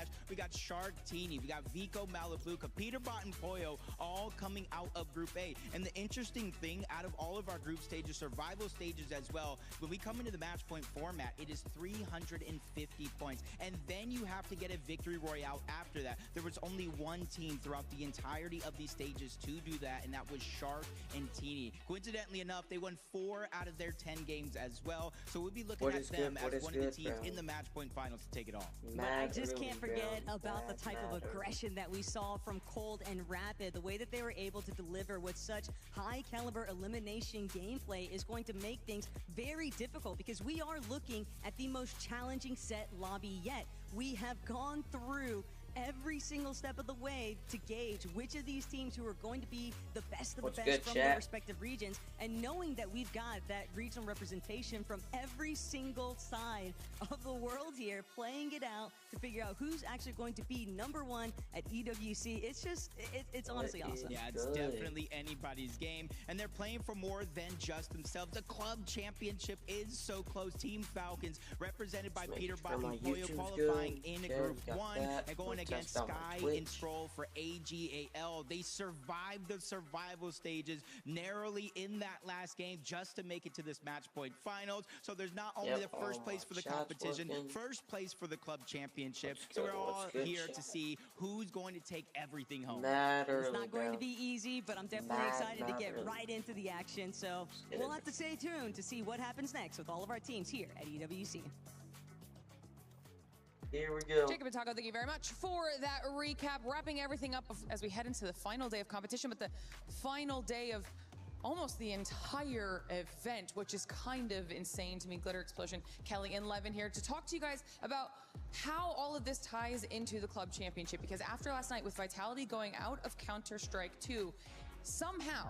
match, we got Shark Teeny, we got Vico Malabluca, Peterbot and Poyo all coming out of Group A. And the interesting thing, out of all of our group stages, survival stages as well, when we come into the match point format, it is 350 points. And then you have to get a victory royale after that. There was only one team throughout the entirety of these stages to do that, and that was Shark and Teeny. Coincidentally enough, they won 4 out of their 10 games as well. So we'll be looking at them as one of the teams in the match point finals to take it all. But I just can't forget about the type of aggression that we saw from Cold and Rapid. The way that they were able to deliver with such high caliber elimination gameplay is going to make things very difficult, because we are looking at the most challenging set lobby yet. We have gone through every single step of the way to gauge which of these teams who are going to be the best of the best from their respective regions, and knowing that we've got that regional representation from every single side of the world here, playing it out to figure out who's actually going to be #1 at EWC. It's just, it's honestly awesome. Yeah, it's definitely anybody's game, and they're playing for more than just themselves. The club championship is so close. Team Falcons, represented by Peterbot and Poyo, qualifying in Group 1 and going against Sky and Stroll for AGAL. They survived the survival stages narrowly in that last game just to make it to this match point finals. So there's not only the first place for the competition, first place for the club championship. So we're all here to see who's going to take everything home. It's not going to be easy, but I'm definitely excited to get right into the action. So we'll have to stay tuned to see what happens next with all of our teams here at EWC. Here we go. Jacob and Taco, thank you very much for that recap. Wrapping everything up as we head into the final day of competition, but the final day of almost the entire event, which is kind of insane to me. Glitter Explosion, Kelly and Levin here to talk to you guys about how all of this ties into the club championship. Because after last night, with Vitality going out of Counter-Strike 2, somehow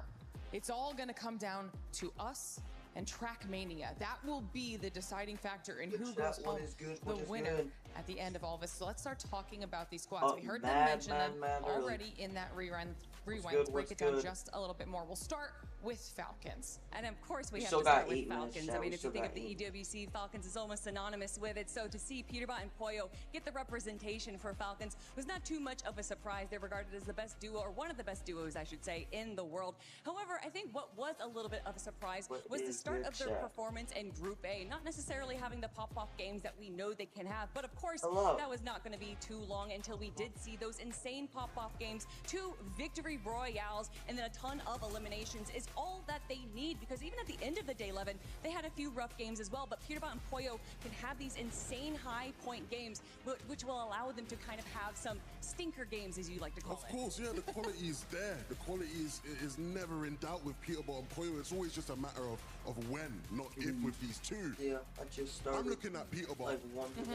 it's all going to come down to us and Trackmania. That will be the deciding factor in who goes home the winner at the end of all of this. So let's start talking about these squads. We heard them mention them already in that rewind. Let's break it down just a little bit more. We'll start with Falcons. And of course we have to start with Falcons. I mean, if you think of the EWC, Falcons is almost synonymous with it. So to see Peterbot and Poyo get the representation for Falcons was not too much of a surprise. They're regarded as the best duo, or one of the best duos, I should say, in the world. However, I think what was a little bit of a surprise was the start of their performance in Group A. Not necessarily having the pop-off games that we know they can have, but of course, that was not going to be too long until we did see those insane pop-off games, 2 victory royales, and then a ton of eliminations is all that they need, because even at the end of the day, Levin, they had a few rough games as well, but Peterbot and Poyo can have these insane high point games, which will allow them to kind of have some stinker games, as you like to call it. Of course, yeah, the quality is there. The quality is never in doubt with Peterbot and Poyo. It's always just a matter of when, not if, with these two. Yeah, I just started. I'm looking at Peterbot.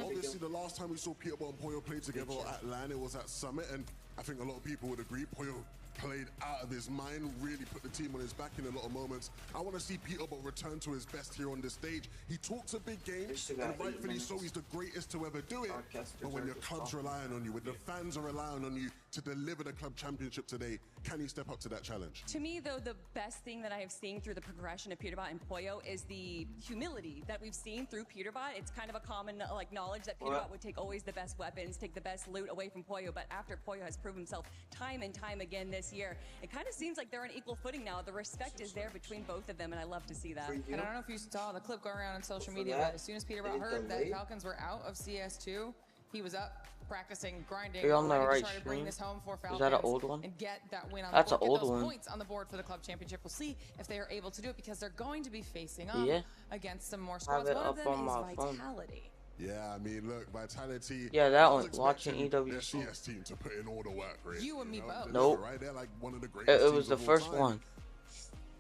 Obviously, the last time we saw Peterbot and Poyo play together at LAN, it was at Summit, and I think a lot of people would agree, Poyo played out of his mind, really put the team on his back in a lot of moments. I want to see Peterbot return to his best here on the stage. He talks a big game, and rightfully so, he's the greatest to ever do it. But when your club's relying on you, when the fans are relying on you to deliver the club championship today, can he step up to that challenge? To me, though, the best thing that I have seen through the progression of Peterbot and Poyo is the humility that we've seen through Peterbot. It's kind of a common knowledge that Peterbot would take always the best weapons, take the best loot away from Poyo, but after Poyo has proven himself time and time again this year, it kind of seems like they're on equal footing now. The respect is there between both of them, and I love to see that. And I don't know if you saw the clip go around on social media, but as soon as Peterbot heard that Falcons were out of CS2, he was up practicing, grinding, on the right to try to bring this home for Falcons. Is that an old one? And get that win on That's the board, an old get those one. points on the board for the club championship. We'll see if they are able to do it, because they're going to be facing up against some more squads. One of them is Vitality. Yeah, I mean, look, Vitality. Yeah, that one. Watching EWC. Their CS team to put in all the work, right? You and me both. Nope. Right? They're like one of the greatest It was teams the of all first time. one.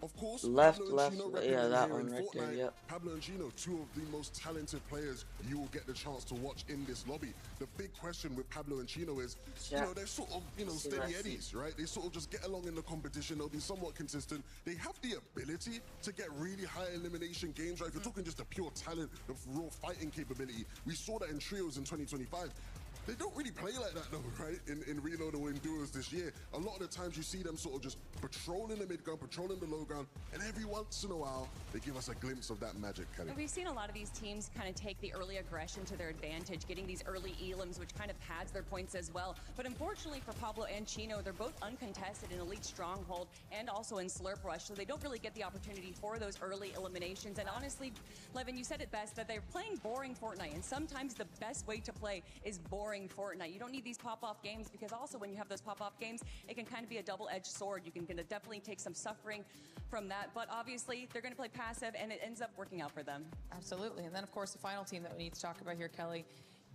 Of course, Left, Pablo and Chino yeah, that here one in right there, Fortnite. yep. Pablo and Chino, 2 of the most talented players you will get the chance to watch in this lobby. The big question with Pablo and Chino is, you know, they're sort of, you know, steady eddies, right? They sort of just get along in the competition. They'll be somewhat consistent. They have the ability to get really high elimination games, right? If you're talking just the pure talent, the raw fighting capability, we saw that in trios in 2025. They don't really play like that though, right? In Reload or in duos this year, a lot of the times you see them sort of just patrolling the mid ground, patrolling the low ground, and every once in a while they give us a glimpse of that magic, Kelly. We've seen a lot of these teams kind of take the early aggression to their advantage, getting these early elims, which kind of pads their points as well. But unfortunately for Pablo and Chino, they're both uncontested in Elite Stronghold and also in Slurp Rush, so they don't really get the opportunity for those early eliminations. And honestly, Levin, you said it best, that they're playing boring Fortnite, and sometimes the best way to play is boring Fortnite. You don't need these pop-off games, because also when you have those pop-off games, it can kind of be a double-edged sword. You can definitely take some suffering from that, but obviously they're going to play passive, and it ends up working out for them. Absolutely. And then, of course, the final team that we need to talk about here, Kelly,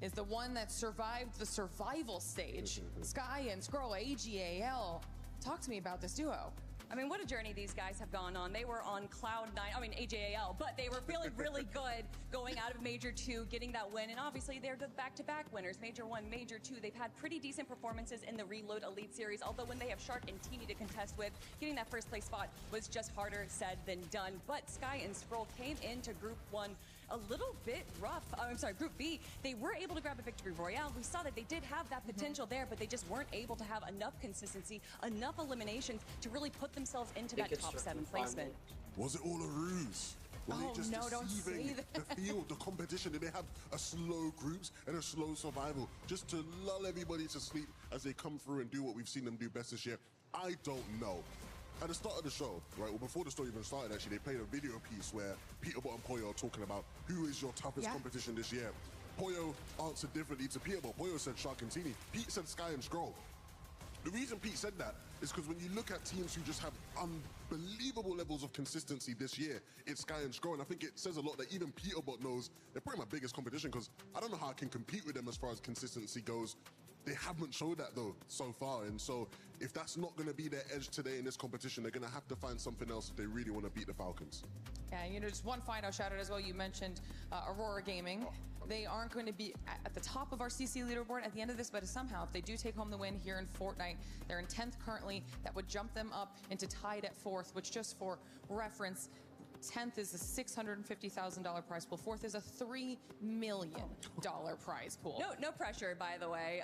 is the one that survived the survival stage. Sky and Scroll, AGAL. Talk to me about this duo. I mean, what a journey these guys have gone on. They were on cloud 9, I mean AJAL, but they were feeling really good going out of Major 2, getting that win, and obviously they're the back-to-back winners, Major 1, Major 2. They've had pretty decent performances in the Reload Elite Series, although when they have Shark and Teeny to contest with, getting that first place spot was just harder said than done. But Sky and Scroll came into Group 1 a little bit rough. I'm sorry, Group B. They were able to grab a victory royale. We saw that they did have that potential there, but they just weren't able to have enough consistency, enough eliminations to really put themselves into that top 7 placement. Was it all a ruse? Were they just deceiving the field, the competition? Did they have a slow groups and a slow survival just to lull everybody to sleep as they come through and do what we've seen them do best this year? I don't know. At the start of the show, right, well, before the story even started, actually, they played a video piece where Peterbot and Poyo are talking about who is your toughest competition this year. Poyo answered differently to Peterbot. Poyo said Shark and Teeny. Pete said Sky and Scroll. The reason Pete said that is because when you look at teams who just have unbelievable levels of consistency this year, it's Sky and Scroll. And I think it says a lot that even Peterbot knows they're probably my biggest competition, because I don't know how I can compete with them as far as consistency goes. They haven't showed that though so far, and so if that's not going to be their edge today in this competition, they're going to have to find something else if they really want to beat the Falcons. Yeah, you know, just one final shout out as well. You mentioned Aurora Gaming. They aren't going to be at the top of our CC leaderboard at the end of this, but somehow if they do take home the win here in Fortnite, they're in 10th currently. That would jump them up into tied at 4th, which, just for reference, 10th is a $650,000 prize pool. 4th is a $3 million prize pool. No pressure, by the way.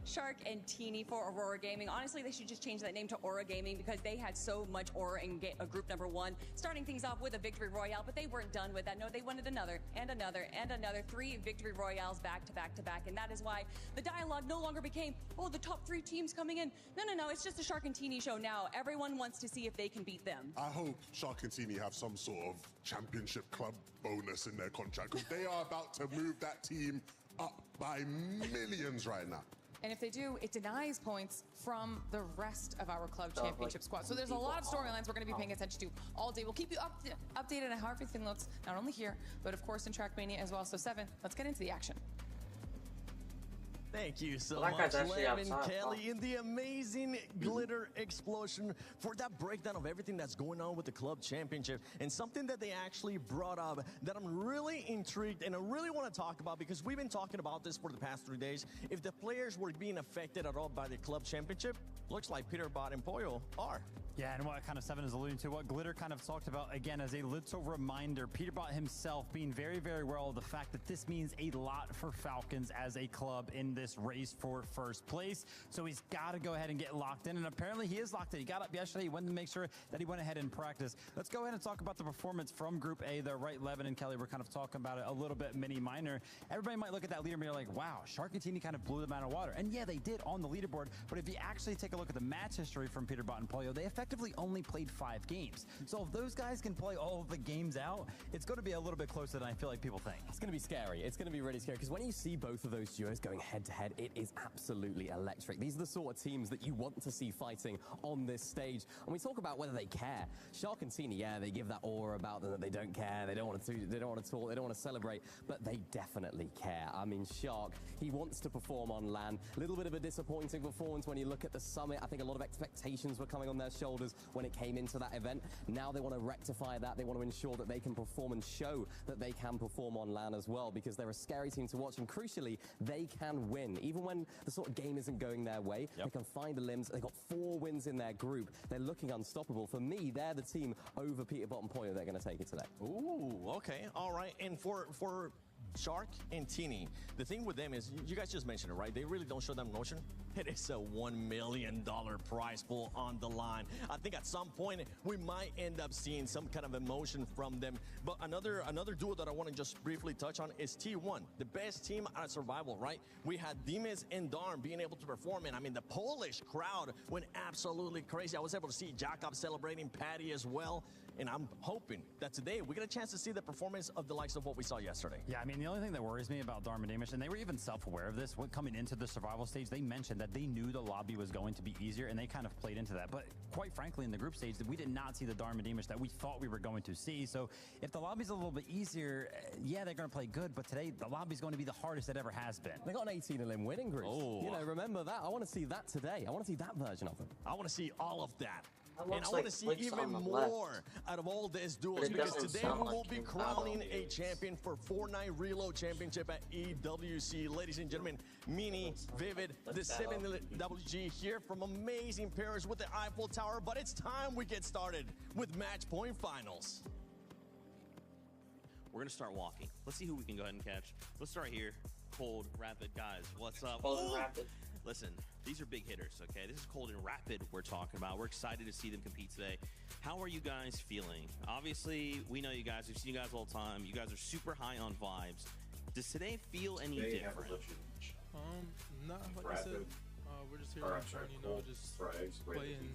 Shark and Teeny for Aurora Gaming. Honestly, they should just change that name to Aura Gaming, because they had so much aura in group number 1, starting things off with a victory royale, but they weren't done with that. No, they wanted another and another and another. 3 victory royales back to back to back, and that is why the dialogue no longer became, oh, the top 3 teams coming in. No, it's just a Shark and Teeny show now. Everyone wants to see if they can beat them. I hope Shark and Teeny have some sort of championship club bonus in their contract, because they are about to move that team up by millions right now. And if they do, it denies points from the rest of our club championship squad. So there's a lot of storylines we're going to be paying attention to all day. We'll keep you updated on how everything looks, not only here, but of course in Trackmania as well. So 7, let's get into the action. Thank you so much, Levin, Kelly, in the amazing Glitter Explosion for that breakdown of everything that's going on with the club championship, and something that they actually brought up that I'm really intrigued and I really want to talk about, because we've been talking about this for the past 3 days. If the players were being affected at all by the club championship, looks like Peterbot and Poyo are. Yeah, and what kind of 7 is alluding to, what Glitter kind of talked about, again, as a little reminder, Peterbot himself being very, very well of the fact that this means a lot for Falcons as a club in this race for first place. So he's got to go ahead and get locked in, and apparently he is locked in. He got up yesterday, he wanted to make sure that he went ahead and practice. Let's go ahead and talk about the performance from Group A. They're right, Levin and Kelly were kind of talking about it a little bit mini-minor. Everybody might look at that leaderboard and be like, wow, Shark and Teeny kind of blew them out of water. And yeah, they did on the leaderboard, but if you actually take a look at the match history from Peterbot and Poyo, they effectively only played 5 games. So if those guys can play all of the games out, it's going to be a little bit closer than I feel like people think. It's going to be scary. It's going to be really scary, because when you see both of those duos going head to head, it is absolutely electric. These are the sort of teams that you want to see fighting on this stage. And we talk about whether they care. Shark and Teeny, yeah, they give that aura about them that they don't care. They don't want to talk. They don't want to celebrate, but they definitely care. I mean, Shark, he wants to perform on LAN. A little bit of a disappointing performance when you look at the summit. I think a lot of expectations were coming on their shoulders when it came into that event. Now they want to rectify that. They want to ensure that they can perform and show that they can perform on LAN as well, because they're a scary team to watch, and crucially, they can win. Even when the sort of game isn't going their way, they can find the limbs. They've got 4 wins in their group. They're looking unstoppable. For me, they're the team over Peterbot and Poyo. They're going to take it today. Ooh, okay, all right. And for Shark and Teeny. The thing with them is, you guys just mentioned it, right? They really don't show that emotion. It is a $1 million prize pool on the line. I think at some point we might end up seeing some kind of emotion from them. But another duo that I want to just briefly touch on is T1, the best team out of Survival, right? We had Dimes and Darm being able to perform, and I mean the Polish crowd went absolutely crazy. I was able to see Jakob celebrating, Patty as well. And I'm hoping that today we get a chance to see the performance of the likes of what we saw yesterday. Yeah, I mean, the only thing that worries me about Darm and Dimes, and they were even self-aware of this, when coming into the survival stage, they mentioned that they knew the lobby was going to be easier, and they kind of played into that. But quite frankly, in the group stage, we did not see the Darm and Dimes that we thought we were going to see. So if the lobby's a little bit easier, yeah, they're going to play good, but today the lobby's going to be the hardest it ever has been. They got an 18-limb winning group. Oh. You know, remember that. I want to see that today. I want to see that version of them. I want to see all of that. And I Looks want like to see Flick's even on the more left. out of all these duels, But it because doesn't today sound we like will be him. crowning a champion for Fortnite Reload Championship at EWC. Ladies and gentlemen, Mini, Vivid, the 7WG here from amazing Paris with the Eiffel Tower. But it's time we get started with Match Point Finals. We're going to start walking. Let's see who we can go ahead and catch. Let's start here. Cold, Rapid, guys. What's up? Cold and Rapid. Listen, these are big hitters, okay? This is Cold and Rapid we're talking about. We're excited to see them compete today. How are you guys feeling? Obviously, we know you guys. We've seen you guys all the time. You guys are super high on vibes. Does today feel any different? Not like I said. We're just here on fun, you know, just playing.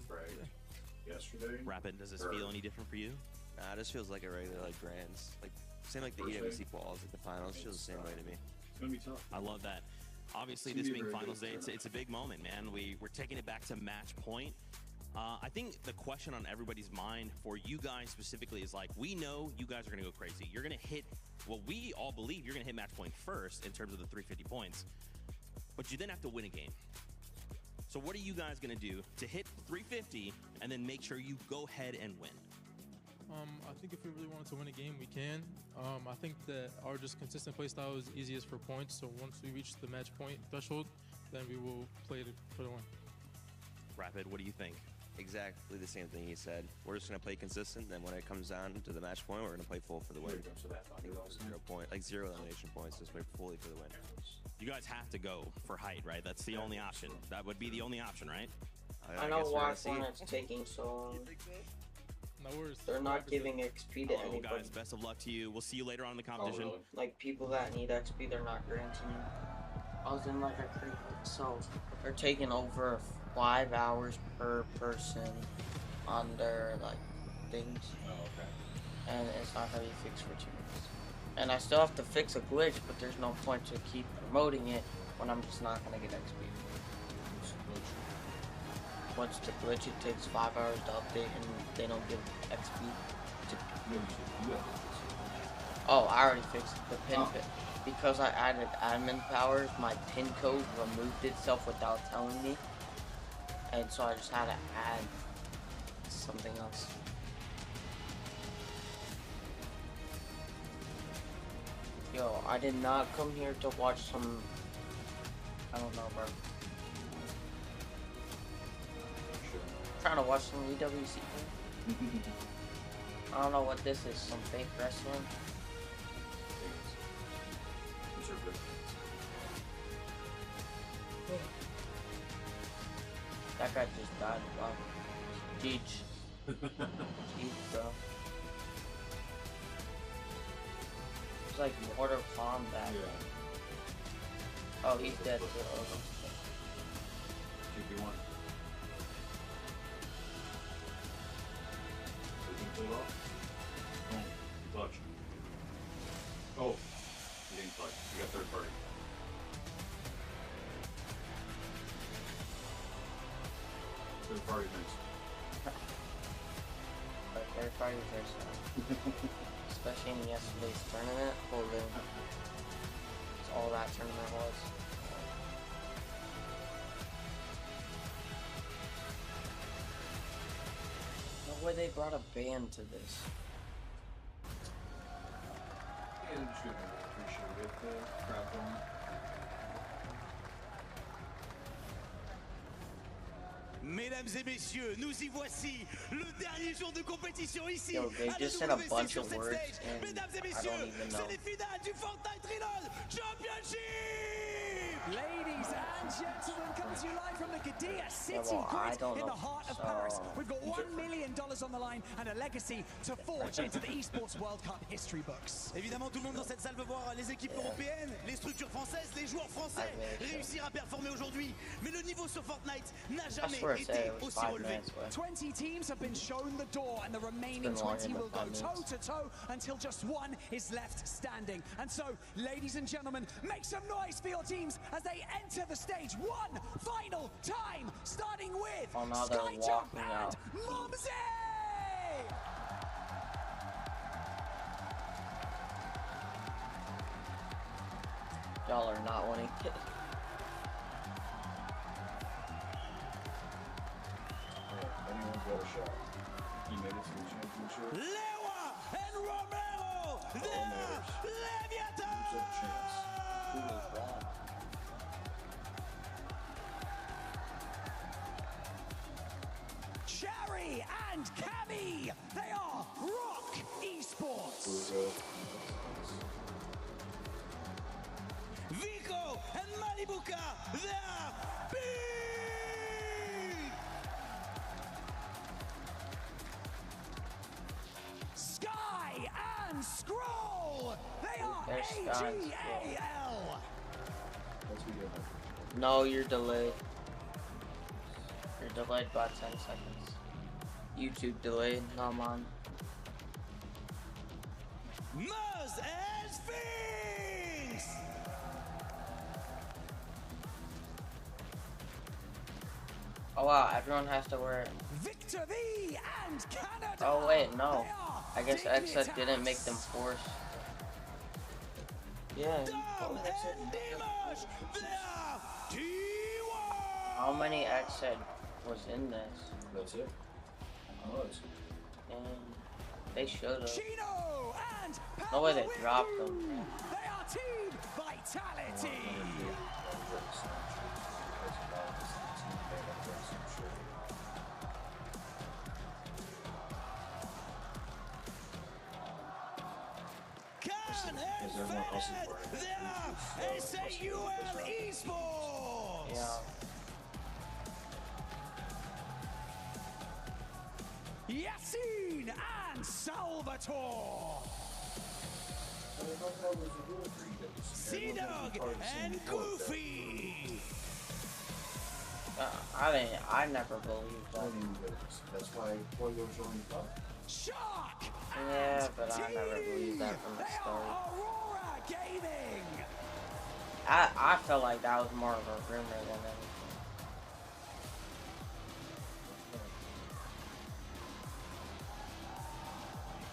Yesterday. Rapid, does this feel any different for you? Nah, this feels like a regular Grands. Like same like the EWC quals, like the finals. Feels the same way to me. It's gonna be tough. I love that. Obviously, this being finals day, it's a big moment, man. We're taking it back to match point. I think the question on everybody's mind for you guys specifically is like, we know you guys are going to go crazy. You're going to hit, well, we all believe you're going to hit match point first in terms of the 350 points, but you then have to win a game. So what are you guys going to do to hit 350 and then make sure you go ahead and win? I think if we really wanted to win a game, we can. I think that our just consistent play style is easiest for points. So once we reach the match point threshold, then we will play it for the win. Rapid, what do you think? Exactly the same thing he said. We're just gonna play consistent. Then when it comes down to the match point, we're gonna play full for the win. I think 0 elimination points. Just play fully for the win. You guys have to go for height, right? That's the only option. That would be the only option, right? I know why it's taking so long. No worries. They're not giving XP to anybody. Guys, best of luck to you. We'll see you later on in the competition. Like people that need XP, they're not granting. I was in like a creep, so they're taking over 5 hours per person on their like things. Oh, okay. And it's not gonna be fixed for 2 minutes. And I still have to fix a glitch, but there's no point to keep promoting it when I'm just not gonna get XP. Once the glitch, it takes 5 hours to update, and they don't give XP. Oh, I already fixed the pin code. Because I added admin powers, my pin code removed itself without telling me. And so I just had to add something else. Yo, I did not come here to watch some... I don't know, bro. Trying to watch some EWC. I don't know what this is, some fake wrestling. That guy just died. Wow. Jeez. Jeez, bro. It's like Mortal Kombat. Yeah. Oh, he's dead. If you want. Oh, touch. Oh, you didn't touch. You got third party. Third party things. Third party first. Especially in yesterday's tournament. Holy. That's all that tournament was. No way they brought a band to this. Yeah, I'm sure they appreciate it. The crowd going. Mesdames et messieurs, nous y voici, le dernier jour de compétition ici Yo, they à just said a WC bunch sur of cette words stage. and Mesdames et I don't messieurs, even know. c'est les finales du Fortnite Reload Championship! Ladies and gentlemen, coming to you live from the Qiddiya City I don't grid in know. the heart of So- Paris. We've got $1 million on the line and a legacy to forge into the Esports World Cup history books. Évidemment, tout le monde dans cette salle veut voir les équipes européennes, les structures françaises, les joueurs français réussir à performer aujourd'hui. Mais le niveau sur Fortnite n'a jamais été aussi relevé. 20 teams have been shown the door and the remaining 20 will go toe-to-toe until just one is left standing. And so, ladies and gentlemen, make some noise for your teams as they enter the stage one final time, starting with Skyjump and Mumsy! Y'all are not winning. Anyone's got a shot. He made it to the championship. Lewa and Romero, there, Leviathan! Who's up chance? Who is that? Cherry and Cammy, they are Rock Esports. Vico and Malibuka, they are big! Sky and Scroll, they are There's Sky and AGAL. No, you're delayed. You're delayed by 10 seconds. YouTube delayed, not mine. Muzz and Sphinx! Oh wow, everyone has to wear it. Victor V and Canada. Oh wait, no. I guess Xset didn't make them force. Yeah. How many Xset was in this? That's it. Was. And they should have. Chino and No way they dropped them. They are Team Vitality. Khan and Fennec, they are SAUL Esports! Yeah. Yassine and Salvatore. Sea-Dog and Goofy! I never believed that. That's why Polyo's only top. Shark! Yeah, but I never believed that from the start. Aurora Gaming! I felt like that was more of a rumor than anything.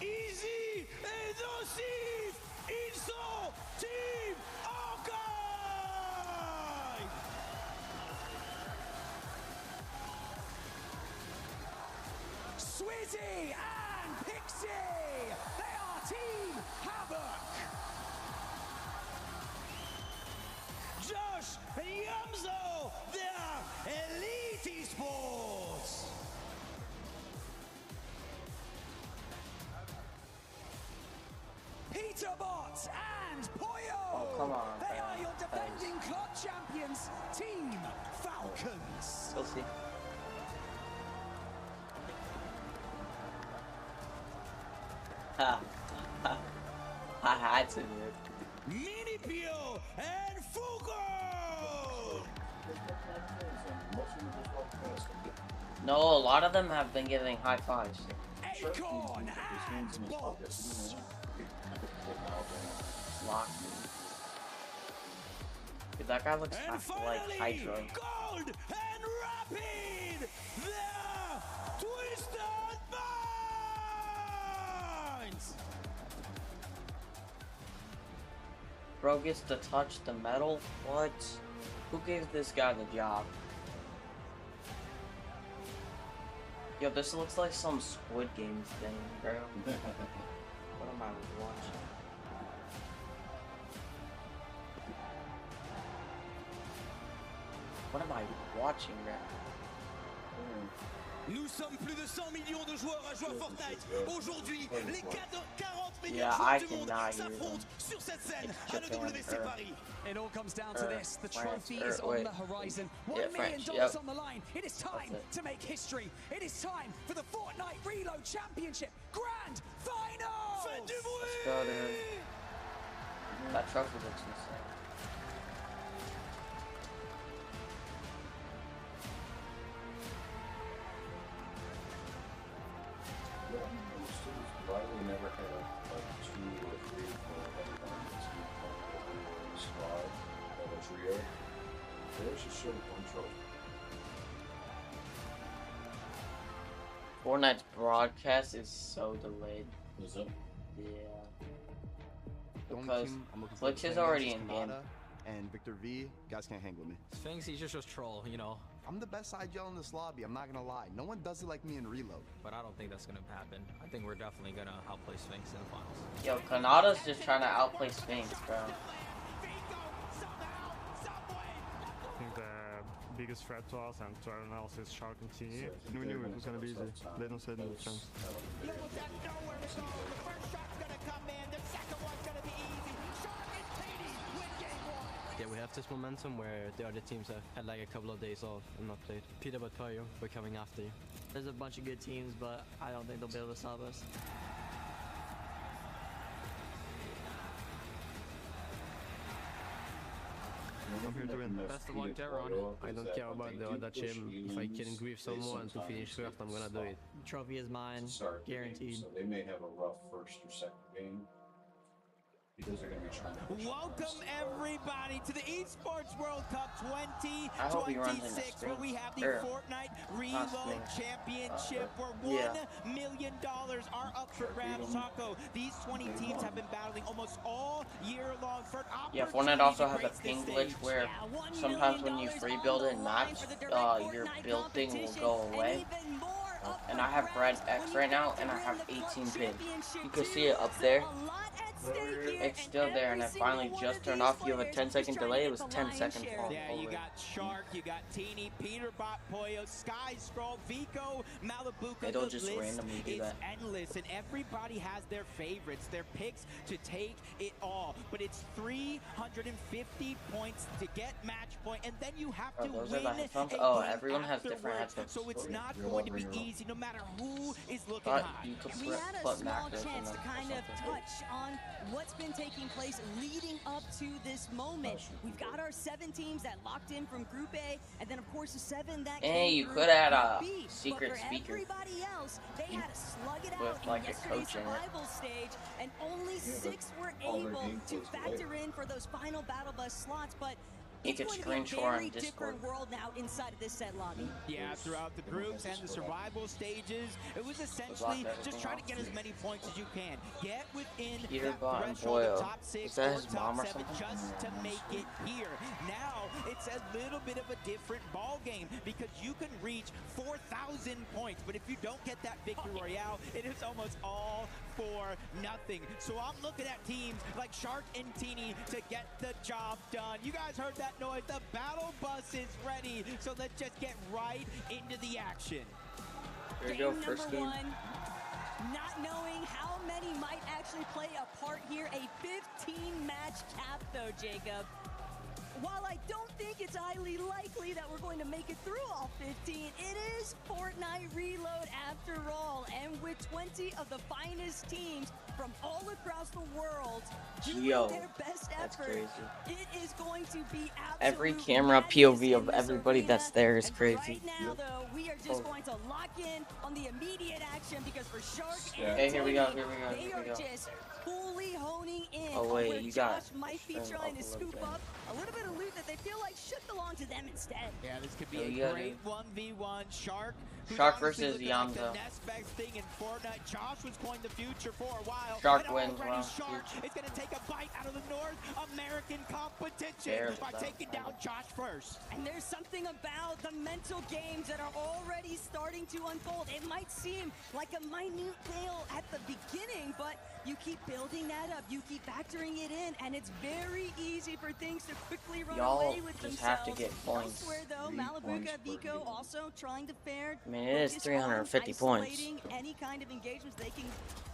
Easy et nocif, ils sont Team Hawkeye! Swizzy and Pixie! They are Team Havoc! Josh and Yamzo, they are Elite Esports! Peterbot and Poyo! Oh, come on. They are your defending club champions, Team Falcons! We'll see. Ha. I had to, dude. Minipio and Fugo! No, a lot of them have been giving high fives. Acorn and Bolts! Lock. Dude, that guy looks And like finally, Hydra. Gold and Rapid! They're Twisted Minds! Bro gets to touch the metal? What? Who gave this guy the job? Yo, this looks like some Squid Game thing, bro. What am I watching? What am I watching, bro? Nous sommes plus de 100 millions de joueurs à jouer à Fortnite. Aujourd'hui, les 40 millions Yeah, de joueurs du monde cannot s'affrontent sur cette scène à l'EWC Paris. It all comes down to this. The trophy is on wait. the horizon. Yeah, $1 million French, on the line. It is time to make history. It is time for the Fortnite Reload Championship Grand Final. Faites du bruit! Let's go, dude. That trophy looks insane. Riley never had like 2 or 3 for everyone in the team in the squad of a trio. They should show 1 trophy. Fortnite's broadcast is so delayed. Is it? Yeah. Because Flix is already in game. And Victor V, guys can't hang with me. Sphinx, he's just a troll, you know. I'm the best side gel in this lobby, I'm not gonna lie. No one does it like me in Reload. But I don't think that's gonna happen. I think we're definitely gonna outplay Sphinx in the finals. Yo, Kanada's just trying to outplay Sphinx, bro. I think the biggest threat to us and to everyone else is Shark and TNE. We knew it was gonna be easy. They don't say it in the chance. Yeah, we have this momentum where the other teams have had like a couple of days off and not played. Peter Batayo, we're coming after you. There's a bunch of good teams, but I don't think they'll be able to stop us. I'm here to win. Best of luck, Jaron. I don't care about the other team. If I can grief someone to finish first, I'm gonna do it. Trophy is mine, guaranteed. So they may have a rough first or second game. Because they're going to be trying to welcome everybody to the Esports World Cup 2026, where we have the Fortnite Reload Championship, where $1 million are up for grabs. Taco, these 20 teams have been battling almost all year long for an opportunity. Yeah, Fortnite also has a ping glitch where sometimes when you free build it in match, your build thing will go away. And I have Red X right now, and I have 18 ping. You can see it up there. It's still there, and it finally just turned off. You have a 10-second delay. It was 10 seconds long. Yeah, you got Shark, you got TNE, Peterbot, Poyo, Sky Scroll, Vico, Malibuca. It'll just randomly do that. Endless, and everybody has their favorites, their picks to take it all. But it's 350 points to get match point, and then you have to win. Oh, everyone has different headphones. So it's not going to be easy, no matter who is looking hot. We had a small chance to kind of touch on what's been taking place leading up to this moment. We've got our 7 teams that locked in from Group A, and then of course the 7 that came you could add a secret speaker. Everybody else, they had to slug it with out like in yesterday's survival stage, and only 6 were able to factor in for those final battle bus slots, but you could screenshot on Discord. Different world now inside of this set lobby. Yeah, throughout the groups and the survival stages, it was essentially just trying to get as many points as you can. Get within that threshold of top 6 or top 7 just to make it here. Now, it's a little bit of a different ball game because you can reach 4,000 points, but if you don't get that victory royale, it is almost all for nothing. So I'm looking at teams like Shark and TNE to get the job done. You guys heard that noise? The battle bus is ready. So let's just get right into the action. Here we go, first game. Not knowing how many might actually play a part here. A 15-match cap, though, Jacob. While I don't think it's highly likely that we're going to make it through all 15, it is Fortnite Reload after all. And with 20 of the finest teams from all across the world doing their best effort, it is going to be every camera POV of everybody that's there is crazy. Right now, though, we are just going to lock in on the immediate action because for Shark and hey, here we go, they are just fully honing in oh, wait, on you where got Josh might be trying to scoop up a little bit of loot that they feel like should belong to them instead. Yeah, this could be a great 1v1. Shark versus Yamza. The next best thing in Fortnite. Josh was coined the future for a while. Shark wins. Shark is going to take a bite out of the North American competition by taking down Josh first. And there's something about the mental games that are already starting to unfold. It might seem like a minute tale at the beginning, but you keep building that up. You keep factoring it in, and it's very easy for things to quickly run Y'all away with just themselves. have to get points. Elsewhere, though, Malabuka, Vico also trying to fare. I mean, it is 350 points. Any kind of engagements they can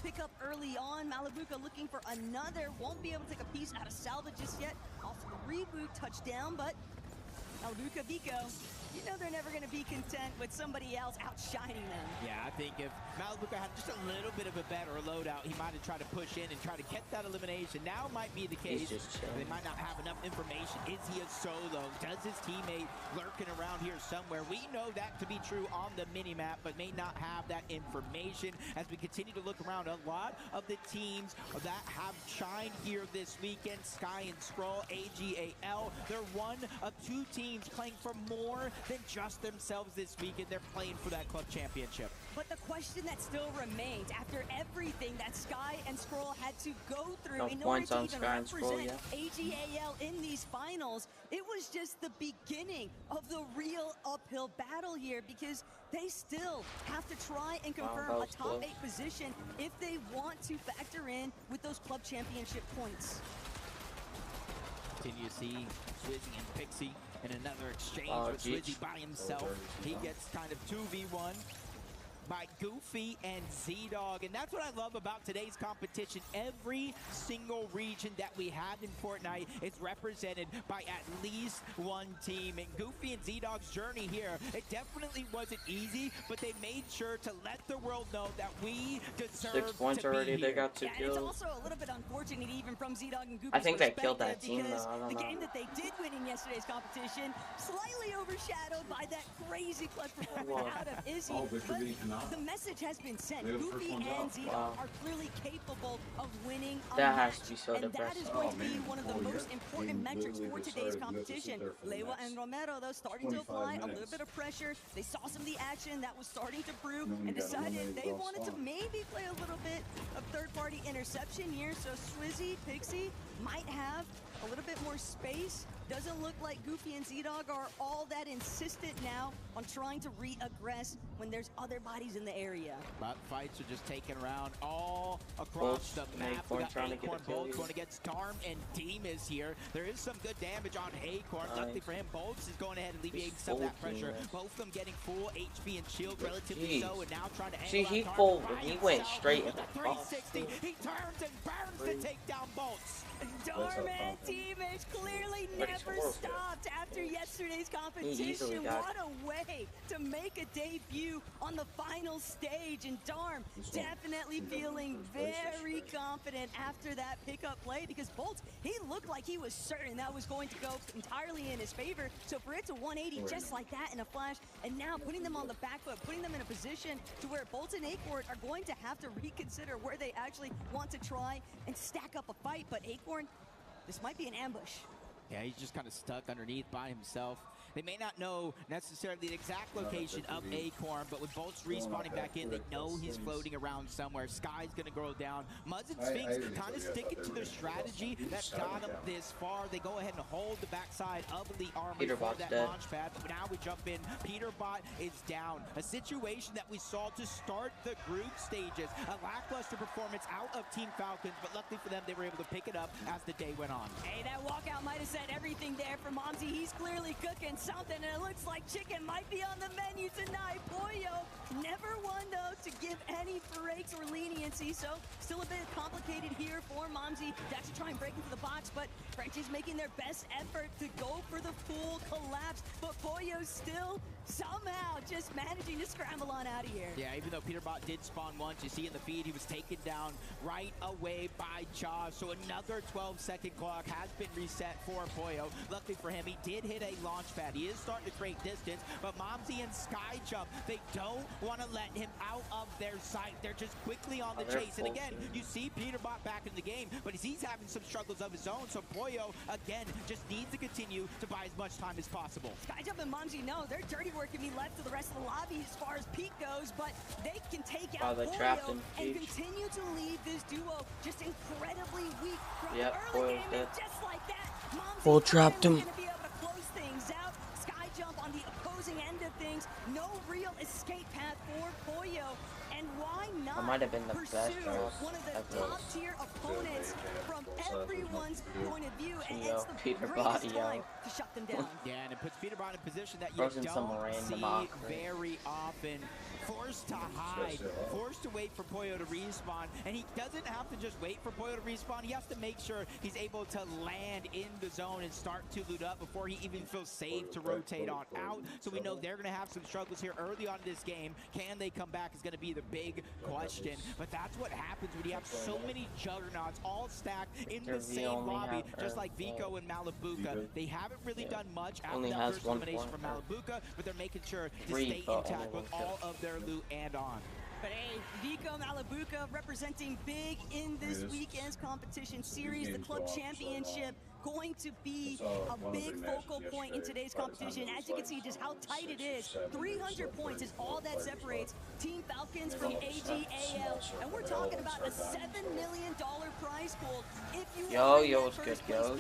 pick up early on. Malabuka looking for another. Won't be able to take a piece out of salvage just yet. Off the reboot touchdown, but Malabuka, Vico, you know they're never going to be content with somebody else outshining them. Yeah, I think if Malabuka had just a little bit of a better loadout, he might have tried to push in and try to get that elimination. Now might be the case. They might not have enough information. Is he a solo? Does his teammate lurking around here somewhere? We know that to be true on the mini-map, but may not have that information. As we continue to look around, a lot of the teams that have shined here this weekend, Sky and Skrull, AGAL, they're one of two teams playing for more than just themselves this weekend. They're playing for that club championship. But the question that still remains, after everything that Sky and Skrull had to go through in order to even represent AGAL in these finals, it was just the beginning of the real uphill battle here, because they still have to try and confirm a top 8 position if they want to factor in with those club championship points. Continue to see Swizzy and Pixie in another exchange with Swizzy by himself. He gets kind of 2v1 by Goofy and Z-Dog, and that's what I love about today's competition. Every single region that we have in Fortnite is represented by at least one team, and Goofy and Z-Dog's journey here, it definitely wasn't easy, but they made sure to let the world know that we deserve 6 points to already. be They got 2 kills. It's also a little bit unfortunate even from Z-Dog and Goofy's I think they killed that team because though. I don't the know. game that they did win in yesterday's competition slightly overshadowed by that crazy clutch performance out of Izzy. But the message has been sent. Goofy and Z-Dog are clearly capable of winning a That match, has to be so and that depressing. is going to be one of the most important metrics for today's competition. Lewa and Romero, though, starting to apply a little bit of pressure. They saw some of the action that was starting to brew and decided they wanted to maybe play a little bit of third-party interception here. So Swizzy, Pixie might have a little bit more space. Doesn't look like Goofy and Z-Dog are all that insistent now on trying to re-aggress when there's other bodies in the area. But fights are just taken around all across the map. We got Acorn Bolts going against Darm, and Deem is here. There is some good damage on Acorn. Luckily for him, Bolts is going ahead and alleviating some of that pressure. Both of them getting full HP and shield relatively so, and now trying to See, he went straight in the 360. He turns and burns to take down Bolts. Darm and Teamish clearly never stopped after yesterday's competition. What a way to make a debut on the final stage. And Darm definitely feeling very confident after that pickup play, because Bolt, he looked like he was certain that was going to go entirely in his favor. So for it to 180 just like that in a flash, and now putting them on the back foot, putting them in a position to where Bolt and Acorn are going to have to reconsider where they actually want to try and stack up a fight. But Acorn, this might be an ambush. Yeah, he's just kind of stuck underneath by himself. They may not know necessarily the exact location of Acorn, but with Bolts respawning back in, they know he's floating around somewhere. Sky's going to go down. Muzz and Sphinx kind of sticking to their strategy that got them this far. They go ahead and hold the backside of Elite Armor for that launch pad. But now we jump in. Peterbot is down. A situation that we saw to start the group stages. A lackluster performance out of Team Falcons, but luckily for them, they were able to pick it up as the day went on. Hey, that walkout might have said everything there for Momsy. He's clearly cooking something, and it looks like chicken might be on the menu tonight. Pollo, never one though to give any breaks or leniency, so still a bit complicated here for Momsy to actually try and break into the box, but Frenchie's making their best effort to go for the full collapse, but Pollo still somehow just managing to scramble on out of here. Yeah, even though Peterbot did spawn once, you see in the feed he was taken down right away by Jaws, so another 12-second clock has been reset for Pollo. Luckily for him, he did hit a launch pad. He is starting to create distance, but Momsy and Skyjump, they don't want to let him out of their sight. They're just quickly on the chase. And again, you see Peterbot back in the game, but he's having some struggles of his own, so Pollo, again, just needs to continue to buy as much time as possible. Skyjump and Momsy know their dirty work can be left to the rest of the lobby as far as Pete goes, but they can take out Pollo and continue to leave this duo just incredibly weak from early game, and just like that, Momsy trapped him. Gonna be able to close things out. Skyjump on the opposing end of of things, no real escape path for Pollo. And why not might have been the pursue best one of the top-tier opponents from everyone's point of view? And it's the Peterbot, greatest time to shut them down. Yeah, and it puts Peterbot in a position that you Frozen some don't random see mockery. very often. Forced to hide, forced to wait for Pollo to respawn, and he doesn't have to just wait for Pollo to respawn. He has to make sure he's able to land in the zone and start to loot up before he even feels safe to rotate on out. So we know they're going to have some struggles here early on in this game. Can they come back is going to be the big question. But that's what happens when you have so many juggernauts all stacked in the same lobby, just like Vico and Malibuca. They haven't really done much after that first elimination from Malibuca, but they're making sure to stay intact with all of their loot and on. But hey, Vico Malibuca representing big in this weekend's competition series, the club championship, going to be a big focal point in today's competition. As you can see just how tight it is. 300 points is all that separates Team Falcons from AGAL. And we're talking about a $7 million prize pool. If you yo, what's good, yo?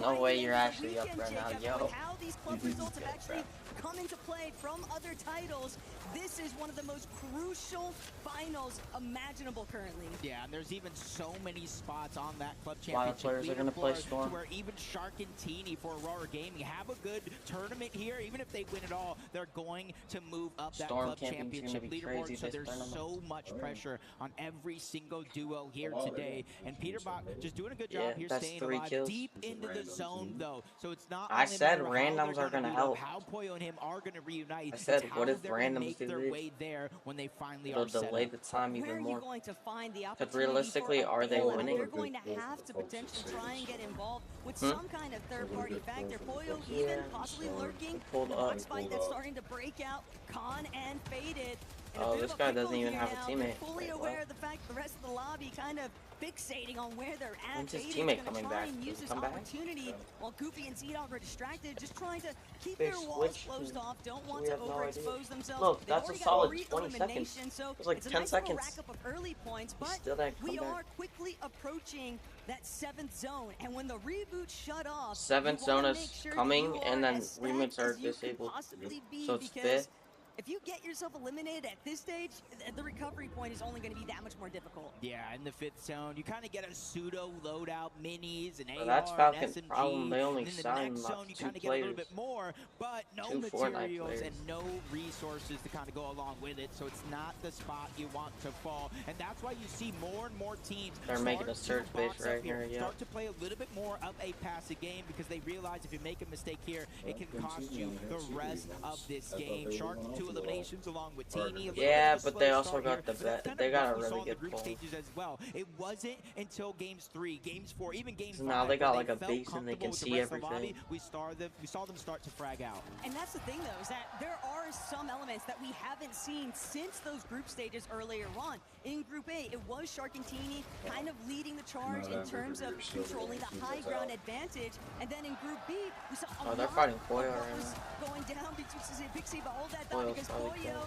No way you're actually up right now, yo. How these club results have actually come into play from other titles, this is one of the most crucial finals imaginable currently. Yeah, and there's even so many spots on that club A lot of championship players are going to play Storm. where even Shark and Teeny for Aurora Gaming have a good tournament here. Even if they win it all, they're going to move up that Storm club championship leaderboard. So there's so much pressure on every single duo here today. And Peterbot just doing a good job here, staying alive deep into the zone though. So it's not. I said randoms are going to help. How Pollo and him are going to reunite. I said, what if randoms make do their this? way there when they finally They'll are set delay up. the time Where even are more. you going to find the Because opportunity realistically, for a are they bailout? winning? They're going to have to potentially try and get involved with some kind of third-party factor. Pollo even possibly lurking. Pulled The up. box fight that's starting to break out. Khan and Faded. Oh, this guy doesn't even have a teammate. They're fully aware of the fact that the rest of the lobby kind of fixating on where they're at. When's his Faded's teammate gonna coming try back? and Does use he this come back? opportunity while Goofy and Z-Dog are distracted, just trying to keep They their walls switched closed off, don't want we to have no overexpose idea. themselves. Look, They've that's a already got solid 3 20 seconds. eliminations, so It was like it's a 10 nice little seconds. rack up of early points, but still didn't we come back. are quickly approaching that 7th zone, and when the reboot shut off, 7th you zone wanna is make sure coming, you and are then as stacked remotes are as you can disabled. possibly be, So it's because 5th. if you get yourself eliminated at this stage, the recovery point is only going to be that much more difficult. Yeah, in the 5th zone, you kind of get a pseudo loadout minis and AR that's and Falcon's SMG. problem. They only and in the signed next like zone, you 2 kind of get a little players. bit more, but no 2 Fortnite materials players. and no resources to kind of go along with it. So it's not the spot you want to fall, and that's why you see more and more teams They're making a start surge to base box up right here, yeah. start to play a little bit more of a passive game because they realize if you make a mistake here, it can cost you the rest of this game. Shark 2 eliminations along with Teeny. Yeah, but they also start got here, the but that's kind they of got what a we really saw in the good group pull. stages as well. It wasn't until games 3, games 4, even game 5. So now they got where like a felt base and they comfortable can with the see rest of the everything. lobby, we saw them start to frag out. And that's the thing, though, is that there are some elements that we haven't seen since those group stages earlier on. In Group A, it was Shark and Teeny kind of leading the charge in terms of controlling the high ground advantage. And then in Group B, we saw a they're lot fighting of Pollo what right was now. going down between Pixie, but hold that Pollo's thought because probably Pollo,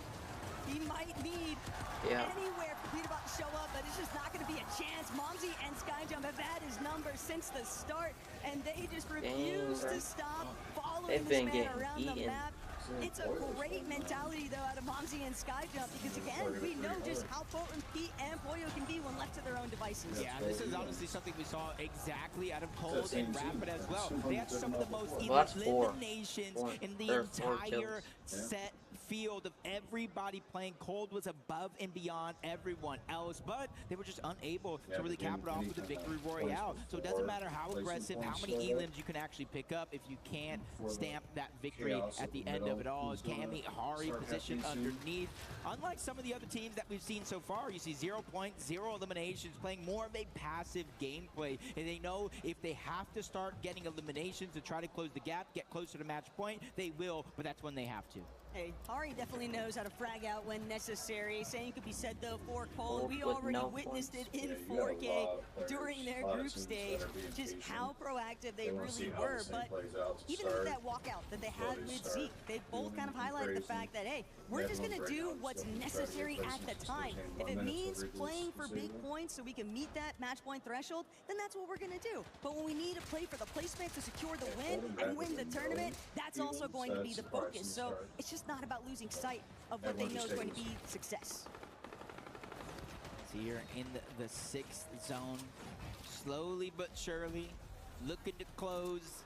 he might need anywhere for Peterbot to show up, but it's just not going to be a chance. Momsy and Skyjump have had his number since the start, and they just refuse to stop following this man around the map. It's a great mentality, though, out of Momsy and Skyjump, because, again, we know just how potent Pete and Pollo can be when left to their own devices. Yeah, this is honestly something we saw exactly out of Cold and Rapid as well. They had some of the most eliminations in the entire set field of everybody playing. Cold was above and beyond everyone else, but they were just unable to really cap it off with the victory royale. So it doesn't matter how aggressive, how many elims you can actually pick up if you can't stamp that victory at the end of it all. As Cammy, Hari positioned underneath. Unlike some of the other teams that we've seen so far, you see 0 points, 0 eliminations, playing more of a passive gameplay. And they know if they have to start getting eliminations to try to close the gap, get closer to match point, they will, but that's when they have to. Hey, Ari definitely knows how to frag out when necessary. Same could be said, though, for Cold. We already witnessed it in 4K during their group stage, just how proactive they really were. But even with that walkout that they had with Zeke, they both kind of highlighted the fact that, hey, we're just going to do what's necessary at the time. If it means playing for big points so we can meet that match point threshold, then that's what we're going to do. But when we need to play for the placement to secure the win and win the tournament, that's also going to be the focus. So it's just not about losing sight of what they know is going to be success. So you're in the 6th zone, slowly but surely, looking to close.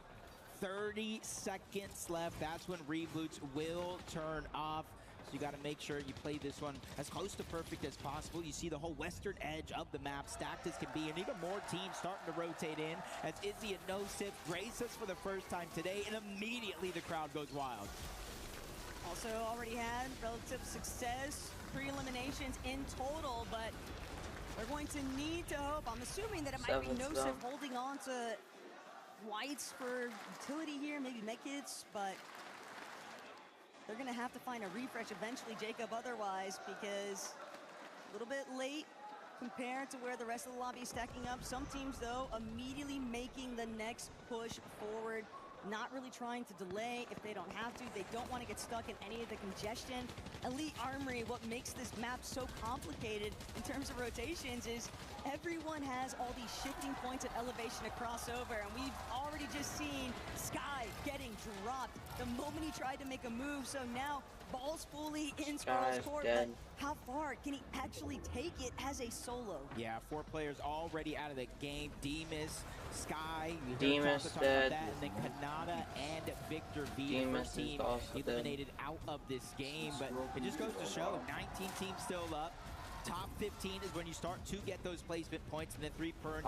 30 seconds left. That's when reboots will turn off. So you got to make sure you play this one as close to perfect as possible. You see the whole western edge of the map stacked as can be, and even more teams starting to rotate in as Izzy and NoSif grace us for the first time today, and immediately the crowd goes wild. Also already had relative success, 3 eliminations in total, but they're going to need to hope. I'm assuming that it might be NoSif holding on to whites for utility here, maybe medkits, but they're going to have to find a refresh eventually, Jacob, otherwise, because a little bit late compared to where the rest of the lobby is stacking up. Some teams, though, immediately making the next push forward, not really trying to delay if they don't have to. They don't want to get stuck in any of the congestion. Elite Armory, what makes this map so complicated in terms of rotations is everyone has all these shifting points of elevation to cross over, and we've already just seen Sky getting dropped the moment he tried to make a move. So now ball's fully in Squirrel's court, but how far can he actually take it as a solo? Yeah, 4 players already out of the game. Demas, Sky, Demas dead, and then Kanata and Victor V, first team eliminated out of this game. But it just goes to show 19 teams still up. Top 15 is when you start to get those placement points, and then 3 per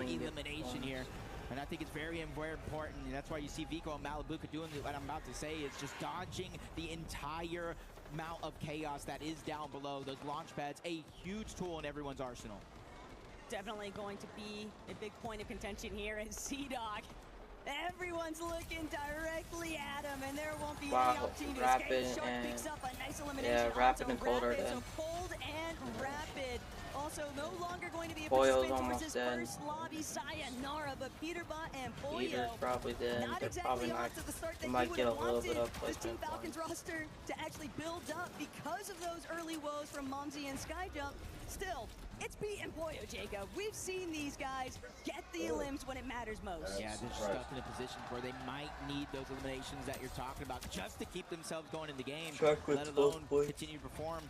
elimination here. And I think it's very, very important, and that's why you see Vico and Malibuca doing what I'm about to say, is just dodging the entire amount of chaos that is down below. Those launch pads, a huge tool in everyone's arsenal. Definitely going to be a big point of contention here as C-Dog. Everyone's looking directly at him, and there won't be any opportunity to escape. Shark picks up a nice elimination. Rapid and Cold are dead. So Cold and Rapid also no longer going to be a participant towards his first lobby sayonara, but Peterbot and Poyo Peter's probably dead. not They're exactly probably off to the start that might you would get a have little wanted bit of this Team placement Falcons roster to actually build up because of those early woes from Momsy and Skyjump. Still, it's Pete and Poyo, Jacob. We've seen these guys get the elims when it matters most. Yeah, they're stuck in a position where they might need those eliminations that you're talking about just to keep themselves going in the game, let alone continue to perform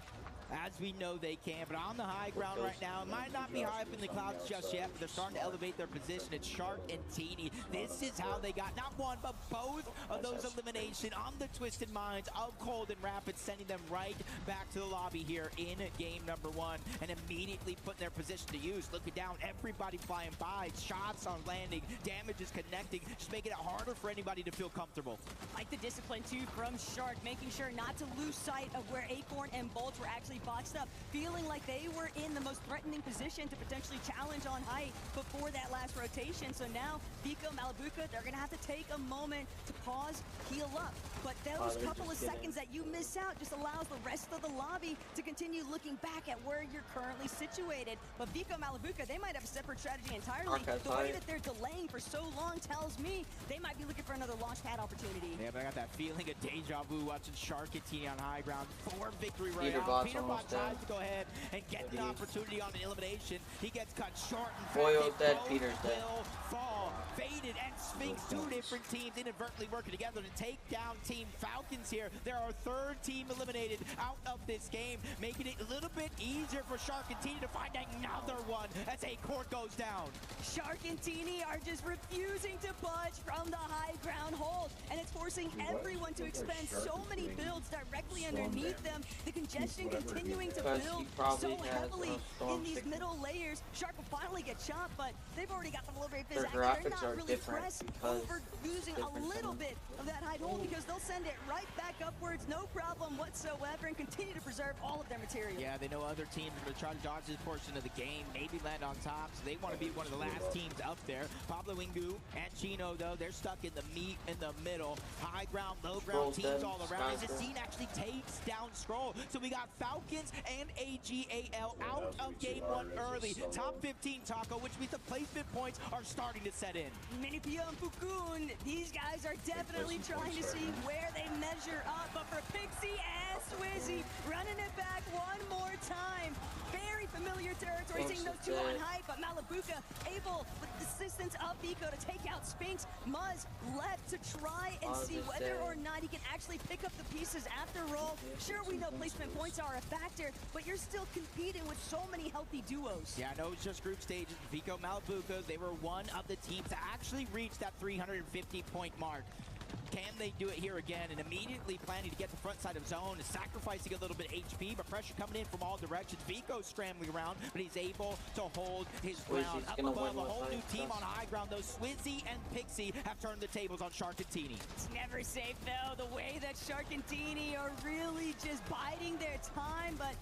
as we know they can. But on the high ground right now, it might not be high up in the clouds just yet, but they're starting to elevate their position. It's Shark and Teeny. This is how they got not one, but both of those eliminations on the twisted minds of Cold and Rapid, sending them right back to the lobby here in game number 1, and immediately putting their position to use. Looking down, everybody flying by, shots on landing, damage is connecting, just making it harder for anybody to feel comfortable. Like the discipline too from Shark, making sure not to lose sight of where Acorn and Bolts were actually boxed up, feeling like they were in the most threatening position to potentially challenge on height before that last rotation. So now Vico, Malibuca, they're gonna have to take a moment to pause, heal up. But those couple of seconds that you miss out just allows the rest of the lobby to continue looking back at where you're currently situated. But Vico, Malibuca, they might have a separate strategy entirely. The way that they're delaying for so long tells me they might be looking for another launch pad opportunity. Yeah, but I got that feeling of deja vu watching Shark and Teeny on high ground for victory royale. Peterbot tries to go ahead and get the opportunity on an elimination. He gets cut short, and Poyo's dead, Peter's dead. Will fall. Faded and Sphinx, 2 different teams inadvertently working together to take down Team Falcons here. They're our 3rd team eliminated out of this game, making it a little bit easier for Shark and Teeny to find another one as Acorn goes down. Shark and Teeny are just refusing to budge from the high ground hold, and it's forcing everyone to expend so many builds directly underneath them. The congestion continuing to build so heavily in these middle layers. Shark will finally get shot, but they've already got the Wolverine Fizz active. They're not really pressed over losing a little bit of that high hold because they'll send it right back upwards points, no problem whatsoever, and continue to preserve all of their material. Yeah, they know other teams are going to try to dodge this portion of the game, maybe land on top, so they want to be one of the last teams up there. Pablo Ingu and Chino, though, they're stuck in the meat in the middle. High ground, low ground teams all around. And Zine actually takes down Skrull. So we got Falcons and AGAL out of game 1 early. Top 15 Taco, which means the placement points are starting to set in. Minipia and Fukun, these guys are definitely trying to see where they measure up. But for Pixie and Swizzy, running it back one more time. Very familiar territory, seeing those two on height, but Malibuca able, with the assistance of Vico, to take out Spinks. Muzz left to try and see whether or not he can actually pick up the pieces after all. Sure, we know placement points are a factor, but you're still competing with so many healthy duos. Yeah, I know it's just group stages. Vico, Malibuca, they were one of the teams to actually reach that 350-point mark. Can they do it here again? And immediately planning to get the front side of zone, sacrificing a little bit HP, but pressure coming in from all directions. Vico scrambling around, but he's able to hold his ground. Up above, a whole new team on high ground, though. Swizzy and Pixie have turned the tables on Sharkantini. It's never safe, though. The way that Sharkantini are really just biding their time, but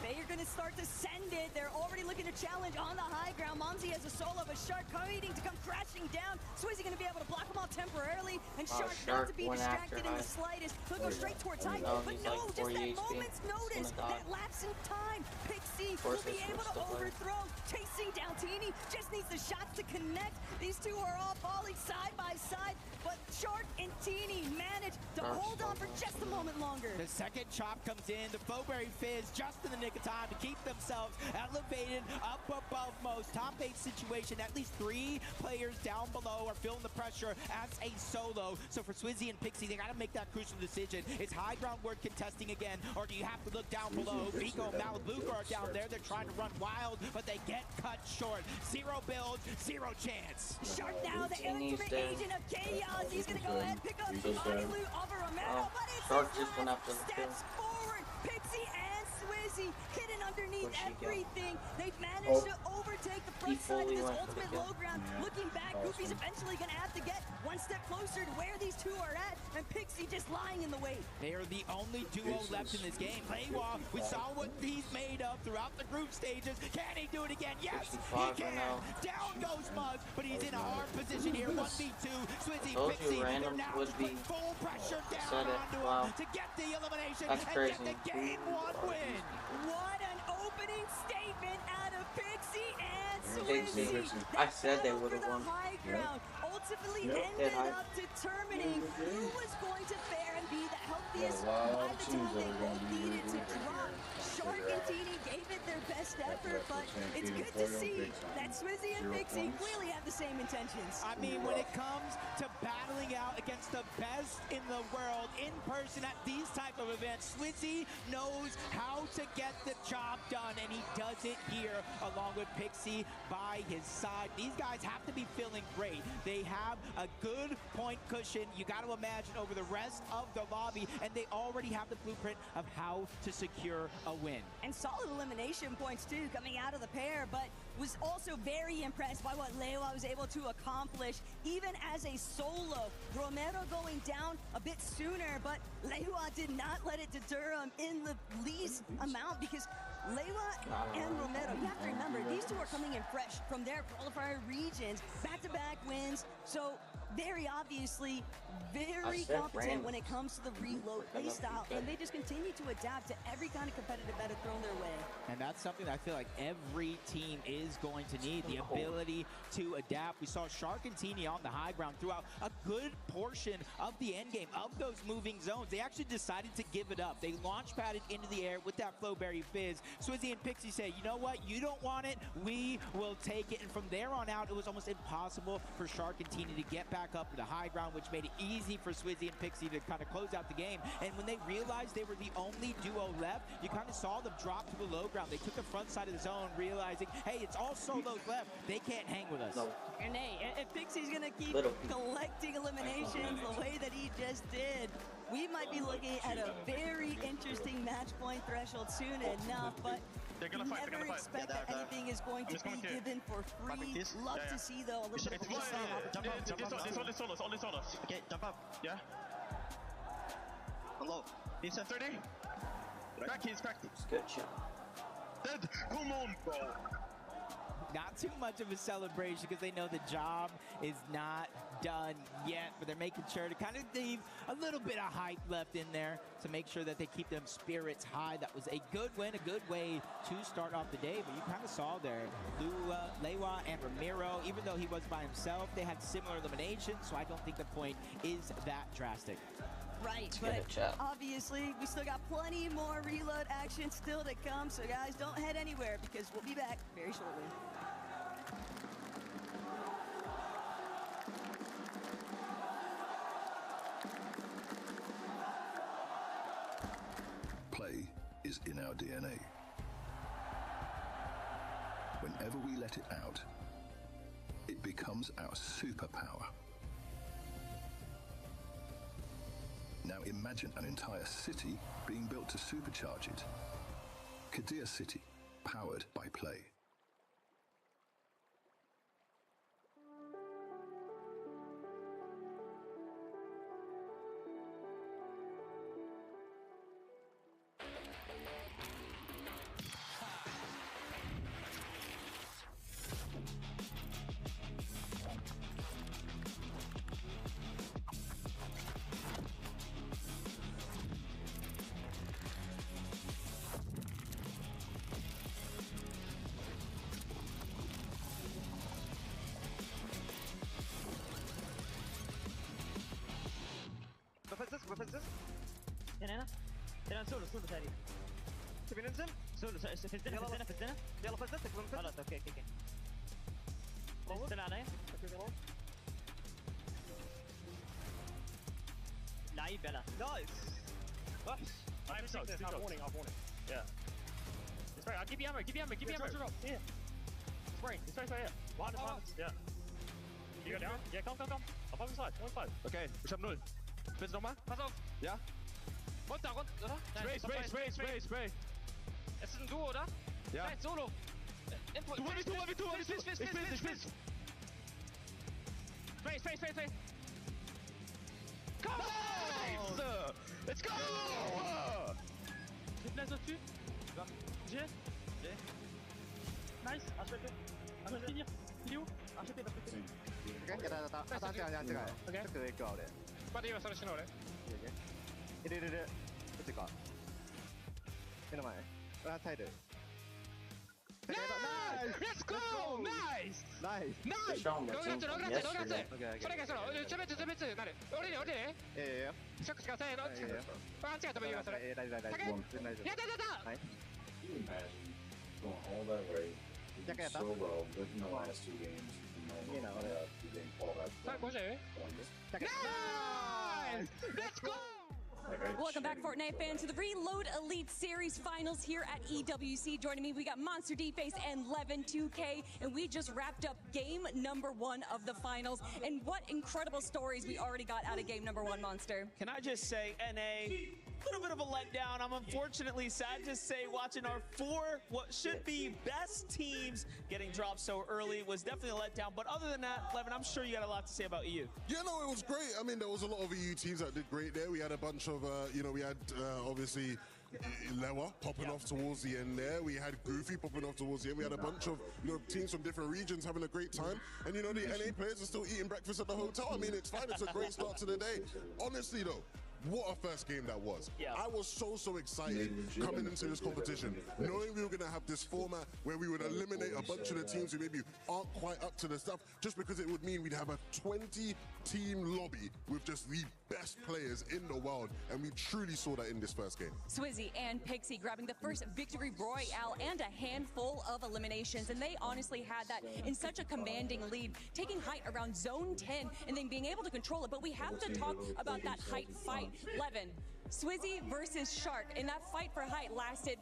they are going to start to send it. They're already looking to challenge on the high ground. Momsy has a solo, but Shark waiting to come crashing down. Swizzy going to be able to block them all temporarily, and Shark not to be distracted in the slightest. He'll go straight towards height, but no, just that moment's notice, that lapse in time. Pixie will be able to overthrow, chasing down Teeny, just needs the shots to connect. These two are all falling side by side, but Shark and Teeny manage to hold on for just a moment longer. The second chop comes in, the Flowberry Fizz just in the nick of time to keep themselves elevated up above most. Top 8 situation, at least 3 players down below are feeling the pressure as a solo. So for Swizzy and Pixie, they got to make that crucial decision. Is high ground worth contesting again, or do you have to look down below? Vico and Malibuca are down there. They're trying to run wild, but they get cut short. 0 builds, 0 chance. Shark now, the ultimate agent of chaos. He's going to go ahead and pick up the money loot of Romero, but it's Shark just went after the steps forward. Pixie and Swizzy hidden underneath everything. They've managed to overtake the front side of this ultimate low ground. Looking back, Goofy's eventually going to have to get one step closer to where these two are at, and Pixie just lying in the way. They are the only duo left in this game. Leiwa, we saw what he's made of throughout the group stages. Can he do it again? Yes, he can. Down goes Muzz, but he's in a hard position here. 1v2. Swizzy, Pixie, they're now just put full pressure down onto him to get the elimination and get the game 1 win. What an opening statement out of Pixie and Swizzy. I said they would have won. High ground ultimately ended up determining who was going to fare and be the healthiest by the time they both needed to drop. Shark and Teeny gave it their best effort, but it's good to see that Swizzy and Pixie clearly have the same intentions. I mean, when it comes to battling out against the best in the world in person at these type of events, Swizzy knows how to get the job done, and he does it here along with Pixie by his side. These guys have to be feeling great. They have a good point cushion, you got to imagine, over the rest of the lobby, and they already have the blueprint of how to secure a win. And solid elimination points too coming out of the pair, but was also very impressed by what Leiwa was able to accomplish even as a solo. Romero going down a bit sooner, but Leiwa did not let it deter him in the least amount, because Leiwa and Romero, you have to remember, these two are coming in fresh from their qualifier regions, back-to-back wins, so very obviously very competent when it comes to the reload playstyle, and they just continue to adapt to every kind of competitive meta thrown their way. And that's something that I feel like every team is going to need, the ability to adapt. We saw Shark and Teeny on the high ground throughout a good portion of the end game, of those moving zones. They actually decided to give it up. They launch padded into the air with that Flowberry Fizz. Swizzy and Pixie say, you know what, you don't want it, we will take it. And from there on out, it was almost impossible for Shark and Teeny to get back up to the high ground, which made it easy for Swizzy and Pixie to kind of close out the game. And when they realized they were the only duo left, you kind of saw them drop to the low ground. They took the front side of the zone, realizing, hey, it's all solos left. They can't hang with us. And hey, if Pixie's going to keep collecting eliminations the way that he just did, we might be looking at a very interesting match point threshold soon enough, but never expect that anything is going to be given for free. Love to see, though, a little bit of This one is solos, only solos. Okay, jump up. Yeah. Hello. Inside 30. Crack, he's cracked. Good shot. Dead. Come on, bro. Not too much of a celebration because they know the job is not done yet, but they're making sure to kind of leave a little bit of hype left in there to make sure that they keep them spirits high. That was a good win, a good way to start off the day, but you kind of saw there, Lewa and Ramiro, even though he was by himself, they had similar eliminations, so I don't think the point is that drastic. Right, but obviously we still got plenty more reload action still to come, so guys, don't head anywhere because we'll be back very shortly. Play is in our DNA. Whenever we let it out, it becomes our superpower. Now imagine an entire city being built to supercharge it. Qadיר City, powered by Play. بفزز هنا سولو تقريبا تبي ننزل سولو فزنا يلا فزتك خلاص اوكي استنى علي لعيب يلا نايس وحش I've warning yeah it's right I'll give you ammo yeah it's right here yeah you go down yeah come I'll pop inside 1-5 okay ich hab 0 Willst du nochmal? Pass auf! Ja? Runter, oder? Spray! Es ist ein Duo, oder? Ja. Nein, Solo! Du Ich bin's! Spray! Come on! Let's go! Je place au-dessus. J'ai. Nice, HPP. À me finir. Il est où? HPP, t'as pété. Ok, ok. 待って今それ死ぬ俺いるこっちか目の前サイド Let's go! Nice! Nice! Go grazie soloちょべつなる降りれショック使うせーの間違ったもん今それやったCan you imagine going all that way, doing so well, looking the last 2 games, you know, getting called out. Nice! Let's go! Welcome back, Fortnite fans, to the Reload Elite Series Finals here at EWC. Joining me, we got Monster D-Face and Levin2K, and we just wrapped up game number 1 of the finals. And what incredible stories we already got out of game number 1, Monster. Can I just say, NA, a little bit of a letdown. I'm unfortunately sad to say watching our 4 what should be best teams getting dropped so early was definitely a letdown. But other than that, Levin, I'm sure you got a lot to say about EU. Yeah, no, it was great. I mean, there was a lot of EU teams that did great there. We had a bunch of, we had obviously Lewa popping off towards the end there. We had Goofy popping off towards the end. We had a bunch of teams from different regions having a great time. And the NA players are still eating breakfast at the hotel. I mean, it's fine. It's a great start to the day. Honestly, though, what a first game that was. Yeah. I was so excited coming into this competition, knowing we were going to have this format where we would eliminate a bunch of the teams who maybe aren't quite up to the stuff, just because it would mean we'd have a 20-team lobby with just the best players in the world, and we truly saw that in this first game. Swizzy and Pixie grabbing the first victory royale and a handful of eliminations, and they honestly had that in such a commanding lead, taking height around zone 10 and then being able to control it. But we have to talk about that height fight. Levin, Swizzy versus Shark, and that fight for height lasted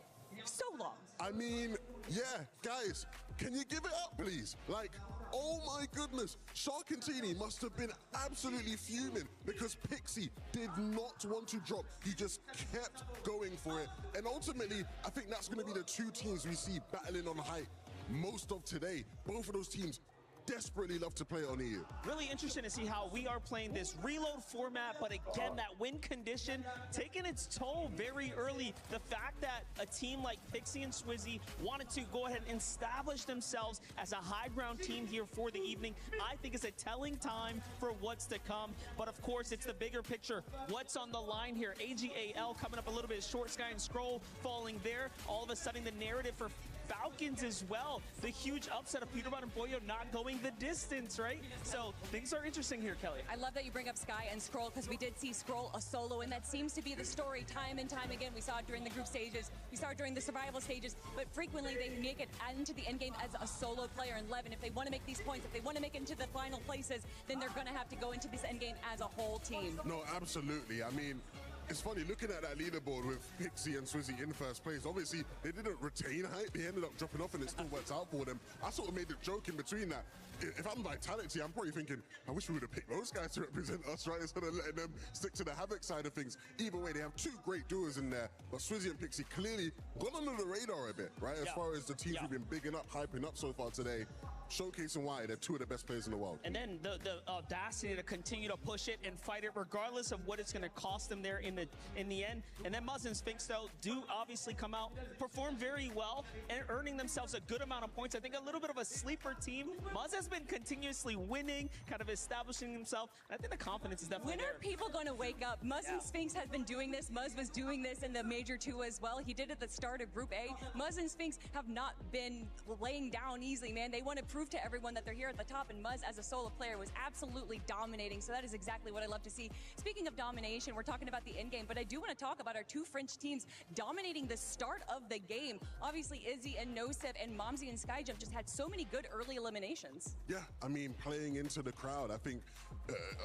so long. I mean, yeah, guys, can you give it up, please? Like, oh my goodness, Sharkantini must have been absolutely fuming because Pixie did not want to drop. He just kept going for it. And ultimately, I think that's going to be the 2 teams we see battling on height most of today. Both of those teams desperately love to play it on EU. Really interesting to see how we are playing this reload format, but again, that win condition taking its toll very early. The fact that a team like Pixie and Swizzy wanted to go ahead and establish themselves as a high ground team here for the evening, I think is a telling time for what's to come. But of course, it's the bigger picture. What's on the line here? AGAL coming up a little bit short, Sky and Scroll falling there. All of a sudden, the narrative for Falcons as well. The huge upset of Peterbot and Boyo not going the distance, right? So things are interesting here, Kelly. I love that you bring up Sky and Scroll, because we did see Scroll a solo, and that seems to be the story time and time again. We saw it during the group stages, we saw it during the survival stages, but frequently they make it into the end game as a solo player. And Levin, if they want to make these points, if they want to make it into the final places, then they're going to have to go into this end game as a whole team. No, absolutely. I mean, it's funny looking at that leaderboard with Pixie and Swizzy in first place. Obviously, they didn't retain height. They ended up dropping off, and it still worked out for them. I sort of made a joke in between that. If I'm Vitality, I'm probably thinking, I wish we would have picked those guys to represent us, right? Instead of letting them stick to the Havoc side of things. Either way, they have two great duos in there, but Swizzy and Pixie clearly gone under the radar a bit, right? As far as the teams we've been bigging up, hyping up so far today, showcasing why they're two of the best players in the world. And then the audacity to continue to push it and fight it regardless of what it's going to cost them there in the end. And then Muzz and Spinx, though, do obviously come out, perform very well, and earning themselves a good amount of points. I think a little bit of a sleeper team. Muzz has been continuously winning, kind of establishing himself. And I think the confidence is definitely When are people going to wake up? Muzz and Spinx has been doing this. Muzz was doing this in the Major 2 as well. He did it at the start of Group A. Muzz and Spinx have not been laying down easily, man. They want to prove to everyone that they're here at the top, and Muzz as a solo player was absolutely dominating. So that is exactly what I love to see. Speaking of domination, we're talking about the end game, but I do want to talk about our two French teams dominating the start of the game. Obviously, Izzy and Nosef and Momsy and Skyjump just had so many good early eliminations. Yeah, I mean, playing into the crowd, I think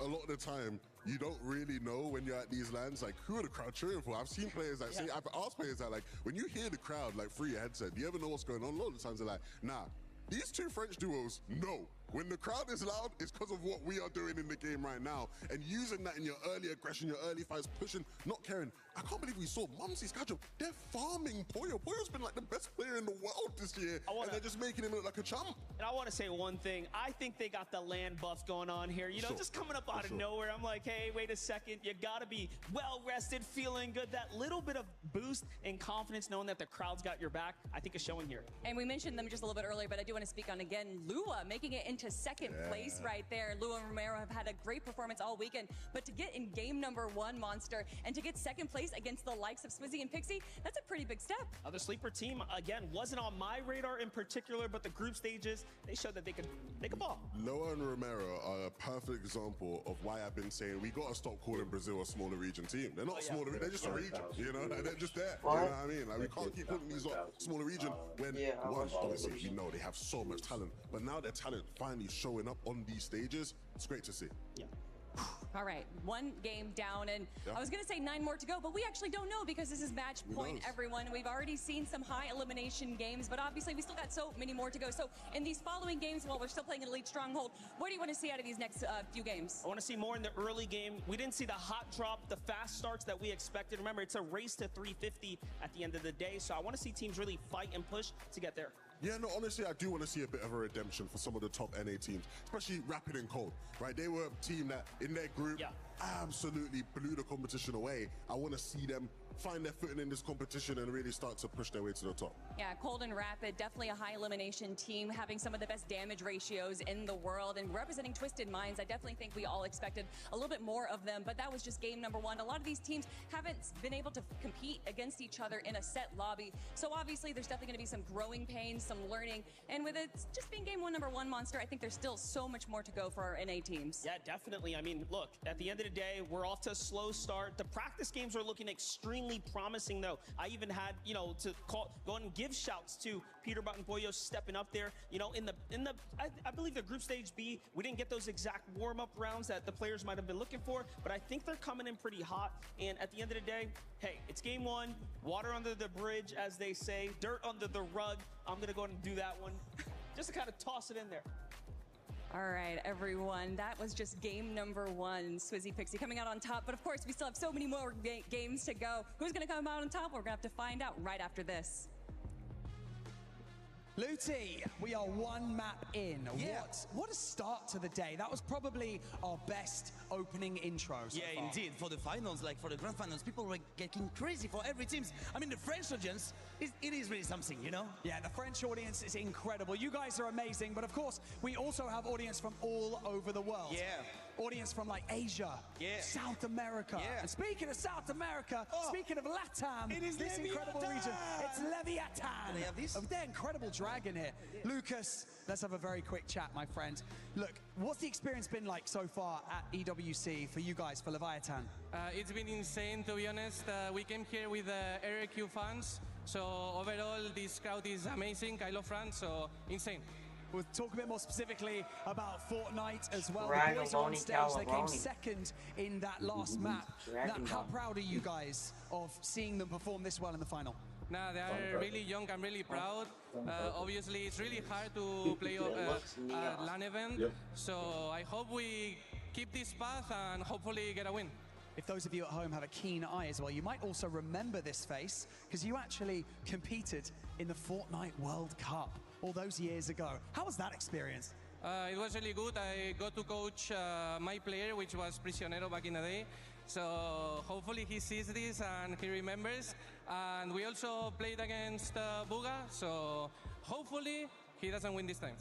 a lot of the time, you don't really know when you're at these lands, like, who are the crowd cheering for? I've seen players that say, I've asked players that, like, when you hear the crowd, like, through your headset, do you ever know what's going on? A lot of the times they're like, nah. These two French duos, no. When the crowd is loud, it's because of what we are doing in the game right now. And using that in your early aggression, your early fights, pushing, not caring. I can't believe we saw Momsy, Skyjump. They're farming Poyo. Poyo's been like the best player in the world this year. And they're just making him look like a chump. And I want to say one thing. I think they got the land buff going on here. You know, just coming up out of nowhere. I'm like, hey, wait a second. You got to be well-rested, feeling good. That little bit of boost and confidence, knowing that the crowd's got your back, I think is showing here. And we mentioned them just a little bit earlier, but I do want to speak on, again, Lua making it into second place right there. Lua and Romero have had a great performance all weekend, but to get in game number 1, Monster, and to get second place against the likes of Swizzy and Pixie, that's a pretty big step. The sleeper team, again, wasn't on my radar in particular, but the group stages, they showed that they could ball. Lua and Romero are a perfect example of why I've been saying we got to stop calling Brazil a smaller region team. They're not smaller, they're just a region, you know? They're just there, you know what I mean? Like, we can't keep calling these smaller region when, one, obviously, we know they have so much talent, but now their talent finally showing up on these stages. It's great to see. Yeah. All right, 1 game down, and I was going to say 9 more to go, but we actually don't know because this is match point, everyone. We've already seen some high elimination games, but obviously we still got so many more to go. So in these following games, while we're still playing an Elite Stronghold, what do you want to see out of these next few games? I want to see more in the early game. We didn't see the hot drop, the fast starts that we expected. Remember, it's a race to 350 at the end of the day, so I want to see teams really fight and push to get there. Yeah, no, honestly, I do want to see a bit of a redemption for some of the top NA teams, especially Rapid and Cold, right? They were a team that, in their group, absolutely blew the competition away. I want to see them find their footing in this competition and really start to push their way to the top. Yeah, Cold and Rapid, definitely a high elimination team, having some of the best damage ratios in the world, and representing Twisted Minds. I definitely think we all expected a little bit more of them, but that was just game number 1. A lot of these teams haven't been able to compete against each other in a set lobby, so obviously there's definitely going to be some growing pains, some learning, and with it just being game 1, number 1, Monster, I think there's still so much more to go for our NA teams. Yeah, definitely. I mean, look, at the end of the day, we're off to a slow start. The practice games are looking extremely promising, though. I even had, you know, to go and give shouts to Peterbot and Boyo stepping up there. You know, I believe the group stage B, we didn't get those exact warm-up rounds that the players might have been looking for, but I think they're coming in pretty hot. And at the end of the day, hey, it's game 1, water under the bridge, as they say, dirt under the rug. I'm gonna go ahead and do that one, just to kind of toss it in there. All right, everyone, that was just game number 1, Swizzy Pixie coming out on top. But of course, we still have so many more games to go. Who's going to come out on top? We're going to have to find out right after this. Looty, we are one map in. Yeah. What a start to the day. That was probably our best opening intro so far. Indeed. For the finals, like for the grand finals, people were getting crazy for every team. I mean, the French audience, it is really something, you know? Yeah, the French audience is incredible. You guys are amazing, but of course, we also have audience from all over the world. Yeah. Audience from like Asia, South America. Yeah. And speaking of South America, speaking of LATAM, it is this incredible region, it's Leviathan. They have this? Of their incredible dragon here. Lucas, let's have a very quick chat, my friend. Look, what's the experience been like so far at EWC for you guys, for Leviathan? It's been insane, to be honest. We came here with RQ fans, so overall this crowd is amazing. I love France, so insane. We'll talk a bit more specifically about Fortnite as well. Dragon The boys are on stage, they came Calamoni. second in that last map. How proud are you guys of seeing them perform this well in the final? Nah, they are really young. I'm really proud. Obviously, it's really hard to play a LAN event, so I hope we keep this path and hopefully get a win. If those of you at home have a keen eye as well, you might also remember this face because you actually competed in the Fortnite World Cup all those years ago. How was that experience? It was really good. I got to coach my player, which was Prisionero back in the day. So hopefully he sees this and he remembers. And we also played against Buga, so hopefully he doesn't win this time.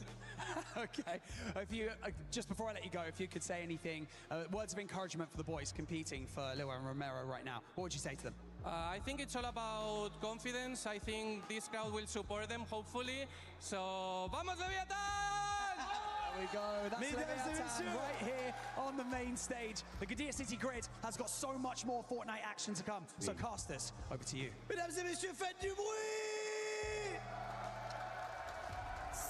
Okay. If you, just before I let you go, if you could say anything, words of encouragement for the boys competing for Leo and Romero right now, what would you say to them? I think it's all about confidence. I think this crowd will support them, hopefully. So, vamos Leviathan! There we go. That's Leviathan right here on the main stage. The Qiddiya City Grid has got so much more Fortnite action to come. So, Casters, over to you. Mesdames et messieurs, faites du bruit!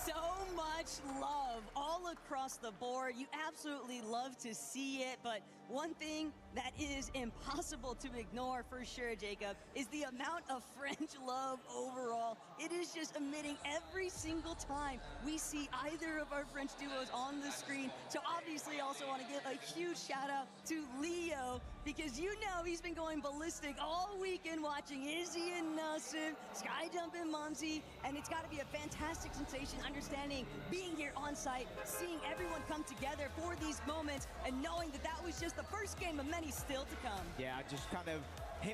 So much love all across the board. You absolutely love to see it, but one thing that is impossible to ignore for sure, Jacob, is the amount of French love overall. It is just emitting every single time we see either of our French duos on the screen. So obviously also want to give a huge shout out to Leo, because you know he's been going ballistic all weekend watching Izzy and Nassim, Skydump and Mumsy, and it's got to be a fantastic sensation understanding being here on site, seeing everyone come together for these moments, and knowing that that was just the first game of many still to come. Yeah, just kind of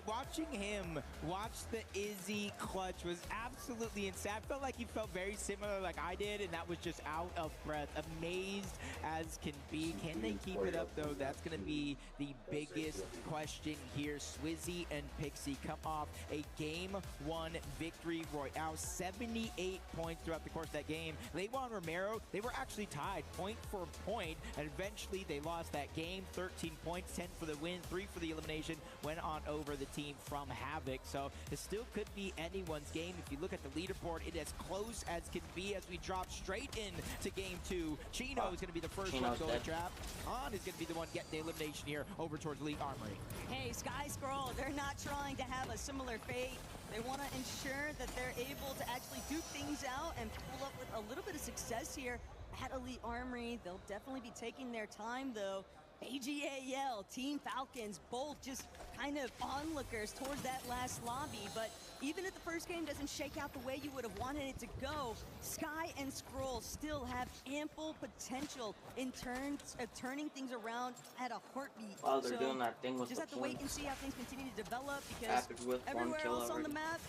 watching him watch the Izzy clutch was absolutely insane. I felt like he felt very similar like I did, and that was just out of breath, amazed as can be. Can they keep it up though? That's going to be the biggest question here. Swizzy and Pixie come off a game 1 victory royale, 78 points throughout the course of that game. Lewa and Romero, they were actually tied point for point, and eventually they lost that game. 13 points, 10 for the win, 3 for the elimination, went on over the team from Havoc. So it still could be anyone's game. If you look at the leaderboard, it is as close as can be as we drop straight into game 2. Chino is going to be the first one to go to trap. On is going to be the one getting the elimination here over towards Elite Armory. Hey, Sky Scroll, they're not trying to have a similar fate. They want to ensure that they're able to actually do things out and pull up with a little bit of success here at Elite Armory. They'll definitely be taking their time, though. AGAL, Team Falcons, both just kind of onlookers towards that last lobby. But even if the first game doesn't shake out the way you would have wanted it to go, Sky and Scroll still have ample potential in terms of turning things around at a heartbeat. While they're doing that thing with just the have to wait and see how things continue to develop, because everywhere else on the map,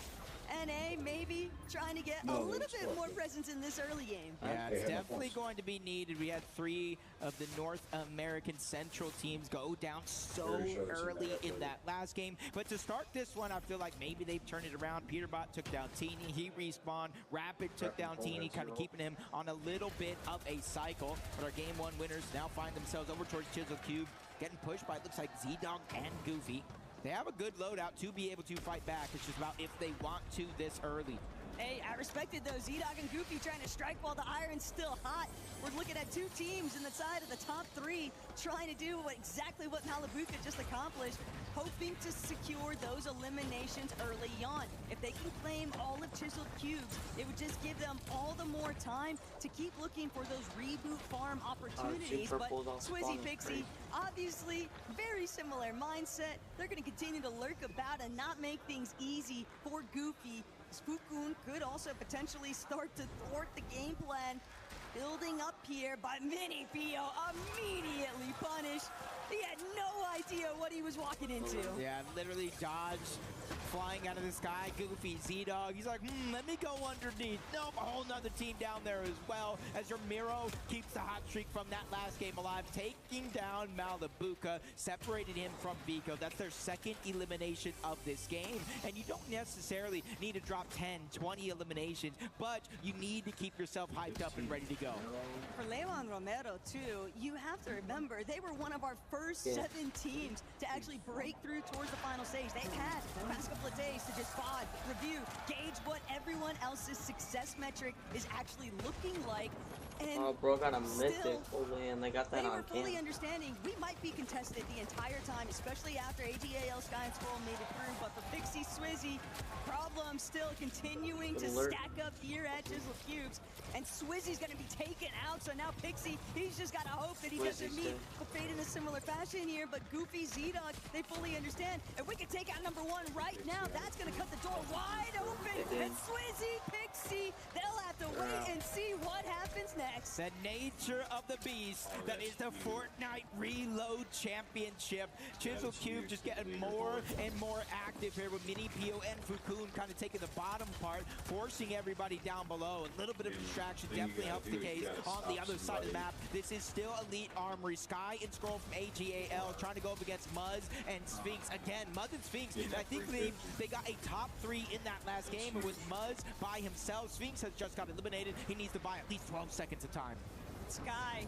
NA maybe trying to get a little bit more presence in this early game. Yeah, it's definitely going to be needed. We had 3 of the North American Central teams go down so early in that last game. But to start this one, I feel like maybe they've turned it around. Peterbot took down Teeny. He respawned. Rapid took down Teeny, kind of keeping him on a little bit of a cycle. But our game 1 winners now find themselves over towards Chisel Cube, getting pushed by, it looks like Z-Dog and Goofy. They have a good loadout to be able to fight back. It's just about if they want to this early. Hey, I respected those Z-Dog and Goofy trying to strike while the iron's still hot. We're looking at 2 teams in the side of the top 3 trying to do exactly what Malabuka just accomplished, hoping to secure those eliminations early on. If they can claim all of Chiseled Cubes, it would just give them all the more time to keep looking for those reboot farm opportunities. But Swizzy Pixie, obviously very similar mindset. They're going to continue to lurk about and not make things easy for Goofy. Fukun could also potentially start to thwart the game plan. Building up here, but Mini Pio immediately punished. He had no idea what he was walking into. Yeah, literally dodged, flying out of the sky. Goofy, Z-Dog, he's like, let me go underneath. Nope, a whole nother team down there as well, as your Miro keeps the hot streak from that last game alive, taking down Malabuka, separated him from Vico. That's their second elimination of this game, and you don't necessarily need to drop 10, 20 eliminations, but you need to keep yourself hyped up and ready to go. For Leon Romero, too, you have to remember, they were one of our first 7 teams to actually break through towards the final stage. They've had the past couple of days to just pod, review, gauge what everyone else's success metric is actually looking like. And bro got a mythic fully, and they got that on camera. They were fully understanding we might be contested the entire time, especially after AGAL Sky and Scroll made it through. But for Pixie Swizzy, problem still continuing to stack up here at Chisel Cubes. And Swizzy's going to be taken out, so now Pixie, he's just got to hope that he doesn't meet a fate in a similar fashion here. But Goofy, Z-Dog, they fully understand. If we can take out number 1 right now, that's going to cut the door wide open. And Swizzy, Pixie, they'll have to wait and see what happens next. The nature of the beast that is the Fortnite Reload Championship. Chisel Cube just getting more and more active here with Mini Pio and Fukun kind of taking the bottom part, forcing everybody down below. A little bit of distraction definitely helps the case on the other side of the map. This is still Elite Armory. Sky and Scroll from AGAL trying to go up against Muzz and Sphinx. Again, Muzz and Sphinx, I think they got a top 3 in that last game with Muzz by himself. Sphinx has just got eliminated. He needs to buy at least 12 seconds of time. Sky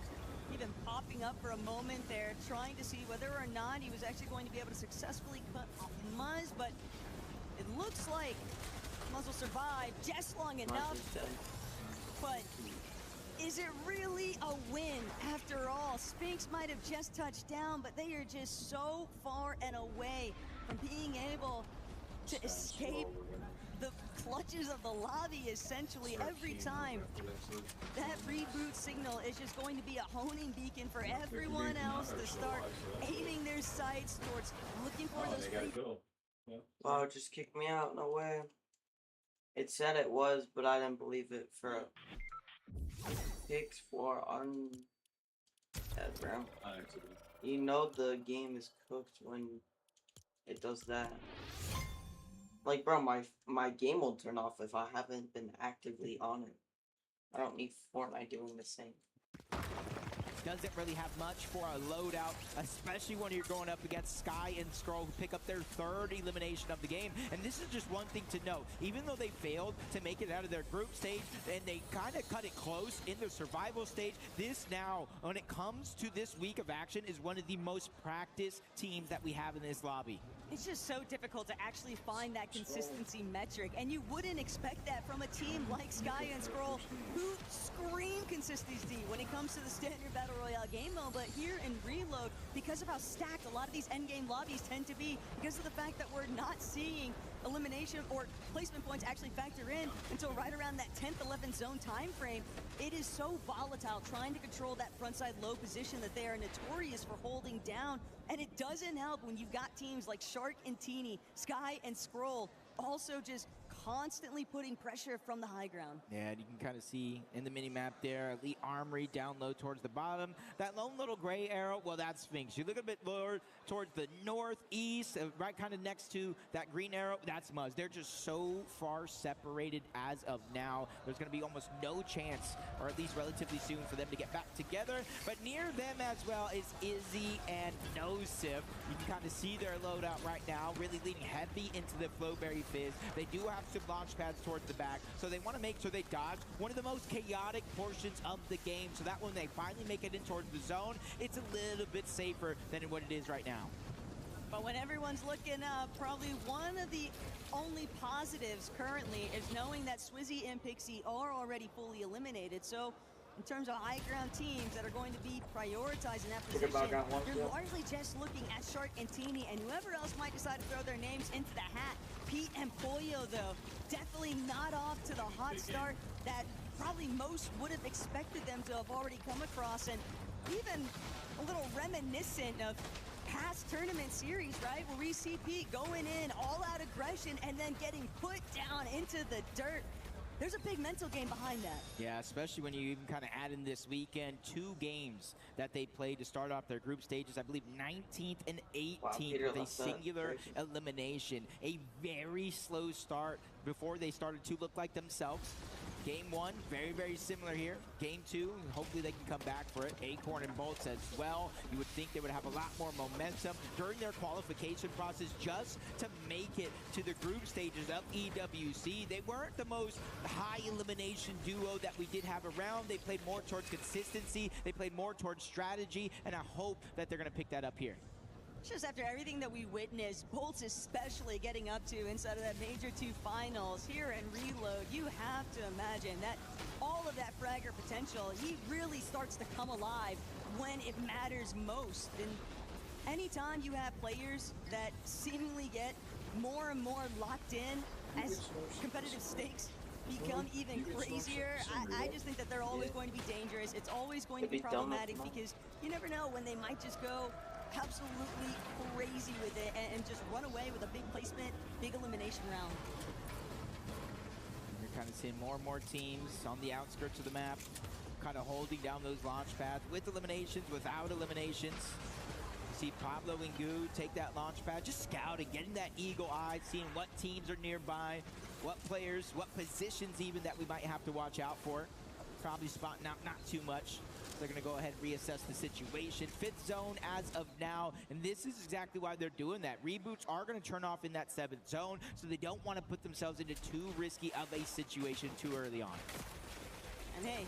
even popping up for a moment there, trying to see whether or not he was actually going to be able to successfully cut off Muzz, but it looks like Muzz will survive just long enough. But is it really a win after all? Sphinx might have just touched down, but they are just so far and away from being able to escape the clutches of the lobby, essentially. Every time that reboot signal is just going to be a honing beacon for everyone else to start aiming their sights towards looking for those Wow, it just kicked me out. No way. It said it was, but I didn't believe it for picks for on that round. You know the game is cooked when it does that. Like, bro, my game will turn off if I haven't been actively on it. I don't need Fortnite doing the same. Doesn't really have much for a loadout, especially when you're going up against Sky and Scroll, who pick up their 3rd elimination of the game. And this is just one thing to note. Even though they failed to make it out of their group stage, and they kind of cut it close in their survival stage, this now, when it comes to this week of action, is one of the most practiced teams that we have in this lobby. It's just so difficult to actually find that consistency metric, and you wouldn't expect that from a team like Sky and Scroll, who scream consistency when it comes to the standard Battle Royale game mode. But here in Reload, because of how stacked a lot of these endgame lobbies tend to be, because of the fact that we're not seeing elimination or placement points actually factor in until right around that 10th, 11th zone time frame, it is so volatile trying to control that frontside low position that they are notorious for holding down. And it doesn't help when you've got teams like Shark and Teeny, Sky and Scroll also just constantly putting pressure from the high ground. Yeah, and you can kind of see in the mini-map there, Elite Armory down low towards the bottom. That lone little gray arrow, well, that's Sphinx. You look a bit lower towards the northeast, right kind of next to that green arrow, that's Muzz. They're just so far separated as of now. There's going to be almost no chance, or at least relatively soon, for them to get back together. But near them as well is Izzy and Nosif. You can kind of see their loadout right now, really leaning heavy into the Flowberry Fizz. They do have some launch pads towards the back, so they want to make sure they dodge one of the most chaotic portions of the game, so that when they finally make it in towards the zone, it's a little bit safer than what it is right now. But when everyone's looking up, probably one of the only positives currently is knowing that Swizzy and Pixie are already fully eliminated. So in terms of high ground teams that are going to be prioritizing that position, you're largely just looking at Shark and Teeny and whoever else might decide to throw their names into the hat. Pete and Pollo, though, definitely not off to the hot start that probably most would have expected them to have already come across, and even a little reminiscent of past tournament series, right? Where we see Pete going in, all-out aggression, and then getting put down into the dirt. There's a big mental game behind that. Yeah, especially when you even kind of add in this weekend 2 games that they played to start off their group stages. I believe 19th and 18th with a singular elimination. A very slow start before they started to look like themselves. Game 1, very, very similar here. Game 2, hopefully they can come back for it. Acorn and Bolts as well. You would think they would have a lot more momentum during their qualification process just to make it to the group stages of EWC. They weren't the most high elimination duo that we did have around. They played more towards consistency. They played more towards strategy, and I hope that they're going to pick that up here. Just after everything that we witnessed, Bolts especially getting up to inside of that Major 2 finals here in Reload, you have to imagine that all of that fragger potential, he really starts to come alive when it matters most. And anytime you have players that seemingly get more and more locked in as competitive stakes become even crazier, I just think that they're always going to be dangerous. It's always going to be problematic because you never know when they might just go absolutely crazy with it and just run away with a big placement, big elimination round. You're kind of seeing more and more teams on the outskirts of the map, kind of holding down those launch pads with eliminations, without eliminations. You see Pablo and Goo take that launch pad, just scouting, getting that eagle eye, seeing what teams are nearby, what players, what positions even that we might have to watch out for. Probably spotting out not too much. They're going to go ahead and reassess the situation. 5th zone as of now, and this is exactly why they're doing that. Reboots are going to turn off in that 7th zone, so they don't want to put themselves into too risky of a situation too early on. And hey,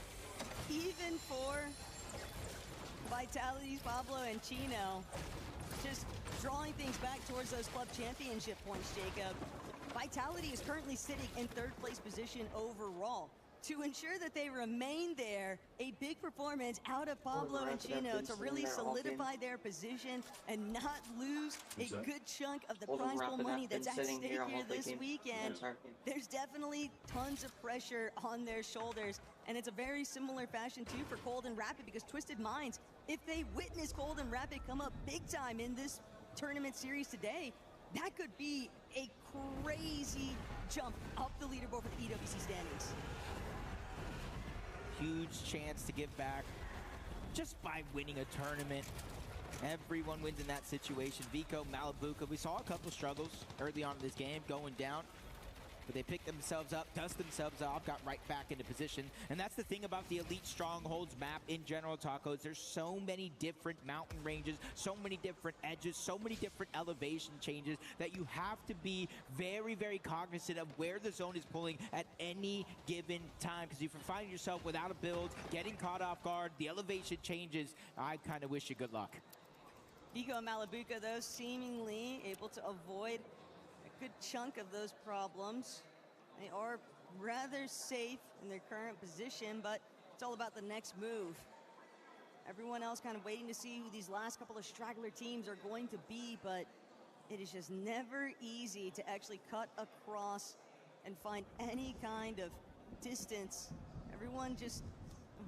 even for Vitality's Pablo and Chino, just drawing things back towards those club championship points, Jacob. Vitality is currently sitting in 3rd place position overall. To ensure that they remain there, a big performance out of Pablo and Chino to really solidify their position and not lose a good chunk of the prize pool money that's at stake here this weekend. There's definitely tons of pressure on their shoulders, and it's a very similar fashion too for Cold and Rapid, because Twisted Minds, if they witness Cold and Rapid come up big time in this tournament series today, that could be a crazy jump up the leaderboard for the EWC standings. Huge chance to give back just by winning a tournament. Everyone wins in that situation. Vico, Malabuka, we saw a couple struggles early on in this game going down, but they picked themselves up, dust themselves off, got right back into position. And that's the thing about the Elite Strongholds map in general, Tacos. There's so many different mountain ranges, so many different edges, so many different elevation changes that you have to be very, very cognizant of where the zone is pulling at any given time. Because if you find yourself without a build, getting caught off guard, the elevation changes, I kind of wish you good luck. Vico and Malabuka, though, seemingly able to avoid good chunk of those problems. They are rather safe in their current position, but it's all about the next move. Everyone else kind of waiting to see who these last couple of straggler teams are going to be, but it is just never easy to actually cut across and find any kind of distance. Everyone just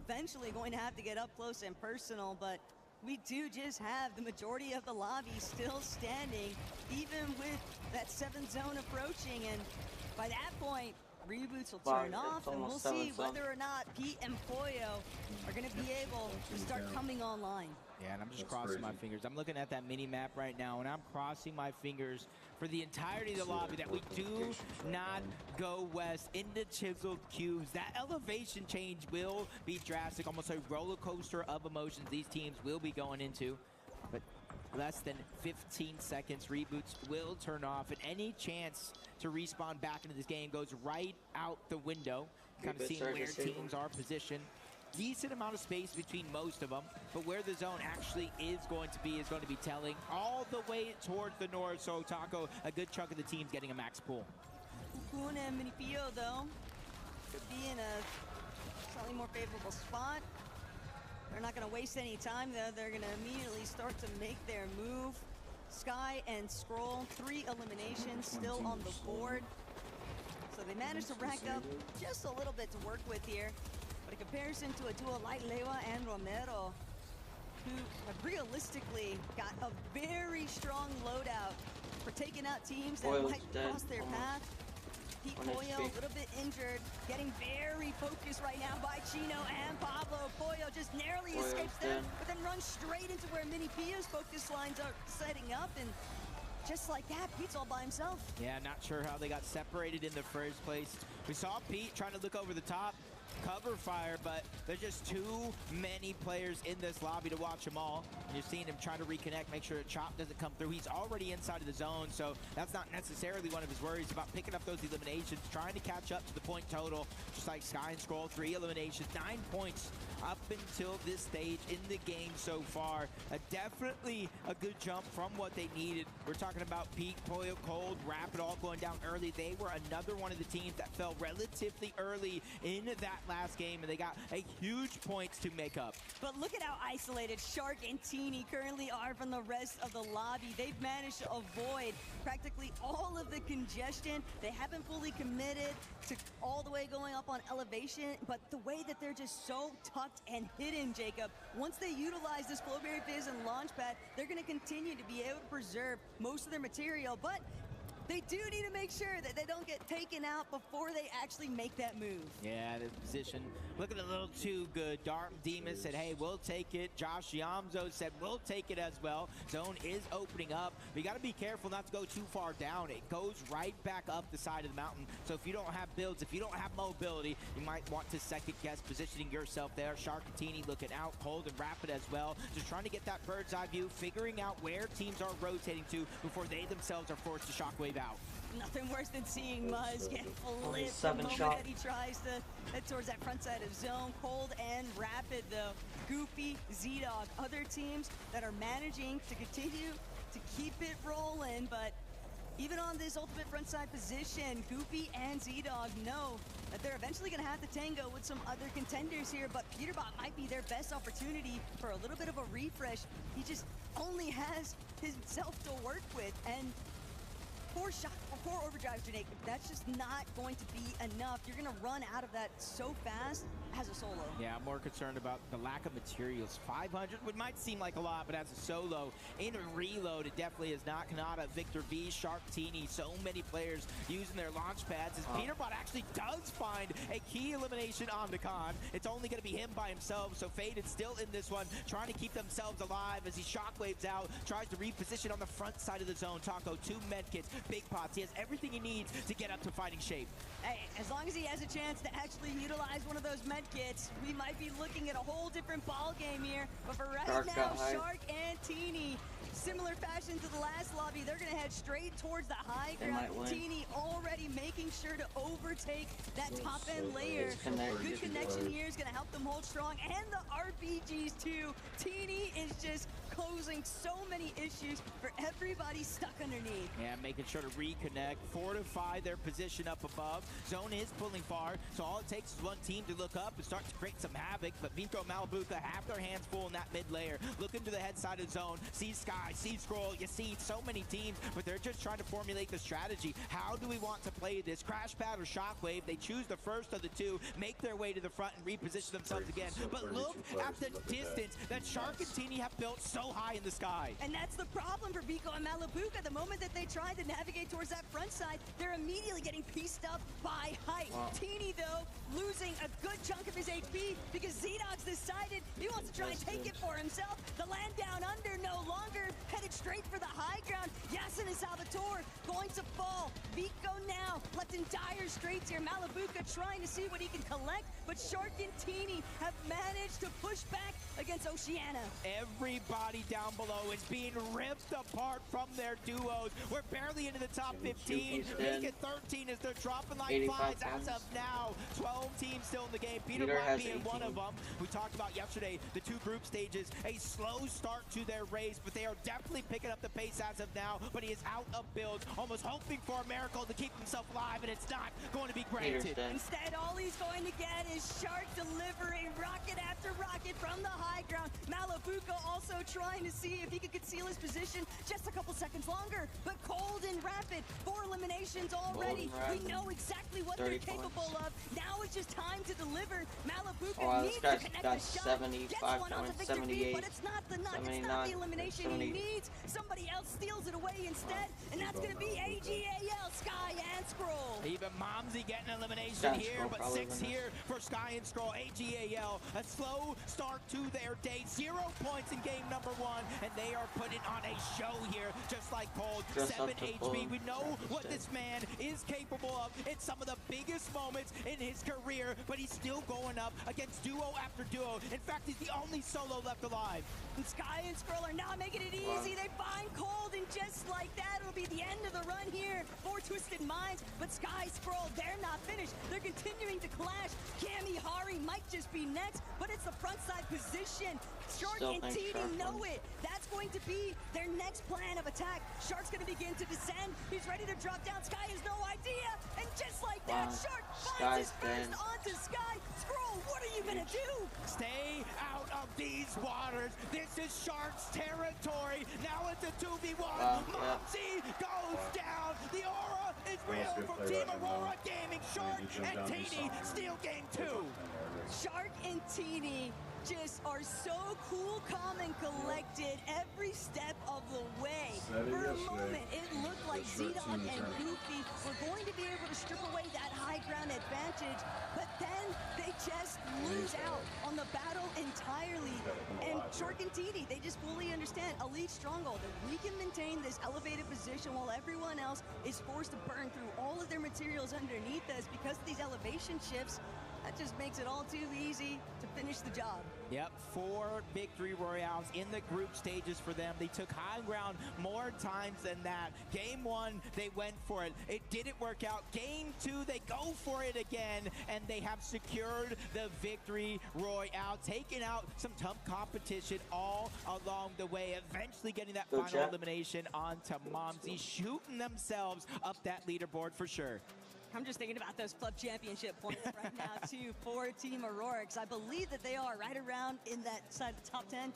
eventually going to have to get up close and personal, but we do just have the majority of the lobby still standing, even with that 7th zone approaching. And by that point, reboots will turn off, and we'll see whether or not Pete and Pollo are going to be able to start coming online. Yeah, and I'm just crossing my fingers. I'm looking at that mini map right now, and I'm crossing my fingers for the entirety of the lobby that we do not go west into chiseled cubes. That elevation change will be drastic, almost a roller coaster of emotions these teams will be going into. But less than 15 seconds, reboots will turn off, and any chance to respawn back into this game goes right out the window. Kind of seeing where teams are positioned. Decent amount of space between most of them, but where the zone actually is going to be telling. All the way towards the north, so Taco, a good chunk of the team's getting a max pool. Kukuna and Minifio, though, could be in a slightly more favorable spot. They're not going to waste any time, though. They're going to immediately start to make their move. Sky and Scroll, 3 eliminations still on the board. So they managed to rack up just a little bit to work with here. But in comparison to a duo like Lewa and Romero, who have realistically got a very strong loadout for taking out teams that might cross their path. Pete Pollo, a little bit injured, getting very focused right now by Chino and Pablo. Pollo just narrowly escapes them, but then runs straight into where Mini Pia's focus lines are setting up, and just like that, Pete's all by himself. Yeah, not sure how they got separated in the first place. We saw Pete trying to look over the top, cover fire, but there's just too many players in this lobby to watch them all. You're seeing him try to reconnect, make sure Chop doesn't come through. He's already inside of the zone, so that's not necessarily one of his worries about picking up those eliminations, trying to catch up to the point total, just like Sky and Scroll, 3 eliminations, 9 points up until this stage in the game so far. Definitely a good jump from what they needed. We're talking about Pete, Pollo, Cold, Rapid all going down early. They were another one of the teams that fell relatively early in that last game, and they got a huge points to make up. But look at how isolated Shark and Teeny currently are from the rest of the lobby. They've managed to avoid practically all of the congestion. They haven't fully committed to all the way going up on elevation, but the way that they're just so tucked and hidden, Jacob, once they utilize this Flowberry Fizz and Launchpad, they're going to continue to be able to preserve most of their material, but they do need to make sure that they don't get taken out before they actually make that move. Yeah, the position looking a little too good. Darm Demas said, hey, we'll take it. Josh Yamzo said, we'll take it as well. Zone is opening up. But you got to be careful not to go too far down. It goes right back up the side of the mountain. So if you don't have builds, if you don't have mobility, you might want to second guess positioning yourself there. Shark and Teeny looking out, Cold and Rapid as well. Just trying to get that bird's eye view, figuring out where teams are rotating to before they themselves are forced to shockwave out. Nothing worse than seeing Muzz get flipped the moment that he tries to head towards that front side of zone. Cold and Rapid, though. Goofy, Z-Dog, other teams that are managing to continue to keep it rolling, but even on this ultimate front side position, Goofy and Z-Dog know that they're eventually going to have to tango with some other contenders here, but Peterbot might be their best opportunity for a little bit of a refresh. He just only has himself to work with, and poor overdrive, Janae, that's just not going to be enough. You're going to run out of that so fast as a solo. Yeah, I'm more concerned about the lack of materials. 500 might seem like a lot, but as a solo, in a reload, it definitely is not. Kanata, Victor V, Shark, Teeny, so many players using their launch pads. As Peterbot actually does find a key elimination on the con. It's only going to be him by himself, so Faded still in this one, trying to keep themselves alive as he shockwaves out, tries to reposition on the front side of the zone. Taco, 2 medkits, big pots. He has everything he needs to get up to fighting shape. Hey, as long as he has a chance to actually utilize one of those medkits, we might be looking at a whole different ball game here. But for right now, Shark and Teeny, similar fashion to the last lobby, they're going to head straight towards the high ground. Teeny already making sure to overtake that top end layer. Good connection here is going to help them hold strong, and the RPGs too. Teeny is just causing so many issues for everybody stuck underneath. Yeah, making sure to reconnect, fortify their position up above. Zone is pulling far, so all it takes is one team to look up and start to create some havoc, but Vico Malabuka have their hands full in that mid layer. Looking to the head side of zone, see Sky, see Scroll, you see so many teams, but they're just trying to formulate the strategy. How do we want to play this? Crash Pad or Shockwave? They choose the first of the two, make their way to the front and reposition themselves again. But look at the distance that Shark and Teeny have built so high in the sky. And that's the problem for Vico and Malabuka. The moment that they try to navigate towards that front side, they're immediately getting pieced up by height. Teeny, though, losing a good chunk of his HP because Z-Dog's decided he wants to try and take it for himself. The land down under no longer, headed straight for the high ground. Yasin and Salvatore going to fall. Vico now left in dire straits here. Malabuka trying to see what he can collect, but Shark and Teeny have managed to push back against Oceana. Everybody down below is being ripped apart from their duos. We're barely into the top 15. Make it 13 as they're dropping like flies as of now. 12 teams still in the game. Peterbot being one of them. We talked about yesterday the 2 group stages. A slow start to their race, but they are definitely picking up the pace as of now. But he is out of builds, almost hoping for a miracle to keep himself alive, and it's not going to be granted. Instead, all he's going to get is Shark delivering rocket after rocket from the high ground. Malabuka also trying to see if he could conceal his position just a couple seconds longer. But Cold and Rapid, 4 eliminations already. We know exactly what they're capable of. Now it's just time to deliver. Malabuka needs to connect the shot. Gets one onto Victor V, but it's not the knock. It's not the elimination he needs. Somebody else steals it away instead, and that's going to be AGAL, Sky and Scroll. Even Momsy getting an elimination here, but 6 here for Sky and Scroll. AGAL, a slow start to their day. 0 points in game number 1, and they are putting on a show here, just like Cold. 7 HP. We know what this man is capable of. It's some of the biggest moments in his career, but he's still going up against duo after duo. In fact, he's the only solo left alive. And Sky and Scroll are not making it easy. They find Cold, and just like that, it'll be the end of the run here for Twisted Minds. But Sky, Scroll, they're not finished. They're continuing to clash. Cammy Hari might just be next, but it's the front side position. Shark and TD know it. That's going to be their next plan of attack. Shark's going to begin to descend. He's ready to drop down. Sky has no idea. And just like that, Shark finds his first onto Sky. Scroll, what are you going to do? Stay out of these waters. This is Shark's territory. Now it's a 2v1. Momsy goes down. The aura is real from Team Aurora Gaming. Shark and Teeny steal game 2. Shark and Teeny just are so cool, calm, and collected every step of the way. For a moment, it looked like Xenon and Goofy were going to be able to strip away that high ground advantage, but then they just lose out on the battle entirely. And Shark and TD, they just fully understand Elite Stronghold, that we can maintain this elevated position while everyone else is forced to burn through all of their materials underneath us because of these elevation shifts. That just makes it all too easy to finish the job. Yep, 4 victory royales in the group stages for them. They took high ground more times than that. Game 1, they went for it. It didn't work out. Game 2, they go for it again, and they have secured the victory royale, taking out some tough competition all along the way, eventually getting that final elimination onto Momsy, shooting themselves up that leaderboard for sure. I'm just thinking about those club championship points right now, too, for Team Aurora, because I believe that they are right around in that side of the top 10.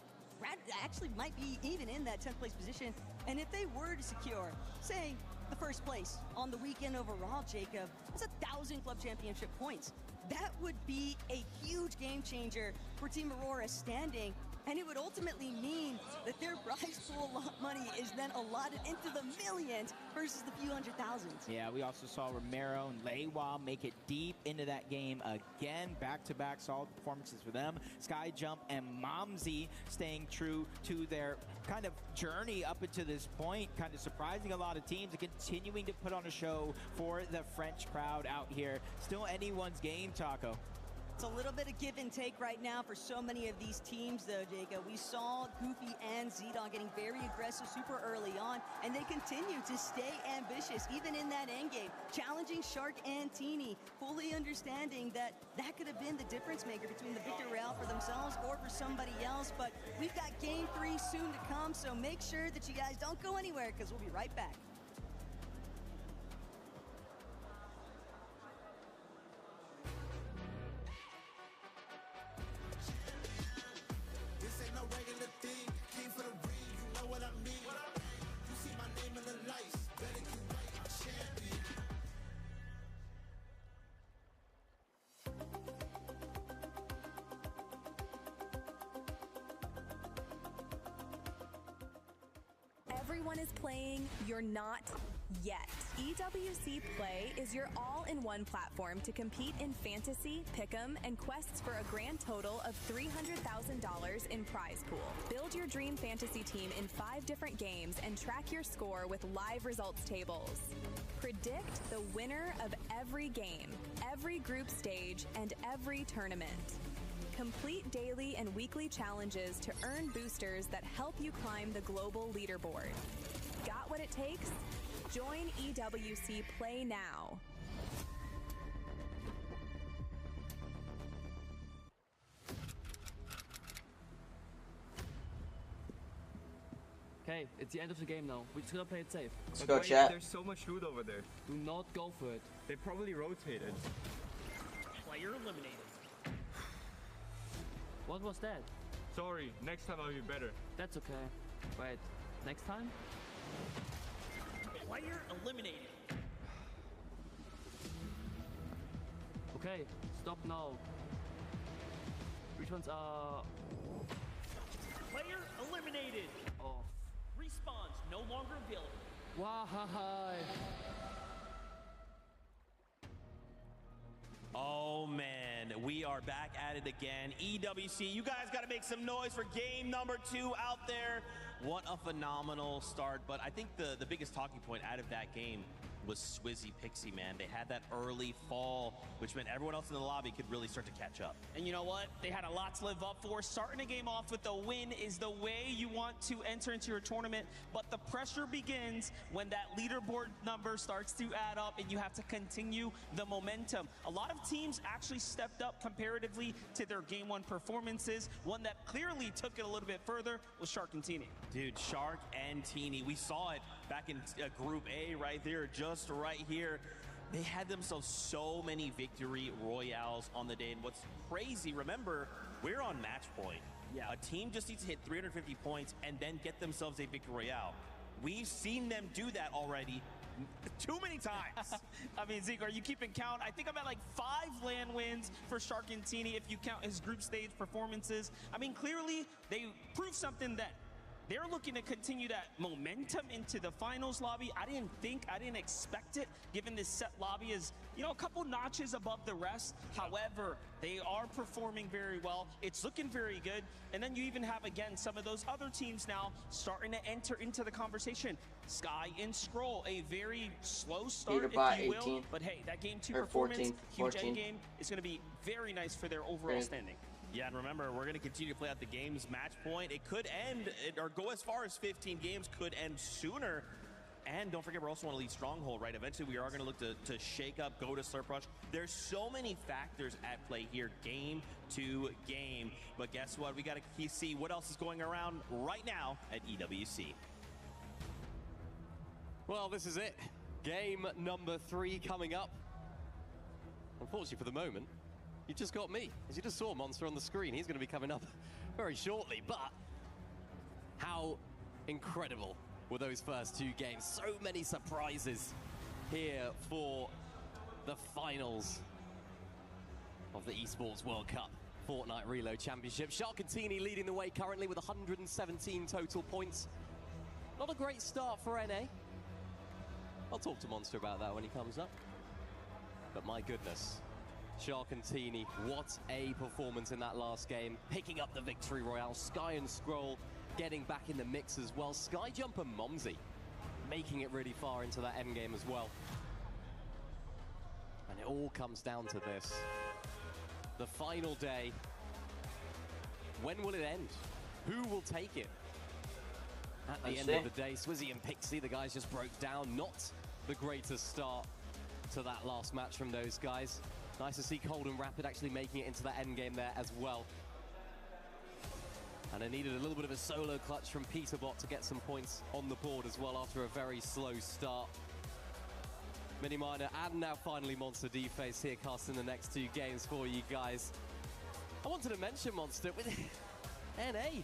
Actually might be even in that 10th place position. And if they were to secure, say, the first place on the weekend overall, Jacob, it's 1,000 club championship points. That would be a huge game changer for Team Aurora standing. And it would ultimately mean that their prize pool money is then allotted into the millions versus the few hundred thousands. Yeah, we also saw Romero and Leiwa make it deep into that game again. Back-to-back solid performances for them. Skyjump and Momsy staying true to their kind of journey up until this point, kind of surprising a lot of teams and continuing to put on a show for the French crowd out here. Still anyone's game, Taco. It's a little bit of give and take right now for so many of these teams, though, Jacob. We saw Goofy and Xenon getting very aggressive super early on, and they continue to stay ambitious, even in that endgame, challenging Shark and Teeny, fully understanding that that could have been the difference maker between the victory royale for themselves or for somebody else. But we've got game 3 soon to come, so make sure that you guys don't go anywhere, because we'll be right back. Everyone is playing, you're not yet. EWC Play is your all-in-one platform to compete in fantasy, pick'em, and quests for a grand total of $300,000 in prize pool. Build your dream fantasy team in 5 different games and track your score with live results tables. Predict the winner of every game, every group stage, and every tournament. Complete daily and weekly challenges to earn boosters that help you climb the global leaderboard. Got what it takes? Join EWC Play now. Okay, it's the end of the game now. We just gotta play it safe. Let's go, chat. There's so much loot over there. Do not go for it. They probably rotated. Player eliminated. What was that? Sorry, next time I'll be better. That's okay. Wait, next time? Player eliminated. Okay, stop now. Which ones are... Player eliminated. Oh. Respawns no longer available. Why? Oh man, we are back at it again. EWC, you guys got to make some noise for game number 2 out there. What a phenomenal start, but I think the biggest talking point out of that game was Swizzy Pixie, man. They had that early fall, which meant everyone else in the lobby could really start to catch up. And you know what? They had a lot to live up for. Starting a game off with a win is the way you want to enter into your tournament, but the pressure begins when that leaderboard number starts to add up and you have to continue the momentum. A lot of teams actually stepped up comparatively to their game 1 performances. One that clearly took it a little bit further was Shark and Teeny. Dude, Shark and Teeny, we saw it back in Group A right there, just right here. They had themselves so many victory royales on the day, and what's crazy, remember, we're on match point. Yeah. A team just needs to hit 350 points and then get themselves a victory royale. We've seen them do that already too many times. I mean, Zeke, are you keeping count? I think I'm at like 5 LAN wins for Shark and Teeny if you count his group stage performances. I mean, clearly they proved something that they're looking to continue that momentum into the finals lobby. I didn't expect it, given this set lobby is, you know, a couple notches above the rest. However, they are performing very well. It's looking very good. And then you even have, again, some of those other teams now starting to enter into the conversation. Sky and Scroll, a very slow start, if you will. 18th. But hey, that game 2 or performance, 14th, huge 14th. end game, is going to be very nice for their overall standing. Yeah, and remember, we're going to continue to play out the games match point. It could end, or go as far as 15 games, could end sooner. And don't forget, we're also on a lead stronghold, right? Eventually, we are going to look to shake up, go to Slurp Rush. There's so many factors at play here, game to game. But guess what? We got to see what else is going around right now at EWC. Well, this is it. Game number 3 coming up. Unfortunately for the moment, you just got me. As you just saw Monster on the screen, he's going to be coming up very shortly. But how incredible were those first 2 games? So many surprises here for the finals of the Esports World Cup Fortnite Reload Championship. Shark and Teeny leading the way currently with 117 total points. Not a great start for NA. I'll talk to Monster about that when he comes up. But my goodness. Shark and Teeny, what a performance in that last game. Picking up the victory royale. Sky and Scroll getting back in the mix as well. Skyjump and Momsy making it really far into that end game as well. And it all comes down to this. The final day. When will it end? Who will take it? At the end of the day, Swizzy and Pixie, the guys just broke down. Not the greatest start to that last match from those guys. Nice to see Cold and Rapid actually making it into that end game there as well. And I needed a little bit of a solo clutch from Peterbot to get some points on the board as well after a very slow start. Mini Miner and now finally Monster D-Face here casting the next 2 games for you guys. I wanted to mention Monster with NA.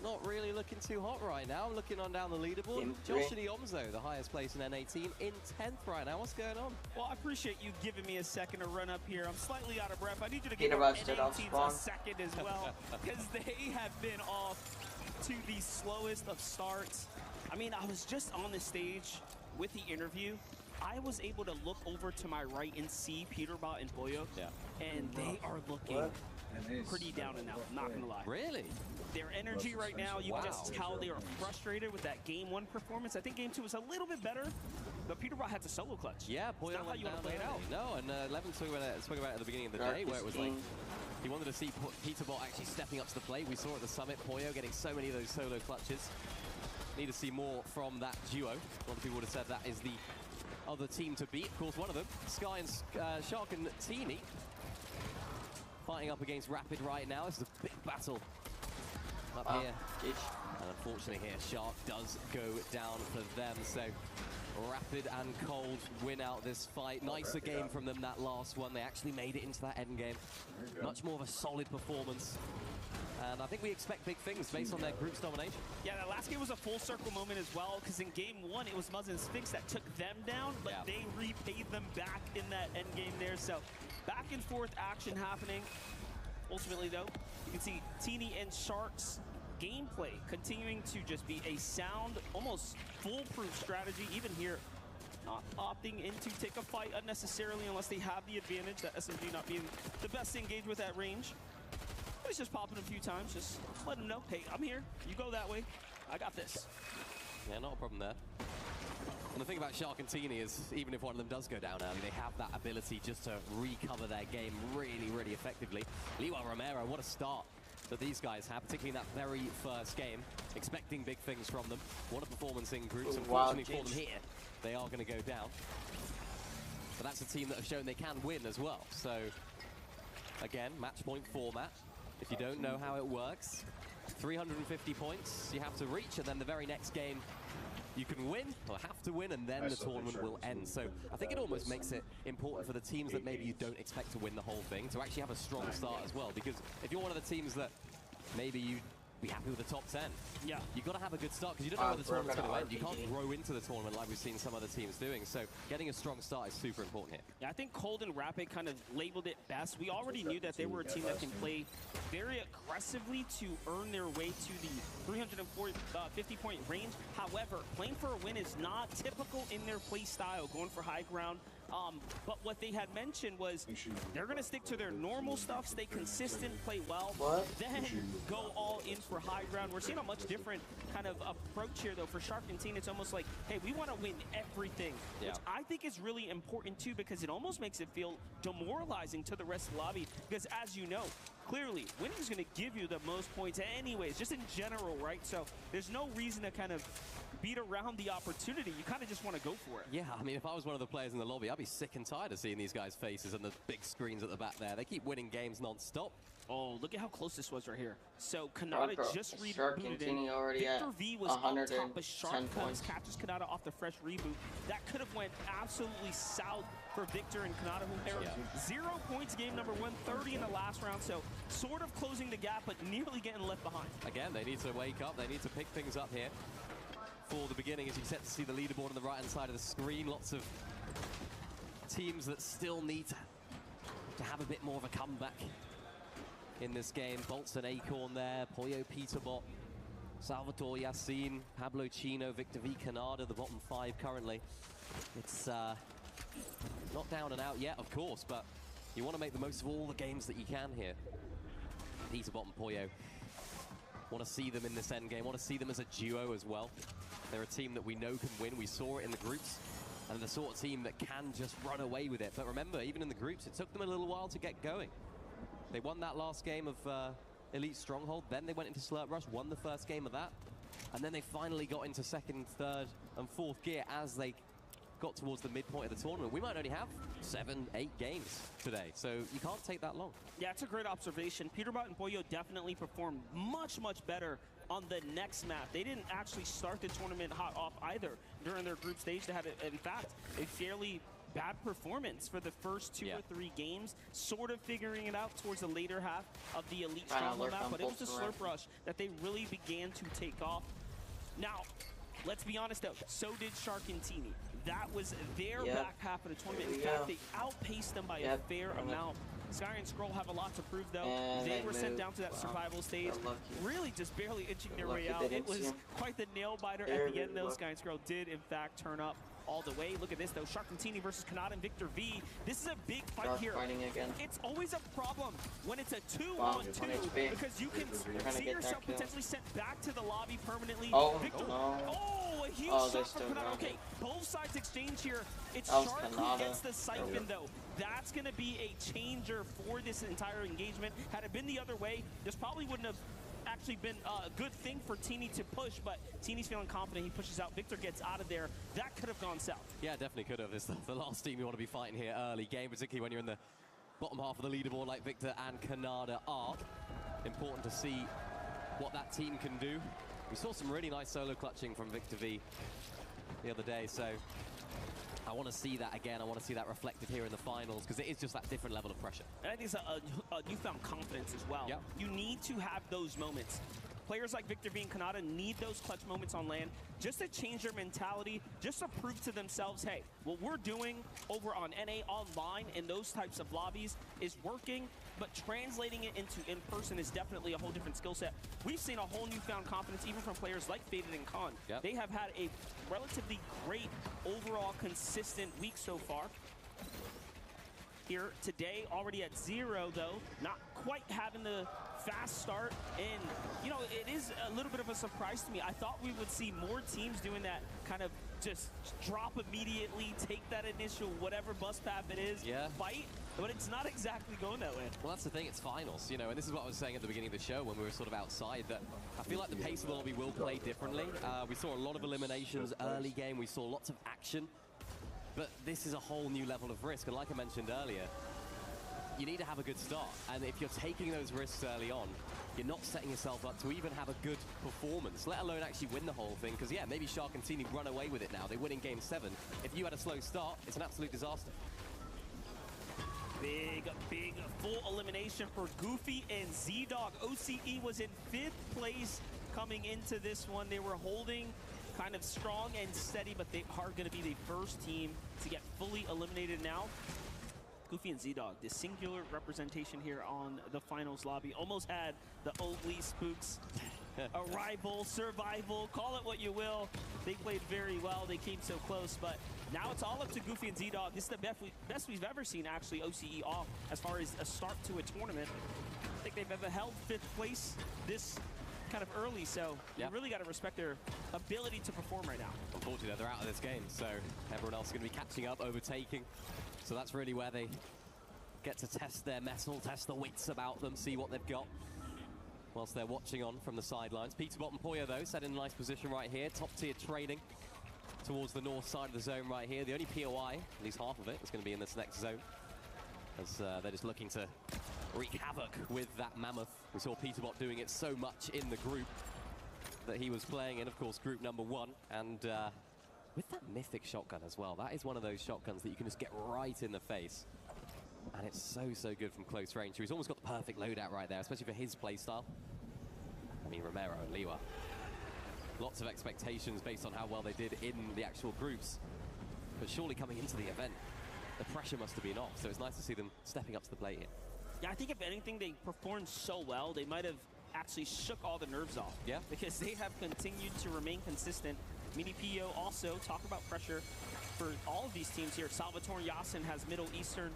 Not really looking too hot right now. I'm looking on down the leaderboard. Josh and Eomzo, the highest place in NA team, in 10th right now. What's going on? Well, I appreciate you giving me a second to run up here. I'm slightly out of breath. I need you to give our NA teams a second as well, because they have been off to the slowest of starts. I mean, I was just on the stage with the interview. I was able to look over to my right and see Peterbot and Boyo, and they are looking pretty down and out, not gonna lie. Really? Their energy right now, you can just tell they are frustrated with that game 1 performance. I think game 2 was a little bit better, but Peterbot had the solo clutch. Yeah, Boyo not how you want to play it out. No, and Levin spoke about it at the beginning of the day, where it was like he wanted to see Peterbot actually stepping up to the plate. We saw at the summit, Boyo getting so many of those solo clutches. Need to see more from that duo. A lot of people would have said that is the other team to beat. Of course, one of them, Sky and Shark and Teeny, fighting up against Rapid right now. This is a big battle up here. And unfortunately here, Shark does go down for them. So Rapid and Cold win out this fight. Nicer game from them, that last one. They actually made it into that end game. Much more of a solid performance. And I think we expect big things based on their group's domination. Yeah, that last game was a full circle moment as well, because in game one, it was Muzz and Sphinx that took them down, but they repaid them back in that end game there. So back and forth action happening. Ultimately, though, you can see Teeny and Shark's gameplay continuing to just be a sound, almost foolproof strategy. Even here, not opting in to take a fight unnecessarily unless they have the advantage, that SMG not being the best to engage with at range. But it's just popping a few times, just let them know, hey, I'm here, you go that way, I got this. Yeah, not a problem there. And the thing about Shark and Teeny is, even if one of them does go down early, they have that ability just to recover their game really, really effectively. Liwa Romero, what a start that these guys have, particularly in that very first game. Expecting big things from them. What a performance in groups. Unfortunately for them here, they are going to go down. But that's a team that have shown they can win as well. So, again, match point format. If you don't know how it works, 350 points you have to reach, and then the very next game you can win, or have to win, and then the tournament will end. So I think it almost makes it important for the teams that maybe you don't expect to win the whole thing to actually have a strong start as well. Because if you're one of the teams that maybe you'd be happy with the top 10, you've got to have a good start, because you don't know where the tournament's going to end. You can't grow into the tournament like we've seen some other teams doing. So getting a strong start is super important here. Yeah, I think Cold and Rapid kind of labeled it best. We already knew that they were a team that can play very aggressively to earn their way to the 350-point range. However, playing for a win is not typical in their play style, going for high ground. But what they had mentioned was they're going to stick to their normal stuff, stay consistent, play well, then go all in for high ground. We're seeing a much different kind of approach here, though. For Shark and Team, it's almost like, hey, we want to win everything, which I think is really important, too, because it almost makes it feel demoralizing to the rest of the lobby, because as you know, clearly, winning is going to give you the most points anyways, just in general, right? So there's no reason to kind of beat around the opportunity. You kind of just want to go for it. Yeah, I mean, if I was one of the players in the lobby, I'd be sick and tired of seeing these guys' faces and the big screens at the back there. They keep winning games non-stop. Oh, look at how close this was right here. So Kanata just rebooted in. Already Victor V was on top, but Shark points. captures Kanata off the fresh reboot. That could have went absolutely south for Victor and Kanata, who are 0 points game number 130 in the last round. So sort of closing the gap, but nearly getting left behind. Again, they need to wake up. They need to pick things up here. For the beginning, as you get to see the leaderboard on the right-hand side of the screen, lots of teams that still need to have a bit more of a comeback in this game. Bolts and Acorn there, Pollo Peterbot, Salvatore Yassin, Pablo Chino, Victor V, Kanada, the bottom 5 currently. It's not down and out yet, of course, but you want to make the most of all the games that you can here. Peterbot and Pollo. Want to see them in this end game, want to see them as a duo as well. They're a team that we know can win. We saw it in the groups, and the sort of team that can just run away with it. But remember, even in the groups, it took them a little while to get going. They won that last game of Elite Stronghold, then they went into Slurp Rush, won the first game of that, and then they finally got into second, third, and fourth gear as they got towards the midpoint of the tournament. We might only have 7, 8 games today, so you can't take that long. Yeah, it's a great observation. Peterbot and Pollo definitely performed much, much better on the next map. They didn't actually start the tournament hot off either during their group stage. They had, in fact, a fairly bad performance for the first 2 or 3 games, sort of figuring it out towards the later half of the Elite Stronghold map, but it was the Slurp Rush that they really began to take off. Now, let's be honest though, so did Shark and Teeny. That was their back half of the tournament. In fact, they outpaced them by a fair amount. Sky and Scroll have a lot to prove, though. They were sent down to that survival stage, really just barely inching their way out. It was quite the nail-biter at the end, though. Sky and Scroll did, in fact, turn up all the way. Look at this, though. Shark and Teeny versus Kanata and Victor V. This is a big fight here. It's always a problem when it's a 2-on-2 because you can see yourself potentially sent back to the lobby permanently. Victor, a huge shot from Kanata. Okay, both sides exchange here. It's Shark who gets the siphon, though. That's going to be a changer for this entire engagement. Had it been the other way, this probably wouldn't have actually been a good thing for Teeny to push, but Teeny's feeling confident. He pushes out. Victor gets out of there. That could have gone south. Yeah, definitely could have. It's the last team you want to be fighting here early game, particularly when you're in the bottom half of the leaderboard like Victor and Kanada are. Important to see what that team can do. We saw some really nice solo clutching from Victor V the other day, so I want to see that again. I want to see that reflected here in the finals, because it is just that different level of pressure. And I think it's a newfound confidence as well. Yep. You need to have those moments. Players like Victor V and Kanata need those clutch moments on LAN just to change their mentality, just to prove to themselves, hey, what we're doing over on NA online in those types of lobbies is working, but translating it into in-person is definitely a whole different skill set. We've seen a whole newfound confidence even from players like Faded and Khan. Yep. They have had a relatively great overall consistent week so far. Here today, already at 0 though, not quite having the fast start, and you know, it is a little bit of a surprise to me. I thought we would see more teams doing that kind of just drop immediately, take that initial whatever bus path it is, fight, but it's not exactly going that way. Well, that's the thing, it's finals, you know, and this is what I was saying at the beginning of the show when we were sort of outside, that I feel like the pace of the lobby will play differently. We saw a lot of eliminations early game, we saw lots of action, but this is a whole new level of risk, and like I mentioned earlier, you need to have a good start, and if you're taking those risks early on, you're not setting yourself up to even have a good performance, let alone actually win the whole thing, because yeah, maybe Shark and Teeny run away with it now. They win in Game 7. If you had a slow start, it's an absolute disaster. Big full elimination for Goofy and Z-Dog. OCE was in 5th place coming into this one. They were holding kind of strong and steady, but they are going to be the first team to get fully eliminated now. Goofy and Z-Dog, the singular representation here on the finals lobby. Almost had the only Spooks arrival, survival, call it what you will. They played very well. They came so close, but now it's all up to Goofy and Z-Dog. This is the best we've ever seen, actually, OCE off as far as a start to a tournament. I think they've ever held 5th place this kind of early, so you really got to respect their ability to perform right now. Unfortunately, they're out of this game, so everyone else is going to be catching up, overtaking. So that's really where they get to test their mettle, test the wits about them, see what they've got, whilst they're watching on from the sidelines. Peterbot and Poyo, though, set in a nice position right here. Top-tier trading towards the north side of the zone right here. The only POI, at least half of it, is going to be in this next zone, as they're just looking to wreak havoc with that Mammoth. We saw Peterbot doing it so much in the group that he was playing in, of course, group number 1. And with that mythic shotgun as well, that is one of those shotguns that you can just get right in the face. And it's so good from close range. He's almost got the perfect loadout right there, especially for his playstyle. I mean, Romero and Liwa. Lots of expectations based on how well they did in the actual groups. But surely coming into the event, the pressure must have been off. So it's nice to see them stepping up to the plate here. Yeah, I think if anything, they performed so well, they might have actually shook all the nerves off. Yeah. Because they have continued to remain consistent. Mini PO also, talk about pressure for all of these teams here. Salvatore Yasin has Middle Eastern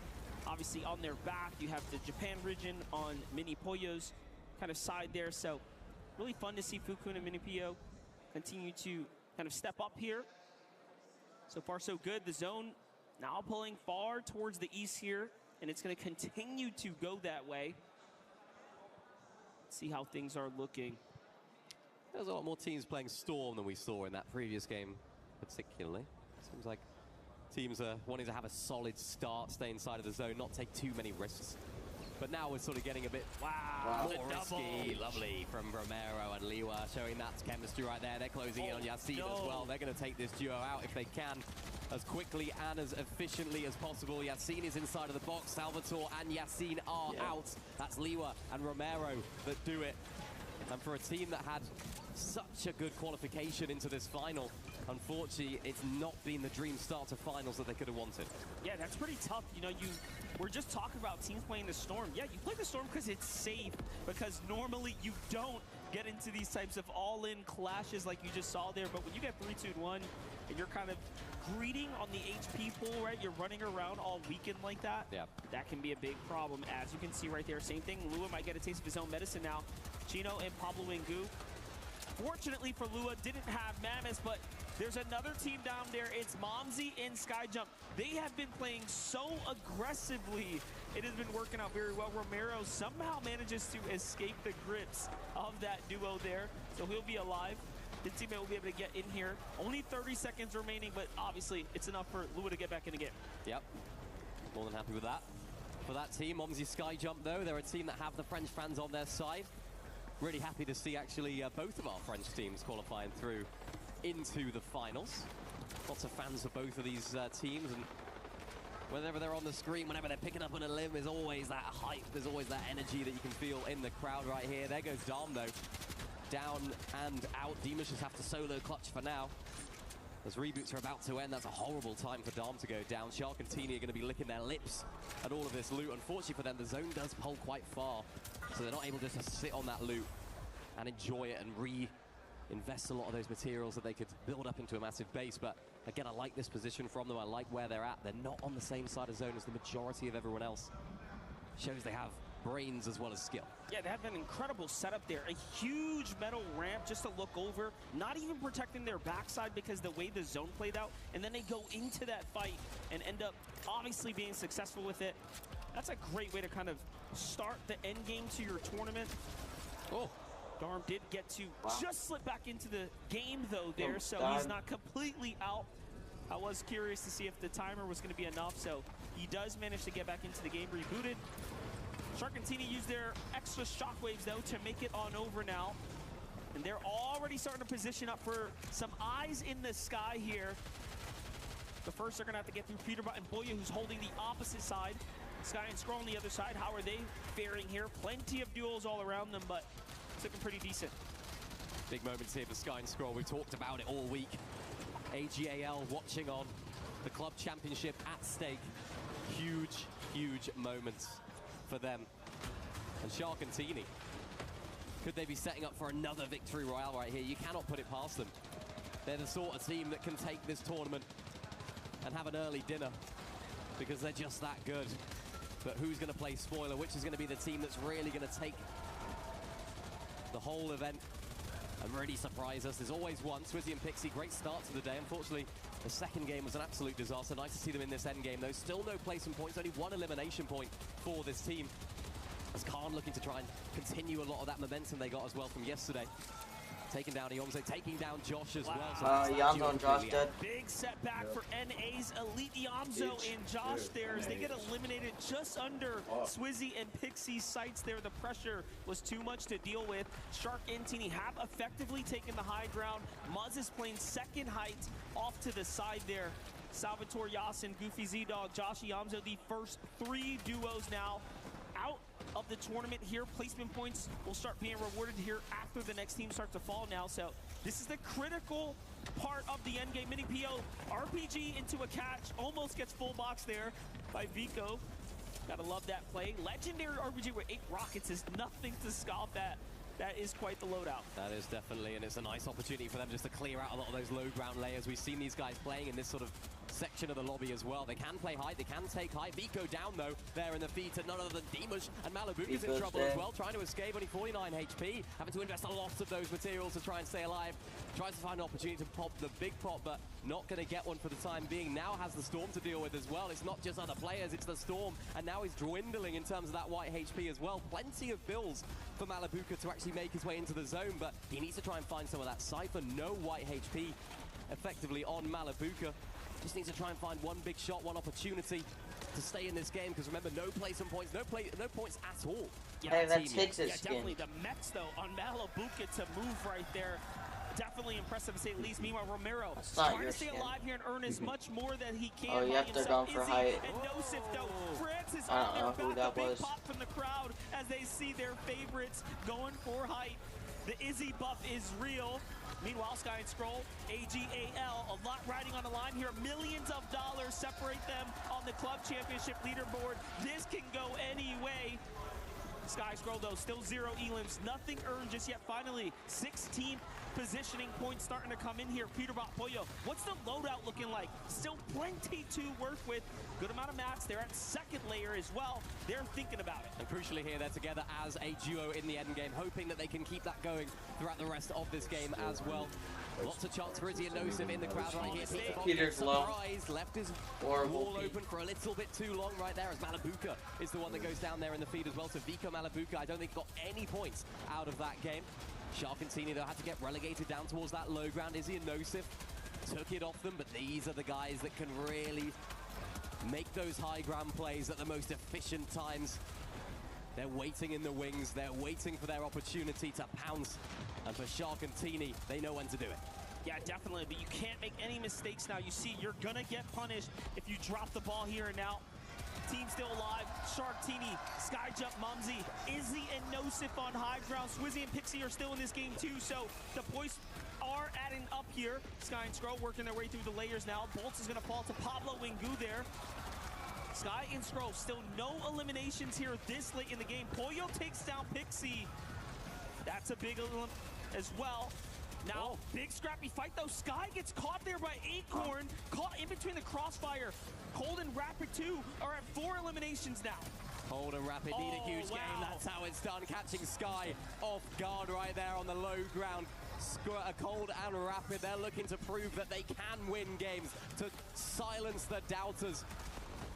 obviously on their back. You have the Japan region on Mini Poyo's kind of side there. So really fun to see Fukun and Mini PO continue to kind of step up here. So far so good. The zone now pulling far towards the east here, and it's going to continue to go that way. Let's see how things are looking. There's a lot more teams playing Storm than we saw in that previous game, particularly. Seems like teams are wanting to have a solid start, stay inside of the zone, not take too many risks. But now we're sort of getting a bit more risky. Lovely from Romero and Liwa, showing that chemistry right there. They're closing in on Yasin as well. They're going to take this duo out if they can, as quickly and as efficiently as possible. Yasin is inside of the box. Salvatore and Yasin are out. That's Liwa and Romero that do it. And for a team that had such a good qualification into this final, unfortunately, it's not been the dream start to finals that they could have wanted. Yeah, that's pretty tough. You know, we're just talking about teams playing the Storm. Yeah, you play the Storm because it's safe, because normally you don't get into these types of all-in clashes like you just saw there. But when you get 3-2-1 and you're kind of greeting on the HP pool, right? You're running around all weekend like that. Yeah. That can be a big problem, as you can see right there. Same thing, Lua might get a taste of his own medicine now. Chino and Pablo Wingu. Fortunately for Lua, didn't have Mammoth, but there's another team down there. It's Momsy and Skyjump. They have been playing so aggressively. It has been working out very well. Romero somehow manages to escape the grips of that duo there, so he'll be alive. His teammate will be able to get in here. Only 30 seconds remaining, but obviously it's enough for Lua to get back in again. Yep, more than happy with that. For that team, Momsy Skyjump though, they're a team that have the French fans on their side. really happy to see actually both of our French teams qualifying through into the finals. Lots of fans of both of these teams, and whenever they're on the screen, whenever they're picking up on a limb, there's always that hype, there's always that energy that you can feel in the crowd right here. There goes Dom, though. Down and out. Dimash just have to solo clutch for now. As reboots are about to end, that's a horrible time for Dom to go down. Shark and Teeny are going to be licking their lips at all of this loot. Unfortunately for them, the zone does pull quite far, so they're not able just to sit on that loot and enjoy it and reinvest a lot of those materials that they could build up into a massive base. But again, I like this position from them. I like where they're at. They're not on the same side of zone as the majority of everyone else. Shows they have brains as well as skill. Yeah, they have an incredible setup there. A huge metal ramp just to look over, not even protecting their backside because the way the zone played out, and then they go into that fight and end up obviously being successful with it. That's a great way to kind of start the end game to your tournament. Oh, Darm did get to just slip back into the game though there, so he's not completely out. I was curious to see if the timer was going to be enough, so he does manage to get back into the game, rebooted. Shark and Teeny use their extra shockwaves, though, to make it on over now. And they're already starting to position up for some eyes in the sky here. The first are going to have to get through Peterbot and Boya, who's holding the opposite side. Sky and Scroll on the other side. How are they faring here? Plenty of duels all around them, but it's looking pretty decent. Big moments here for Sky and Scroll. We've talked about it all week. AGAL watching on. The club championship at stake. Huge, huge moments for them. And Shark and Teeny, could they be setting up for another victory royale right here? You cannot put it past them. They're the sort of team that can take this tournament and have an early dinner because they're just that good. But who's going to play spoiler? Which is going to be the team that's really going to take the whole event and really surprise us? There's always one. Swizzy and Pixie, great start to the day. Unfortunately, the second game was an absolute disaster. Nice to see them in this end game, though. Still no placement points, only one elimination point for this team. As Khan looking to try and continue a lot of that momentum they got as well from yesterday. Taking down Yomzo, taking down Josh as well. So Yomzo and Josh dead. Big setback for NA's Elite Yomzo and Josh there as they get eliminated just under Swizzy and Pixie's sights there. The pressure was too much to deal with. Shark and Teeny have effectively taken the high ground. Muzz is playing second height off to the side there. Salvatore Yasin, Goofy Z-Dog, Josh Yomzo, the first three duos now out of the tournament here. Placement points will start being rewarded here after the next team starts to fall now. So this is the critical part of the endgame. Mini PO RPG into a catch, almost gets full box there by Vico. Gotta love that play. Legendary RPG with 8 rockets is nothing to scoff at. That is quite the loadout. That is definitely, and it's a nice opportunity for them just to clear out a lot of those low ground layers. We've seen these guys playing in this sort of section of the lobby as well. They can play high, they can take high. Vico down though, there in the feed to none other than Dimash, and Malibuca's in trouble as well, trying to escape, only 49 HP, having to invest a lot of those materials to try and stay alive. Tries to find an opportunity to pop the big pop, but not going to get one for the time being. Now has the Storm to deal with as well. It's not just other players, it's the Storm, and now he's dwindling in terms of that white HP as well. Plenty of builds for Malibuca to actually make his way into the zone, but he needs to try and find some of that Cypher. No white HP effectively on Malibuca. Just needs to try and find one big shot, one opportunity to stay in this game, because remember, no placement points, no points at all. Yeah, hey, that's Higgs' skin. Definitely the Mets though on Malibuca to move right there. Definitely impressive to say the least. Meanwhile, Romero trying to stay alive here and earn as much more that he can. Oh, yep, they're going for height. And Nosif though. Francis I don't know who that was. Big pop from the crowd as they see their favorites going for height. The Izzy buff is real. Meanwhile, Sky and Scroll, AGAL, a lot riding on the line here. Millions of dollars separate them on the club championship leaderboard. This can go any way. Sky Scroll though, still 0 elims, nothing earned just yet. Finally, 16 positioning points starting to come in here. Peterbot Pollo, what's the loadout looking like? Still plenty to work with. Good amount of mats. They're at second layer as well. They're thinking about it. And crucially here, they're together as a duo in the end game, hoping that they can keep that going throughout the rest of this game as well. Lots of shots for Izzy and Nosif in the crowd right here. Peter's low. Left his wall open for a little bit too long right there, as Malibuca is the one that goes down there in the feed as well. So Vico Malibuca, I don't think got any points out of that game. Shark and Teeny, though, had to get relegated down towards that low ground. Izzy and Nosif took it off them, but these are the guys that can really make those high ground plays at the most efficient times. They're waiting in the wings. They're waiting for their opportunity to pounce. And for Shark and Teeny, they know when to do it. Yeah, definitely, but you can't make any mistakes now. You see, you're gonna get punished if you drop the ball here and now. Team still alive. Shark, Teeny, Skyjump, Mumsy, Izzy, and Nosif on high ground. Swizzy and Pixie are still in this game too, so the boys are adding up here. Sky and Skrull working their way through the layers now. Bolts is gonna fall to Pablo Wingu there. Sky and Skrull, still no eliminations here this late in the game. Pollo takes down Pixie. That's a big as well. Now, big scrappy fight though. Sky gets caught there by Acorn, caught in between the crossfire. Cold and Rapid 2 are at 4 eliminations now. Cold and Rapid need a huge game. That's how it's done. Catching Sky off guard right there on the low ground. Cold and Rapid, they're looking to prove that they can win games, to silence the doubters,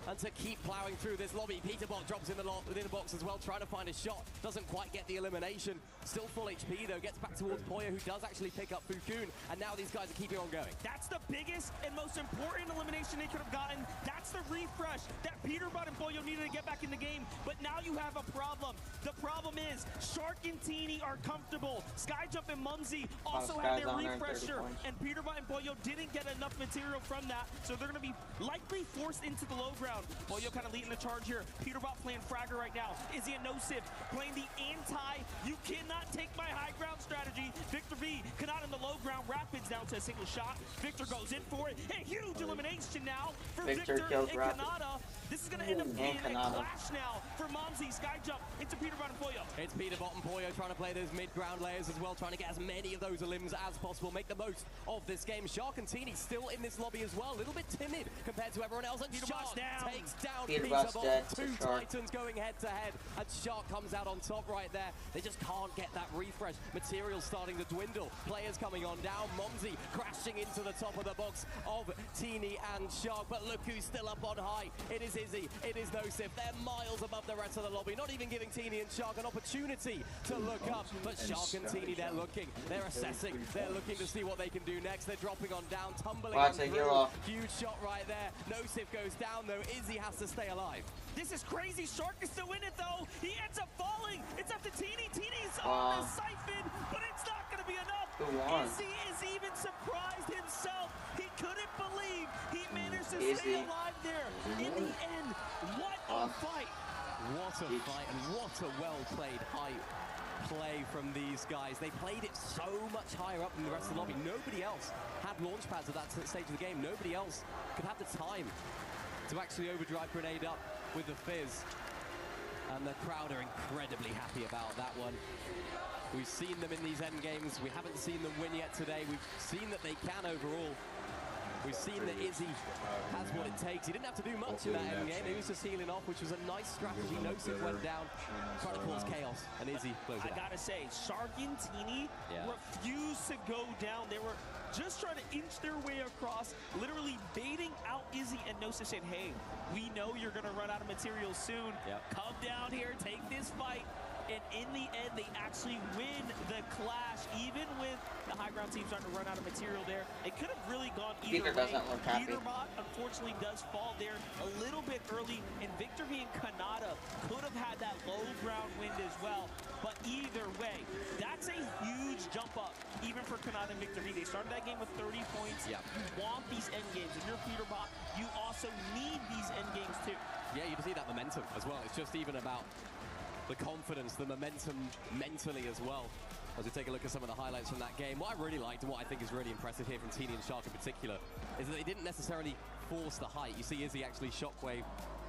and to keep plowing through this lobby. Peterbot drops in the box as well, trying to find a shot. Doesn't quite get the elimination. Still full HP though, gets back towards Pollo, who does actually pick up Fukun, and now these guys are keeping on going. That's the biggest and most important elimination they could have gotten. That's the refresh that Peterbot and Pollo needed to get back in the game, but now you have a problem. The problem is Shark and Teeny are comfortable. Skyjump and Mumsy also have their refresher, and Peterbot and Pollo didn't get enough material from that, so they're gonna be likely forced into the low ground. Pollo kind of leading the charge here. Peterbot playing Fragger right now. Izzy and Nosif playing the you cannot take my high ground strategy. Victor V, Kanata in the low ground. Rapids down to a single shot. Victor goes in for it. A huge elimination now for Victor and Kanata. This is going to end up being a clash now for Mumsy. Skyjump into Peterbot and Pollo. It's Peterbot and Pollo trying to play those mid-ground layers as well, trying to get as many of those elims as possible, make the most of this game. Shark and Teeny still in this lobby as well, a little bit timid compared to everyone else. And Shark takes down Peterbot. Two Titans going head-to-head, and Shark comes out on top right there. They just can't get that refresh. Material starting to dwindle. Players coming on down. Mumsy crashing into the top of the box of Teeny and Shark, but look who's still up on high. It is Izzy, it is Nosif. They're miles above the rest of the lobby, not even giving Teeny and Shark an opportunity to look up. But Shark and Teeny, they're looking, they're assessing, they're looking to see what they can do next. They're dropping on down, tumbling on through. Huge shot right there. Nosif goes down though. Izzy has to stay alive. This is crazy. Shark is still in it though. He ends up falling. It's up to Teeny. Teeny's on the siphon, but it's not going to be enough. Izzy is even surprised himself. He couldn't believe he managed to stay alive there. In the end, what a fight. What a fight, and what a well-played high play from these guys. They played it so much higher up than the rest of the lobby. Nobody else had launch pads at that stage of the game. Nobody else could have the time to actually overdrive grenade up with the Fizz. And the crowd are incredibly happy about that one. We've seen them in these end games. We haven't seen them win yet today. We've seen that they can overall. We've seen that Izzy has what it takes. He didn't have to do much in that end game. He was just healing off, which was a nice strategy. Nosif went down, trying to cause chaos, and Izzy blows it out. I gotta say, Shark and Teeny refused to go down. They were just trying to inch their way across, literally baiting out Izzy and Nosif, saying, hey, we know you're gonna run out of material soon. Come down here, take this fight. And in the end, they actually win the clash, even with the high ground team starting to run out of material there. It could have really gone either way. Peterbot, unfortunately, does fall there a little bit early, and Victor V and Kanata could have had that low ground wind as well. But either way, that's a huge jump up, even for Kanata and Victor V. They started that game with 30 points. You want these end games. If you're Peterbot, you also need these end games too. Yeah, you can see that momentum as well. It's just even about the confidence, the momentum mentally as well. As we take a look at some of the highlights from that game, what I really liked and what I think is really impressive here from Teeny and Shark in particular is that they didn't necessarily force the height. You see Izzy actually shockwave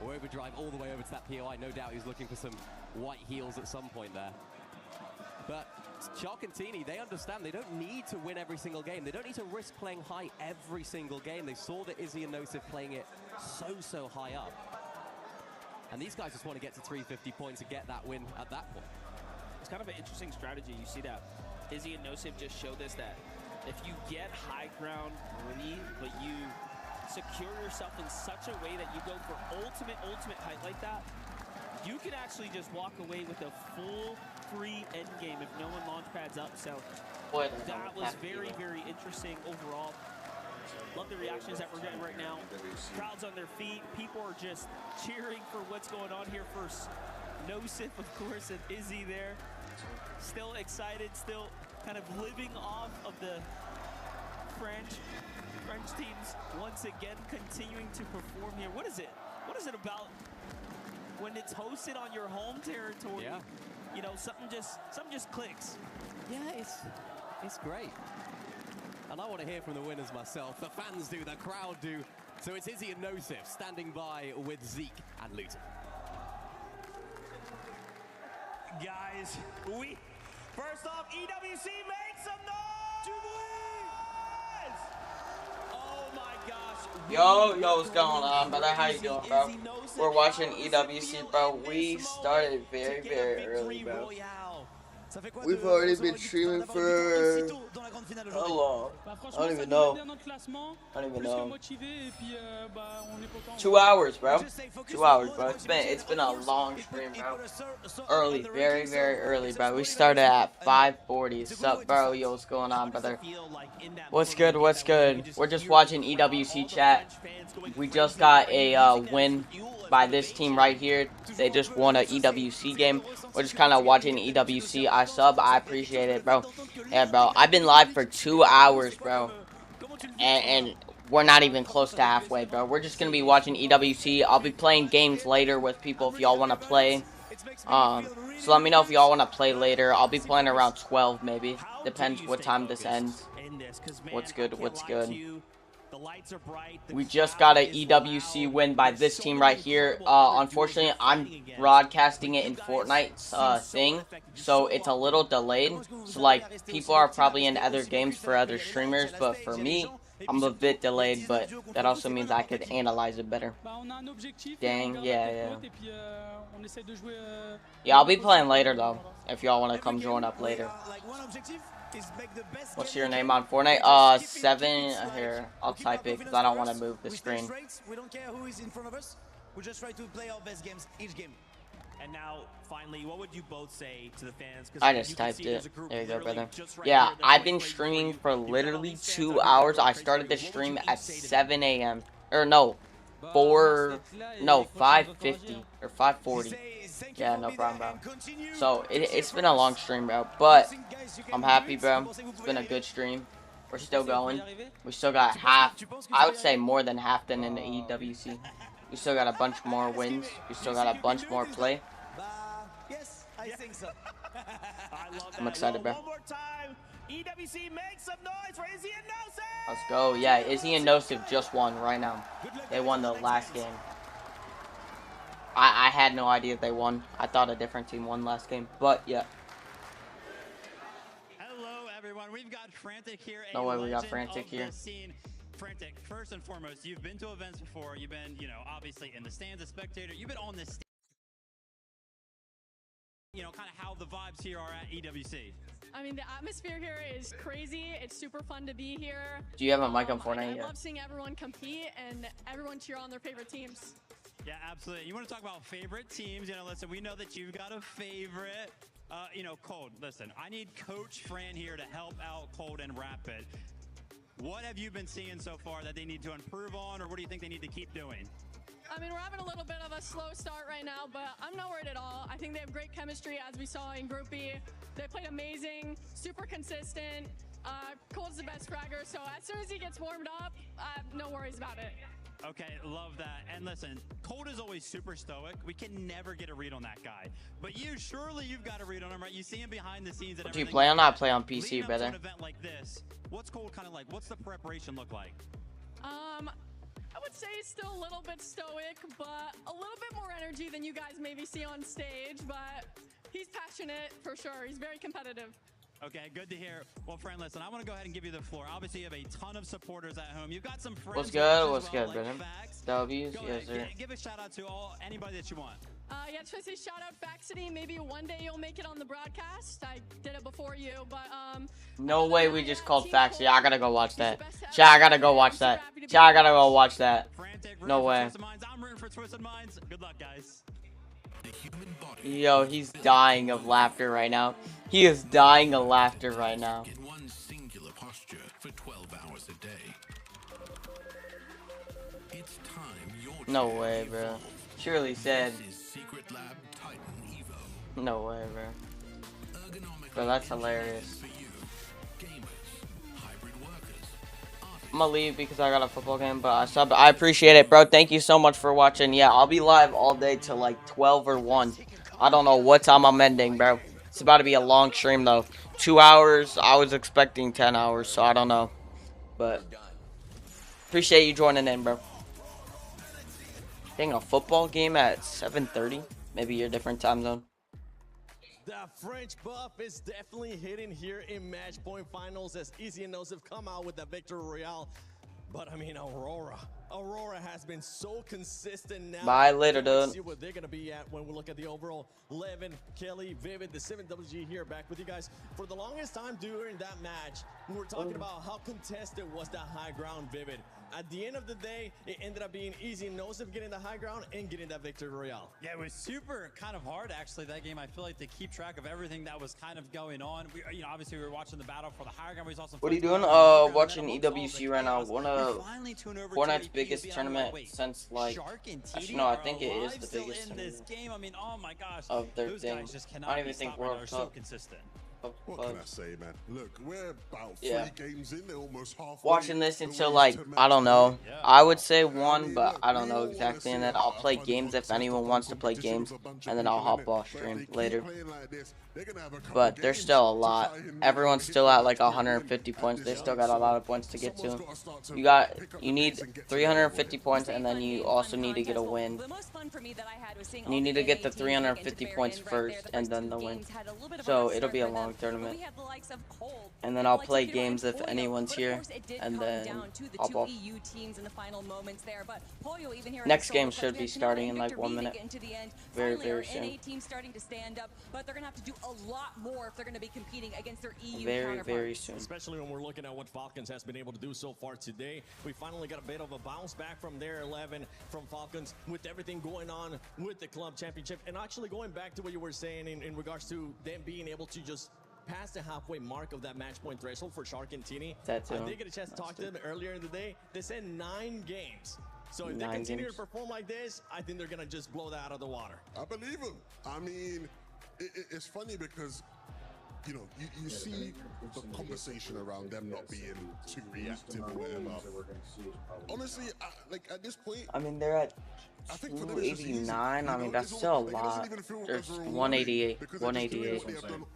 or overdrive all the way over to that POI. No doubt he's looking for some white heals at some point there. But Shark and Teeny, they understand they don't need to win every single game. They don't need to risk playing high every single game. They saw that Izzy and Nosif playing it so high up. And these guys just want to get to 350 points and get that win at that point. It's kind of an interesting strategy. You see that Izzy and Nosif just showed us that if you get high ground early, but you secure yourself in such a way that you go for ultimate height like that, you can actually just walk away with a full free end game if no one launch pads up. So that was very interesting overall. Love the reactions that we're getting right now. Crowds on their feet. People are just cheering for what's going on here first. Nosif, of course, and Izzy there. Still excited, still kind of living off of the French teams once again continuing to perform here. What is it? What is it about when it's hosted on your home territory? Yeah. You know, something just clicks. Yeah, it's great. And I want to hear from the winners myself. The fans do, the crowd do. So it's Izzy and Nosif standing by with Zeke and Luton. Guys, first off, EWC, make some noise! Oh my gosh. Yo, what's going on, brother? How you doing, bro? We're watching EWC, bro. We started very, very early, bro. We've already been streaming for how long? I don't even know. 2 hours, bro. 2 hours, bro. It's been a long stream, bro. Early, very, very early, bro. We started at 5:40. What's up, bro? Yo, what's going on, brother? What's good? What's good? We're just watching EWC chat. We just got a win by this team right here. They just won a EWC game. We're just kind of watching EWC. I sub. I appreciate it, bro. Yeah, bro. I've been live for 2 hours, bro. And we're not even close to halfway, bro. We're just going to be watching EWC. I'll be playing games later with people if y'all want to play. So let me know if y'all want to play later. I'll be playing around 12, maybe. Depends what time this ends. What's good? What's good? We just got a EWC win by this team right here. Unfortunately, I'm broadcasting it in Fortnite's thing, so it's a little delayed. So, like, people are probably in other games for other streamers, but for me, I'm a bit delayed, but that also means I could analyze it better. Dang, yeah. Yeah, I'll be playing later, though, if y'all want to come join up later. What's your name on Fortnite? 7 here. I'll type it because I don't want to move the screen. We don't care who is in front of us. We just try to play our best games each game. And now, finally, what would you both say to the fans? I just typed it. There you go, brother. Yeah, I've been streaming for literally 2 hours. I started the stream at 7 a.m. Or no, 5:50 or 5:40. Yeah, no problem, bro. So it's been a long stream, bro, but I'm happy, bro. It's been a good stream. We're still going. We still got half. I would say more than half than in the EWC. We still got a bunch more wins. We still got a bunch more play. Yes, I think so. I'm excited, bro. One more time. EWC, make some noise for Izzy and Nosif. Let's go. Yeah, Izzy and Nosif just won right now. They won the last game. I had no idea they won. I thought a different team won last game, but yeah. Hello, everyone. We've got Frantic here. No way, we got Frantic here. Frantic, first and foremost, you've been to events before. You've been, you know, obviously in the stands, a spectator. You've been on this stage. You know, kind of how the vibes here are at EWC. I mean, the atmosphere here is crazy. It's super fun to be here. Do you have a mic on Fortnite I yet? love seeing everyone compete and everyone cheer on their favorite teams. Yeah, absolutely. You want to talk about favorite teams? You know, listen, we know that you've got a favorite. You know, Cold. Listen, I need Coach Fran here to help out Cold and Rapid. What have you been seeing so far that they need to improve on, or what do you think they need to keep doing? I mean, we're having a little bit of a slow start right now, but I'm not worried at all. I think they have great chemistry, as we saw in Group B. They played amazing, super consistent. Cold's the best fragger, so as soon as he gets warmed up, I have no worries about it. Okay, love that. And listen, Cold is always super stoic. We can never get a read on that guy. But surely you've got a read on him, right? You see him behind the scenes. Do you play on? I play on PC, brother. An event like this, what's Cold kind of like? What's the preparation look like? I would say he's still a little bit stoic, but a little bit more energy than you guys maybe see on stage. But he's passionate for sure. He's very competitive. Okay, good to hear. Well, friend, listen, I want to go ahead and give you the floor. Obviously, you have a ton of supporters at home. You've got some friends. What's good? What's good, brother? W's, yes, sir. Give a shout out to anybody that you want. Yeah, just say shout out Faxity. Maybe one day you'll make it on the broadcast. I did it before you, but no way we just called Faxity. I gotta go watch that. Chat, I gotta go watch that. Chat, I gotta go watch that. No way. I'm rooting for Twisted Minds. Good luck, guys. Yo, he's dying of laughter right now. He is dying of laughter right now. In one singular posture for 12 hours a day. No way, bro. Surely said. No way, bro. Bro, that's hilarious. I'm gonna leave because I got a football game, but I subbed. I appreciate it, bro. Thank you so much for watching. Yeah, I'll be live all day till like 12 or 1. I don't know what time I'm ending, bro. It's about to be a long stream, though. 2 hours. I was expecting 10 hours, so I don't know. But appreciate you joining in, bro. Dang, a football game at 7:30? Maybe your different time zone. The French buff is definitely hitting here in Match Point Finals as Easy and Nose have come out with the Victory Royale. But I mean, Aurora has been so consistent now. Bye later, dude. See what they're gonna be at when we look at the overall. Levin, Kelly, Vivid, the 7WG here back with you guys. For the longest time during that match, we were talking about how contested was that high ground, Vivid. At the end of the day, it ended up being Easy and Nose getting the high ground and getting that Victory Royale. Yeah, it was super kind of hard, actually, that game. I feel like to keep track of everything that was kind of going on. We, obviously, we were watching the battle for the higher ground. We saw some. What are you doing? Watching EWC right now. One of Fortnite's biggest tournament since, like, actually, no, I think it is the biggest in this game. I mean, oh my gosh. Of their thing. I don't even think World Cup. So consistent. What can I say, man? Look, we're about 3 games in, they're almost halfway. Watching this until, like, I don't know. I would say 1, but I don't know exactly. And then I'll play games if anyone wants to play games. And then I'll hop off stream later. But there's still a lot. Everyone's still at like 150 points. They still got a lot of points to get to. You need 350 points, and then you also need to get a win. And you need to get the 350 points first, and then the win. So it'll be a long tournament. And then I'll play games if anyone's here, and then hop off. Next game should be starting in like 1 minute. Very, very soon. But they're gonna have to do a lot more if they're gonna be competing against their EU counterparts. Very soon. Especially when we're looking at what Falcons has been able to do so far today. We finally got a bit of a bounce back from their 11 from Falcons with everything going on with the club championship. And actually going back to what you were saying in regards to them being able to just pass the halfway mark of that match point threshold for Shark and Tini. I did get a chance to talk to them earlier in the day. They said 9 games. So if they continue to perform like this, I think they're going to just blow that out of the water. I believe them. I mean, it's funny because, you know, you see the conversation around them not being too reactive or whatever. Honestly, like at this point, I mean, they're at 289. I mean, that's still a lot. There's 188. 188.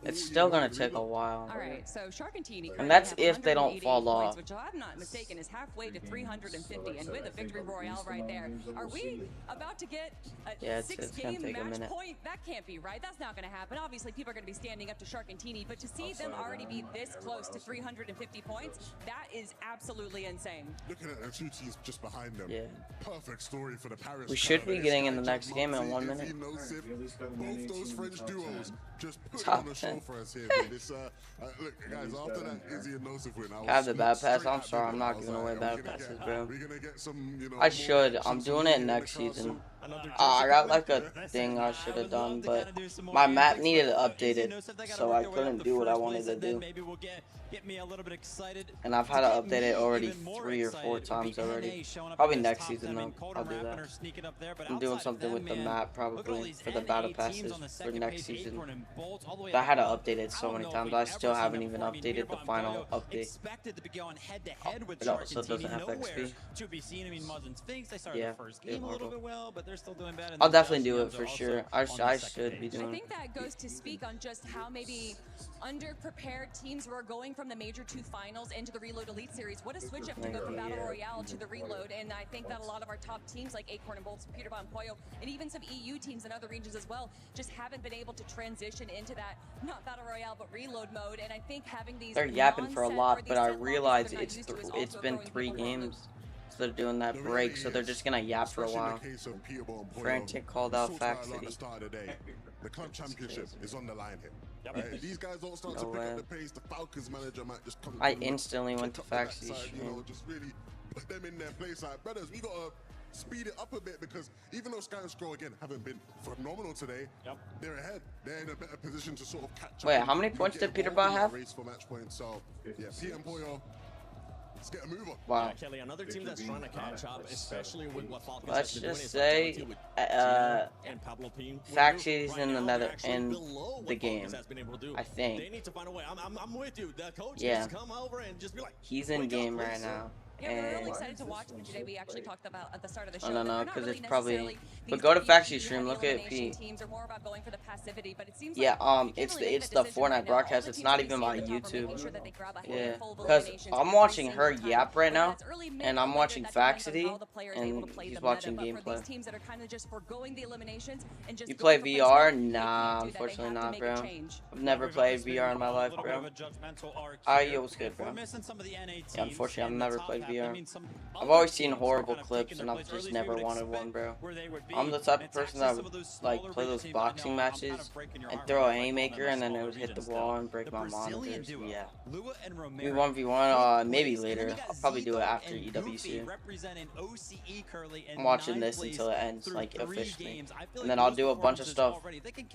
It's still gonna take a while. All right, so Shark and Tini, and that's if they don't fall off. Which I'm not mistaken is halfway to 350, and with a Victory Royale right there, are we about to get a 6-game match point? That can't be right. That's not gonna happen. Obviously, people are gonna be standing up to Shark and Tini, but to see them already be this close to 350 points, that is absolutely insane. Looking at the 2 teams just behind them, perfect story for the Paris. We should be getting in the next game in 1 minute. Both those French duos just put on the show for us here. Look, guys, after that Izzy and Nosif win, I have the bad pass. I'm sorry, I'm not giving away bad passes, bro. I should. I'm doing it next season. I got like a thing I should have done, but my map needed updated, so I couldn't do what I wanted to do. And I've had to update it already 3 or 4 times already. Probably next season though, I'll do that. I'm doing something with the map probably for the battle passes for next season. But I had to update it so many times. I still haven't even updated the final update. It also doesn't have XP. Yeah. I'll definitely do it for sure. I should be doing it. I think that goes to speak on just how maybe underprepared teams were going from the Major 2 finals into the Reload Elite Series. What a switch up to go from Battle Royale to the Reload, and I think that a lot of our top teams like Acorn and Bolts, Peterbot and Pollo, and even some EU teams in other regions as well, just haven't been able to transition into that, not Battle Royale, but Reload mode, and I think having these... They're yapping for a lot, but I realize it's been 3 games. So they're doing that break, so they're just gonna yap for a while. Frantic called out Fact City. The club championship is on the line here. Right? These guys don't start to pick up the pace. The Falcons manager might just come. I instantly went to Fact City. You know, just really put them in their place. Like, brothers, we gotta speed it up a bit because even though Sky and Scroll again haven't been phenomenal today, they're ahead. They're in a better position to sort of catch up. Wait, how many points did Peterbot have? Race for match points. So yeah, Pete and Pollo Let's get a move on. Wow. Yeah, Kelly, another team that's trying to catch up, especially with what Falcons Let's have been just doing, say, and Pablo Pin. Faxity's in the game. I think. They need to find a way. I'm with you. The coach Yeah. needs to come over and just be like, He's in game right now. Yeah, we're really excited to watch them today. We actually talked about at the start of the show. I don't know, because really it's probably. necessarily But go to these Faxity stream. Look at elimination Pete. teams are more about going for the passivity, but it seems Yeah, like it's really the Fortnite broadcast. It's not even on YouTube. sure that they grab a Yeah, handful of because eliminations I'm every watching her single yap right now, time. Early mid and I'm later, watching that depends on Faxity, how the player is able and to play he's the watching meta, but for these gameplay. teams that are kind of just foregoing the eliminations and just You going play for VR? first blood, Nah, they can't do that. They unfortunately have to not, make a bro. change. I've never played VR in my life, bro. Yo, what's good, bro? Yeah, unfortunately, I've never played VR. I've always seen horrible clips, and I've just never wanted one, bro. I'm the type of person that would like play those boxing matches and throw a haymaker, and then it would hit the wall and break my monitors. Yeah. Maybe 1v1, maybe later. I'll probably do it after EWC. I'm watching this until it ends, like officially, and then I'll do a bunch of stuff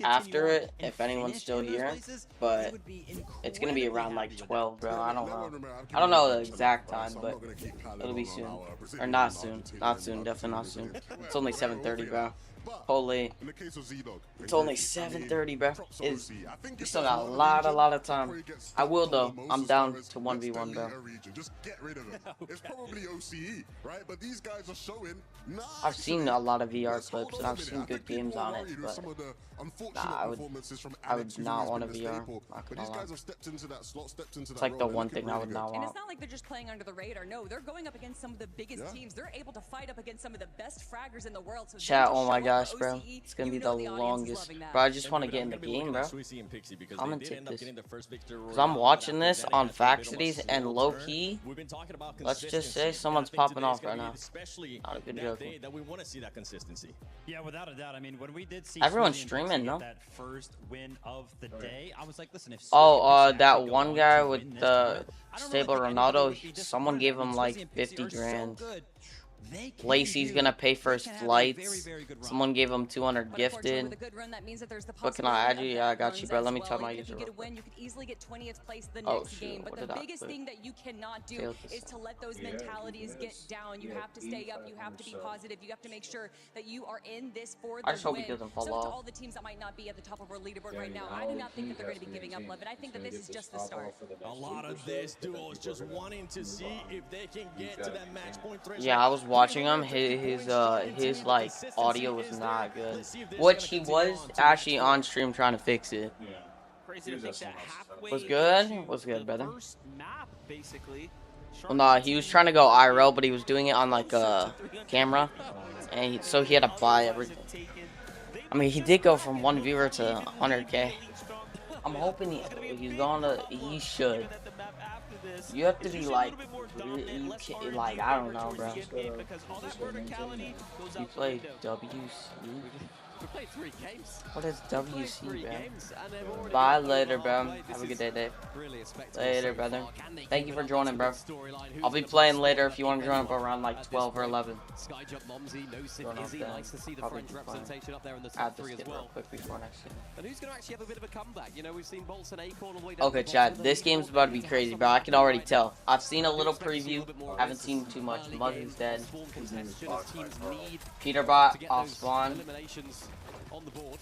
after it if anyone's still here. But it's gonna be around like 12, bro. I don't know. I don't know the exact time, but it'll be soon. Or not soon. Not soon. Definitely not soon. It's only 7:30, bro. Holy. It's only 7:30, bro. We still got a lot of time. I will though. I'm down to 1v1, bro. Just get rid of it. It's probably OCE, right? But these guys are showing. I've seen a lot of VR clips and I've seen good games on it, but nah, I would not want a VR. It's like the one thing I would not And it's want. not like they're just playing under the radar. No, they're going up against some of the biggest teams. They're able to fight up against some of the best fraggers in the world. So Chat, them to oh my show up gosh, for bro. OCE, It's gonna be you the know the audience is longest. loving that. Bro, I just want to get in the game, bro. I'm gonna take this. Because I'm watching this on Faxities, and low key, let's just say someone's popping off right now. Not a good joke. that we want to see that consistency. Yeah, without a doubt. I mean, when we did see Everyone's Suzy and streaming, Pixie no? get that first win of the day, I was like, listen, if Oh, that one guy with the stable Ronaldo, someone gave him like 50 grand. Lacey's gonna pay for his flights. Someone gave him 200 gifted. But can I add you? Yeah, I got you, bro. Let me tell my user. You could easily get 20th place the Oh, next shoot. game. But What the did I biggest put? thing that you cannot do Failed is to let those mentalities get down. You have to stay up. You have to be positive. You have to make sure that you are in this for the I just hope he win. doesn't fall So to off. all the teams that might not be at the top of our leaderboard right now, I do not think that they're going to be giving up love. And I think that this is just the start. A lot of this duo is just wanting to see if they can get to that match point threshold. Yeah, I was watching him. His like audio was not good, which he was actually on stream trying to fix it. Crazy to think that halfway Was good? into Was good, brother. first map, basically. Well, nah, he was trying to go IRL, but he was doing it on like a camera, and so he had to buy everything. I mean, he did go from 1 viewer to 100K. I'm hoping he's gonna. He should. You have to be like, like I don't know, bro. You play WC. We played 3 games. What is WC, 3 bro? games, and they've already Bye won later, one. bro. This Have a good is day, Dave. really a spectacle Later, so brother. far. Can they Thank keep you it for up joining, to bro. the storyline? Who's I'll be the playing best later player if you want to keeping join up them around like at this 12 or point? 11. Skyjump Momsy, no Going Izzy up likes to see the Probably French be fine. representation up there in the Add top this 3 as kid real well. quick before next game. And who's going to actually have a bit of a comeback? You know, we've seen Bolts and Acorn all the way down Okay, to the chat. bottom. This game's about to be crazy, bro. I can already tell. I've seen a little preview. Haven't seen too much. Muzzy's dead. Peterbot off spawn. Eliminations on the board.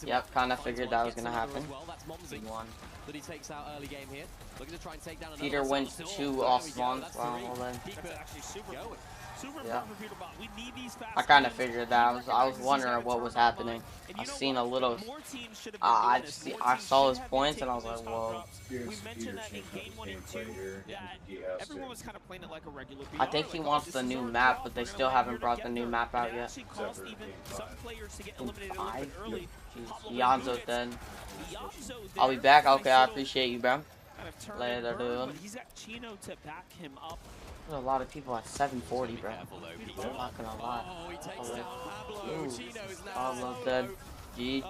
Yep, kind of figured that was gonna happen. That's Momsy He won. that he takes out early game here. Looking to try and take down another Peter went Still, 2 there off we go, spawn. that's Wow, 3. well then. Keep it Actually, super going. super Yeah. important for Peterbot. We need these fast I kind of wins. figured that. I was wondering what was happening. I've seen a little. I saw his points and I was like, whoa. We mentioned that in game 1 and 2. Yeah, everyone was kind of playing it like a regular BR. I think he wants the new map, but they still haven't brought the new map out yet. Actually caused even some players to get eliminated a little bit early. Jeez, Yonzo's dead. I'll be back. Okay, I appreciate you, bro. Later, dude. He's got Chino to back him up. There's a lot of people at 740, bro. I'm not gonna lie. Pablo's dead. Geech.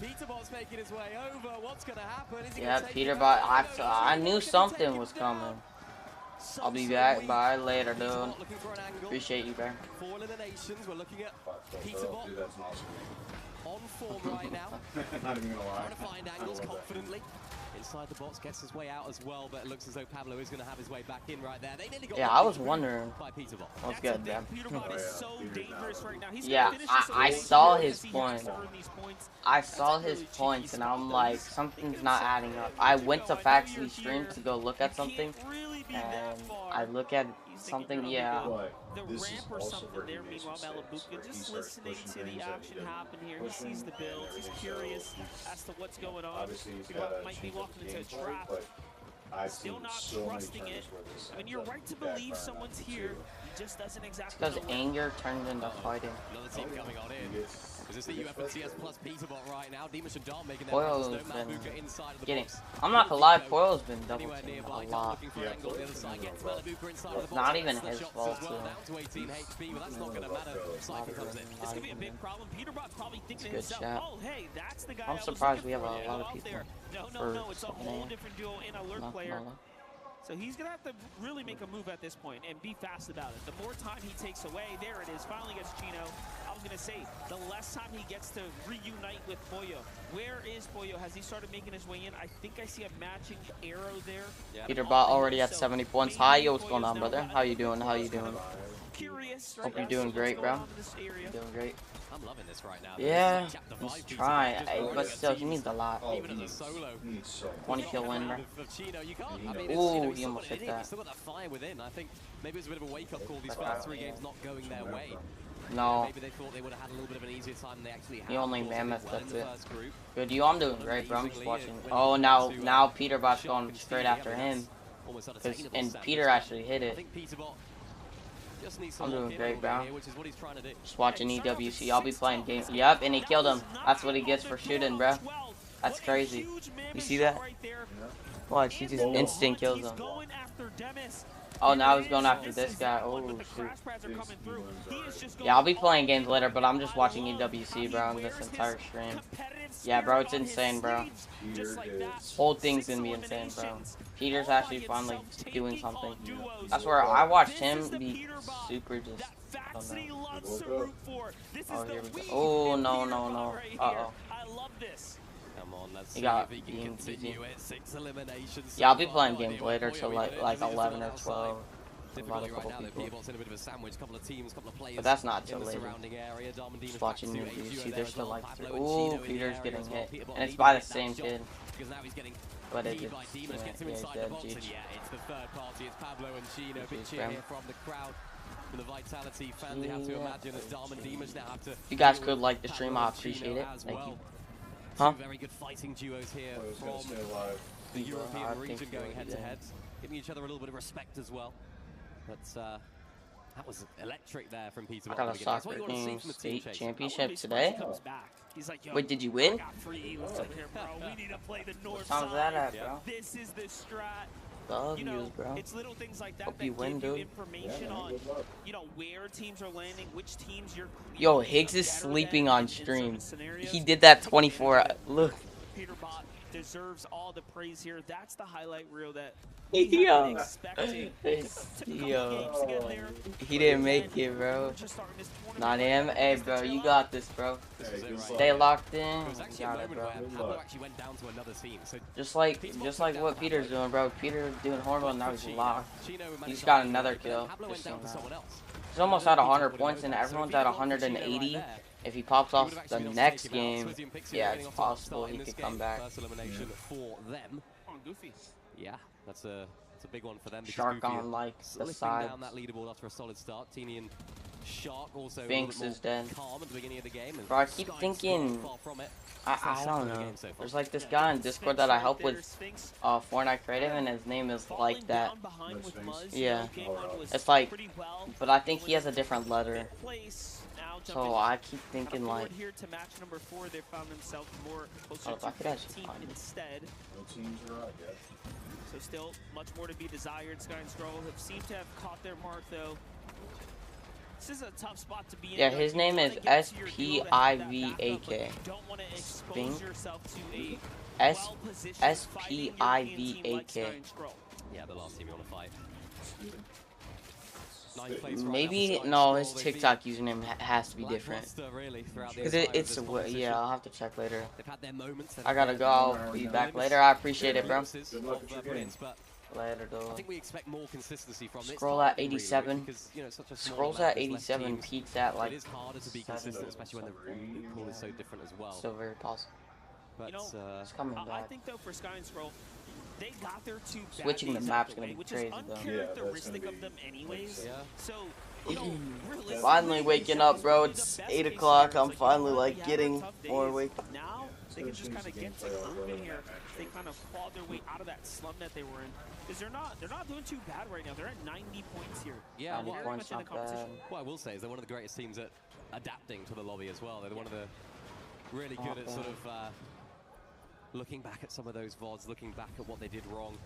Peterbot's making his way over. What's going to happen? Is he Yeah, gonna take it Peterbot. out? I knew something was coming. I'll be back. Bye later, dude. Appreciate you, bro. 4 eliminations. We're looking at Peterbot on form right now. Not even gonna lie. Trying to find angles confidently. inside the box, gets his way out as well, but it looks as though Pablo is going to have his way back in right there. They nearly got I was wondering. What's good, man? Yeah, I saw his point. I saw his points, and I'm like, something's not adding up. I went to Faxley's stream to go look at something, and I look at something, yeah. The ramp or something there, meanwhile, Malibuca just listening to the action happen here. He sees the build, he's curious as to what's going on. He might be walking into a trap. Still not trusting it. I mean, you're right to believe someone's here. He just doesn't exactly because anger turned into fighting. Another team coming on in. Is this the UFNCS plus Peterbot right now? Dimash and Dom making their Poyle's passes, though. been Malibuca inside of the getting. box. I'm not gonna lie, Poyle's been double Anywhere teamed nearby, a lot. looking for an angle on the other side, gets Malibuca inside of the box. Not even Gets the his shots fault, as well, too. down to 18 HP, but that's not gonna matter. Cypher comes in. It's gonna be a big problem. Peterbot's probably thinking to Good himself, shot. oh, hey, that's the guy I'm I was surprised looking we have a for. lot of Out people. there. No, it's a whole different duo in Alert player. So he's going to have to really make a move at this point and be fast about it. The more time he takes away, there it is, finally gets Chino. I was going to say, the less time he gets to reunite with Pollo. Where is Pollo? Has he started making his way in? I think I see a matching arrow there. Yeah. Peterbot already at 70 points. Hi, yo, what's going on, brother? How you doing? How you doing? Hope you're doing great, bro. Doing great. I'm loving this right now. Yeah, he's trying, but still, he needs a lot. Even as a solo. 20 kill win, bro. Ooh, he almost hit that. Still got that fire within. I think maybe it's a bit of a wake-up call. These first 3 games not going their way. No. Maybe they thought they would have had a little bit of an easier time than they actually had. The only mammoth, that's it. Good, you. I'm doing great, bro. I'm just watching. Oh, now Peterbot's going straight after him. And Peter actually hit it. I'm doing great, bro. Just watching EWC. I'll be playing games. Yep, and he killed him. That's what he gets for shooting, bro. That's crazy. You see that? Watch, he just instant kills him. Oh, now he's going after this guy. Oh, shoot. Yeah, I'll be playing games later, but I'm just watching EWC, bro, on this entire stream. Yeah, bro, it's insane, bro. Whole thing's gonna be insane, bro. Peter's actually finally doing something. That's where I watched him be super just. Oh, no. Oh, here we go. Oh, no, no, no. Uh-oh. Come on, let's he got see if he can continue it. 6 eliminations. Yeah, I'll be playing games later till like 11 or 12. Difficulty right now that Peterbot's in a bit of a sandwich, couple of teams, couple of players. But that's not too in the late. surrounding area. Just watching you see there's still like ooh, Peter's getting hit. And it's by the same kid. But it just, yeah, he's dead, GG. Yeah, it's the third party, it's Pablo and Chino. Big cheer here from the crowd. From the Vitality fan, they have to imagine as Dom and Dimash now have to. If you guys could like the stream, I appreciate it. Thank you. Huh? Two very good fighting duos here from the European region going head to head, giving each other a little bit of respect as well. But that was electric there from Peter. I got a soccer team state championship today. Wait, did you win? What time is that at, bro? This is the strat. Love you, bro. It's little things like that Hope you win, give you dude. information on, where teams are landing, which teams you're. Yo, Higgs is sleeping on stream. He did that 24. Look. Peterbot deserves all the praise here. That's the highlight reel that. Yo. He didn't make it, bro. Not him. Hey, bro, you got this, bro. Stay locked in. You got it, bro. Just like what Peter's doing, bro. Peter's doing horrible, and now he's locked. He's got another kill. He's almost at 100 points, and everyone's at 180. If he pops off the next game, yeah, it's possible he could come back. Yeah, that's a big one for them. Shark on like the side. Down that leaderboard after a solid start. Teeny and Shark also. Finks is dead. Calm at the beginning of the game. Bro, I keep thinking. I don't know. There's like this guy on Discord that I help with Fortnite Creative, and his name is like that. Yeah, it's like, but I think he has a different letter. So I keep thinking like, Here to match number 4, they found themselves more closer I could to actually 15 find it. instead. So still much more to be desired. Sky and Scroll have seemed to have caught their mark though. This is a tough spot to be in. Yeah, his name is SPIVAK. Don't want to expose yourself to a SPIVAK. Yeah, the last team you want to fight. Maybe no, his TikTok username has to be different. Cause it's yeah, I'll have to check later. I gotta go. I'll be back later. I appreciate it, bro. Later, though. I think we expect more consistency from this. Scroll at 87. Because, you know, such a Scrolls at 87. Peaks at like. It is harder to be consistent, especially when the pool is so different as well. Still very possible. But it's coming back. I think though for Sky and Scroll, they got their two bad switching the days map's out the gonna way, be which crazy is though. uncharacteristic of them anyways. So, you know, Finally waking up, bro. It's 8 o'clock. I'm finally like getting more awake. Now they can just kind of get to grooving here. They kind of clawed their way out of that slum that they were in. Because they're not doing too bad right now. They're at 90 points here. Yeah, what I will say is they're one of the greatest teams at adapting to the lobby as well. They're one of the really good at sort of looking back at some of those VODs, looking back at what they did wrong.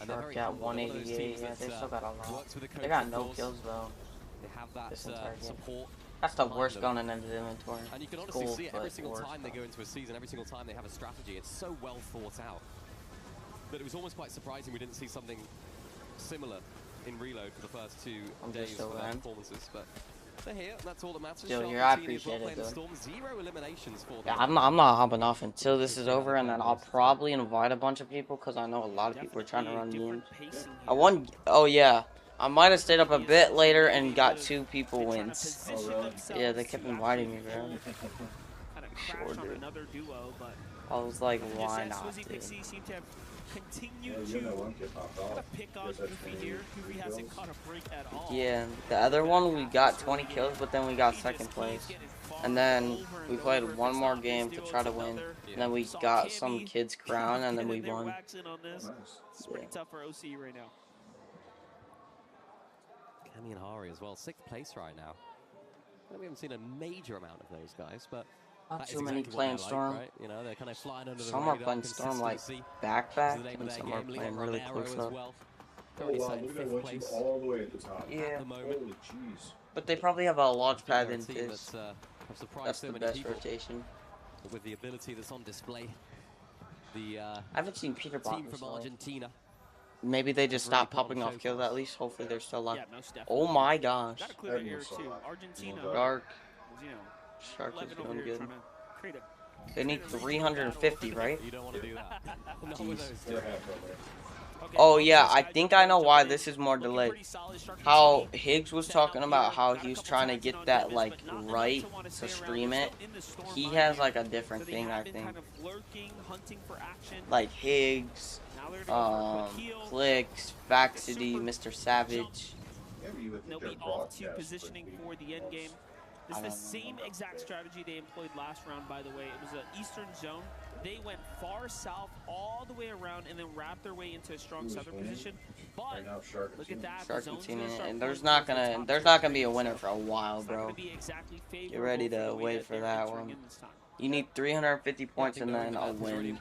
And they're very got 188. Yeah, they still got a lot. They got no kills though. They have that support. That's the worst gun in his inventory. And you can honestly see it every single time they go into a season, every single time they have a strategy. It's so well thought out. But it was almost quite surprising we didn't see something similar in Reload for the first 2 days for their performances. But they're here, and that's all that matters. Still here, I appreciate it though. Zero eliminations for them. Yeah, I'm not hopping off until this is over, and then I'll probably invite a bunch of people because I know a lot of people are trying to run games. Oh yeah, I might have stayed up a bit later and got 2 people wins. Yeah, they kept inviting me, bro. Sure, dude. I was like, why not, dude? Continue to kind of pick on Goofy here. Goofy hasn't caught a break at all. Yeah, the other one we got 20 kills, but then we got 2nd place. And then we played one more game to try to win. And then we got some kid's crown, and then we won. It's pretty tough for OC right now. Cammy and Hari as well, 6th place right now. We haven't seen a major amount of those guys, but not too many playing Storm. Right? You know, they're kind of flying under some are playing Storm like backpack, and some are playing really close up. Oh wow, look at that, all the way at the top. Yeah. At the moment. Holy jeez. But they probably have a launch pad in this. That's the best rotation. With the ability that's on display. The I haven't seen Peter team from Argentina. Maybe they just stopped popping off kills at least. Hopefully they're still alive. Oh my gosh. Dark. Shark is doing good. They need 350, right? You don't want to do that. Oh yeah, I think I know why this is more delayed. How Higgs was talking about how he was trying to get that like right to stream it. He has like a different thing, I think. Like Higgs, Clicks, Vaxity, Mr. Savage. They'll be off to positioning for the end game. This is the same exact strategy they employed last round, by the way. It was an eastern zone. They went far south all the way around and then wrapped their way into a strong southern position. But look at that. Shark and there's not gonna be a winner for a while, bro. Get ready to wait for that one. You need 350 points and then a win.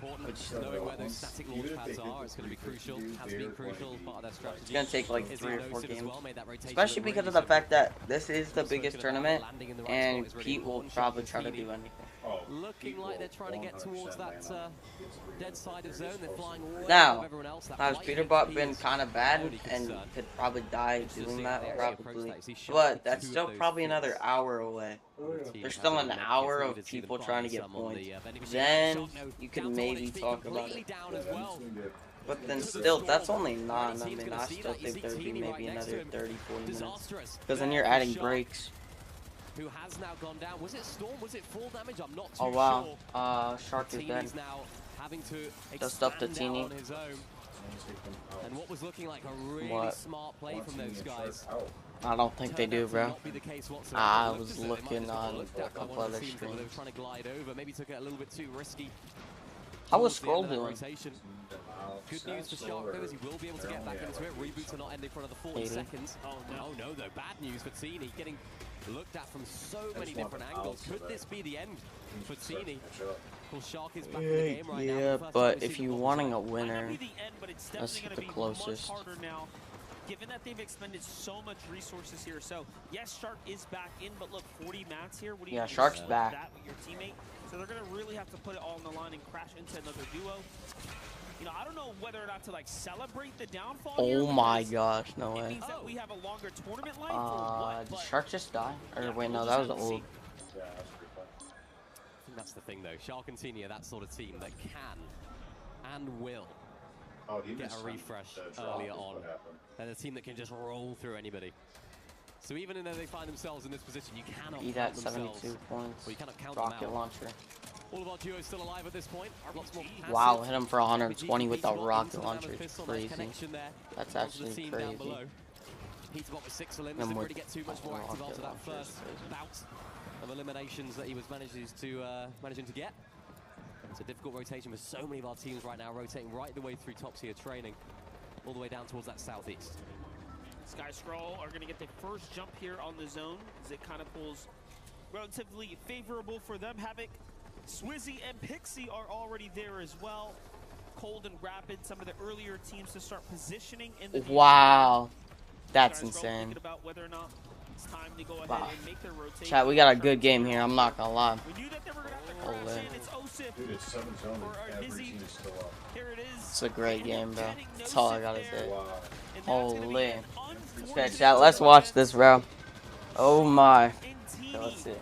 Knowing where those static launch pads are, it's going to be crucial. Has been crucial, part of their strategy. It's going to take like 3 or 4 games. Especially because of the fact that this is the biggest tournament and Pete will probably try to do anything. Looking like they're trying to get towards that dead side of zone. They're flying way now, everyone else. has Peterbot been kind of bad and could probably die doing that? Probably. But that's still probably another hour away. There's still an hour of people trying to get points. Then you could maybe talk about it. But then still, that's only 9. I mean, I still think there would be maybe another 30, 40 minutes. Because then you're adding breaks. Who has now gone down? Was it Storm? Was it full damage? I'm not too sure. Oh wow, Shark is dead. Now having to just up the Teeny. On his own. And what was looking like a really smart play from those guys. I don't think they do, bro. I was looking on a couple other streams. They were trying to glide over. Maybe took it a little bit too risky. How was Scroll doing? Good news for Shark though is he will be able to get back into it. Reboots are not ending for another 40 seconds. Oh no though. Bad news for Teeny. Getting looked at from so many different angles. Could this be the end for Teeny? Well, Shark is back in the game right now. Yeah, but if you're wanting a winner, let's hit the closest. Given that they've expended so much resources here, so yes, Shark is back in, but look, 40 mats here. What do you Shark's back. That with your teammate? So they're gonna really have to put it all on the line and crash into another duo. you know, I don't know whether or not to like celebrate the downfall. Oh my gosh, no way. It means that we have a longer tournament life or what? Did Shark just die? Or wait, no, that was old. Yeah, that's pretty fun. I think that's the thing, though. Shark and Tenia, that sort of team that can and will get a refresh earlier on. They're a team that can just roll through anybody. So even though they find themselves in this position, you cannot Beat count at themselves. 72 points. Well, you cannot count Rocket them out. launcher. All of our duos still alive at this point. Lots more passive. Wow, hit him for 120 with the Peterbot rocket into launcher. Mammoth It's Pistol, crazy. nice connection there. That's Onto the actually team down crazy. below. Peterbot with 6 elims, Them didn't with really get too much more active after that first bout of eliminations that he was managing to get. It's a difficult rotation with so many of our teams right now rotating right the way through top tier training, all the way down towards that southeast. Sky Scroll are going to get the first jump here on the zone as it kind of pulls relatively favorable for them. Havoc, Swizzy, and Pixie are already there as well. Cold and Rapid, some of the earlier teams to start positioning in the Wow, that's insane. About whether or not it's time to go ahead Wow. and make their rotation. Chat, we got a good game here. I'm not gonna lie. We knew that they were going to have to crash in. It's Osif. Dude, it's 7 zone and every team is still up. Here it is. It's a great game, bro. That's all I gotta say. Wow. Holy. Okay, chat, let's watch this, bro. Oh my. Okay, let's see it.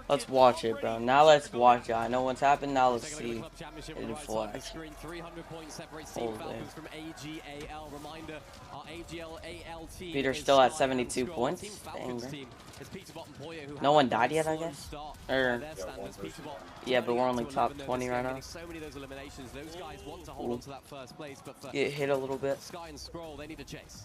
Let's watch it, bro. Now let's watch it. I know what's happened. Now let's see it in full action. 300 points separates Team Holy. Falcons from AGAL. Reminder, our AGL team Peter's is still at Sky 72 and Scroll. points. Team Dang, Falcons bro. team is Peterbot and Boyer, who No have one a died yet, I slow guess? start Or- to their standards. Peterbot Yeah, but we're only to top 11 20 this right game, now. getting so many of those eliminations. Those guys want to hold Ooh. on to that first place, but for Get hit a little bit. Sky and Scroll, they need to chase.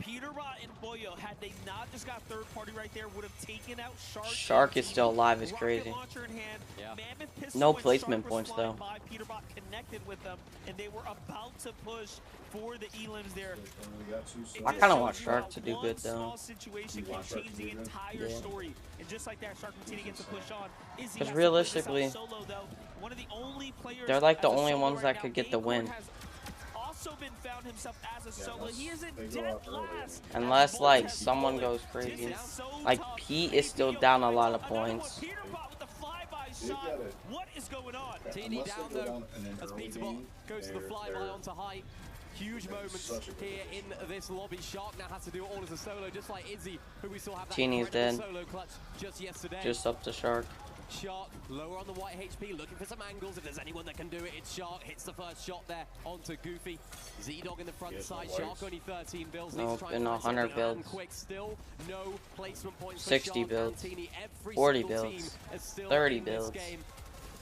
Peterbot and Boyo, had they not just got third party right there, would have taken out Shark. Shark is still alive. It's Rocket crazy. launcher in hand, Mammoth Pistol No and placement Shark were points, flying though. by. Peterbot connected with them, and they were about to push for the elims there. I kind of want Shark to do good, though. Small situation can change the entire Yeah. story, and just like that, Shark continue to get the push on. Izzy Because has to realistically, put this out solo, though. One of the only players they're like the as a only solo ones right that now. could get the Gamecourt win. has also been found himself as a solo. He is in dead last. Unless, like, someone goes crazy. Like, Pete is still down a lot of points. What is going on? Teeny down though, as Peterbot goes to the flyby onto height. Huge moments here in this lobby. Shark now has to do it all as a solo, just like Izzy, who we saw have that Teeny's incredible dead. solo clutch just yesterday. Just up to Shark. Shark lower on the white HP, looking for some angles. If there's anyone that can do it, it's Shark. Hits the first shot there onto Goofy. Z-Dog in the front side. Shark only 13 builds. No, Needs to try been and find 100 something, and builds. quick still. No placement points for 60 Shark. builds. Antini, every 40 single builds. team is still 30 in this builds. game.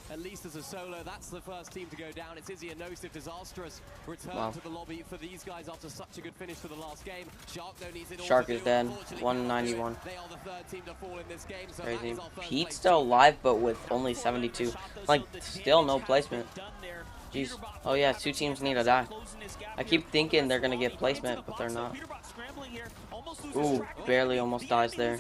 At least as a solo, that's the first team to go down. It's Izzy and Nosif. Disastrous return Wow. to the lobby for these guys after such a good finish for the last game. Shark though needs it all Shark to is do. dead. Unfortunately, 191. They are the third team to fall in this game. So Crazy. that is our first Pete's place still alive, but with only 72. Like, still no placement. Jeez. Oh yeah, 2 teams need to die. I keep thinking they're gonna get placement, but they're not. Ooh, barely almost dies there.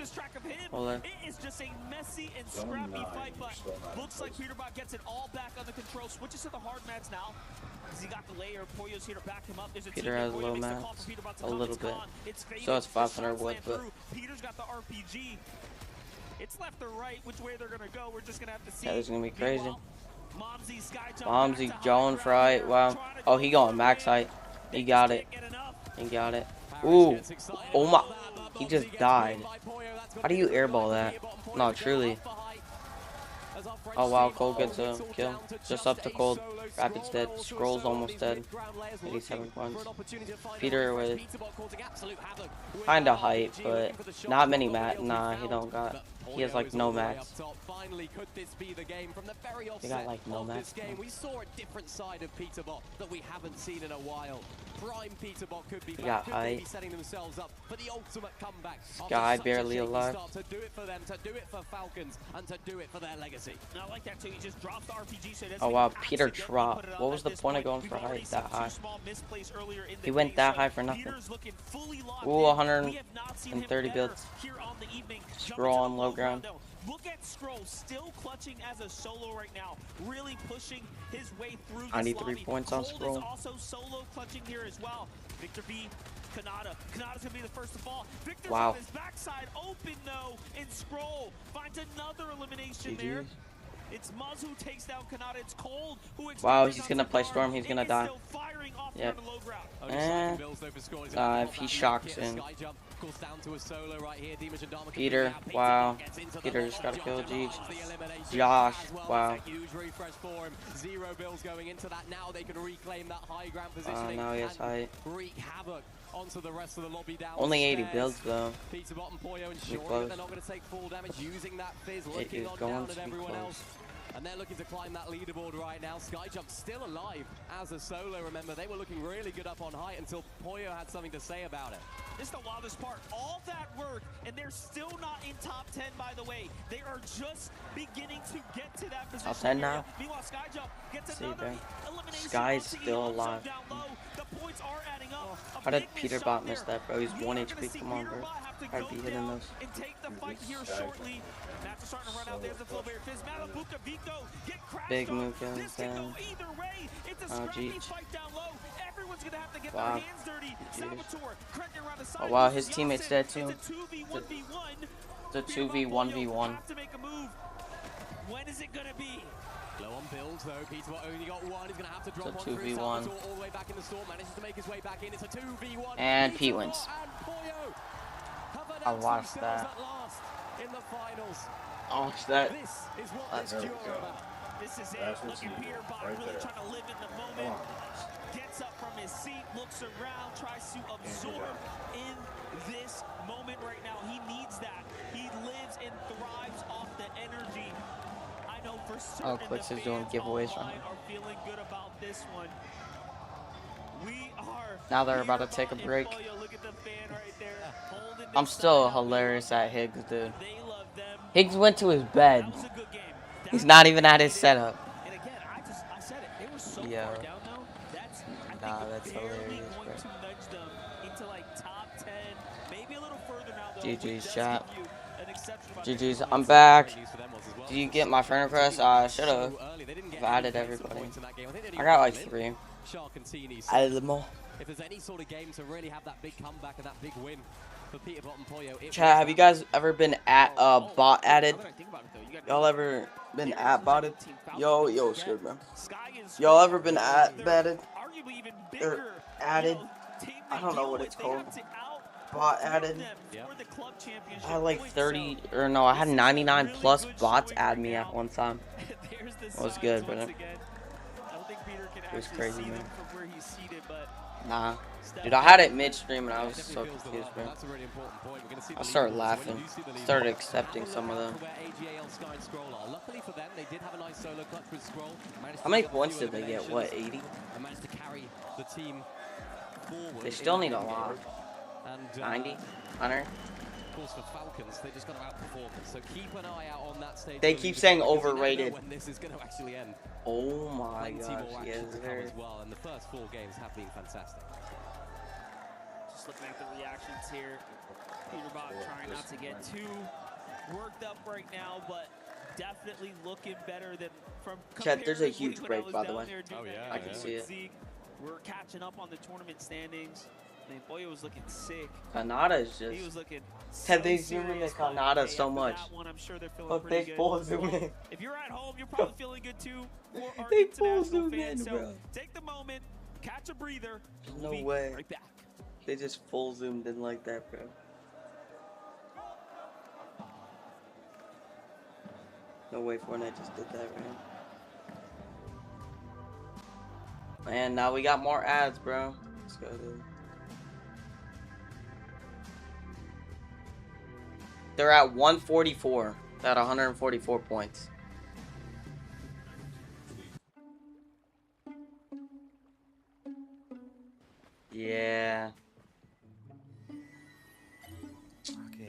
Hold on. It is just a messy and scrappy fight, but looks like Peterbot gets it all back under control. Switches to the hard mats now. Because he got the layer. Poyo's here to back him up. There's a Peter teammate. has Poyo low makes the call mats. for Peterbot to A come. little It's bit. gone. It's faded. So it's The 500 shots wood, land but through. Peter's got the RPG. It's left or right. Which way they're gonna go? We're just gonna have to see. yeah, this is gonna be crazy. Momsy, Sky jump Momsy back to going high for height. ground. Wow. Oh, he going max height. He got it. He got it. Ooh. Oh my. He just died. How do you airball that? No, truly. Oh wow, Cold gets a kill. Just up to Cold. Rapid's dead. Scroll's almost dead. 87 points. Peter with kinda height, but not many mat. Nah, he don't got. He has like no max. Finally, could this be the game from the very He offset got like no of max. this game? We saw a different side of Peterbot that we haven't seen in a while. Prime Peterbot could be He back. got Could they be height. setting themselves up for the ultimate comeback? After Sky such a barely shaky alive. start, to do it for them, to do it for Falcons, and to do it for their legacy. And I like that too. He just drops the RPG. So Oh wow, Peter dropped. What was the point of going for height that high? He went that high for nothing. Ooh, 130 builds. Scroll on low ground. Look at Scroll still clutching as a solo right now, really pushing his way through this 93 lobby. points on Cold Scroll. is also solo clutching here as well. Victor B, Kanata. Kanata's gonna be the first to fall. Victor's Wow. on his backside, open though, and Scroll finds another elimination there. GG's. It's Muzz who takes down Kanata. It's Cold who Wow, he's gonna play Storm. He's gonna die. Yep. And if he shocks in. Peter, wow. Peter just got a kill. Jeez. Josh, wow. Zero bills going into that. Now they can reclaim that high ground position. Now he has height. Wreak havoc onto the rest of the lobby down. Only 80 builds though. Peterbot and Poyo ensuring they're not going to take full damage using that fizz, looking on down at everyone else. And they're looking to climb that leaderboard right now. Skyjump still alive as a solo. Remember, they were looking really good up on height until Poyo had something to say about it. This is the wildest part. All that work, and they're still not in top 10, by the way. They are just beginning to get to that position. Top 10 now. Meanwhile, Skyjump gets another elimination. Sky's still alive. The points are adding up. How did Peterbot miss that, bro? He's 1 HP. Come on, bro. I'd be hitting those. And take the fight here shortly. That's starting to run out. There's the flow bear. Fizz, Malabuka, Vico, get crashed. Big move down. Either way, it's a scrappy fight down low. Everyone's gonna have to get their hands dirty. Salvatore, cracking around the side. Oh wow, his teammate's dead too. It's a 2v1v1. Have to make a move. When is it gonna be? Low on builds though. Peterbot only got one. He's gonna have to drop it's one a 2v1. through Salvatore all the way back in the storm. Manages to make his way back in. It's a 2v1. And Pete wins. I watched that. In the finals. I watched that. This is what this cure about. This is it. Look at Peterbot really trying to live in the moment. Gets up from his seat, looks around, tries to absorb in this moment right now. He needs that. He lives and thrives off the energy. I know for certain Quicks is doing giveaways right now. are feeling good about this one. We are now they're about to take a break. I'm still hilarious at Higgs, dude. Higgs went to his bed. He's not even at his setup. Yeah. Nah, that's hilarious, bro. GG's, chat. GG's, I'm back. Did you get my friend request? I should've. I've added everybody. I got like 3. Added them all. If there's any sort of game to really have that big comeback and that big win for Peterbot and Poyo. Chat, have you guys ever been at bot added? Y'all ever been at botted? Yo, screwed, bro. Y'all ever been at batted? Or added? I don't know what it's called. Bot added. I had like 30, or no, I had 99 plus bots add me at one time. It was good, but it was crazy, man. Nah. Dude, I had it midstream and I was so confused, bro. I started laughing. Started accepting some of them. How many points did they get? What, 80? They still need a lot. 90? 100? For Falcons, they just got to outperform it. So keep an eye out on that stage. They keep saying overrated. When this is going to actually end. Oh my gosh, yes, as well, and the first 4 games have been fantastic. Just looking at the reactions here, Peterbot trying not to get too worked up right now, but definitely looking better than from. Chat, there's a huge break, by the way. Oh yeah, I can see it. We're catching up on the tournament standings. I mean, Poyo was looking sick. Kanata is just. He was looking. Have they zoomed in Kanata so much? I'm sure they're feeling Look, they full zoom in. If you're at home, you're probably feeling good too. They full zoom in, bro. Take the moment, catch a breather. No way. Right back. They just full zoomed in like that, bro. No way Fortnite just did that, right? And now we got more ads, bro. Let's go, dude. They're at 144. They're at 144 points. Yeah. Okay,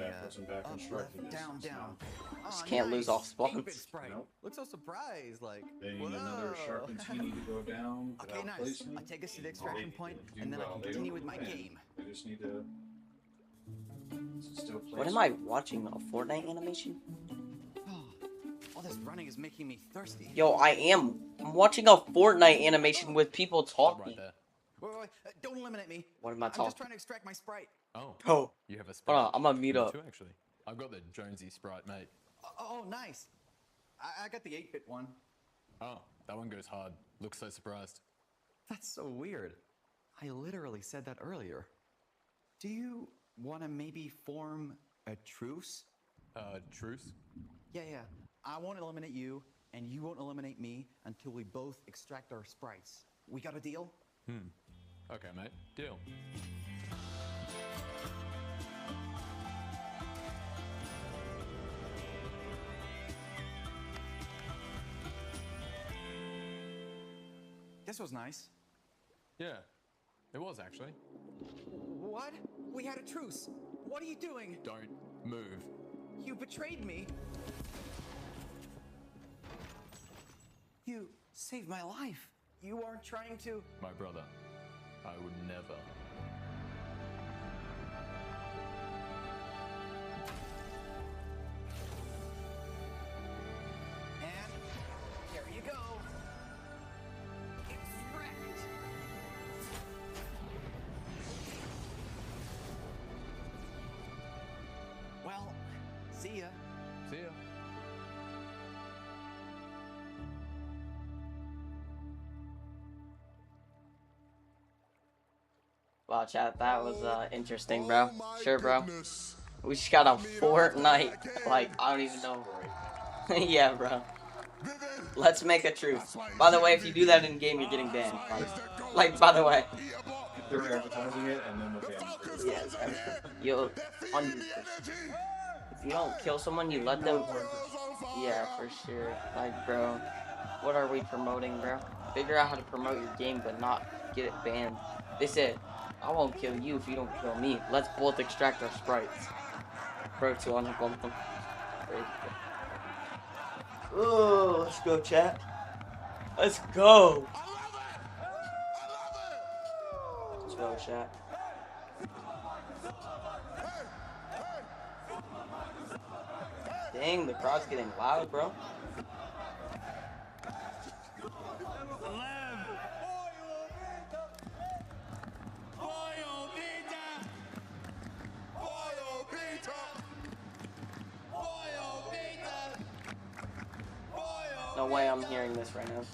down. Just can't lose off spawns. Nope. Look so surprised, like. They need another sharpened teeny to go down. Okay, nice. I take us to the extraction point, and then I can continue with my game. They just need to. What am I watching? A Fortnite animation? All this running is making me thirsty. Yo, I'm watching a Fortnite animation with people talking. Wait, don't eliminate me. What am I talking? I'm just trying to extract my Sprite. Oh. You have a Sprite? Hold on, I'm gonna meet up. Too, actually. I've got the Jonesy Sprite, mate. Oh, nice. I got the 8-bit one. Oh, that one goes hard. Looks so surprised. That's so weird. I literally said that earlier. Do you want to maybe form a truce? Truce? Yeah. I won't eliminate you, and you won't eliminate me until we both extract our sprites. We got a deal? Okay, mate. Deal. This was nice. Yeah, it was actually. What? We had a truce. What are you doing? Don't move. You betrayed me. You saved my life. You aren't trying to... My brother, I would never. And there you go. It's wrecked. Well, see ya. See ya. Wow, chat, that was interesting, bro. Sure, bro. We just got a Fortnite. Like, I don't even know. Yeah, bro. Let's make a truce. By the way, if you do that in game, you're getting banned. Like, by the way. They're advertising it and then the ban. Yes, you'll 100%. If you don't kill someone, you let them. Yeah, for sure. Like, bro, what are we promoting, bro? Figure out how to promote your game, but not get it banned. They said, I won't kill you if you don't kill me. Let's both extract our sprites. Bro, 200 bump them. Oh, let's go, chat. Let's go. Let's go, chat. Dang, the crowd's getting loud, bro. No way I'm hearing this right now.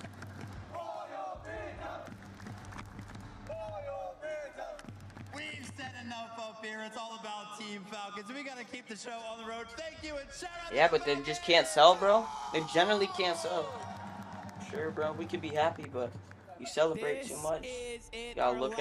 We've said enough up here. It's all about Team Falcons. We gotta keep the show on the road. Thank you and shout out. Yeah, but they just can't sell, bro. They generally can't sell. Sure, bro, we could be happy, but you celebrate too much. You gotta look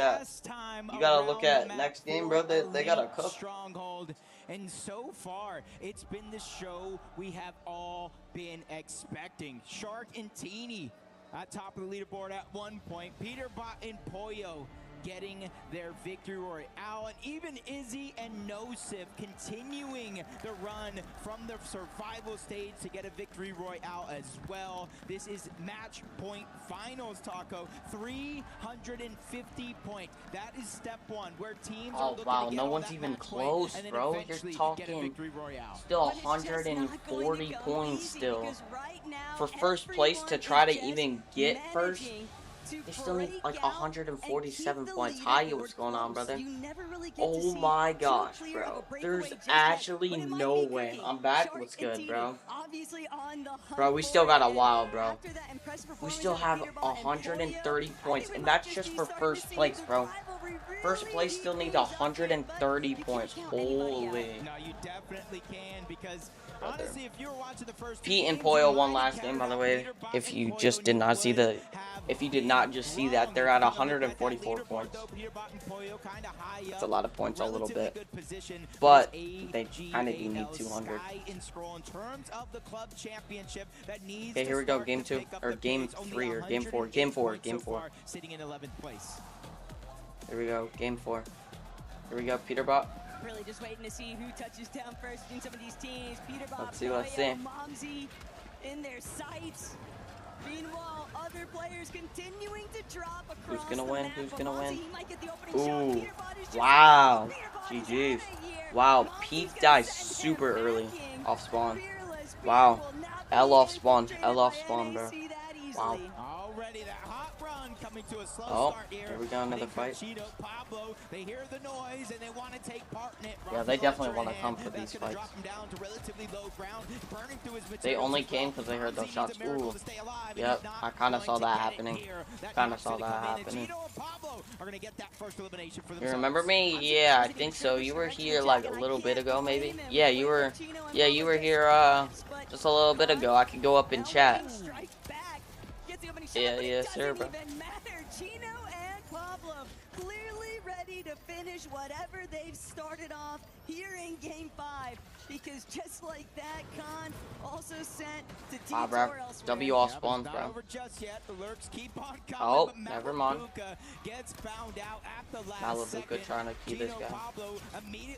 at next game, bro. They gotta cook. Stronghold. And so far, it's been the show we have all been expecting. Shark and Teeny at top of the leaderboard at one point. Peterbot and Poyo getting their victory royale, and even Izzy and Nosif continuing the run from the survival stage to get a victory royale as well. This is match point finals, Taco. 350 points. That is step one, where teams are looking to get no one's even close, bro. You're talking still 140 points still for first place to try to even get first. They still need like 147 points. Hi, what's going on, brother? Oh my gosh, bro. There's actually no way. I'm back. What's good, bro? Bro, we still got a while, bro. We still have 130 points, and that's just for first place, bro. First place still needs 130 points. Holy. No, you definitely can, because honestly, if you were watching the first Pete and Poyo won last game, by the way. If you just did not see the, if you did not just see that, they're at 144 points. It's a lot of points, a little bit, but they kind of do need 200. Okay, here we go. Game 2 or game 3 or game 4. Game 4. Game 4. Sitting in 11th place. Here we go. Game 4. Here we go. Peterbot. Really just waiting to see who touches down first in some of these teams. Peterbot, let's see. Momsy in their sights. Meanwhile, other players continuing to drop across. Who's gonna win? Who's gonna win? Ooh. Wow. GG's. Wow. Pete dies super early off spawn. Wow. L off spawn. L off spawn, bro. Wow. All already. That hot run coming to a slow start here. Here we go, another fight. Chino, Pablo, they hear the noise and they want to take part in it. Yeah, they definitely want to come for these fights. They only came because they heard those shots. Ooh. Yep, I kind of saw that happening. You remember me? Yeah, I think so. You were here like a little bit ago, maybe? Yeah, you were here just a little bit ago. I could go up in chat. Yeah, sir, bro. Chino and Pablo clearly ready to finish whatever they've started off here in Game 5. Because just like that, Khan also sent to bro. W all spawns, bro. Oh, never mind. Malabuka trying to key this guy.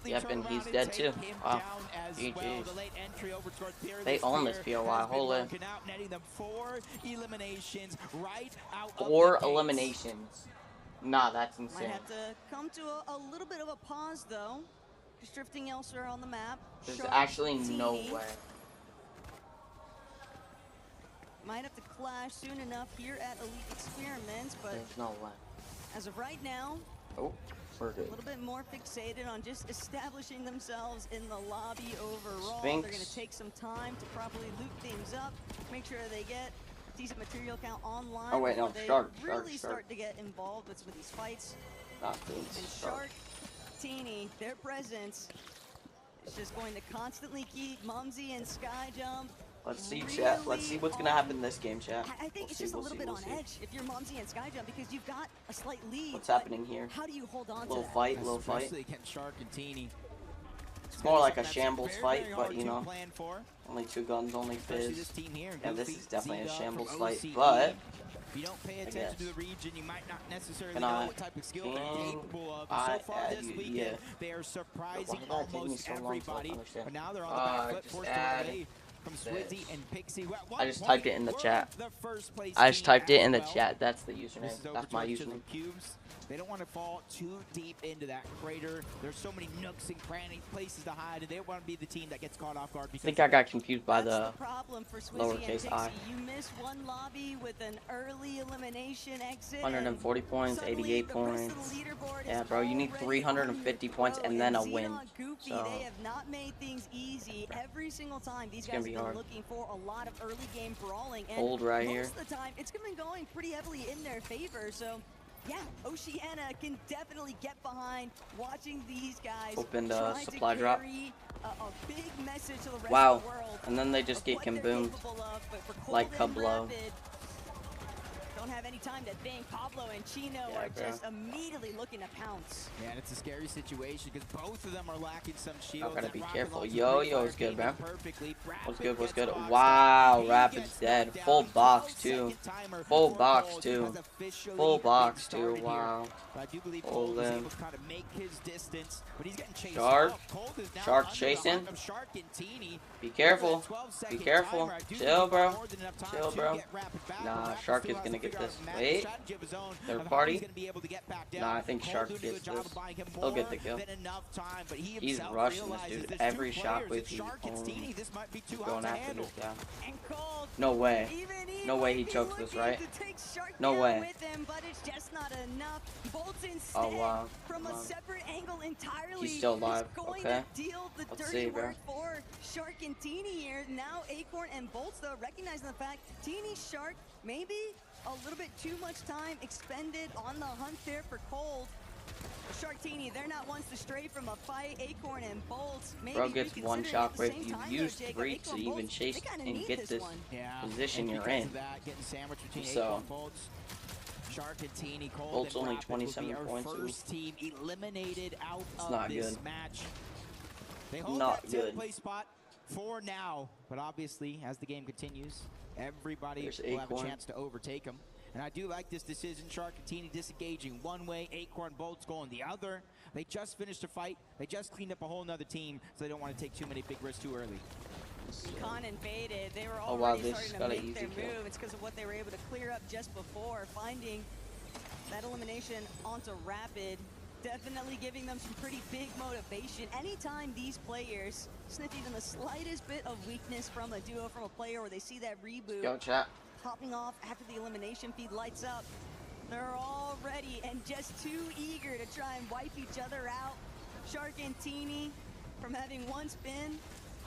Yep, and he's dead too. Wow. GG's. They own this POI. Holy. 4 eliminations. Nah, that's insane. Might have to come to a little bit of a pause, though. Just drifting elsewhere on the map. There's actually no way. Might have to clash soon enough here at Elite Experiments, but there's no way. As of right now, we're good. A little bit more fixated on just establishing themselves in the lobby overall. Sphinx. They're going to take some time to properly loot things up, make sure they get decent material count online. Oh wait, no, Shark. Start to get involved with some of these fights. Not Sphinx. And Shark, Teeny, their presence is just going to constantly keep Mumsy and Skyjump. Let's see, chat. Let's see what's gonna happen in this game, chat. I think it's just a little bit on edge if you're Mumsy and Skyjump because you've got a slight lead. What's happening here? How do you hold on little to that? fight, little fight. Against Shark and Teeny. It's more like a shambles fight, but you know, only 2 guns, only Fizz. Yeah, this is definitely a shambles fight, but if you don't pay attention to the region, you might not necessarily know what type of skill they're capable of. So far this weekend, they are surprising almost everybody. But now they're on the back foot, forced away from Swizzy and Pixie. I just typed it in the chat. I just typed it in the chat. That's the username. That's my username. They don't want to fall too deep into that crater. There's so many nooks and crannies, places to hide, and they want to be the team that gets caught off guard. I think I got confused by the problem for lowercase I. You miss one lobby with an early elimination exit. 140 points, 88 points. Yeah, bro, you need 350 points and then a win. So they have not made things easy every single time. These guys have been looking for a lot of early game brawling, and hold right here. Most of the time, it's been going pretty heavily in their favor. So. Yeah, Oceania can definitely get behind watching these guys. Open the supply drop. A big message to the rest wow, of the world and then they just get kaboomed like Kablo. Don't have any time to think. Pablo and Chino are just immediately looking to pounce. Yeah, and it's a scary situation because both of them are lacking some shields. I gotta be careful. Yo-Yo's good, man. What's good? Wow, Rapid's dead. Full box, too. Full box, too. Full box, too. Wow. Hold him. Shark chasing. Be careful. Be careful. Chill, bro. Chill, bro. Nah, Shark is gonna get this. Wait. Third party? Nah, I think Shark gets this. He'll get the kill. He's rushing this dude. Every shockwave he's going after this guy. No way. No way he chokes this, right? No way. Oh, wow. From a separate angle entirely. He's still alive. Okay. Let's see, bro. Shark and Teeny here. Now Acorn and Bolts, though, recognizing the fact Teeny, Shark, maybe a little bit too much time expended on the hunt there for Cold. Shark Teeny, they're not ones to stray from a fight. Acorn and Bolts. Bro gets one shockwave. You used 3 to even chase and get this position you're in. So. Shark and Teeny, Bolt's only 27 points. First team eliminated out of this match. They hold that 10th place spot for now, but obviously as the game continues, everybody will have a chance to overtake them. And I do like this decision. Shark and Teeny disengaging one way, Acorn Bolts going the other. They just finished a fight. They just cleaned up a whole nother team, so they don't want to take too many big risks too early. Khan invaded. They were already starting to make their move. It's because of what they were able to clear up just before, finding that elimination onto Rapid. Definitely giving them some pretty big motivation. Anytime these players sniff even the slightest bit of weakness from a duo, from a player, or they see that reboot. Go, chat. popping off after the elimination feed lights up. They're all ready and just too eager to try and wipe each other out. Shark and Teeny, from having once been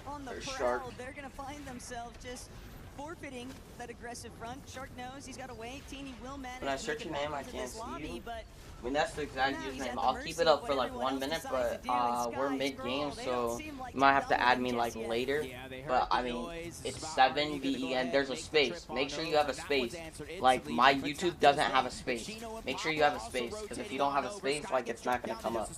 on the prowl, they're going to find themselves just forfeiting that aggressive front. Shark knows he's got to wait. Teeny will manage when I to search make your it name, back I into can't this see lobby, you. but I mean, that's the exact username. I'll keep it up for like 1 minute, but we're mid-game, so you might have to add me like later. But I mean, it's 7 VEN. There's a space. Make sure you have a space. Like my YouTube doesn't have a space. Make sure you have a space, because if you don't have a space, like it's not gonna come up.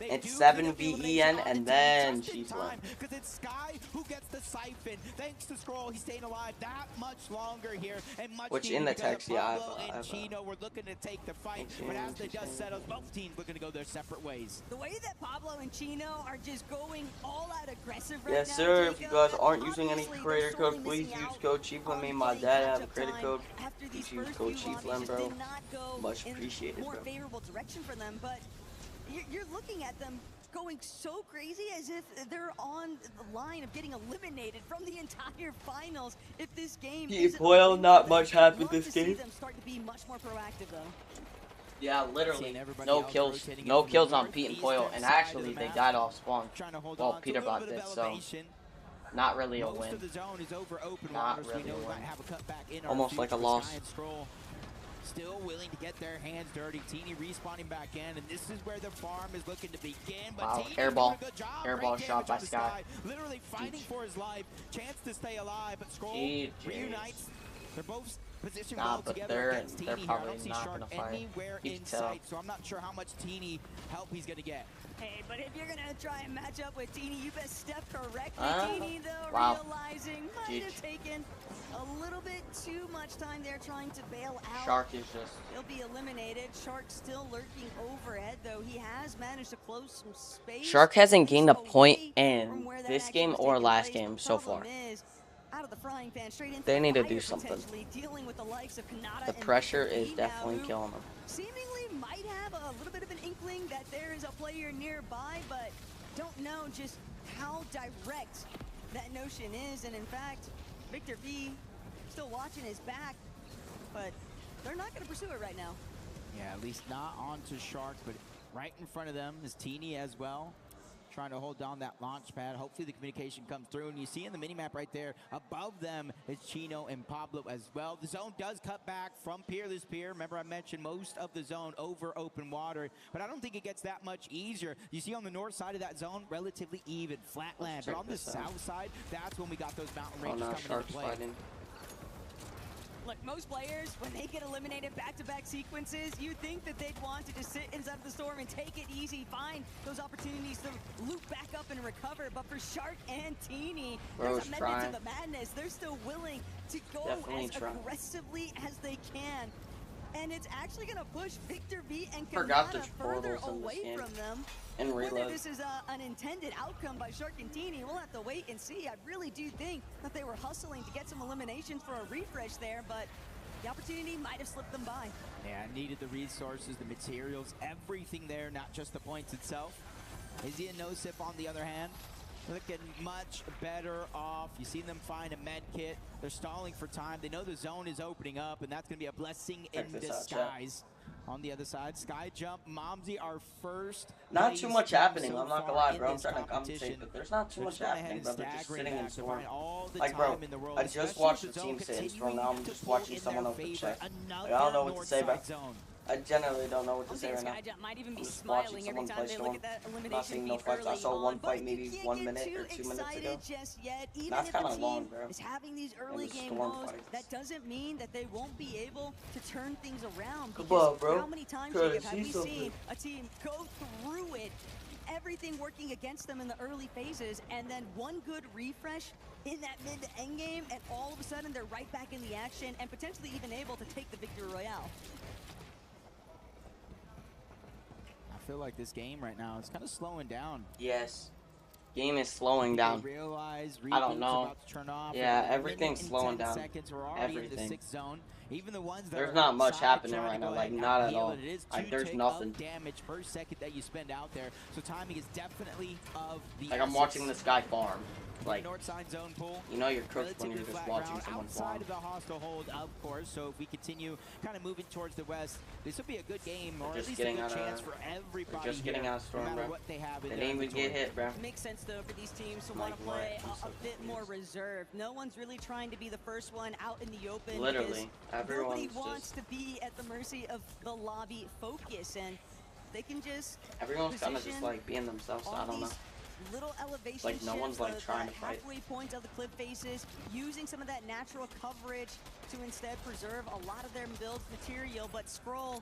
It's 7 VEN, and then she's one. Because it's Sky who gets the siphon. Thanks to Scroll, he's staying alive that much longer here, and much. Which in the text, yeah, and Chino were looking to take the fight, but as the dust settles, both teams looking to go their separate ways. The way that Pablo and Chino are just going all out aggressive right yes, now, sir. If you guys aren't using any creator code, please use code ChiefLem. My dad have a creator code. Please use code ChiefLem, bro. Much appreciated, bro. More favorable direction for them, but you're looking at them going so crazy as if they're on the line of getting eliminated from the entire finals. If this game Boyle, not much happened this game. Them start to be much more proactive though. Yeah, literally, no kills on Pete and Poyle, and actually they died off spawn. Well, Peterbot did, so not really a win. Not really a win. Almost like a loss. Still willing to get their hands dirty. Teeny respawning back in, and this is where the farm is looking to begin. But wow, Teeny airball. Doing a good job. Airball shot by Sky. Literally fighting for his life. Chance to stay alive, but Scroll reunites. They're both positioned well together against Teeny here. I don't see Shark anywhere in sight, so I'm not sure how much Teeny help he's going to get. Hey, but if you're going to try and match up with Teeny, you best step correctly. Teeny, though, realizing might have taken a little bit too much time there trying to bail out. Shark is just... He'll be eliminated. Shark still lurking overhead, though he has managed to close some space. Shark hasn't gained a point in this game or last game so far. Out of the frying pan, straight into they need to do something. With the likes of Kanata the pressure is definitely killing them. Seemingly might have a little bit of an inkling that there is a player nearby, but don't know just how direct that notion is. And in fact, Victor V still watching his back, but they're not going to pursue it right now. Yeah, at least not onto Shark, but right in front of them is Teeny as well, trying to hold down that launch pad. Hopefully the communication comes through, and you see in the minimap right there, above them is Chino and Pablo as well. The zone does cut back from Peerless Pier. Remember I mentioned most of the zone over open water, but I don't think it gets that much easier. You see on the north side of that zone, relatively even, flat land, but on the south side, that's when we got those mountain ranges coming into play. Look, most players, when they get eliminated back-to-back sequences, you think that they'd want to just sit inside of the storm and take it easy, find those opportunities to loop back up and recover. But for Shark and Teeny, there's a method to the madness. They're still willing to go as aggressively as they can. And it's actually going to push Victor V and Kanata further away from them. And whether this is an intended outcome by Shark and Teeny, we'll have to wait and see. I really do think that they were hustling to get some eliminations for a refresh there, but the opportunity might have slipped them by. Yeah, needed the resources, the materials, everything there, not just the points itself. Izzy and Nosip, on the other hand, looking much better off. You see them find a med kit. They're stalling for time. They know the zone is opening up, and that's going to be a blessing in disguise. On the other side, Sky Jump, Momsy, our first. Not too much happening. I'm not gonna lie, bro. I'm trying to compensate, but there's not too much happening, bro. They're just sitting in storm. Like, bro, I just watched the team sit in storm. Now I'm just watching someone open check. Like, I don't know what to say, bro. I generally don't know what to say right now. Might even be I'm just smiling watching every someone time play they storm. look at that Not elimination seeing no feed fights. I early saw one on, fight but maybe you can't 1 get minute too or 2 minutes ago. excited just yet. Even That's if the kind of long, team bro. is having these early game storm woes, fights. that doesn't mean that they won't be able to turn things around. Come Because on, bro. how many times Try to have we see something. seen a team go through it, everything working against them in the early phases, and then one good refresh in that mid to end game, and all of a sudden they're right back in the action and potentially even able to take the victory royale. I feel like this game right now is kind of slowing down. Yes. Game is slowing down. I don't know. Yeah, everything's slowing down. Everything. Even the ones that there's not much happening right now, like not at all. Like there's nothing. Damage per second that you spend out there. So timing is definitely of the like I'm watching this guy farm. like, north side zone pool. you know you're cooked when you're just watching someone outside of the hostile hold, of course. So if we continue kind of moving towards the west, this will be a good game, or at least a good chance for everybody. Just getting out of storm, no matter bro. what they have in they their didn't even get hit, bro. Makes sense though for these teams to want to play a bit more reserved. No one's really trying to be the first one out in the open. Literally, nobody wants to be at the mercy of the lobby focus, and they can just. Everyone's kind of just like being themselves. I don't know. Little elevation like no one's like trying to fight. Halfway point of the cliff faces, using some of that natural coverage to instead preserve a lot of their build material, but Skrull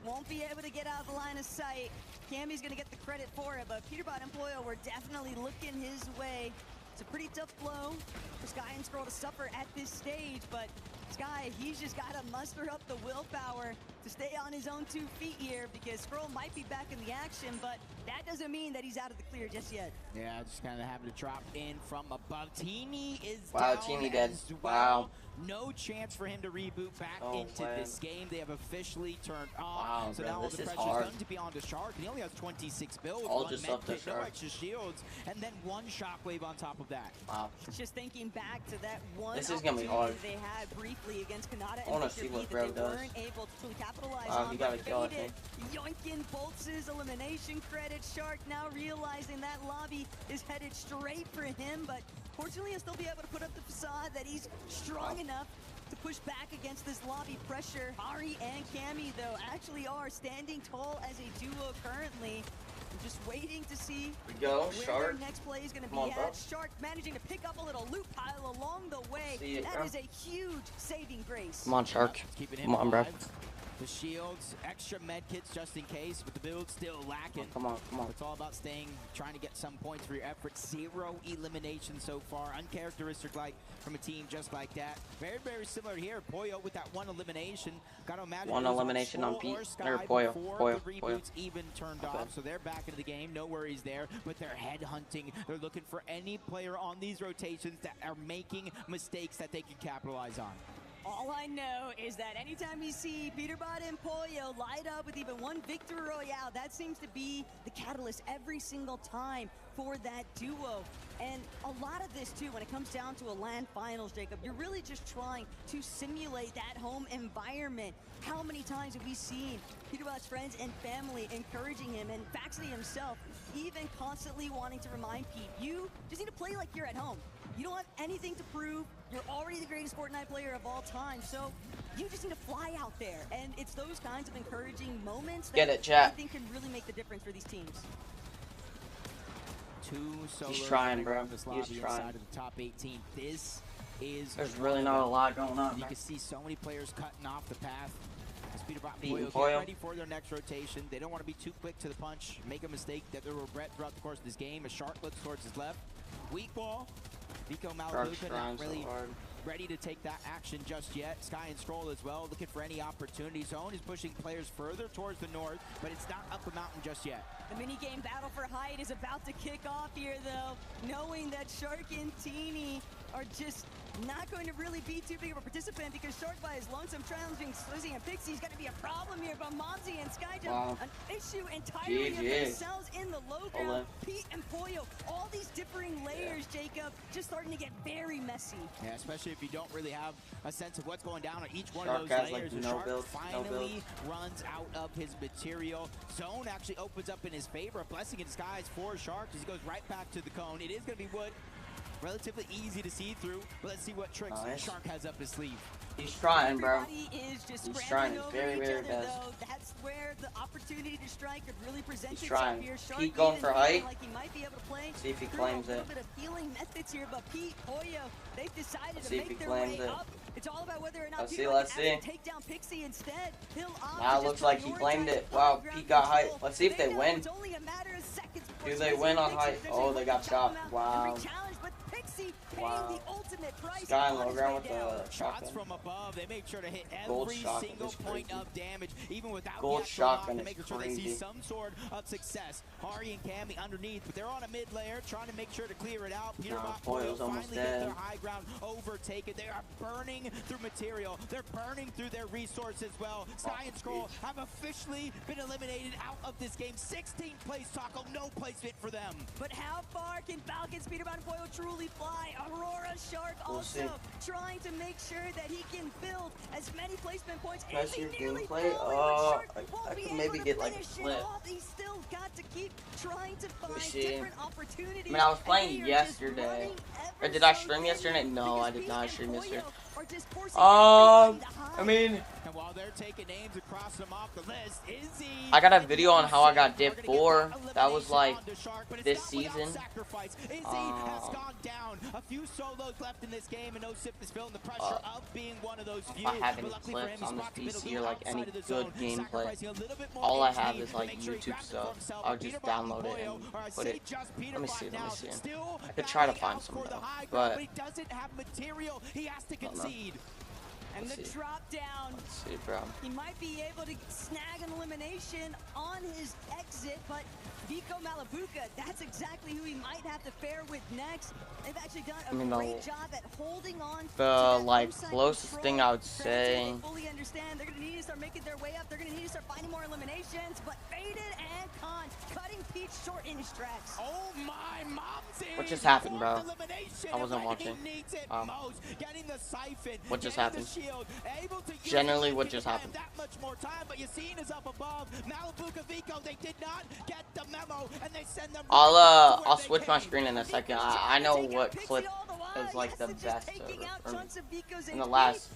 won't be able to get out of the line of sight. Cammy's gonna get the credit for it, but Peterbot and Poyo were definitely looking his way. It's a pretty tough blow for Sky and Skrull to suffer at this stage, but Sky, he's just got to muster up the willpower to stay on his own 2 feet here, because Skrull might be back in the action, but that doesn't mean that he's out of the clear just yet. Yeah, just kind of having to drop in from above. Teeny is wow, down Teeny dead. Well. Wow. No chance for him to reboot back into this game. They have officially turned off. Wow, so bro, now all the pressure's going to be on the Shark. He only has 26 builds, all one just up the no Shark. extra shields, and then 1 shockwave on top of that. Wow. Just thinking back to that one this is gonna be hard. They had briefly against Kanata I want and to see Victor what B Bro that they does. weren't able to truly capitalize Wow, on. he got a kill, I think. Yoinkin bolts his elimination credit. Shark now realizing that lobby is headed straight for him, but fortunately he'll still be able to put up the facade that he's strong enough to push back against this lobby pressure. Ari and Cammy, though, actually are standing tall as a duo currently. I'm just waiting to see go, where Shark. their next play is going to be Come on, at. bro. Shark managing to pick up a little loot pile along the way. That is a huge saving grace. Come on, Shark. Keeping Come on, bro. The shields, extra med kits just in case, but the build still lacking. Come on, come on. It's all about trying to get some points for your efforts. 0 elimination so far. Uncharacteristic like from a team just like that. Very, very similar here. Poyo with that 1 elimination. Got to imagine 1 elimination on Pete or Poyo. The reboots even turned off, so they're back into the game. No worries there. But they're head hunting. They're looking for any player on these rotations that are making mistakes that they can capitalize on. All I know is that anytime you see Peterbot and Poyo light up with even 1 Victory Royale, that seems to be the catalyst every single time for that duo. And a lot of this, too, when it comes down to a LAN finals, Jacob, you're really just trying to simulate that home environment. How many times have we seen Peterbot's friends and family encouraging him, and Faxley himself even constantly wanting to remind Pete, you just need to play like you're at home. You don't have anything to prove. You're already the greatest Fortnite player of all time, so you just need to fly out there. And it's those kinds of encouraging moments that I think can really make the difference for these teams. 2 solos. He's trying, bro. This He's lobby trying. inside of the top 18. This is. There's really not a lot going on. You Bro. can see so many players cutting off the path. Peterbot and Beating Poyo Poyo. get ready for their next rotation. They don't want to be too quick to the punch, make a mistake that they will regret throughout the course of this game. A Shark looks towards his left. Weak ball. Vico Malabuka not really ready to take that action just yet. Sky and Skrull as well, looking for any opportunity. Zone is pushing players further towards the north, but it's not up the mountain just yet. The minigame battle for height is about to kick off here, though, knowing that Shark and Teeny are just not going to really be too big of a participant, because Shark by his lonesome challenging Slizzy and Pixie is going to be a problem here, but Momsy and Skyjump, an issue entirely of themselves in the low ground. Pete and Poyo, all these differing layers, Jacob, just starting to get very messy. Yeah, especially if you don't really have a sense of what's going down on each one Shark of those has, layers. like, The no Shark build, finally runs out of his material. Zone actually opens up in his favor. A blessing in disguise for Shark as he goes right back to the cone. It is going to be wood. Relatively easy to see through, but let's see what tricks Shark has up his sleeve. He's trying, bro. Everybody is just He's trying his over very, each very other, best. though. That's where the opportunity to strike could really present He's itself trying. here. Shark Pete going even for feeling height. like he might be able to play See if he through claims a little it. bit of healing methods here, but Pete, Poyo, they've decided Let's to see if he make their claims way it. up. It's all about whether or not Let's Peter see, can let's actually see. take down Pixie instead. He'll opt Now to it looks just like he claimed it. Wow, Pete got height. Let's see if they know win. it's only a matter of seconds Do before they Slizzy win and on Pixie height? potentially Oh, they look got to chop shot. him out and Wow. re-challenge, but Pixie paying the ultimate price. Sky low ground with the shots from above. They make sure to hit Gold every shotgun single is point crazy. of damage, even without Gold the actual knock, shotgun to is make sure they see crazy. some sort of success. Hari and Cammy underneath, but they're on a mid layer, trying to make sure to clear it out. Peterbot Foil's finally almost get dead. their high ground overtaken. They are burning through material. They're burning through their resources as well. Sky and Scroll have officially been eliminated out of this game. 16th place, Taco, no placement for them. But how far can Falcons, Peterbot and Foil truly fly? Aurora Shark We'll also see. trying to make sure that he can build as many placement points. Can I as see he your nearly gameplay? fell, Oh, Shark won't I be can maybe able to get like a finish it clip. off. He's still got to keep trying to find see. different opportunities. I mean, I was and playing they are just yesterday. running Or ever did I so stream yesterday? No, I did not stream yesterday. are just forcing I mean, And while they're taking names and crossing them off the list, Izzy. I got a video on how I got Div 4. That was like this season. Izzy has gone down. A few solos left in this game, and Osip is feeling the pressure of being one of those few. If I have any clips on this PC or like any good gameplay, all I have is like YouTube stuff. I'll just download it and put it. Let me see. I could try to find some though, but he doesn't have material. He has to concede. And Let's the see. drop down. Let's see, bro. He might be able to snag an elimination on his exit, but Vico Malabuka, that's exactly who he might have to fare with next. They've actually done a great job at holding on to The that like inside closest control. thing I would Granted, say. they fully understand they're going to need to start making their way up. They're going to need to start finding more eliminations, but Faded and Khan cutting Peach short in his tracks. Oh my, Momsy! What just happened, bro? I wasn't watching. What just happened? Generally, what just happened? That much more time, but Yassine is up above. Malabuka Vico, they did not get the memo, and they send them. I'll switch my screen in a second. I know what clip is like the best in the last.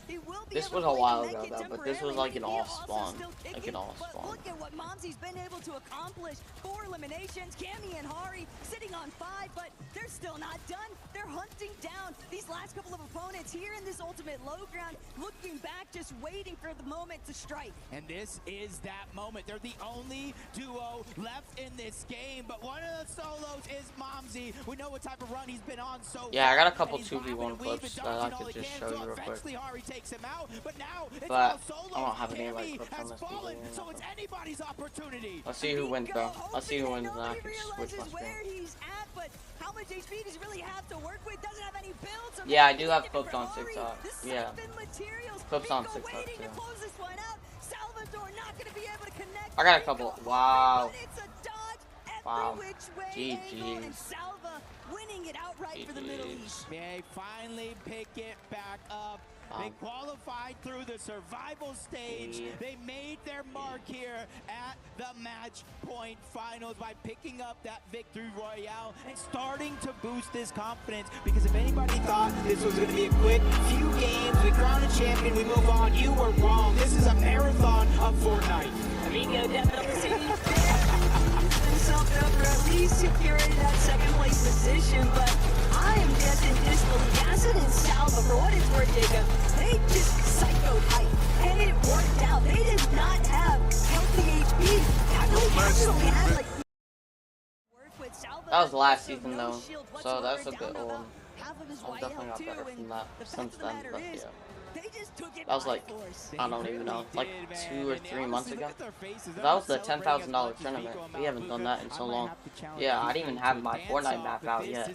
This was a while ago though, but this was like an off spawn, like an off spawn. Look at what Momsy's been able to accomplish. 4 eliminations. Cammy and Hari sitting on 5, but they're still not done. They're hunting down these last couple of opponents here in this ultimate low ground, looking back, just waiting for the moment to strike. And this is that moment. They're the only duo left in this game, but one of the solos is Momsy. We know what type of run he's been on so far. Yeah, I got a couple 2v1 clips that I could just show you real quick. Hari takes him out, but now it's But all I don't have any like Cammy clips on has this fallen, video. so it's anybody's opportunity. Let's see who wins, bro. Let's see who wins, and I can switch my Where screen. he's at, but how much HP does he really have to work with? Doesn't have any builds. Or Yeah, I do have clips on TikTok. Yeah, clips on Vico TikTok waiting too. to close this one out. Salvador not going to be able to connect. I got a couple. Wow. But it's a dodge Wow. every which way angle, and GG's. Salva winning it outright for the Middle East. They finally pick it back up. They qualified through the survival stage. They made their mark here at the match point finals by picking up that victory royale and starting to boost this confidence, because if anybody thought this was going to be a quick few games, we crown a champion, we move on, you were wrong. This is a marathon of Fortnite. Vico definitely seems himself up for at least securing that second place position, but I am guessing Distal Acid and Salva, for what it's worth, Jacob, they just psychoed hype, and it worked out. They did not have healthy HP. Actually had like work with Salva. That was last season though, so that's a bit old. I've definitely got better from that since then, but yeah. That was like, I don't even know, like 2 or 3 months ago. That was the $10,000 tournament. We haven't done that in so long. Yeah, I didn't even have my Fortnite map out yet.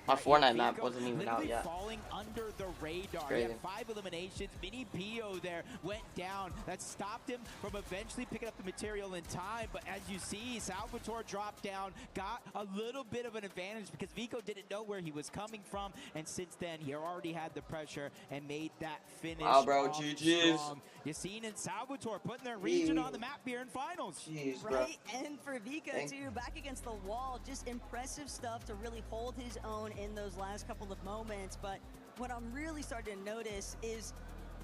My Fortnite map wasn't even out yet. Under the radar. He had 5 eliminations. Mini Pio there went down. That stopped him from eventually picking up the material in time. But as you see, Salvatore dropped down, got a little bit of an advantage because Vico didn't know where he was coming from. And since then, he already had the pressure and made that finish. Wow, bro, GG's. Yassine and Salvatore putting their region on the map here in finals. Jeez, bro. Right, and for Vico too, back against the wall, just impressive stuff to really hold his own in those last couple of moments. But what I'm really starting to notice is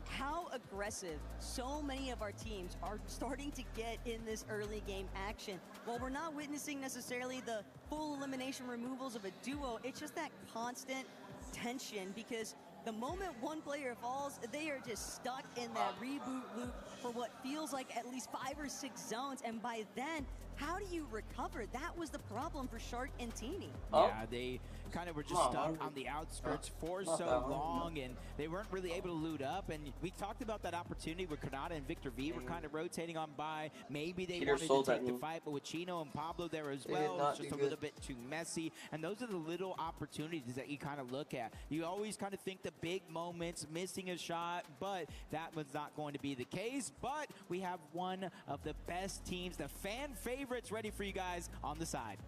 how aggressive so many of our teams are starting to get in this early game action. While we're not witnessing necessarily the full elimination removals of a duo, it's just that constant tension, because The moment one player falls, they are just stuck in that reboot loop for what feels like at least 5 or 6 zones. And by then, how do you recover? That was the problem for Shark and Teeny. Yeah, they kind of were just stuck on the outskirts for so long, and they weren't really able to loot up. And we talked about that opportunity where Kanata and Victor V were kind of rotating on by. Maybe they wanted to take the fight, but with Chino and Pablo there as well, it's just a little bit too messy. And those are the little opportunities that you kind of look at. You always kind of think the big moments, missing a shot, but that was not going to be the case. But we have one of the best teams, the fan favorites, ready for you guys on the side.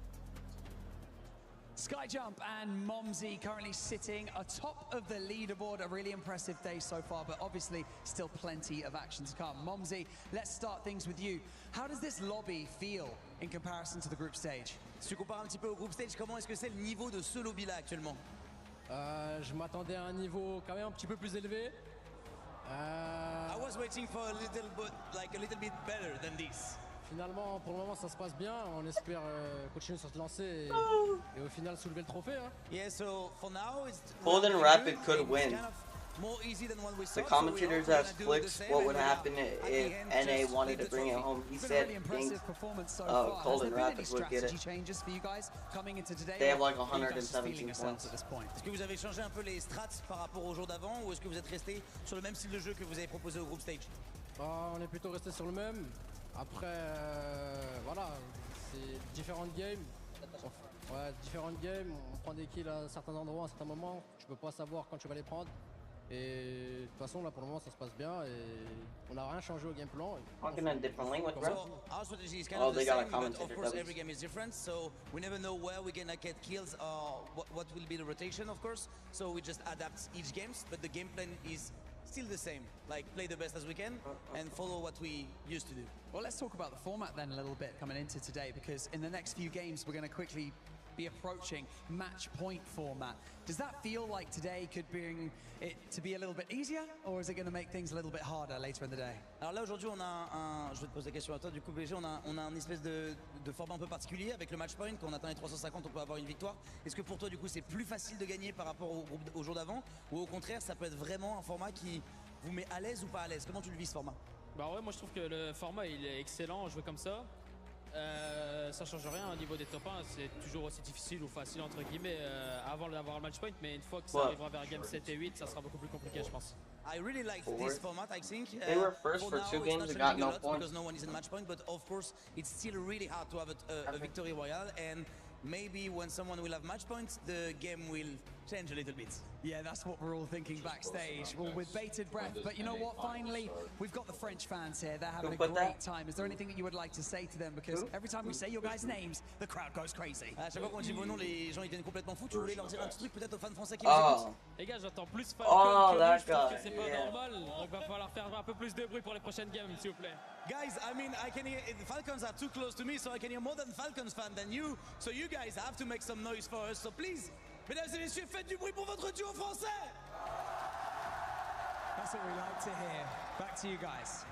Skyjump and Momsy currently sitting atop of the leaderboard. A really impressive day so far, but obviously still plenty of action to come. Momsy, let's start things with you. How does this lobby feel in comparison to the group stage? Si tu compares un petit peu au group stage, comment est-ce que c'est le niveau de ce lobby là actuellement? Je m'attendais à un niveau quand même un petit peu plus élevé. I was waiting for a little bit better than this. Finalement, pour le moment, ça se passe bien. On espère continuer sur cette lancée et au final soulever le trophée. Hein. Yeah, so for now, it's Cold and Rapid could win. Kind of more easy than what we saw. The commentators asked Flix what would happen if NA wanted to bring it home. He said Cold and Rapid would get it. They have like 117 points. Est-ce que vous avez changé un peu les strats par rapport au jour d'avant, ou est-ce que vous êtes resté sur le même style de jeu que vous avez proposé au group stage? On est plutôt resté sur le même. Après, voilà, c'est différentes games. Ouais, différentes games. On prend des kills à certains endroits, à certains moments. Tu peux pas savoir quand tu vas les prendre. Et de toute façon, là pour le moment, ça se passe bien et on n'a rien changé au game plan. Talking in a different language, right? Our strategy is kind of the same, but of course every game is different. So we never know where we're gonna get kills or what will be the rotation, of course. So we just adapt each game, but the game plan is still the same, like play the best as we can and follow what we used to do. Well, let's talk about the format then a little bit coming into today, because in the next few games we're going to quickly be approaching match point format. Does that feel like today could bring it to be a little bit easier, or is it going to make things a little bit harder later in the day? Alors là aujourd'hui on a je vais te poser la question à toi du coup BG, on a un espèce de format un peu particulier avec le match point. Quand on atteint les 350 on peut avoir une victoire. Est-ce que pour toi du coup c'est plus facile de gagner par rapport au jour d'avant, ou au contraire ça peut être vraiment un format qui vous met à l'aise ou pas à l'aise? Comment tu le vis ce format? Bah ouais, moi je trouve que le format il est excellent, jouer comme ça. Ça change rien au niveau des top 1, c'est toujours aussi difficile ou facile entre guillemets avant d'avoir le match point, mais une fois que ça arrivera vers game 7 et 8, ça sera beaucoup plus compliqué je pense. I really like this format. I think they were first for 2 games and got no points because no one is in match point, but of course it's still really hard to have a victory royale, and maybe when someone will have match points, the game will change a little bit. Yeah, that's what we're all thinking backstage. Well, with bated breath. But you know what? Finally, we've got the French fans here. They're having a great time. Is there anything that you would like to say to them? Because every time we say your guys' names, the crowd goes crazy. À chaque fois qu'on dit vos noms, les gens ils deviennent complètement fous. Tu voulais leur dire un petit truc peut-être aux fans français qui nous écoutent? Les gars, j'entends plus Falcon que vous, je trouve que c'est pas normal. Donc va falloir faire un peu plus de bruit pour les prochaines games, s'il vous plaît. Guys, I mean, I can hear the Falcons are too close to me, so I can hear more than Falcons fan than you. So you guys have to make some noise for us. So please, mesdames et messieurs, faites du bruit pour votre duo français. That's what we like to hear. Back to you guys.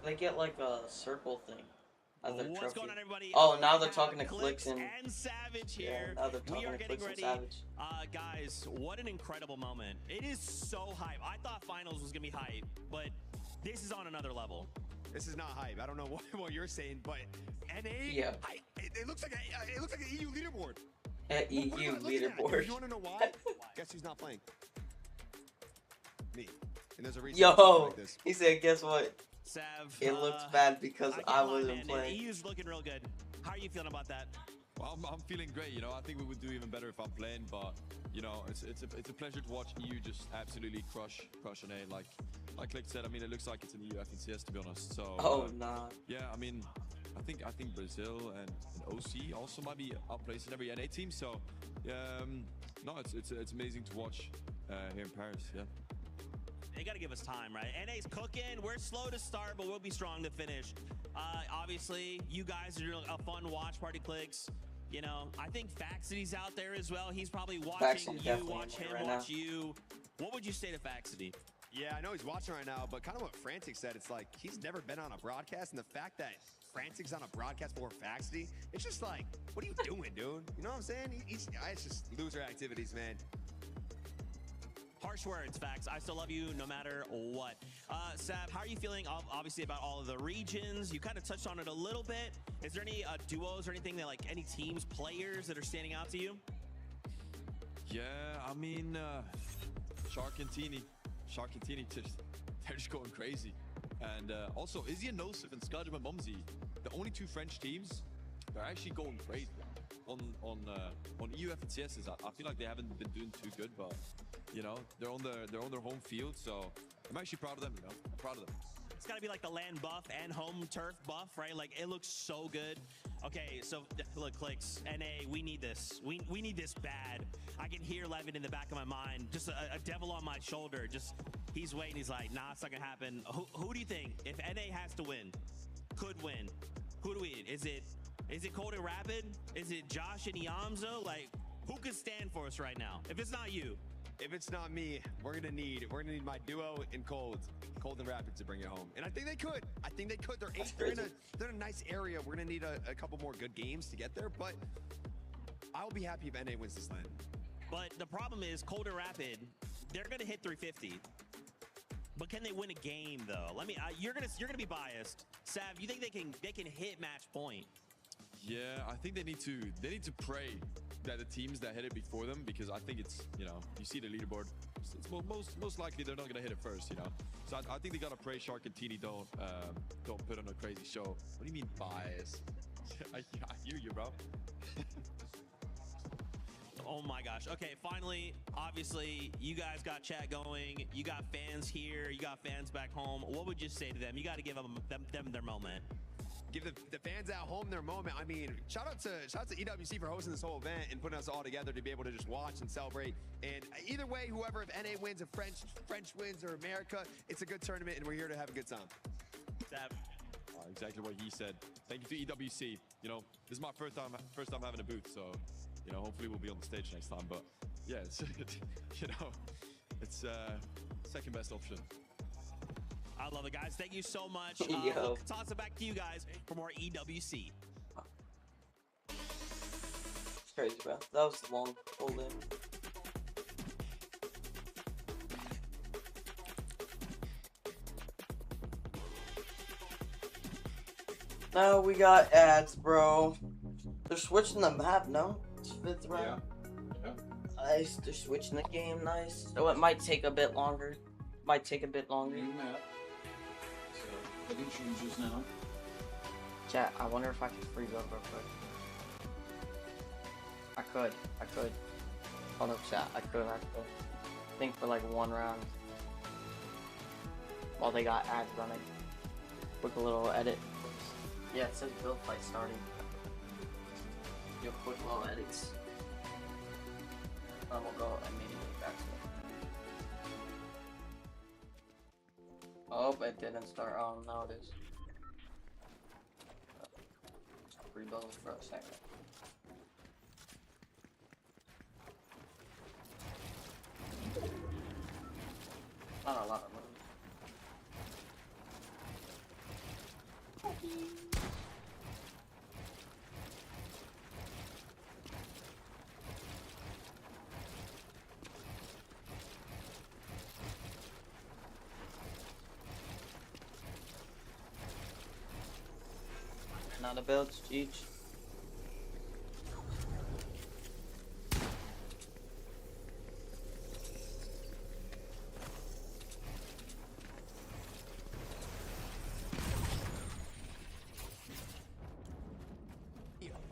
They get like a circle thing as their What's trophy. going on, everybody? Oh, now they're talking to Clix and Savage here. Yeah, now they're talking we are to getting Clix ready. and Savage. Guys, what an incredible moment. It is so hype. I thought finals was going to be hype, but this is on another level. This is not hype. I don't know what you're saying, but NA, yeah. It looks like an EU leaderboard. EU leaderboard. You want to know why? Guess who's not playing? Me. And there's a reason. Yo, like this. he said, guess what? Sav, it looks bad because I wasn't playing. EU's looking real good. How are you feeling about that? Well, I'm feeling great. You know, I think we would do even better if I'm playing, but you know, it's a pleasure to watch EU just absolutely crush NA. Like Click said, I mean, it looks like it's an EU FNCS, to be honest. So nah. Yeah, I mean, I think Brazil and OC also might be outplacing every NA team. So no, it's amazing to watch here in Paris. Yeah. They got to give us time, right? NA's cooking. We're slow to start, but we'll be strong to finish. Obviously, you guys are doing a fun watch party, Clix. You know, I think Faxity's out there as well. He's probably watching you, watch him, watch you. What would you say to Faxity? Yeah, I know he's watching right now, but kind of what Frantic said, it's like he's never been on a broadcast, and the fact that Frantic's on a broadcast for Faxity, it's just like, what are you doing, dude? You know what I'm saying? It's just loser activities, man. Harsh words, Fax. I still love you no matter what. Sav, how are you feeling, obviously, about all of the regions? You kind of touched on it a little bit. Is there any duos or anything that, like, any teams, players that are standing out to you? Yeah, I mean, Shark and Teeny, they're just going crazy. And also, Izzy and Nosif and Skadjum and Mumsy, the only two French teams, they're actually going crazy. On EUF and CSs, I feel like they haven't been doing too good, but you know, they're on their home field, so I'm actually proud of them, you know? I'm proud of them. It's got to be like the land buff and home turf buff, right? Like, it looks so good. Okay, so look, Clicks, NA, we need this. We need this bad. I can hear Levin in the back of my mind, just a devil on my shoulder. Just, he's waiting. He's like, nah, it's not gonna happen. Who do you think, if NA has to win, could win? Who do we? Is it Cold and Rapid? Is it Josh and Iamzo? Like, who could stand for us right now? If it's not you. If it's not me, we're gonna need my duo in Cold and Rapid to bring it home. And I think they could. They're in a nice area. We're gonna need a couple more good games to get there, but I'll be happy if NA wins this land. But the problem is Cold and Rapid, they're gonna hit 350. But can they win a game though? You're gonna be biased. Sav, you think they can hit match point? Yeah, I think they need to pray that the teams that hit it before them, because I think it's, you know, you see the leaderboard, it's most likely they're not gonna hit it first, you know. So I think they gotta pray Shark and Teeny don't put on a crazy show. What do you mean bias? I hear you, bro. Oh my gosh. Okay, finally, obviously, you guys got chat going. You got fans here. You got fans back home. What would you say to them? You got to give them their moment. Give the fans at home their moment. I mean, shout out to EWC for hosting this whole event and putting us all together to be able to just watch and celebrate. And either way, whoever, if NA wins, if French wins, or America, it's a good tournament, and we're here to have a good time. Exactly what he said. Thank you to EWC. You know, this is my first time having a booth, so you know, hopefully we'll be on the stage next time. But yeah, it's you know, it's second best option. I love it, guys. Thank you so much. We'll toss it back to you guys for more EWC. It's crazy, bro. That was the long hold in. Now we got ads, bro. They're switching the map, no? It's 5th round. Yeah. Nice. They're switching the game, nice. So it might take a bit longer. New map. So, heading changes now. Chat, I wonder if I can freeze up real quick. I could. Hold up, chat. I could. I think for like 1 round. While they got ads running. Quick little edit. Yeah, it says build fight starting. Yo, quick little edits. Then we'll go immediately back to it. Oh, it didn't start. Oh, no, it is. Rebuild this for a second. Not a lot of money. Not a build, Cheech.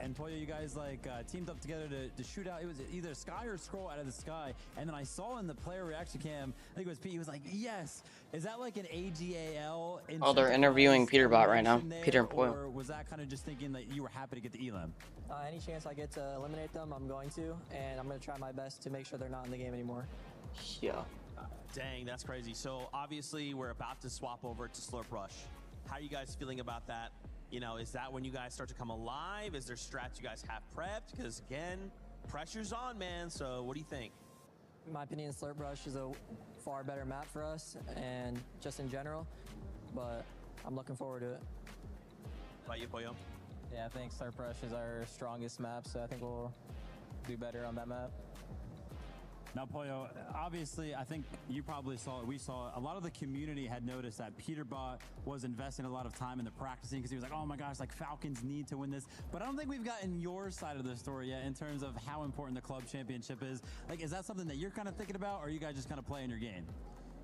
And Poyo, you guys like teamed up together to shoot out. It was either Sky or Scroll out of the sky. And then I saw in the player reaction cam, I think it was Pete, he was like, yes. Is that like an AGAL? Oh, they're interviewing Peterbot right now. Peter and Poyo. Or was that kind of just thinking that you were happy to get the elim? Any chance I get to eliminate them, I'm going to. And I'm going to try my best to make sure they're not in the game anymore. Yeah. Dang, that's crazy. So obviously we're about to swap over to Slurp Rush. How are you guys feeling about that? You know, is that when you guys start to come alive? Is there strats you guys have prepped? Because again, pressure's on, man. So what do you think? In my opinion, Slurp Rush is a far better map for us and just in general, but I'm looking forward to it. How about you, Pollo? Yeah, I think Start Rush is our strongest map, so I think we'll do better on that map. Now, Pollo, obviously, I think you probably saw it. We saw it. A lot of the community had noticed that Peterbot was investing a lot of time in the practicing because he was like, oh my gosh, like Falcons need to win this. But I don't think we've gotten your side of the story yet in terms of how important the club championship is. Like, is that something that you're kind of thinking about, or are you guys just kind of playing your game?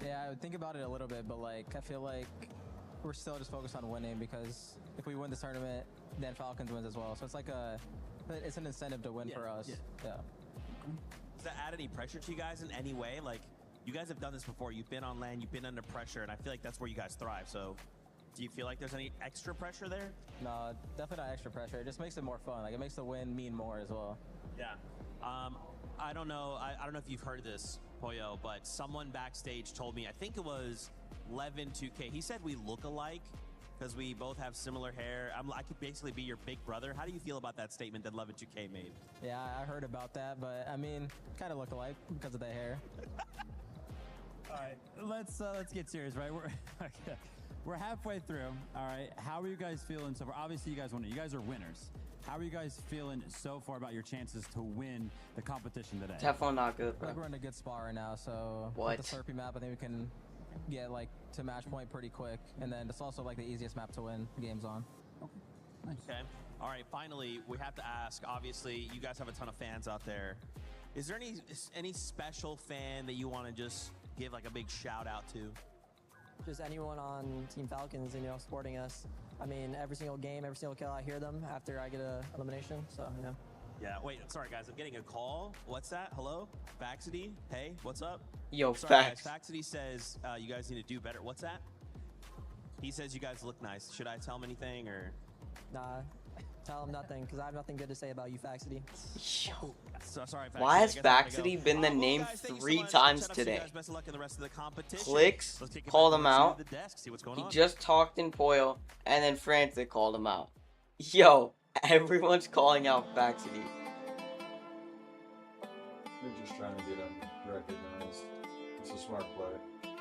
Yeah, I would think about it a little bit, but like, I feel like we're still just focused on winning because if we win this tournament, then Falcons wins as well. So it's like it's an incentive to win for us. Yeah. Does that add any pressure to you guys in any way? Like, you guys have done this before. You've been on LAN, you've been under pressure, and I feel like that's where you guys thrive. So do you feel like there's any extra pressure there? No, definitely not extra pressure. It just makes it more fun. Like, it makes the win mean more as well. Yeah. I don't know. I don't know if you've heard this, Pollo, but someone backstage told me, I think it was Levin2K. He said we look alike because we both have similar hair. I could basically be your big brother. How do you feel about that statement that Levin2K made? Yeah, I heard about that, but I mean, kind of look alike because of the hair. All right, let's get serious, right? We're halfway through. All right, how are you guys feeling so far? Obviously, you guys won it. You guys are winners. How are you guys feeling so far about your chances to win the competition today? Definitely not good, bro. I think we're in a good spot right now, so what? With the Slurpee map, I think we can get like to match point pretty quick, and then it's also like the easiest map to win games on. Okay, nice. Okay. All right, finally, we have to ask, obviously, you guys have a ton of fans out there. Is there any special fan that you want to just give like a big shout out to? Just anyone on Team Falcons, you know, supporting us. I mean, every single game, every single kill, I hear them after I get a elimination, so, you know. Yeah, wait, sorry guys, I'm getting a call. What's that? Hello? Faxity? Hey, what's up? Yo, sorry, guys, Faxity says you guys need to do better. What's that? He says you guys look nice. Should I tell him anything or? Nah, tell him nothing, because I have nothing good to say about you, Faxity. Yo. So, sorry, Faxity. Why has Faxity been the name 3 times today? Clicks called him out. He just talked in Poyo, and then Frantic called him out. Yo, everyone's calling out Faxity. They're just trying to get him recognized. It's a smart play.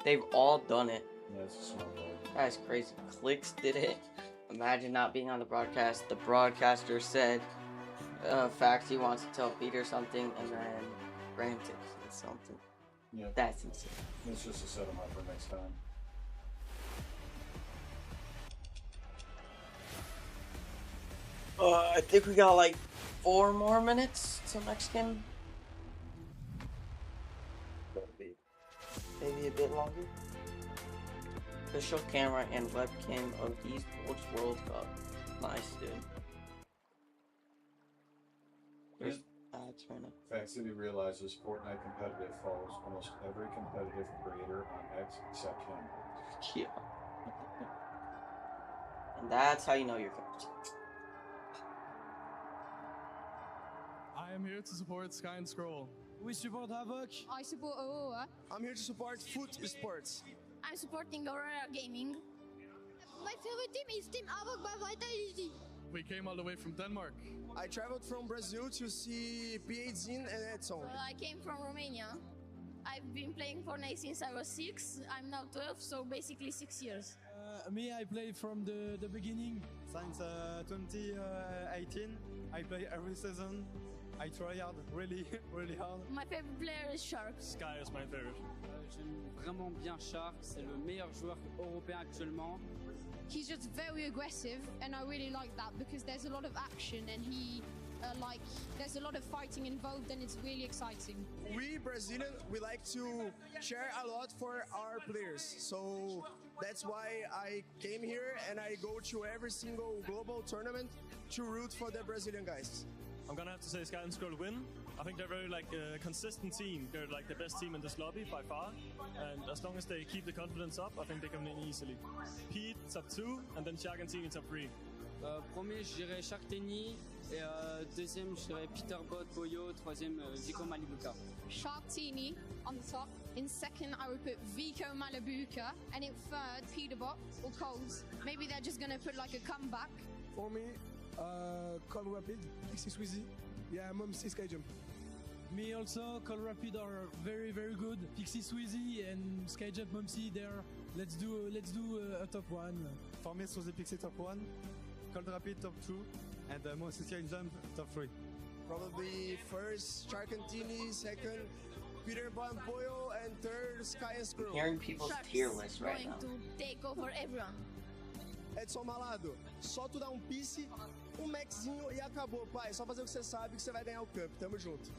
They've all done it. Yeah, it's a smart play. That's crazy. Clicks did it. Imagine not being on the broadcast. The broadcaster said Faxity wants to tell Peter something, and then Frantic said something. Yeah. That's insane. It's just to set him up for next time. I think we got like 4 more minutes till next game. Maybe a bit longer. Official camera and webcam of Esports World Cup. Nice, dude. There's ads right now. Faxity realizes Fortnite competitive follows almost every competitive creator on X except him. Yeah. And that's how you know you're good. I am here to support Sky and Scroll. We support Havoc. I support Aurora. I'm here to support Foot Esports. I'm supporting Aurora Gaming. My favorite team is Team Havoc by Vitality. We came all the way from Denmark. I traveled from Brazil to see P8 and Edson. I came from Romania. I've been playing Fortnite since I was 6. I'm now 12, so basically 6 years. Me, I play from the beginning. Since 2018, I play every season. I try hard, really, really hard. My favorite player is Shark. Sky is my favorite. J'aime vraiment bien Shark, c'est le meilleur joueur européen actuellement. He's just very aggressive, and I really like that because there's a lot of action and there's a lot of fighting involved, and it's really exciting. We Brazilians, we like to share a lot for our players, so that's why I came here and I go to every single global tournament to root for the Brazilian guys. I'm gonna have to say Sky and Scroll win. I think they're very consistent team. They're like the best team in this lobby by far. And as long as they keep the confidence up, I think they can win easily. Pete top 2 and then Sharkantini top 3. Premier, je dirais Sharkteni. Et deuxième, je dirais Peterbot, Boyo. Troisième, Vico Malibuka. Sharktini on the top. In second, I would put Vico Malibuka. And in third, Peterbot or Coles. Maybe they're just gonna put like a comeback. For me, Cold Rapid, Pixie Sweezy. Yeah, Mom, see Sky Jump. Me also, Cold Rapid are very, very good. Pixie Sweezy and Skyjet Mumsy there. Let's do a top 1. For me, so the Pixie top 1, Cold Rapid top 2, and Monster Jump top 3. Probably first, Charcantini, second, Peter Bon Pollo, and third, Sky and Screw. Hearing people's tier list right Going now. to take over everyone. Edson Malado, só tu dar um piece, maxinho e acabou, pai. Só fazer o que você sabe que você vai ganhar o cup. Tamo junto.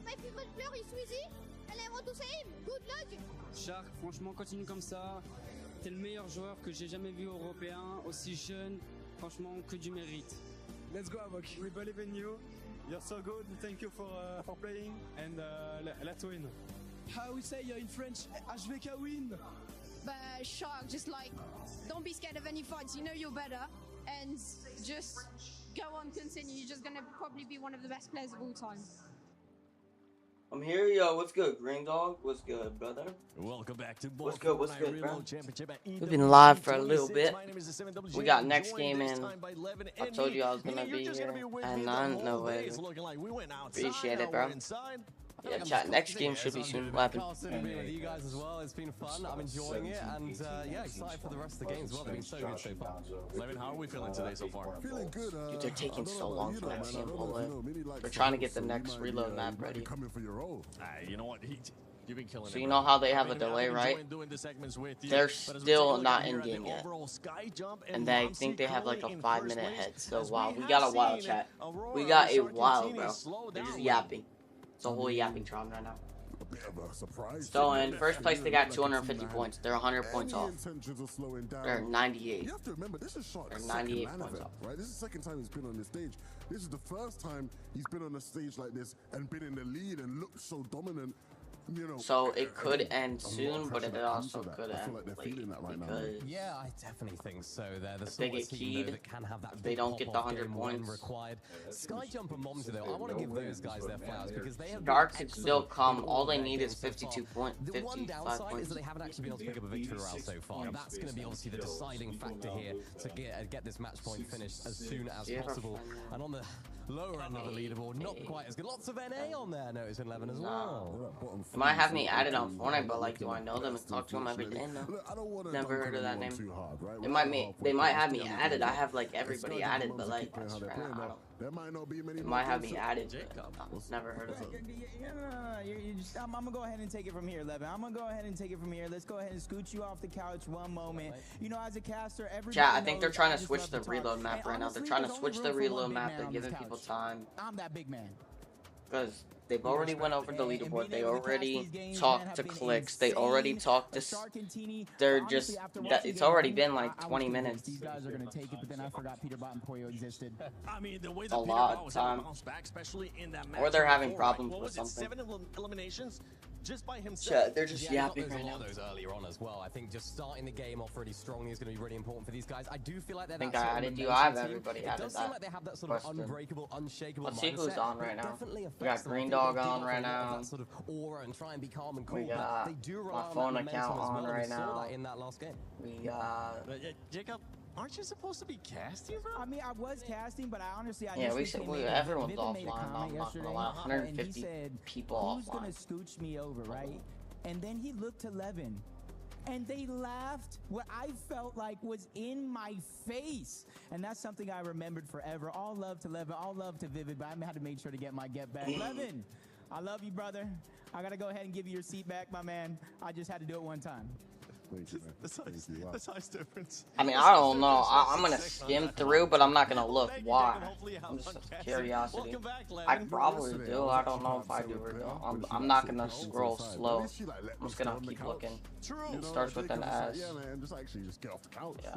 My favorite player is Sweezy, and I want to say him, good luck. Shark, franchement, continue comme ça. T'es le meilleur joueur que j'ai jamais vu européen, aussi jeune. Franchement, que du mérite. Let's go, Avok. We believe in you. You're so good. Thank you for playing, and let's win. How we say in French, HVK win. But Shark, just like, don't be scared of any fights. You know you're better, and just go on, continue. You're just gonna probably be one of the best players of all time. I'm here, yo. What's good, Green Dog? What's good, brother? Welcome back to What's good, bro? Championship at We've been live for a little bit. We got next game in. I told you I was gonna be here, and none, no way. Appreciate it, bro. Yeah, chat. Next game should be soon. What happened? Awesome being with you guys as well. It's been fun. I'm enjoying it, and yeah, excited for the rest of the games as well. They've been so good so far. Levin, how are we feeling today so far? Feeling good. Dude, they're taking so long for that team pull it. They're trying to get the next reload map ready. Coming for your role. You know what? You've been killing it. So you know how they have a delay, right? They're still not in game yet, and they think they have like a 5-minute head. So wow, we got a wild chat. We got a wild, bro. They're just yapping. It's a whole yapping tron right now. So in first place they got 250 points. They're 100 points off. They're 98. You have to remember, this is Shark's 98 second points event, off. right? This is the second time he's been on this stage. This is the first time he's been on a stage like this and been in the lead and looked so dominant. You know, so it could end soon, but it also could end late because yeah, I definitely think so. They're the if they get keyed, that can have that they don't get the 100 points required. Skyjump and Momsy though, I want to give those guys their flowers because they have. Dark could still come. All they need is 52 points. The one downside is that they haven't actually been able to pick up a victory route so far. That's going to be obviously the deciding factor here to get this match point finished as soon as possible. And on the lower end of the leaderboard, not quite as good. Lots of NA on there, notice in 11 as well. They might have me added on Fortnite, but like, do I know them and talk to them every day? No. Never heard of that name. They might have me added. I have like everybody added, but like, I don't. They might have me added, but never heard of them. I'm gonna go ahead and take it from here, Levin. I'm gonna go ahead and take it from here. Let's go ahead and scoot you off the couch one moment. You know, as a caster, every chat, I think they're trying to switch the reload map right now. They're trying to switch the reload map. They're giving people time. I'm that big man. Because they've already went over the leaderboard. They already talked to Clicks. They already talked to. They're just. It's already been like 20 minutes. These guys are gonna take it, but then I forgot Peter Bot and Pollo existed. I mean, the way a lot of time. Especially in that match or they're having before, problems like, with something. 7 eliminations just by himself. They're just yapping right now. Those earlier on as well. I think just starting the game off really strongly is going to be really important for these guys. I do feel like they're. I think I added you. I have everybody added. It does seem like they have that sort of unbreakable, unshakable. Let's see who's on right now. We got Green Dog on right now. That sort of aura and try and be calm and cool. We got they do my phone account on right now. In that last game. We got. Jacob, aren't you supposed to be casting, bro? I mean, I was casting, but I honestly, everyone's offline. I'm not gonna lie. 150 people who's gonna scooch me over, right? And then he looked to Levin, and they laughed what I felt like was in my face. And that's something I remembered forever. All love to Levin, all love to Vivid, but I had to make sure to get my get back. Levin, I love you, brother. I gotta go ahead and give you your seat back, my man. I just had to do it one time. The size difference. I mean, I don't know. I'm gonna skim through, but I'm not gonna look. Why? I'm just a curiosity. I probably do. I don't know if I do or don't. I'm not gonna scroll slow. I'm just gonna keep looking. It starts with an S. Yeah, man. Just actually just get off the couch. Yeah,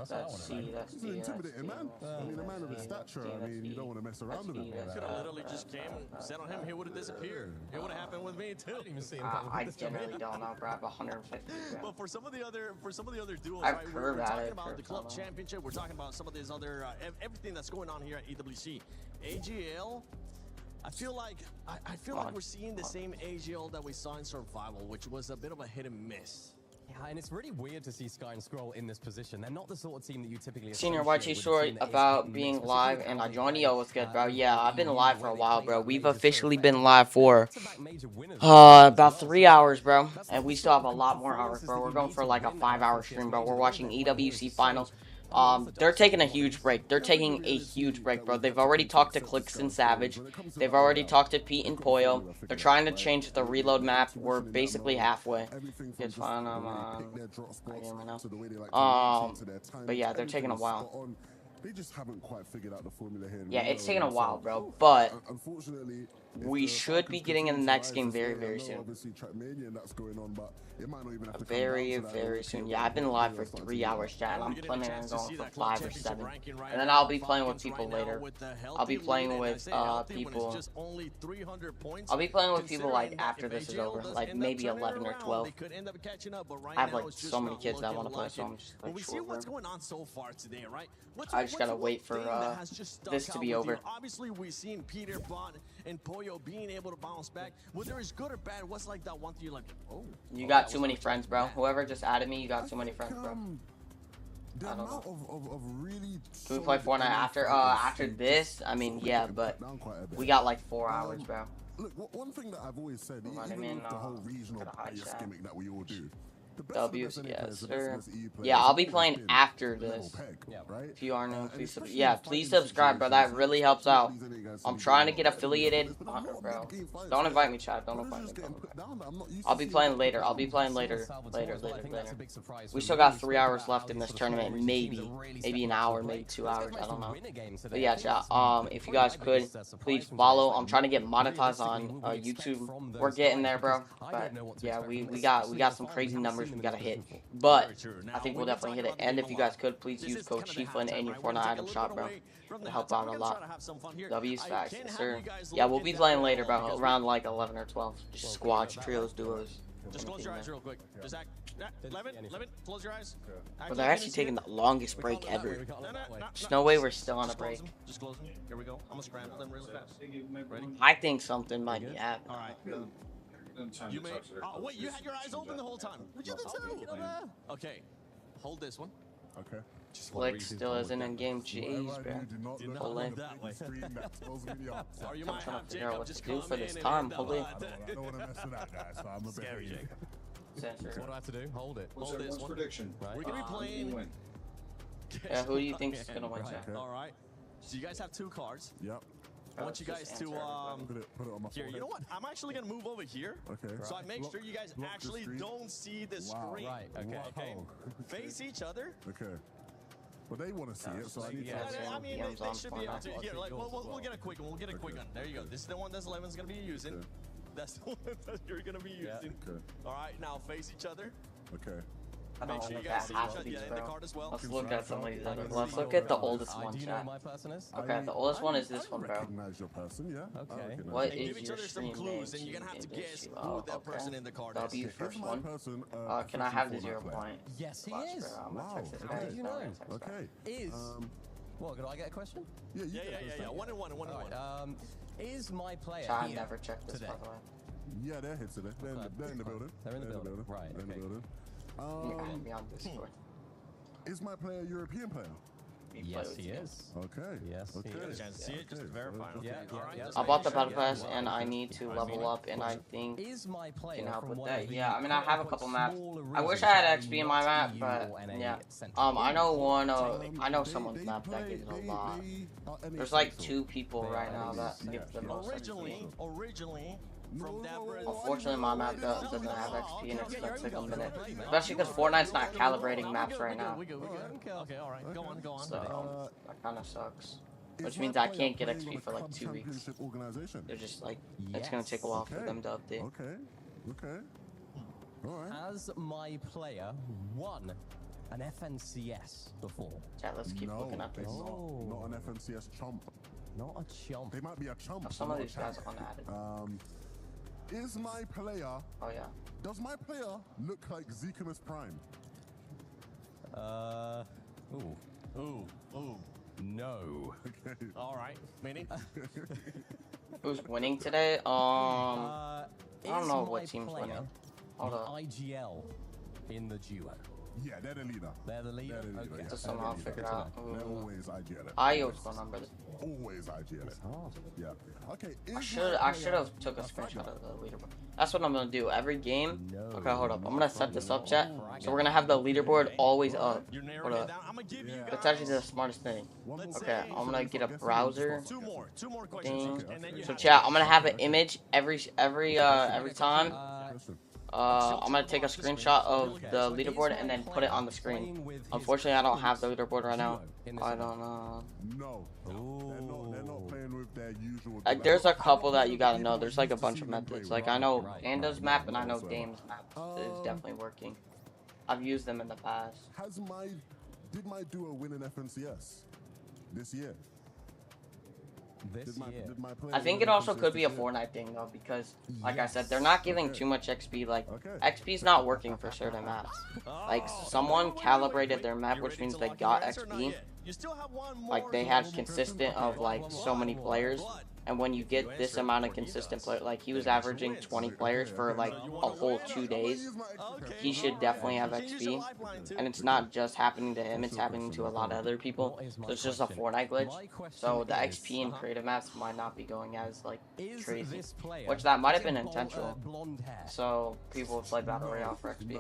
that's C. It's intimidating, man. I mean, a man of his stature. I mean, you don't want to mess around with him. Could have literally just came and set on him. He would have disappeared. It would have happened with me too. I generally don't know, bro. I have 150. But for some of the other duos, right, we're talking about the club championship. We're talking about some of these other everything that's going on here at EWC. AGL. I feel like we're seeing the same AGL that we saw in Survival, which was a bit of a hit and miss. Yeah, and it's really weird to see Sky and Scroll in this position. They're not the sort of team that you typically Senior associate YT with a story team that is about in being this live particular and I LVP. joined. Yo, what's good, bro? Yeah, I've been live for a while, bro. We've officially been live for about 3 hours, bro. And we still have a lot more hours, bro. We're going for like a 5-hour stream, bro. We're watching EWC finals. They're taking a huge break. They're taking a huge break, bro. They've already talked to Clix and Savage. They've already talked to Pete and Poyo. They're trying to change the reload map. We're basically halfway. It's fine. I'm on. But yeah, they're taking a while. They just haven't quite figured out the formula here. Yeah, it's taking a while, bro. But we should be getting in the next game very, very soon. Very, very soon. Yeah, I've been live for 3 hours, chat. I'm planning on going for 5 or 7. And then I'll be playing with people later. I'll be playing with people. I'll be playing with people like after this is over, like maybe 11 or 12. I have like so many kids that want to play, so I'm just like short. I just gotta wait for this to be over. Obviously, we've seen Peter, Bot, and Poyo being able to bounce back. Whether it's good or bad, what's like that one thing you're like, oh. You got too many friends, bro. Whoever just added me, you got too many friends, bro. The amount of really Can we play Fortnite after this? I mean, yeah, but we got like 4 hours, bro. Look, one thing that I've always said, even with the whole regional bias gimmick that we all do, W's, yes, sir. Yeah, I'll be playing after this. If you are new, please please subscribe, bro. That really helps out. I'm trying to get affiliated, bro. Don't invite me, chat. Don't invite me. I'll be playing later. I'll be playing later. We still got 3 hours left in this tournament. Maybe an hour, maybe 2 hours. I don't know. But yeah, chat. If you guys could, please follow. I'm trying to get monetized on YouTube. We're getting there, bro. But yeah, we got some crazy numbers we gotta hit, but I think we'll definitely hit it. And if you guys could, please use code Chieflin in your Fortnite item shop, bro. It'll help out a lot. W's facts, yes, sir. Yeah, we'll be playing later, bro, around like 11 or 12. Just squads, trios, duos. Just close your eyes real quick. Just act. Lemon, close your eyes. But they're actually taking the longest break ever. There's no way we're still on a break. Just close them. Here we go. I'm gonna scramble them really fast. Ready? I think something might be happening. All right. You may. Oh wait, you had your eyes open the whole time. You did too. Okay, hold this one. Okay. Flick still isn't in game. Jeez, bro. Hold in. Are you I'm trying to figure out what to do for this time. Hold in. I don't want to mess with that guy, so I'm a bit Scary, Jake. What do I have to do? Hold it. Hold this one. Prediction. We're gonna be playing. Yeah, who do you think is gonna win, chat? All right. So you guys have 2 cards. Yep. I want you guys to put it on my here. You know what? I'm actually gonna move over here. Okay. So I make sure you guys actually don't see the screen. Right. Okay. Okay. Face each other. Okay. Well, they want to see it, so I need to. I mean, they should be able to. Here, like, we'll get a quick one. We'll get a quick one. There you go. This is the one that Lemon's gonna be using. That's the one that you're gonna be using. Okay. All right. Now face each other. Okay. I don't Make sure know you what guys that see has each to other. be, Yeah, in the bro. card as well. Let's look at some of these others. Let's look at the oldest one, Do you chat. know my person is? Okay, the oldest one is this one, bro. Recognize your person, yeah. Okay. What And is give each your other some stream name? clues, and you're gonna have to guess who Oh, that person in the card is. W first one. Person, Can I have the 0 point? Yes, he Watch, is. bro. I'm gonna Wow. text this How guy. did you know? Okay. Is what? Can I get a question? Yeah, Yeah. 1 and 1 and 1 and 1. Alright, is my player I here never checked this, today? by the way. Yeah, they're here today. They're in the building. They're in the building. Right. They're in the Okay. building. Yeah, add me on Discord. Is my player a European player? Yes, he is. Okay. Yes, he Okay. is. See it, just to verify. Yeah, yeah. I bought the battle pass and I need to level up, and I think Is my player can help from with one that. of the Yeah, I mean I have a couple maps. smaller I wish regions I had that XP in my map, EU but or NA yeah. centric? I know one. I know someone's map that gives a lot. There's like 2 people right now that give the most XP. Originally, from Deborah. Unfortunately, my map doesn't have XP, and it's gonna take a minute. Especially because Fortnite's not calibrating maps right now. Okay, all right. Go on. So that kind of sucks. Which means I can't get XP for like 2 weeks. They're just like, it's gonna take a while for them to update. Okay. All right. Has my player won an FNCS before? Chat, let's keep looking at this. Not an FNCS chump. Not a chump. They might be a chump. Some of these guys are unadded. Is my player? Oh yeah. Does my player look like Zekamus Prime? Ooh. No. Okay. All right. Meaning? Who's winning today? I don't know what team's winning. Hold up. IGL in the duo? Yeah, they're the leader. They're the leader? They're the leader, Okay. yeah. Just somehow figure out. They're always IGL. Io's going on, brother. Always IGL. Yeah. Okay. I should have took a screenshot of the leaderboard. That's what I'm gonna do every game. Okay, hold up. I'm gonna set this up, chat. So we're gonna have the leaderboard always up. Hold up. That's actually the smartest thing. Okay, I'm gonna get a browser thing. So chat, I'm gonna have an image every time. I'm gonna take a screenshot of the leaderboard and then put it on the screen. Unfortunately, I don't have the leaderboard right now. I don't know. No. They're not playing with their usual. Like, there's a couple that you gotta know. There's like a bunch of methods. Like, I know Panda's map and I know Dame's map is definitely working. I've used them in the past. Did my duo win an FNCS this year? I think it also could be a Fortnite thing though, because like I said, they're not giving too much XP. Like, XP's not working for certain maps. Like, someone calibrated their map, which means they got XP. Like, they had consistent of like so many players, and when you get this amount of consistent players, like he was averaging 20 players for like a whole 2 days, he should definitely have XP. And it's not just happening to him, it's happening to a lot of other people. So it's just a Fortnite glitch. So the XP in creative maps might not be going as like crazy, which that might have been intentional. So people play Battle Royale for XP.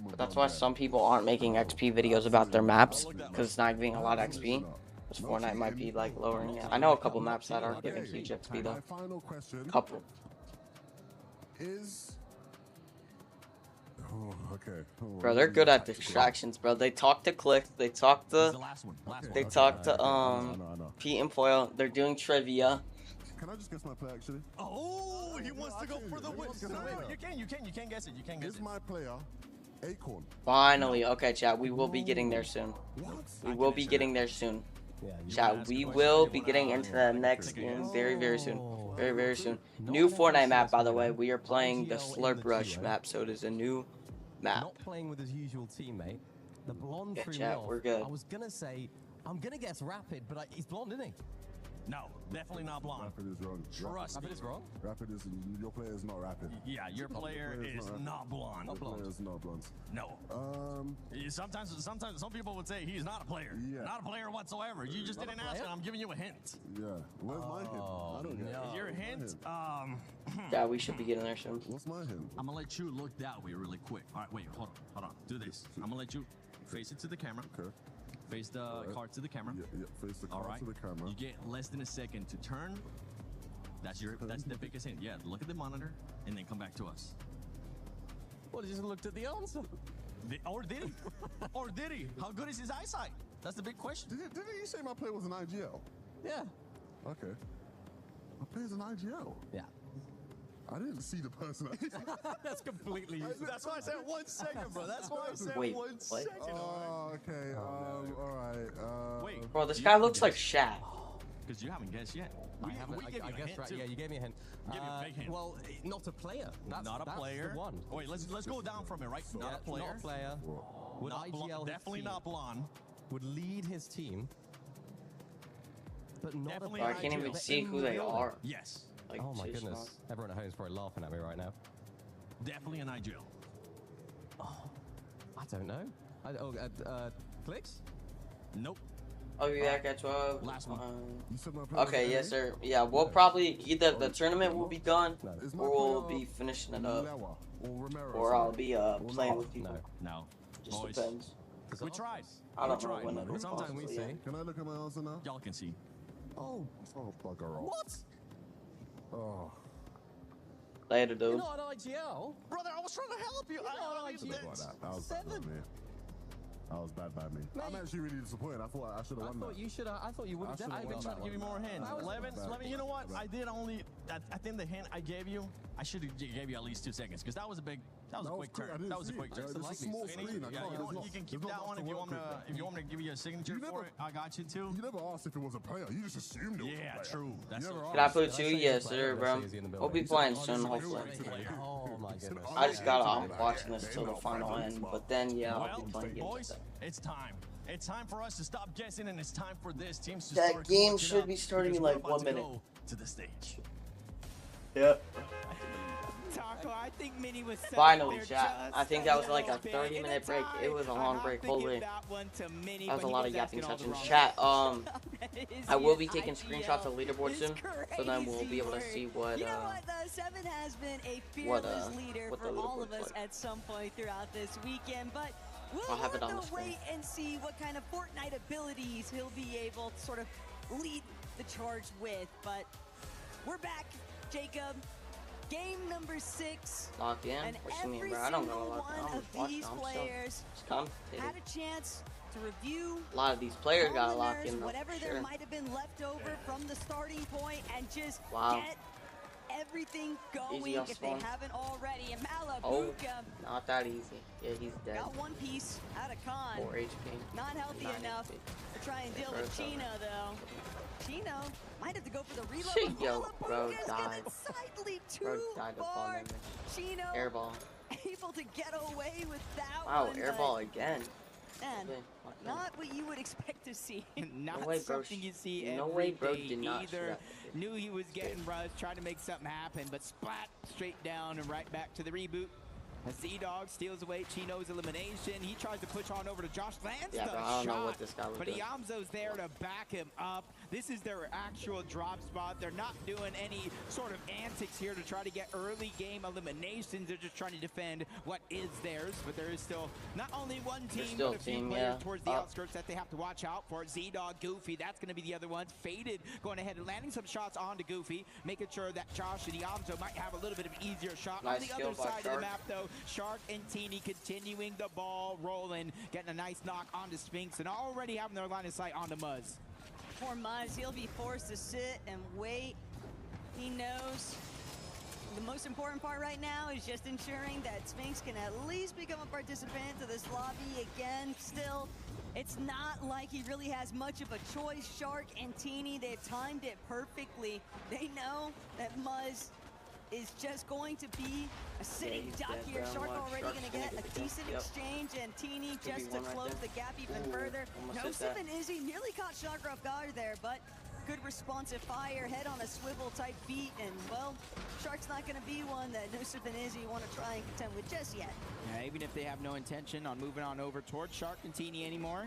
But that's why some people aren't making XP videos about their maps, because it's not giving a lot of XP. Because Fortnite might be like lowering it. I know a couple maps that are giving huge XP though. Couple. Bro, they're good at distractions, bro. They talk to Click. They talk to Pete and Foil. They're doing trivia. Can I just guess my play actually? Oh, he wants to go for the win. You can guess it. You can guess it. Is my player Acorn? Finally, okay, chat. We will be getting there soon. We will be getting there soon. Chat, we will be getting into the next game very, very soon. Very, very soon. New Fortnite map, by the way. We are playing the Slurp Rush map, so it is a new map. Not playing with his usual teammate. The blonde threw me chat, off. we're good. I was gonna say, I'm gonna guess Rapid, but he's blonde, isn't he? No, definitely not blonde. Rapid is wrong. Trust Rapid me. is wrong? Rapid is, your player is not Rapid. Yeah, your player is not blonde. Your player is not blonde. No. Sometimes some people would say he's not a player. Yeah. Not a player whatsoever. You just didn't ask, and I'm giving you a hint. Yeah. Where's my hint? I don't get it. Your hint? Yeah, we should be getting there soon. What's my hint? I'm gonna let you look that way really quick. All right, wait, hold on. Do this. I'm gonna let you face it to the camera. Okay. Face the card to the camera. Yeah, face the card to the camera. You get less than a second to turn. That's the biggest hint. Yeah, look at the monitor and then come back to us. Well, he just looked at the answer. Or did he? Or did he? How good is his eyesight? That's the big question. Didn't you say my player was an IGL? Yeah. Okay. My player's an IGL? Yeah. I didn't see the person. That's completely useless. That's why I said 1 second, bro. That's why I said Wait, 1 second. Oh, okay. Alright. Wait. Bro, this guy looks like Shaq. Because you haven't guessed yet. I haven't. I guessed right. Yeah, you gave me a hint. Give me a big hint. Well, not a player. That's not a player. The one. Wait, let's go down from it, right? Not a player. Not a player. Would not IGL definitely not blonde. Would lead his team. But not Definitely a I can't even see who they are. Yes. Like, oh my just goodness. not- Everyone at home is probably laughing at me right now. Definitely an IGL. I don't know. Clicks? Nope. I'll be back at 12. Last one. You said my player Okay, was yes, A? sir. Yeah, we'll probably either the tournament will be done, Is my or we'll player be finishing it up, Lewa or Romero? or I'll be playing with people. No. Just Boys. depends. We tried. I don't We know tried. when But sometimes we possibly, say. Can I look at my answer now? Y'all can see. Oh, bugger off. What? Oh. Later, You're dude. not an IGL? Brother, I was trying to help you. Sorry about that. That was bad by me. That was bad by me. I'm actually really disappointed. I thought I should have won that. I thought you would have done I've been trying to give you more hints. Levin, you know what? I did only. I think the hint I gave you, I should have gave you at least 2 seconds because that was a quick turn. That was a quick turn. It's a small screen. You can keep that one if you want me to give you a signature for it. I got you too. You never asked if it was a player. You just assumed it was a player. Yeah, true. That's Can I put 2? Yes, sir, bro. We'll be playing soon, hopefully. Oh my goodness. I just I'm watching this till the final end, but then yeah, I'll be playing games. Boys, it's time. It's time for us to stop guessing, and it's time for this team to That start game closing should up be starting in because like we're about 1 to minute. go to the stage. Yep. Talk I think Mini was Finally, chat. I think that was like a 30-minute break. It was a long break. Holy. That was a lot of yapping sessions. Chat, I will be taking screenshots of leaderboard soon, so then we'll be able to see what, you know what, Seven has been a fearless leader for all of us at some point throughout this weekend, but we'll have to wait and see what kind of Fortnite abilities he'll be able to sort of lead the charge with. But we're back, Jacob. Game number 6. Locked in. And What you mean, every bro? I don't single know one of these players had a chance to review a lot of these players got locked in, whatever sure. there might have been left over from the starting point and just get everything going if they haven't already. And Malabuka, not that easy. Yeah, he's dead. got one piece out of Khan. 4 HP. Not healthy enough to try and deal with Chino, though. Chino might have to go for the reload. Shit, yo, bro died. Bro died of fall damage. Chino Airball. able to get away with that Wow, one. airball again. And not what you would expect to see. Not no way, bro. something you see no every way, bro day did not either. Knew he was getting rushed, tried to make something happen, but splat straight down and right back to the reboot. As Z-Dog steals away Chino's elimination. He tries to push on over to Josh. Lands yeah, the bro, I don't shot, know what this guy was but doing. Iamzo's there to back him up. This is their actual drop spot. They're not doing any sort of antics here to try to get early game eliminations. They're just trying to defend what is theirs, but there is still not only one team, but a few players towards the outskirts that they have to watch out for. Z-Dog, Goofy, that's going to be the other ones. Faded going ahead and landing some shots onto Goofy, making sure that Josh and Iamzo might have a little bit of an easier shot. Nice on the other skill by side of the map, though, Shark and Teeny continuing the ball rolling, getting a nice knock onto Spinks, and already having their line of sight onto Muzz. Poor Muzz, he'll be forced to sit and wait. He knows the most important part right now is just ensuring that Spinks can at least become a participant to this lobby again. Still, it's not like he really has much of a choice. Shark and Teeny, they've timed it perfectly. They know that Muzz is just going to be a sitting duck here. Shark already going to get a decent exchange, and Teeny just to close the gap even further. Nosif and Izzy nearly caught Shark off guard there, but good responsive fire, head on a swivel type beat, and well, Shark's not going to be one that Nosif and Izzy want to try and contend with just yet. Yeah, even if they have no intention on moving on over towards Shark and Teeny anymore,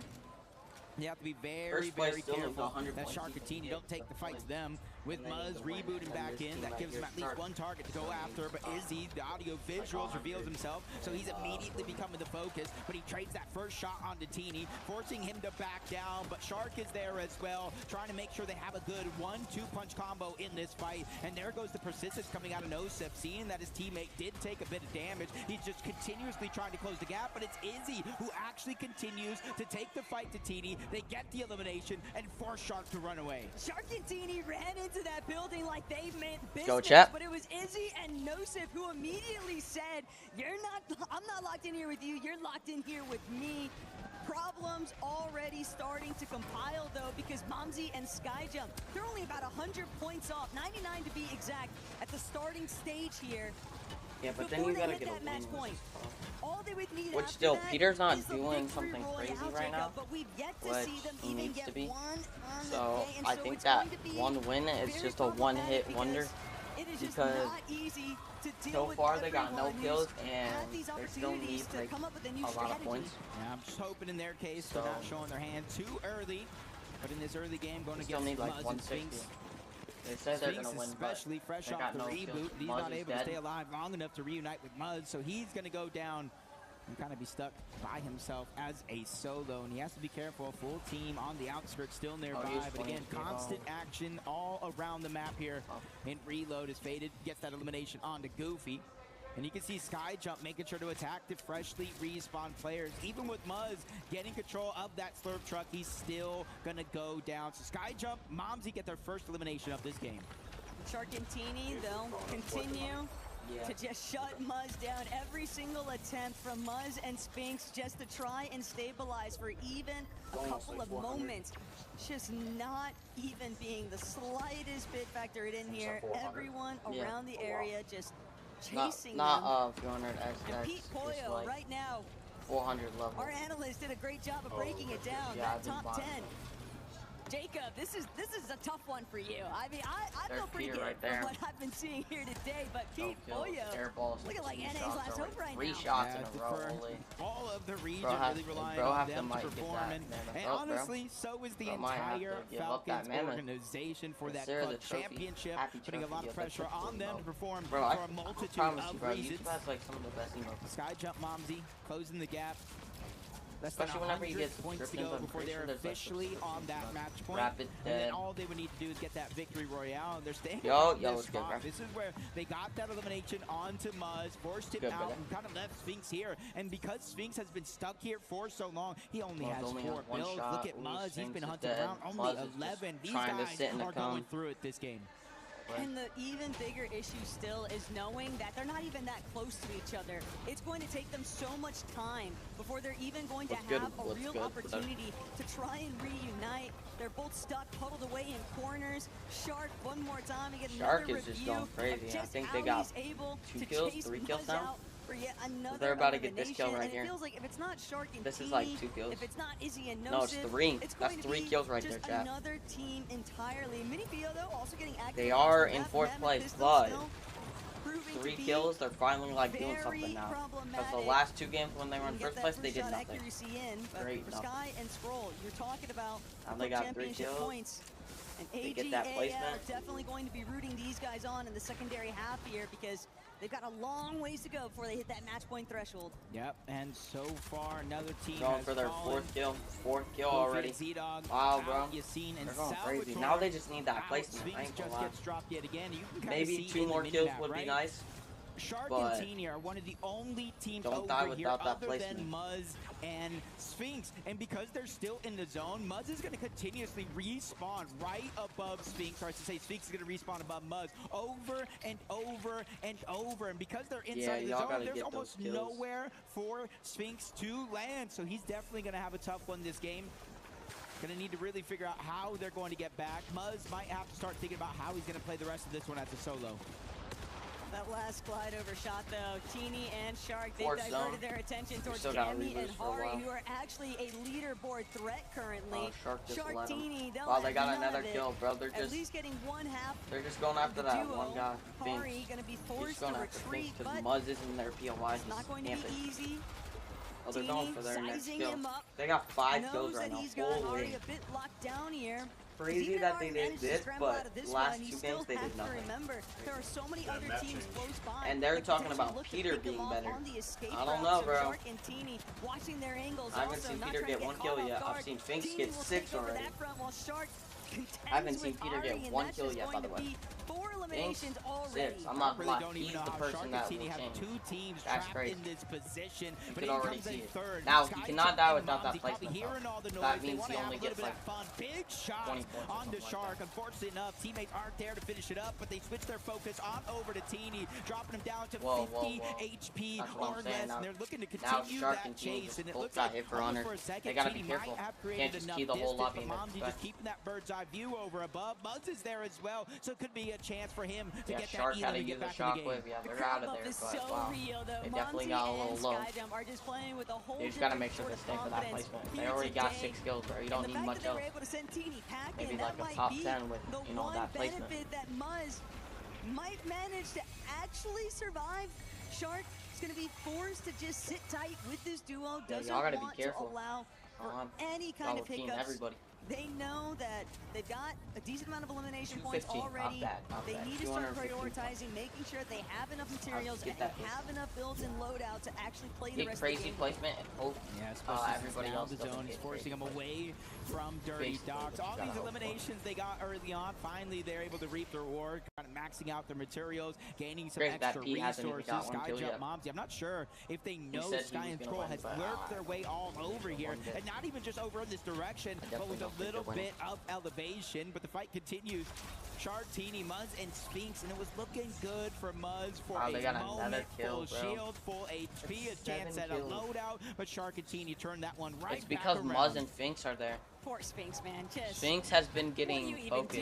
you have to be very, very careful that Shark and Teeny don't take the fight to them. With Muzz rebooting back in, that gives him at least one target to go after, but Izzy, the audio visuals, reveals himself, so he's immediately becoming the focus, but he trades that first shot onto Teeny, forcing him to back down, but Shark is there as well, trying to make sure they have a good 1-2 punch combo in this fight, and there goes the persistence coming out of Nosif, seeing that his teammate did take a bit of damage. He's just continuously trying to close the gap, but it's Izzy who actually continues to take the fight to Teeny. They get the elimination and force Shark to run away. Shark and Teeny ran into that building like they meant business, Go, chat. but it was Izzy and Nosif who immediately said, I'm not locked in here with you, you're locked in here with me. Problems already starting to compile though, because Momzy and Skyjump, they're only about 100 points off, 99 to be exact, at the starting stage here. Yeah, but then you gotta get a match point. All they would need which after still, that Peter's not is the doing victory something crazy royale, right now, but we've yet to which see them he even needs get to be. one on So the day, and I so think it's that going to be one win is very just a one-hit problematic wonder, it is just because not easy to deal so with far they got no everyone kills who's and had these they still need opportunities to like come up with a new a lot of strategy. points. Yeah, I'm just hoping in their case they're not showing their hand too early, but in this early game going Still against need like Muzz and 160. Spinks. They said they're gonna win, especially but fresh they off got the no reboot, kills. he's Muzz not is able dead. to stay alive long enough to reunite with Muzz, so he's going to go down and kind of be stuck by himself as a solo, and he has to be careful. Full team on the outskirts still nearby, but again, constant action all around the map here. And Reload is faded, gets that elimination onto Goofy. And you can see Skyjump making sure to attack the freshly respawned players. Even with Muzz getting control of that slurp truck, he's still going to go down. So Skyjump, Momzy get their first elimination of this game. Shark and Teeny, they'll continue to just shut Muzz down. Every single attempt from Muzz and Spinks just to try and stabilize for even a couple of moments. Just not even being the slightest bit factored in here. Everyone around the area just chasing not them. 400 X. And Pete Pollo like right now, 400 level. our analyst did a great job of breaking it down. Yeah, that top 10. Jacob, this is a tough one for you. I mean, I feel pretty good right there. from what I've been seeing here today, but Pete Boyo, looking like NA's last hope right now. 3 shots in a row, holy. All of the region really relying on them to perform, and honestly, so is the entire Falcons organization for that club championship, putting a lot of pressure on them to perform for a multitude of reasons. Like some of the best emotes. Sky Jump Momsy closing the gap. Less Especially than whenever you get points to go before they're officially on that match point. Rapid and then all they would need to do is get that victory royale, and they're staying yo, in yo, this spot. This is where they got that elimination onto Muzz, forced him out, and kind of left Sphinx here. And because Sphinx has been stuck here for so long, he only has 4 bills. Look at Muzz, he's been hunted around, only 11. These guys are going through it this game. And the even bigger issue still is knowing that they're not even that close to each other. It's going to take them so much time before they're even going to have a real opportunity to try and reunite. They're both stuck, huddled away in corners. Shark, one more time, and get Shark another is just going crazy. I think they got 2 kills, 3 kills now. They're about to get this kill right here. It feels like if it's not Shark and this is like 2 kills. If it's not Izzy and no, it's 3. That's 3 kills right there, chat. Another team entirely. Minifio though also getting active. They are in 4th place, but 3 kills. They're finally like doing something now. Because the last 2 games when they were in 1st place, they did nothing. Great, for Sky and Scroll, you're talking about now they got 3 kills. Points. And AGAL definitely going to be rooting these guys on in the secondary half here because they've got a long ways to go before they hit that match point threshold. Yep, and so far another team going for their 4th kill already. Wow, bro. They're going crazy. Now they just need that placement. I ain't gonna lie. Maybe 2 more kills would be nice. Shark and Teeny are one of the only teams over here other than Muzz and Sphinx. And because they're still in the zone, Muzz is going to continuously respawn right above Sphinx. Or I should say Sphinx is going to respawn above Muzz over and over and over. And because they're inside the zone, there's almost nowhere for Sphinx to land. So he's definitely going to have a tough one this game. Going to need to really figure out how they're going to get back. Muzz might have to start thinking about how he's going to play the rest of this one as a solo. That last glide over shot though, Teeny and Shark, they diverted their attention towards Cammy and Hari, who are actually a leaderboard threat currently. Shark Teeny, wow, they got another kill, bro. They're just at least getting 1/2. They're just going after that one guy. Hari gonna be forced to retreat, because Muzz is in their POI. It's not going to be easy. Oh, they're going for their next kill. They got 5 kills right now. Holy. A bit locked down here. Crazy that they did this, but last 2 games they did nothing. Remember, there are so many other teams close by. And they're talking about Peter being better. I don't know, bro. I haven't seen Peter get 1 kill yet. I've seen Sphinx get 6 already. I haven't seen Peter get 1 kill yet, by the way. 4 eliminations already. 6. I'm not lying. He's the person that will change. That's crazy. In this position, you can already see it. Now, he cannot die without that placement. That means he only gets like big shot 20 points on the Shark. Unfortunately enough, teammates aren't there to finish it up, but they switch their focus on over to Teeny, dropping him down to 50 HP or less. And they're looking to continue that chase. And it looks like hit for honor. They gotta be careful. Can't just keep the whole lobby in there. Just keeping that bird's eye view over above. Muzz is there as well, so it could be a chance for him to get Shark that to get back in the game. Yeah, they're out of there, but wow. They definitely got a little low. You just gotta make sure they stay for that placement. They already got 6 kills, bro. You don't need much else. Maybe like a top 10 with, you know, that placement. That Muzz might manage to actually survive. Shark is going to be forced to just sit tight with this duo. Doesn't want to allow for any kind of hiccups. Everybody. They know that they've got a decent amount of elimination points already. They need to start prioritizing, making sure they have enough materials and have enough builds and loadout to actually play the rest of the game. Crazy placement and hope everybody else the zone is forcing them away from Dirty Dogs. All these eliminations they got early on, finally they're able to reap the reward, kind of maxing out their materials, gaining some extra resources. Sky Jump Momsy, I'm not sure if they know Sky and Troll has lurked their way all over here, and not even just over in this direction, but with a little bit of elevation, but the fight continues. Shark, Teeny, Muzz, and Sphinx, and it was looking good for Muzz for a moment. Full shield, full HP, a chance at a loadout, but Shark and Teeny turned that one right back around. It's because Muzz and Sphinx are there. Poor Sphinx, man. Sphinx has been getting focused.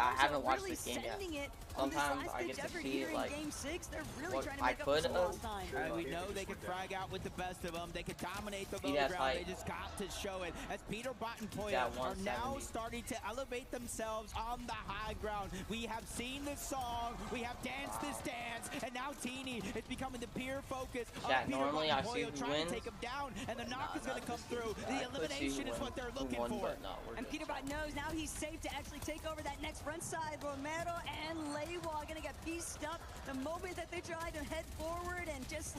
I haven't watched really this game yet. sending it sometimes I get to see like what I could have. We know they can frag out with the best of them. They can dominate the low ground. They just got to show it. As Peter Bot and Poyo are now starting to elevate themselves on the high ground. We have seen this song. We have danced this dance. And now Teeny is becoming the pure focus of Peter Bot and Poyo trying to take him down. And the knock is going to come through. The elimination is what they're looking for. And Peter Bot knows now he's safe to actually take over that next front side. Romero and Leiwa going to get pieced up the moment that they try to head forward, and just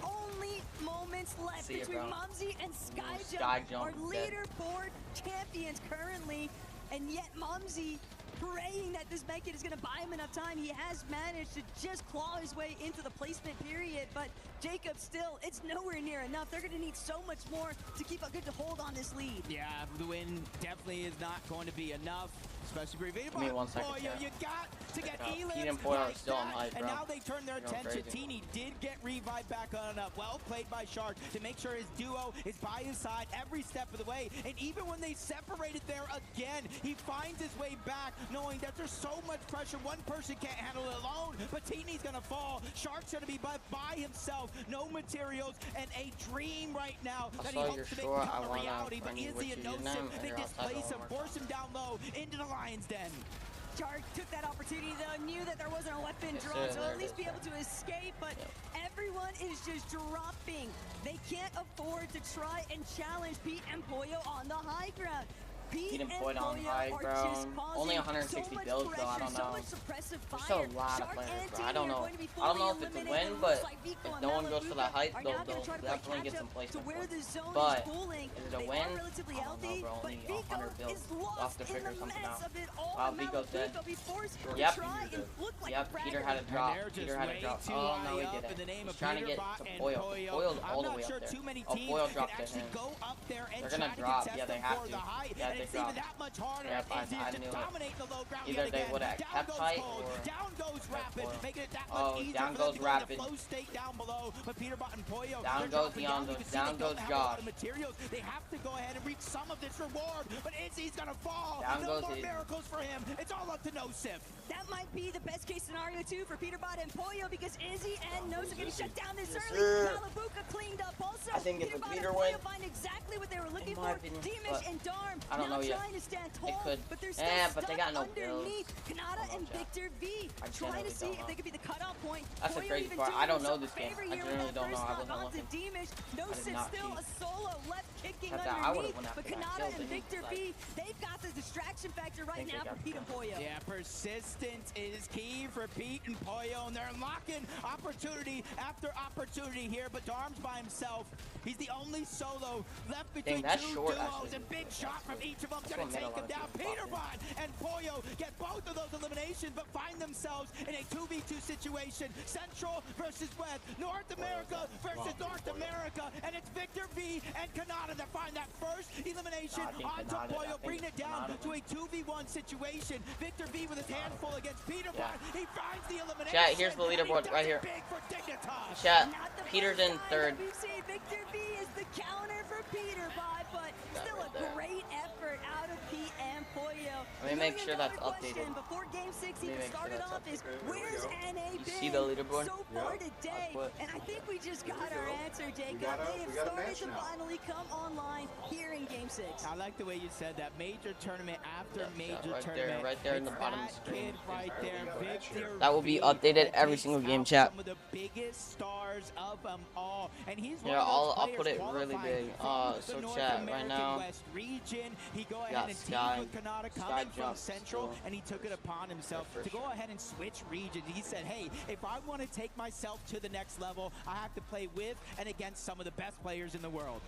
only moments left between Mumsy and Skyjump, our leaderboard champions currently. And yet Mumsy praying that this Mekit is going to buy him enough time. He has managed to just claw his way into the placement period, but Jacob still, it's nowhere near enough. They're going to need so much more to keep a good hold on this lead. Yeah, the win definitely is not going to be enough, especially for Give me 1 second. You got to get Pete and Poyo are still on high, bro. And now they turn their attention. Teeny did get revived back on up. Well played by Shark to make sure his duo is by his side every step of the way. And even when they separated there again, he finds his way back, knowing that there's so much pressure. One person can't handle it alone, but Teeny's gonna fall. Shark's gonna be by himself, no materials, and a dream right now that he hopes to make become a reality. But Izzy and Nosip, they displace him, force him down low into the Lion's Den. Shark took that opportunity though, knew that there wasn't a weapon drawn, so at least be able to escape, but everyone is just dropping. They can't afford to try and challenge Pete and Poyo on the high ground. Pete and Poyo on high ground. Only 160 builds though, I don't know. There's still a lot of players, bro. I don't know if it's a win, but if no one goes for that height, they'll definitely get some placement for it. But is it a win? I don't know, bro. Only 100 builds. We'll have to figure something out. Wow, Vico's dead. Yep, Peter had a drop. Oh, no, he didn't. He's trying to get to Poyo. Poyo's all the way up there. Oh, Poyo dropped to him. They're gonna drop. Yeah, they have to. Yeah, they dropped. Yep, I knew it. Either they would have kept height or... Oh, down goes Rapid. Down goes Yondu. Down goes Josh. They have to go ahead and reach some of this reward, but Izzy's gonna fall. Down goes Izzy. Miracles for him. It's all up to Nosip. That might be the best case scenario too for Peter Bot and Poyo, because Izzy and Nosip getting shut down this early. Malabuka cleaned up also. I think if Peter Peter and win, Poyo find exactly what they were looking for. Demish and Darm I don't know yet. trying to stand tall, It could. but they're still but they got no underneath. Kanata and Victor V trying to see if they could be the cutoff point. That's the crazy part. I don't know this game. I generally don't know. I wasn't looking. Nosip still a solo left kicking I underneath, went but after my Kanata kills, and didn't he? Victor V, they've got the distraction factor right now for Pete and Poyo. Yeah, persistence is key for Pete and Poyo, and they're unlocking opportunity after opportunity here, but Darm's by himself. He's the only solo left between two duos, and big shot from each of them gonna take him down. Peter Bot and Poyo get both of those eliminations, but find themselves in a 2v2 situation. Central versus West, North America versus North America, and it's Victor V and Kanata that find that first elimination onto Poyo, bring it down to a 2v1 situation. Victor V with his hand full against Peter Bot. He finds the elimination. Chat, here's the leaderboard right here. Chat, Peter's in third. Victor V is the counter for Peter Bot, but still a great effort out of Pete and Poyo. Let me make sure that's updated. Before Game 6 even started off is, where's NA been see the leaderboard? so far today? And I think we just got our answer, Jacob. They have started to finally come online here in Game 6. I like the way you said that. Major tournament after major tournament. Right there in the bottom of the screen. Right there, Victor that will be updated every single game, chat. Some of the biggest stars of them all. And he's yeah, I'll put it really big. So chat, right now, he go ahead and teamed with Kanata coming from Central, and he took it upon himself to go ahead and switch regions. He said, hey, if I want to take myself to the next level, I have to play with and against some of the best players in the world.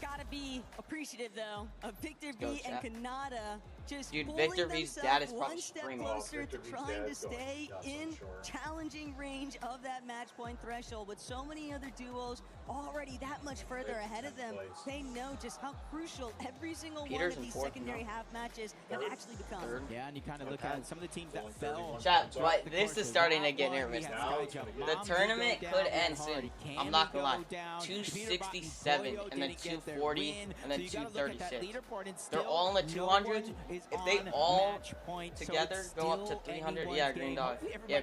Gotta be appreciative though of Victor V and Kanata just Victor V's dad is probably one step screaming. closer to trying to stay in challenging range of that match point threshold. With so many other duos already that much further ahead of them, they know just how crucial every single one of these secondary half matches have actually become. Yeah, and you kind of look at some of the teams that fell. Chat, this is starting to get nervous now. The tournament could end soon. I'm not gonna lie. 267 and then 240 and then 236. They're all in the 200s. is if on they all match point, together so go up to still 300, anyone's yeah, green game. dog. Hopefully Yeah,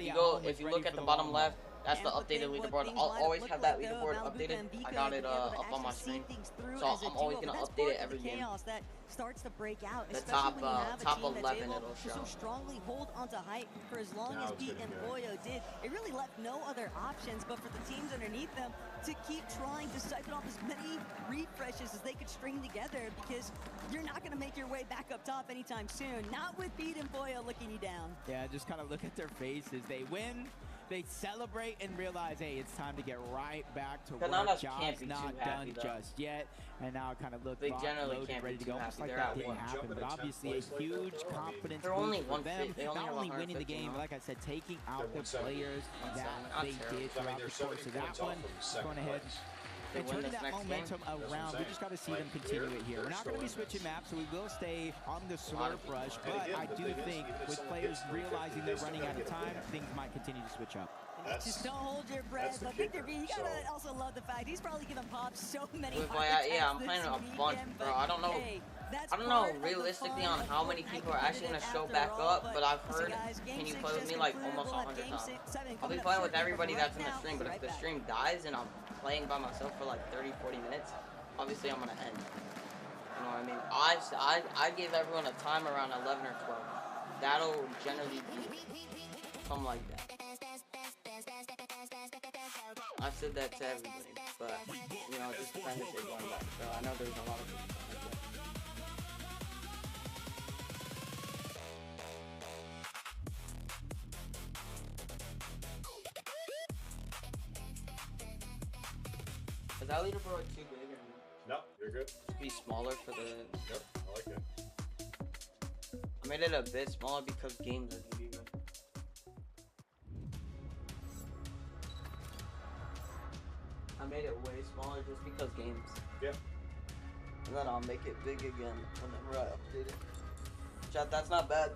if you look at the bottom left, that's the updated leaderboard. I'll always have that leaderboard updated. I got it up on my screen, so I'm always gonna update it every game. That starts to break out, The especially when you have a top team that's 11 able it'll to show. so strongly hold onto height for as long Now as it's Pete getting and good. Boyo did. It really left no other options but for the teams underneath them to keep trying to siphon off as many refreshes as they could string together, because you're not going to make your way back up top anytime soon. Not with Pete and Boyo looking you down. Yeah, just kind of look at their faces. They win, they celebrate, and realize, hey, it's time to get right back to work. Kananas Job's can't be not too happy, done though. just yet, and now kind of look They locked, generally loaded, can't be ready to too go. happy. Just like They're that at didn't one. happen, Jumping but in obviously 10th a place like huge that, though, confidence They're only boost for them. 150. They only Not have only winning the 150 game, now. but like I said, taking out They're the 170. players Not that terrible. they Not did I mean, throughout they're the course 70 of that points off one. from second Going ahead place. They and win turning this that next momentum game. That's what I'm around. We saying. just got to see them Like, continue it here. they're We're not going to be still in switching this. maps, so we will stay on the lot of slurp rush. people. But And again, I but do they just- think if with someone players gets 350, realizing they they're still running gotta out of get time, 350. things might continue to switch up. Just don't hold your breath. the But Victor kicker. V, you gotta So- also love the fact he's probably given Pop so many With heart my, attacks yeah, I'm this playing a weekend, bunch, bro. but I don't know. hey, that's I don't know part of the realistically fun on of how many Fortnite people are actually gonna show after back all, up, but I've listen, heard, guys, Game can you 6 play with just me like concluded. almost We'll have 100 Game times? 7 I'll be coming up playing with shortly, everybody but that's in right the now, stream, but we'll if be the right stream dies and I'm playing by myself for like 30-40 minutes, obviously I'm gonna end. You know what I mean? I give everyone a time around 11 or 12. That'll generally be something like that. I've said that to everybody, but you know, it just depends if they're going back. So I know there's a lot of people like that. Is that leaderboard too big or No, you're good. be smaller for the? Yep, I like it. I made it a bit smaller because games are bigger. I made it way smaller just because games. Yeah. And then I'll make it big again whenever I update it. Chat, that's not bad.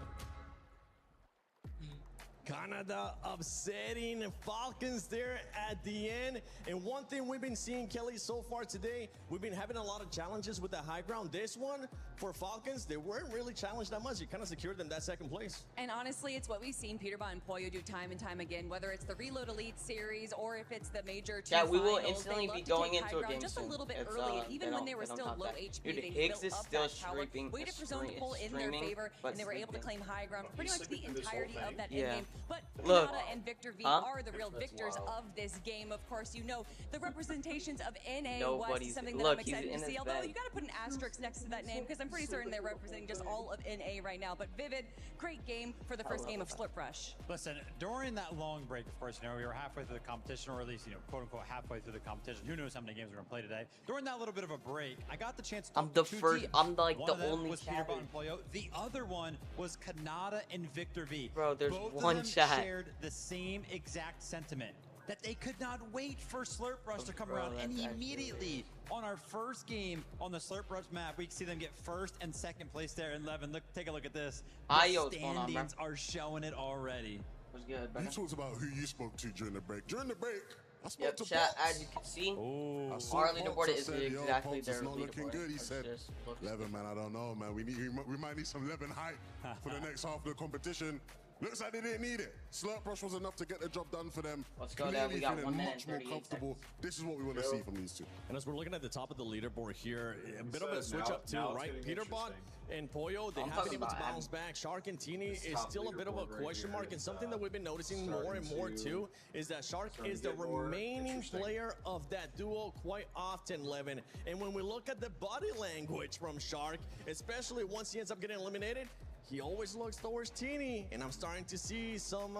Canada upsetting Falcons there at the end. And one thing we've been seeing, Kelly, so far today, we've been having a lot of challenges with the high ground. This one, for Falcons, they weren't really challenged that much. It kind of secured them that second place. And honestly, it's what we've seen Peterbot and Pollo do time and time again, whether it's the Reload Elite Series or if it's the major two Yeah, we will finals, instantly they be love to going take into high a ground game just a soon. little bit It's, early, and they even when don't- they were they don't still top low that. HP, Dude, they Higgs built is up still that power, streaking- waited for zone to streaming- pull in their favor, but and they were able to sleeping. claim high ground for pretty much the sleeping this whole entirety of thing. that Yeah. endgame. But Look. Canada and Victor V Huh? are the real That's victors wild. of this game. Of course, you know the representations of NA West Nobody's- is something that look, I'm he's excited in to see. his Although bed. you got to put an asterisk next to that name because I'm pretty certain they're representing just all of NA right now. But Vivid, great game for the first game of Slurp Rush. Listen, during that long break, of course, you know, we were halfway through the competition, or at least, you know, quote unquote, halfway through the competition. Who knows how many games we're gonna play today? During that little bit of a break, I got the chance to I'm talk the to two first- teams. I'm like One the of them only was chat. Peterbot and Pollo. The other one was Canada and Victor V. Bro, there's Both one of them chat. shared the same exact sentiment. That they could not wait for Slurp Rush to come Bro, around, and that's actually immediately on our first game on the Slurp Rush map, we see them get first and second place there. And Levin, look, take a look at this. The Ayo, what's going on, bro? standings are showing it already. Was good, You brother. talked about who you spoke to during the break. During the break, I spoke Yep, to chat, Pops. as you can see, I saw our Pops, leaderboard I is said, yo, exactly Pops, their it's not looking leaderboard. good. He It's said, just looks Levin, man, I don't know, man. We might need some Levin hype for the next half of the competition. Looks like they didn't need it. Slurp Rush was enough to get the job done for them. Let's go, Clearly Dad. We got feeling 1 minute much and more 38 comfortable. This is what we want to see from these two. And as we're looking at the top of the leaderboard here, a bit of a So switch now- up too, now it's right? getting Peterbot and Pollo, they I'm have been talking able to about bounce back. Shark and Teeny This is top still a bit of a leaderboard right question here mark, and is, something that we've been noticing more and starting more to- too is that Shark starting is to the get more remaining interesting. player of that duo quite often, Levin. And when we look at the body language from Shark, especially once he ends up getting eliminated, he always looks towards Teeny, and I'm starting to see some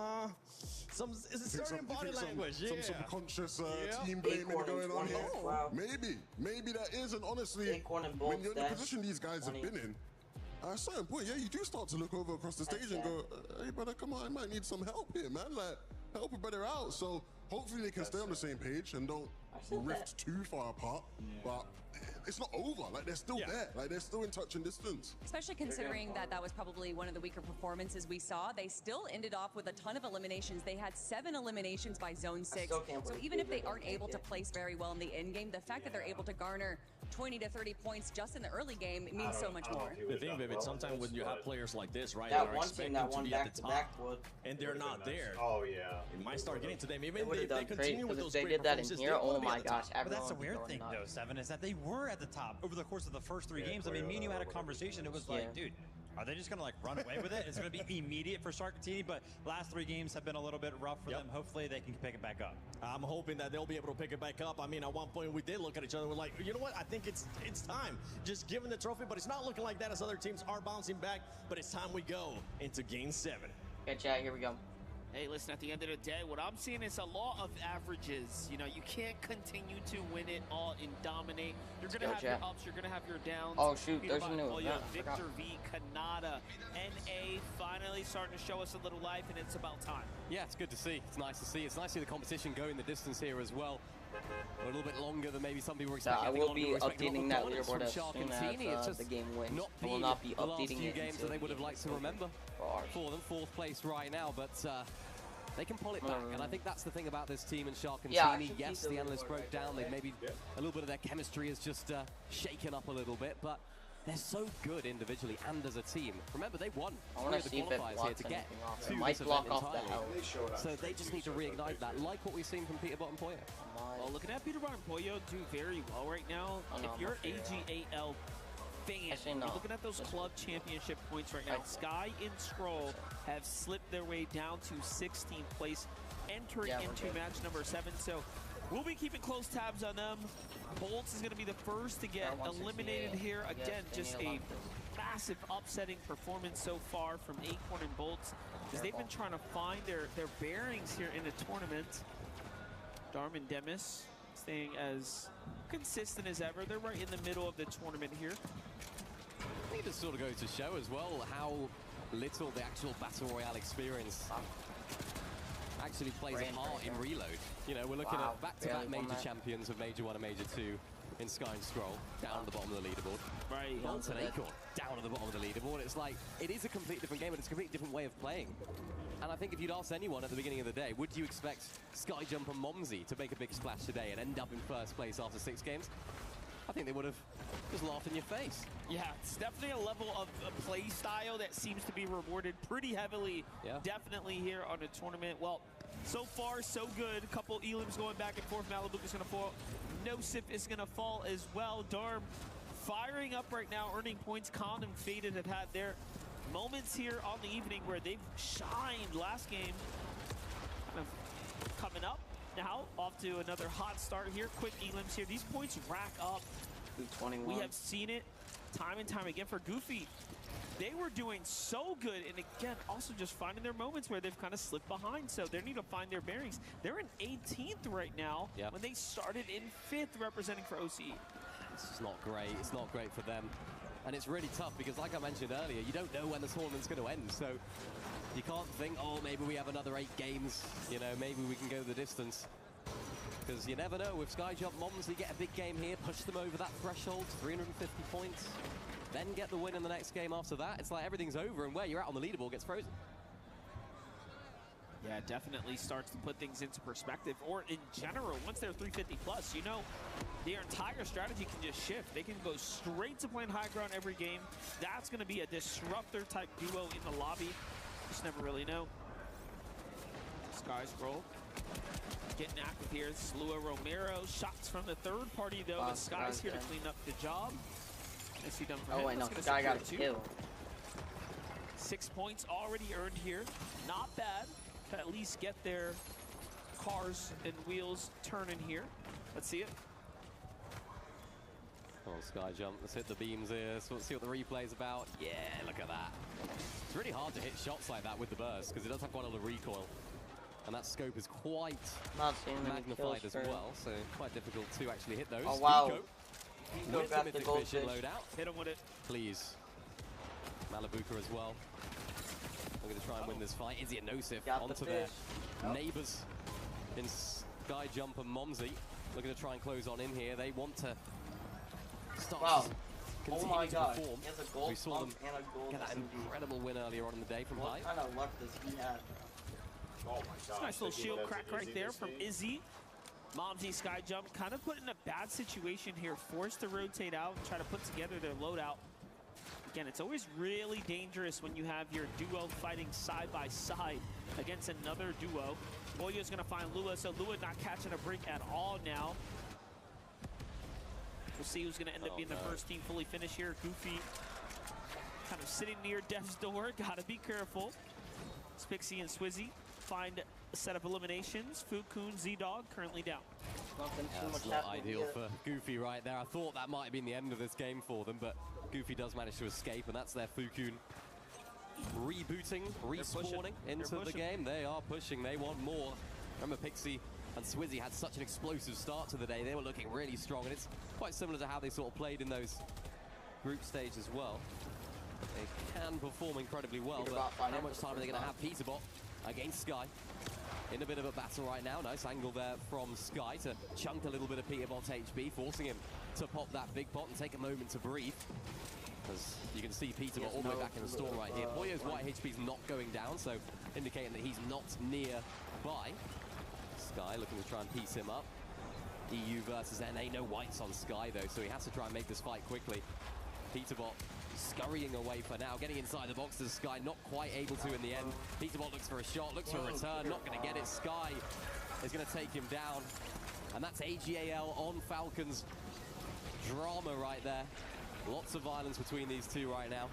is it certain body language, some subconscious Yeah. team blaming Acorn going on and here. 20, wow. Maybe that is, and honestly, Acorn and Bolt when you're in the Stash, position these guys 20. have been in, at a certain point, yeah, you do start to look over across the stage and go, hey, brother, come on, I might need some help here, man. Like, help a brother out. So hopefully they can stay on the same page and don't rift too far apart. But it's not over. Like, they're still there. Like, they're still in touching distance. Especially considering that that was probably one of the weaker performances we saw. They still ended off with a ton of eliminations. They had 7 eliminations by Zone 6. still can't So believe even if they they aren't didn't able make to it. place very well in the end game, the fact that they're able to garner 20 to 30 points just in the early game means so much more. The thing, Vivid, sometimes when you have players like this, right, That that are one team expecting that to won be at the top, back-to-back would. and they're not there. Oh yeah. It might start getting to them. Even They if they continue with those great did that in performances, here, they will oh be my at the gosh, top. But that's the everyone would be weird going thing, nuts. though, Seven, is that they were at the top over the course of the first 3 games. I mean, me and you had a conversation. It was like, dude, are they just going to like run away with it? It's going to be immediate for Sharkatini, but last 3 games have been a little bit rough for them. Hopefully they can pick it back up. I'm hoping that they'll be able to pick it back up. I mean, at one point we did look at each other. We're like, you know what? I think it's time. Just give them the trophy, but it's not looking like that as other teams are bouncing back. But it's time we go into Game 7. Okay, Chad, here we go. Hey, listen, at the end of the day, what I'm seeing is a law of averages. You know, you can't continue to win it all and dominate. You're going to have your ups, you're going to have your downs. Oh, shoot, Peter there's a new one. Montoya, Victor V, Kanata, NA finally starting to show us a little life, and it's about time. Yeah, it's good to see. It's nice to see. It's nice to see the competition going the distance here as well. A little bit longer than maybe some people were expecting. I will be updating that leaderboard leaderboard as soon as the game wins. I will not be the last updating few it games that they would have liked to remember for them. 4th place right now, but they can pull it back, and I think that's the thing about this team in Sharkatini. Yeah, yes, the analysts broke down. They've maybe a little bit of their chemistry is just shaken up a little bit, but they're so good individually and as a team. Remember, they won 3 of the qualifiers here to get to this event entirely. So they just need to reignite that, like what we've seen from Peter Bottom-Poyo. Well, looking at Peter Bottom-Poyo do very well right now. If you're AGAL fan, you're looking at those club championship points right now. Sky and Scroll have slipped their way down to 16th place, entering into match number 7. So we'll be keeping close tabs on them. Bolts is going to be the first to get eliminated here. Again, just a massive upsetting performance so far from Acorn and Bolts, as they've been trying to find their bearings here in the tournament. Darm and Demis staying as consistent as ever. They're right in the middle of the tournament here. I think this sort of goes to show as well how little the actual Battle Royale experience actually plays a part in Reload. You know, we're looking at back-to-back major champions of Major 1 and Major 2 in Sky and Scroll, down at the bottom of the leaderboard. Right. Bolts and Acorn, down at the bottom of the leaderboard. It's like, it is a completely different game, and it's a completely different way of playing. And I think if you'd asked anyone at the beginning of the day, would you expect Skyjump and Momsy to make a big splash today and end up in 1st place after 6 games? I think they would have just laughed in your face. Yeah, it's definitely a level of play style that seems to be rewarded pretty heavily, definitely here on the tournament. Well, so far, so good. A couple Elims going back and forth. Malibu is going to fall. Nosif is going to fall as well. Darm firing up right now, earning points. Con and Faded have had their moments here on the evening where they've shined last game. Kind of coming up now, off to another hot start here. Quick Elims here. These points rack up. 21. We have seen it time and time again for Goofy. They were doing so good, and again, also just finding their moments where they've kind of slipped behind, so they need to find their bearings. They're in 18th right now when they started in 5th representing for OCE. It's not great. It's not great for them. And it's really tough because, like I mentioned earlier, you don't know when the tournament's going to end, so you can't think, oh, maybe we have another 8 games, you know, maybe we can go the distance. Because you never know, with Skyjump Momsy get a big game here, push them over that threshold, 350 points, then get the win in the next game after that. It's like everything's over, and where you're at on the leaderboard gets frozen. Yeah, definitely starts to put things into perspective. Or in general, once they're 350 plus, you know, their entire strategy can just shift. They can go straight to playing high ground every game. That's going to be a disruptor type duo in the lobby. Just never really know. Sky Scroll getting active here. Slua Romero. Shots from the third party, though. But Sky's here to clean up the job. Nicely done for him. Wait, no, Sky got a kill. 6 points already earned here. Not bad. To at least get their cars and wheels turning here. Let's see it. Oh, Skyjump, let's hit the beams here. So let's see what the replay's about. Yeah, look at that. It's really hard to hit shots like that with the burst because it does have quite a lot of recoil. And that scope is quite magnified as well, so quite difficult to actually hit those. Oh, wow. With the Mythic Vision loadout. Hit him with it. Please. Malabuka as well. We're going to try and win this fight. Izzy and Nosif onto their neighbors in Skyjump and Momsy. Looking to try and close on in here. They want to start to continue to perform. We saw them get that incredible win earlier on in the day from High. What kind of luck does he have? Oh my god. Nice little shield crack right there from Izzy. Momsy Sky Jump kind of put in a bad situation here, forced to rotate out and try to put together their loadout. Again, it's always really dangerous when you have your duo fighting side by side against another duo. Polyo's gonna find Lua, so Lua not catching a break at all now. We'll see who's gonna end up being the first team fully finished here. Goofy kind of sitting near death's door, gotta be careful. Spixie and Swizzy find a set of eliminations. Fukun, Z-Dog currently down. That's not ideal for Goofy right there. I thought that might have been the end of this game for them, but Goofy does manage to escape, and that's their Fukun rebooting, respawning into the game. They are pushing, they want more. Remember, Pixie and Swizzy had such an explosive start to the day. They were looking really strong, and it's quite similar to how they sort of played in those group stage as well. They can perform incredibly well, but how much time are they going to have? Peterbot against Sky. In a bit of a battle right now. Nice angle there from Sky to chunk a little bit of Peterbot's HP, forcing him to pop that big pot and take a moment to breathe. As you can see, Peterbot all the way back in the storm right here. Polyo's white HP is not going down, so indicating that he's not nearby. Sky looking to try and piece him up. EU versus NA, no whites on Sky though, so he has to try and make this fight quickly. Peterbot scurrying away for now, getting inside the box to Sky, not quite able to in the end. Peterbot looks for a shot, looks for a return, not going to get it. Sky is going to take him down, and that's AGAL on Falcons. Drama right there. Lots of violence between these two right now.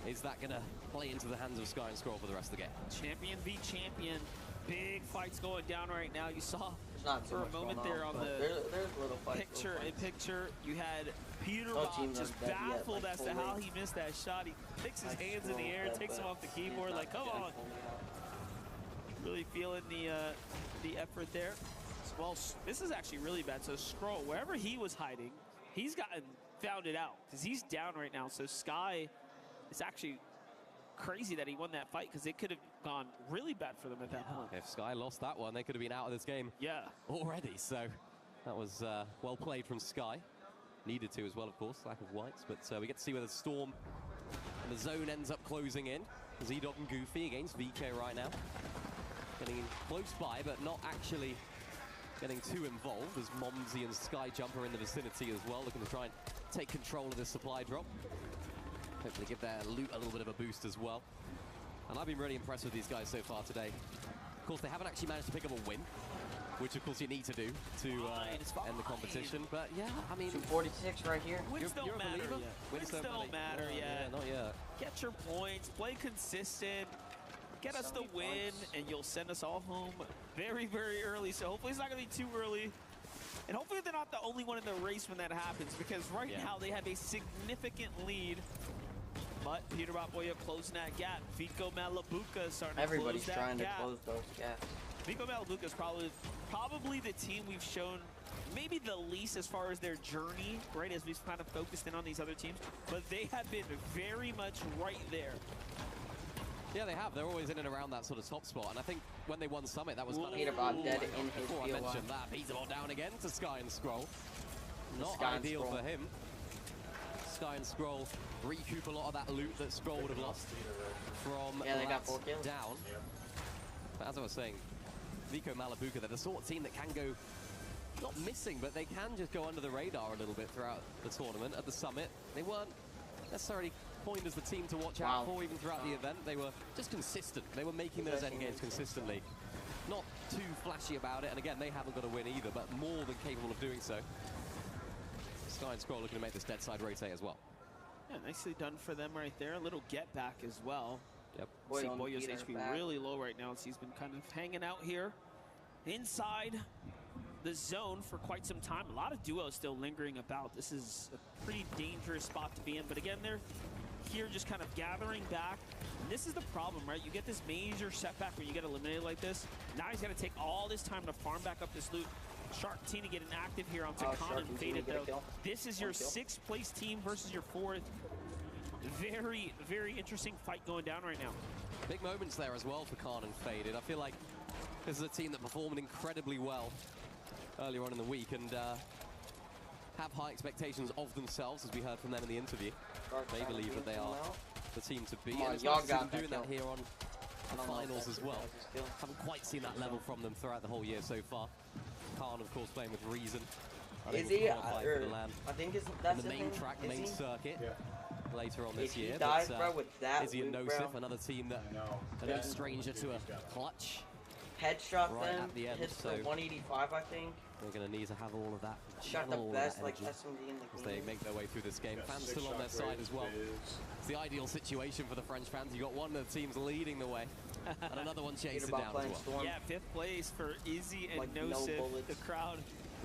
Is that going to play into the hands of Sky and Scroll for the rest of the game? Champion v champion. Big fights going down right now. You saw for a moment there on the picture, you had Peterbot just baffled as to how he missed that shot. He picks his hands in the air, takes him off the keyboard, like, come on. Really feeling the effort there. Well, this is actually really bad. So Scroll, wherever he was hiding, he's found it out because he's down right now. So Sky is actually crazy that he won that fight because it could have gone really bad for them at that point. If Sky lost that one, they could have been out of this game already. So that was well played from Sky. Needed to as well, of course, lack of whites. But we get to see where the Storm and the zone ends up closing in. Z-Dog and Goofy against VK right now. Getting in close by, but not actually getting too involved as Momsy and Sky Jump are in the vicinity as well, looking to try and take control of this supply drop. Hopefully give their loot a little bit of a boost as well. And I've been really impressed with these guys so far today. Of course, they haven't actually managed to pick up a win, which of course you need to do to end the competition. But yeah, I mean, 246 right here. Wins don't matter yet. Wins don't matter yet. Not yet. Get your points, play consistent, get us the win, and you'll send us all home very, very early. So hopefully it's not going to be too early. And hopefully they're not the only one in the race when that happens, because right now they have a significant lead. But Peterbot Polyo closing that gap. Vico Malabuka is starting Everybody's to close that gap. trying to close those gaps. Vico Malabuka is probably the team we've shown maybe the least as far as their journey, right, as we've kind of focused in on these other teams. But they have been very much right there. Yeah, they have. They're always in and around that sort of top spot. And I think when they won Summit, that was kind of... Peterbot dead in his before I mentioned that. Peterbot down again to Sky and Scroll. Not ideal for him. Sky and Scroll recoup a lot of that loot that Scroll would have lost from they got 4 kills. Down. But as I was saying, Vico Malabuka, they're the sort of team that can go, not missing, but they can just go under the radar a little bit throughout the tournament. At the Summit, they weren't necessarily coined as the team to watch out for even throughout the event. They were just consistent. They were making those end games consistently. Not too flashy about it, and again, they haven't got a win either, but more than capable of doing so. Sky and Scroll looking to make this dead side rotate as well. Yeah, nicely done for them right there. A little get back as well. Yep. See Polyo's HP really low right now, so he's been kind of hanging out here inside the zone for quite some time. A lot of duos still lingering about. This is a pretty dangerous spot to be in, but again, they're here just kind of gathering back. And this is the problem, right? You get this major setback when you get eliminated like this. Now he's got to take all this time to farm back up this loot. Shark Tina getting active here onto Khan and Faded though. This is your 6th place team versus your 4th. Very, very interesting fight going down right now. Big moments there as well for Khan and Faded. I feel like this is a team that performed incredibly well earlier on in the week and have high expectations of themselves, as we heard from them in the interview. They believe that they are the team to be. And it's nice to see them doing that here on the finals as well. Haven't quite seen that level from them throughout the whole year so far. Khan, of course, playing with Reason. Is he? I think that's the main track, main circuit. Later on this year. Dies, bro, with that Izzy and loop, Nosif, bro. another team that are no stranger to a clutch. Headshot right them, at the end, hits so for 185, I think. they're going to need to have all of that. Shot the best, like SMG in the as game. they make their way through this game. Fans still on their side as well. It's the ideal situation for the French fans. You got one of the teams leading the way, and another one chasing down as well. Yeah, 5th place for Izzy and Like, no Nosif. bullets. The crowd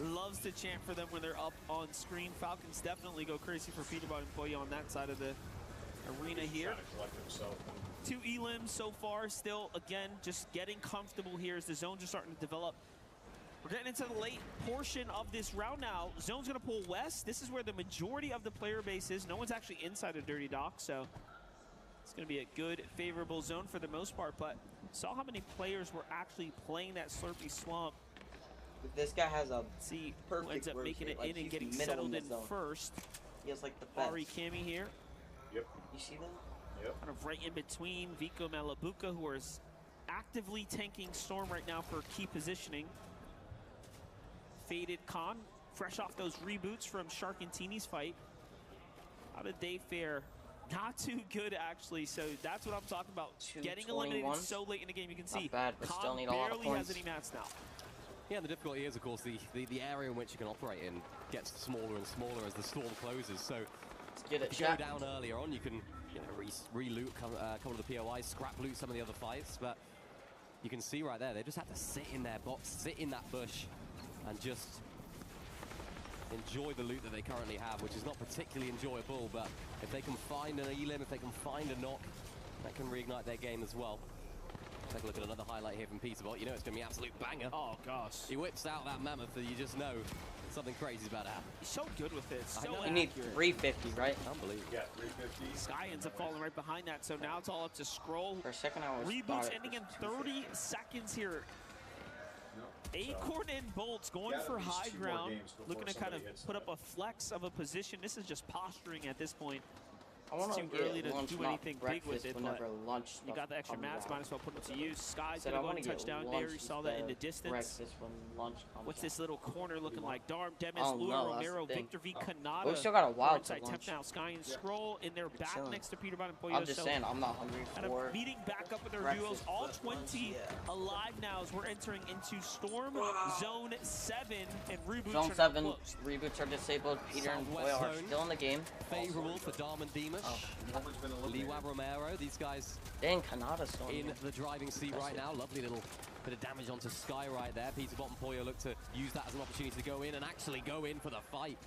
loves to chant for them when they're up on screen. Falcons definitely go crazy for Peterbot and Pollo on that side of the arena here. 2 elims so far, still, again, just getting comfortable here as the zones are starting to develop. We're getting into the late portion of this round now. Zone's going to pull west. This is where the majority of the player base is. No one's actually inside of Dirty Dock, so it's going to be a good, favorable zone for the most part. But saw how many players were actually playing that Slurpy Swamp. This guy has a who ends up making it in and getting settled in first. He has like the best. Ari Kami here. Yep. You see them? Yep. Kind of right in between Vico Malabuka, who is actively tanking Storm right now for key positioning. Faded Khan, fresh off those reboots from Shark and Teeny's fight. How did they fare? Not too good, actually. So that's what I'm talking about. Getting eliminated so late in the game, you can see. Not bad, but Khan still need a lot of barely has points. any mats now. Yeah, and the difficulty is, of course, the area in which you can operate in gets smaller and smaller as the storm closes. So get it, if you go chat. down earlier on, you can re-loot a couple of the POIs, scrap loot some of the other fights, but you can see right there, they just have to sit in their box, sit in that bush, and just enjoy the loot that they currently have, which is not particularly enjoyable, but if they can find an elim, if they can find a knock, that can reignite their game as well. Take a look at another highlight here from Peterbot. You know it's going to be an absolute banger. Oh, gosh. He whips out that mammoth that you just know something crazy's about to happen. He's so good with it. So You need 350, right? Unbelievable. Yeah, 350. Sky ends up falling right behind that, so now it's all up to Scroll. For a second, I was Reboots ending in 30 seconds here. Acorn and Bolts going for high ground, looking to kind of put up a flex of a position. This is just posturing at this point. I It's want too to early to lunch, do not anything big with breakfast it, whenever but lunch you got the extra comes mats, around. might as well put them to use. Sky's Said gonna I go wanna and get touchdown lunch there. You saw that in the instead of distance. breakfast when lunch comes What's around. this little corner looking like? Darm, Demis, Oh, Lua, no, that's Romero, the thing. Victor V, Oh. Kanata. We still got a while inside to Temp lunch. now. Sky and Scroll in their back chilling. next to Peterbot and Pollo. I'm just So saying, I'm not hungry kind for of meeting back up with their breakfast. duos. All 20 alive now as we're entering into Storm Zone 7 and reboots Zone are 7 closed. reboots are disabled. Peter and Southwest Boyle are zone. still in the game. Favorable for Darm and Demush. Liwa Romero, these guys Dang, Kanata's still in the driving seat right now. Lovely little bit of damage onto Sky right there. Peterbot and Pollo look to use that as an opportunity to go in and actually go in for the fight.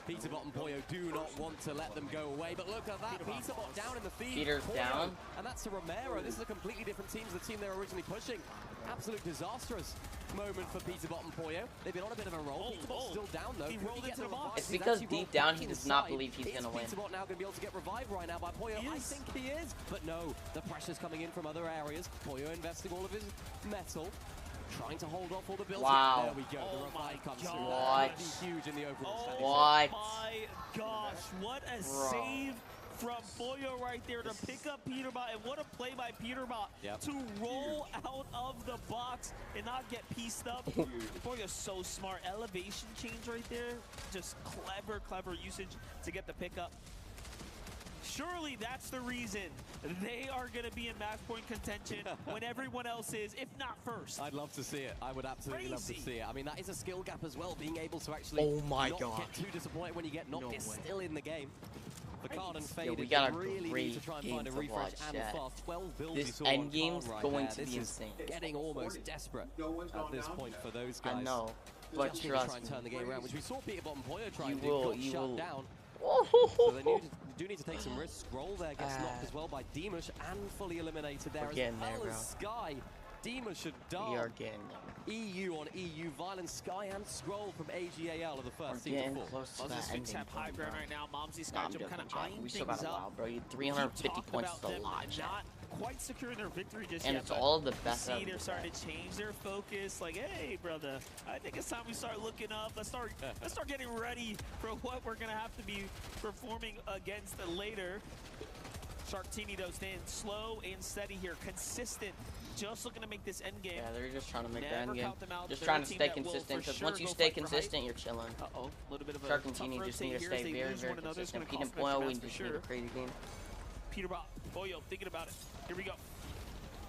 Peterbot and Pollo do not want to let them go away, but look at that. Peterbot down in the feed. Peter's Pollo, down. And that's to Romero. This is a completely different team to the team they were originally pushing. Absolute disastrous moment for Peterbot and Pollo. They've been on a bit of a roll. Peterbot's still down though. He Could rolled get into the revive? box. It's He's because actually deep rolled down back he does not inside. believe he's Is gonna win. Peterbot now going to be able to get revived right now by Pollo? I think he is. But no, the pressure's coming in from other areas. Pollo investing all of his metal. Trying to hold off all the builds. Wow. There we go. The revive comes through. God. That would be huge in the overall standings. What? My gosh, what a save from Pollo right there to pick up Peterbot, and what a play by Peterbot to roll out of the box and not get pieced up. Pollo's so smart. Elevation change right there. Just clever usage to get the pickup. Surely that's the reason they are going to be in match point contention when everyone else is, if not first. I'd love to see it. I would absolutely love to see it. I mean, that is a skill gap as well, being able to actually not get too disappointed when you get knocked. It's still in the game. The Khan and Faded we got a really great need to try and game find a to refresh watch, and chat. fast. 12 builds This you saw on end game's Khan right going there. to This be is insane. getting almost desperate at this point for those guys. I know, but Just need to trust try and turn the game around, which we saw Peterbot and Pollo try You and do. will- Got you shut will- down. So they do need to take some risks. Scroll there gets knocked as well by Demush and fully eliminated there We're as getting well there, as Sky. Demush should We die. are getting there. EU on EU, Violent Sky and Scroll from AGAL are the We're first team getting to fall. close to that Moses ending Fix have high point, ground bro. right now. Momsy Nah, Sky I'm Jump kind joking, of chat. eyeing We still things got a up. while, bro. Keep 350 talking points about is a them lot, chat. not quite securing their victory just And yet. it's but all the you best out see of they're the starting to change their focus. Like, hey, brother, I think it's time we start looking up. Let's start getting ready for what we're gonna have to be performing against later. Sharktini though staying slow and steady here, consistent just looking to make this end game. Yeah, they're just trying to make the Never end game. count them out. Just They're trying the to team stay that will consistent, for because sure once you go stay fight for height. consistent, you're chilling. Uh-oh, a little bit of a Shark and tough Teeny just rotate need to here stay as they very, lose very one another. It's consistent. gonna Pete and cost them Poyo, we extra just for need sure. to create a game. Peter Boyo thinking about it. Here we go.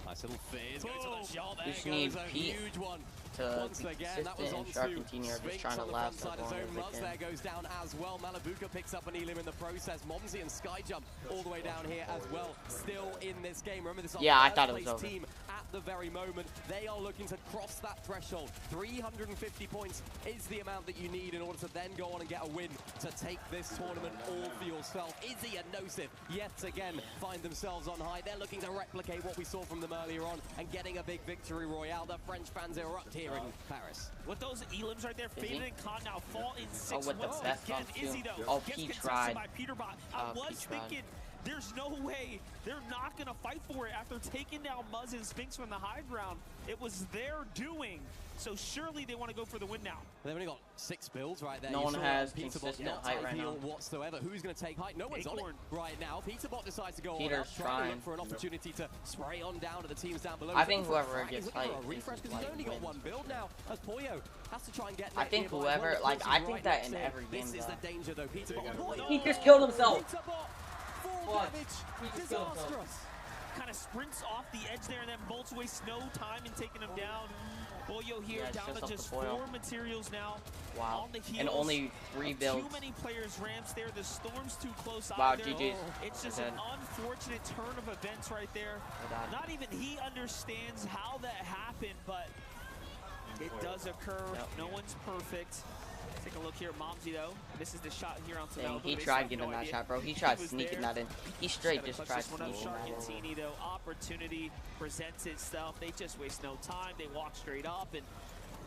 Nice little fizz. Goes for the shot. You There just goes need a Pete huge one. to Once be again, that was consistent, on and Shark to and Teeny are just Sphinx trying to on the front last side as of long zone. as Muzz they there can. goes down as well. Malabuka picks up an Elim in the process. Momsy and Skyjump all the way down here as well. Still in this game. Remember this is our Yeah, I first thought it was place over. team at the very moment. They are looking to cross that threshold. 350 points is the amount that you need in order to then go on and get a win to take this tournament all for yourself. Izzy and Nosif yet again find themselves on high. They're looking to replicate what we saw from them earlier on and getting a big victory royale. The French fans erupt here in Paris. With those Elims right there, Faden and Khan now fall in 6 with the once best again. bump, too. Izzy though Oh, gets Pete contested tried. by Peterbot. I was Pete tried. thinking there's no way they're not going to fight for it after taking down Muzz and Sphinx from the high ground. It was their doing. So surely they want to go for the win now. They've only got 6 builds right there. No You one saw has Peterbot consistent not height right ideal now. whatsoever. Who's going to take height? No one's on it right now. Peterbot decides to go Peter's all out, trying to trying. look for an opportunity to spray on down to the teams down below. I think He's looking for a whoever frag. gets He's looking for height a refresh is because he's like only got wins. one build now. As Poyo has to try and get I think nearby. whoever, Well, like, of I course, think he's that right in next to every him. game, This is though. the danger though. Peterbot. He just killed himself. Peterbot. Full What? damage. He just killed himself. Disastrous. Kind of sprints off the edge there and then bolts away. No time in taking him down. Boyo here Yeah, it's down just to off just the Boyo. 4 materials now. Wow. On the heels And only 3 of builds. Too many players ramps there. The storm's too close. Wow, either. GG's. It's just They're an dead. unfortunate turn of events right there. They're dead. Not even he understands how that happened, but it does occur. Yep. No one's perfect. Take a look here at Momsy though. This is the shot here on Dang, Malibu. he They tried have getting no that idea. shot, bro. He tried was sneaking there. that in. He straight Gotta just clutch tried this one up. sneaking Shark that and in. Teeny though. Opportunity presents itself. They just waste no time. They walk straight up and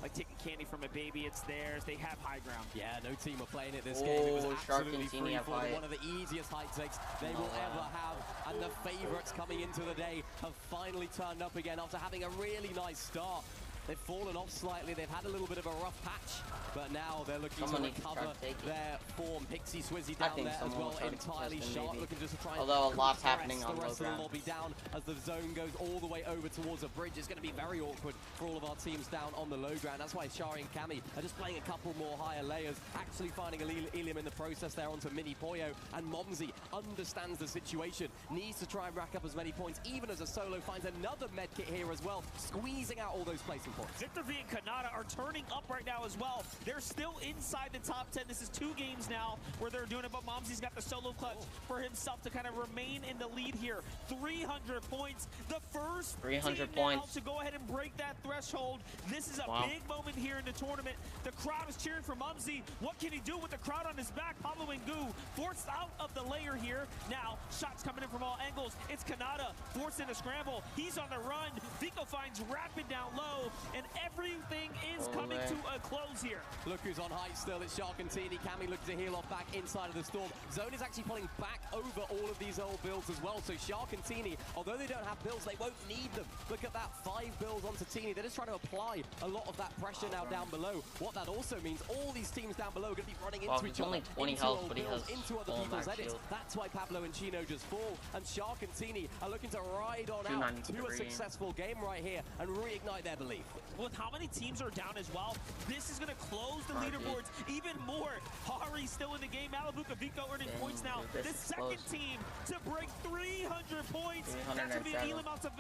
like taking candy from a baby, it's theirs. They have high ground. Yeah, no team are playing it this game. It was Oh, Shark absolutely and Teeny free have for them. height. One of the easiest height takes they will ever have. And the favorites coming into the day have finally turned up again after having a really nice start. They've fallen off slightly. They've had a little bit of a rough patch, but now they're looking Someone to needs to recover start taking. their form. Pixie Swizzy I down think there as someone will well, try to entirely contest him, shot, maybe. looking just to try and Although a lot's compress happening on the low rest of the ground. lobby down as the zone goes all the way over towards a bridge. It's going to be very awkward for all of our teams down on the low ground. That's why Shari and Cammy are just playing a couple more higher layers, actually finding a Elim in the process there onto Mini Poyo. And Momsy understands the situation, needs to try and rack up as many points, even as a solo finds another medkit here as well, squeezing out all those placing points. Victor V and Kanata are turning up right now as well. They're still inside the top 10. This is 2 games now where they're doing it, but Momsy's got the solo clutch for himself to kind of remain in the lead here. 300 points. The first 300 team now points. to go ahead and break that threshold. This is a Wow. big moment here in the tournament. The crowd is cheering for Momsy. What can he do with the crowd on his back? Pablo Ngu forced out of the layer here. Now, shots coming in from all angles. It's Kanata forced in a scramble. He's on the run. Vico finds Rapid down low, and everything is coming to a close here. Look who's on height still. It's Shark and Teeny. Cammy looking to heal off back inside of the storm. Zone is actually pulling back over all of these old builds as well. So Shark and Teeny, although they don't have builds, they won't need them. Look at that, 5 builds onto Teeny. They're just trying to apply a lot of that pressure now down below. What that also means, all these teams down below are going to be running into each he's other, only 20 into health, old but he builds, has into other full people's max edits. shield. That's why Pablo and Chino just fall. And Shark and Teeny are looking to ride on out to a 293. successful game right here and reignite their belief. With how many teams are down as well, this is going to close the Hard, leaderboards even more. Hari still in the game. Malibuca Vico earning Dang, points now. dude, The this is second close. team to break 300 points. That's going to be an 397. Elim out to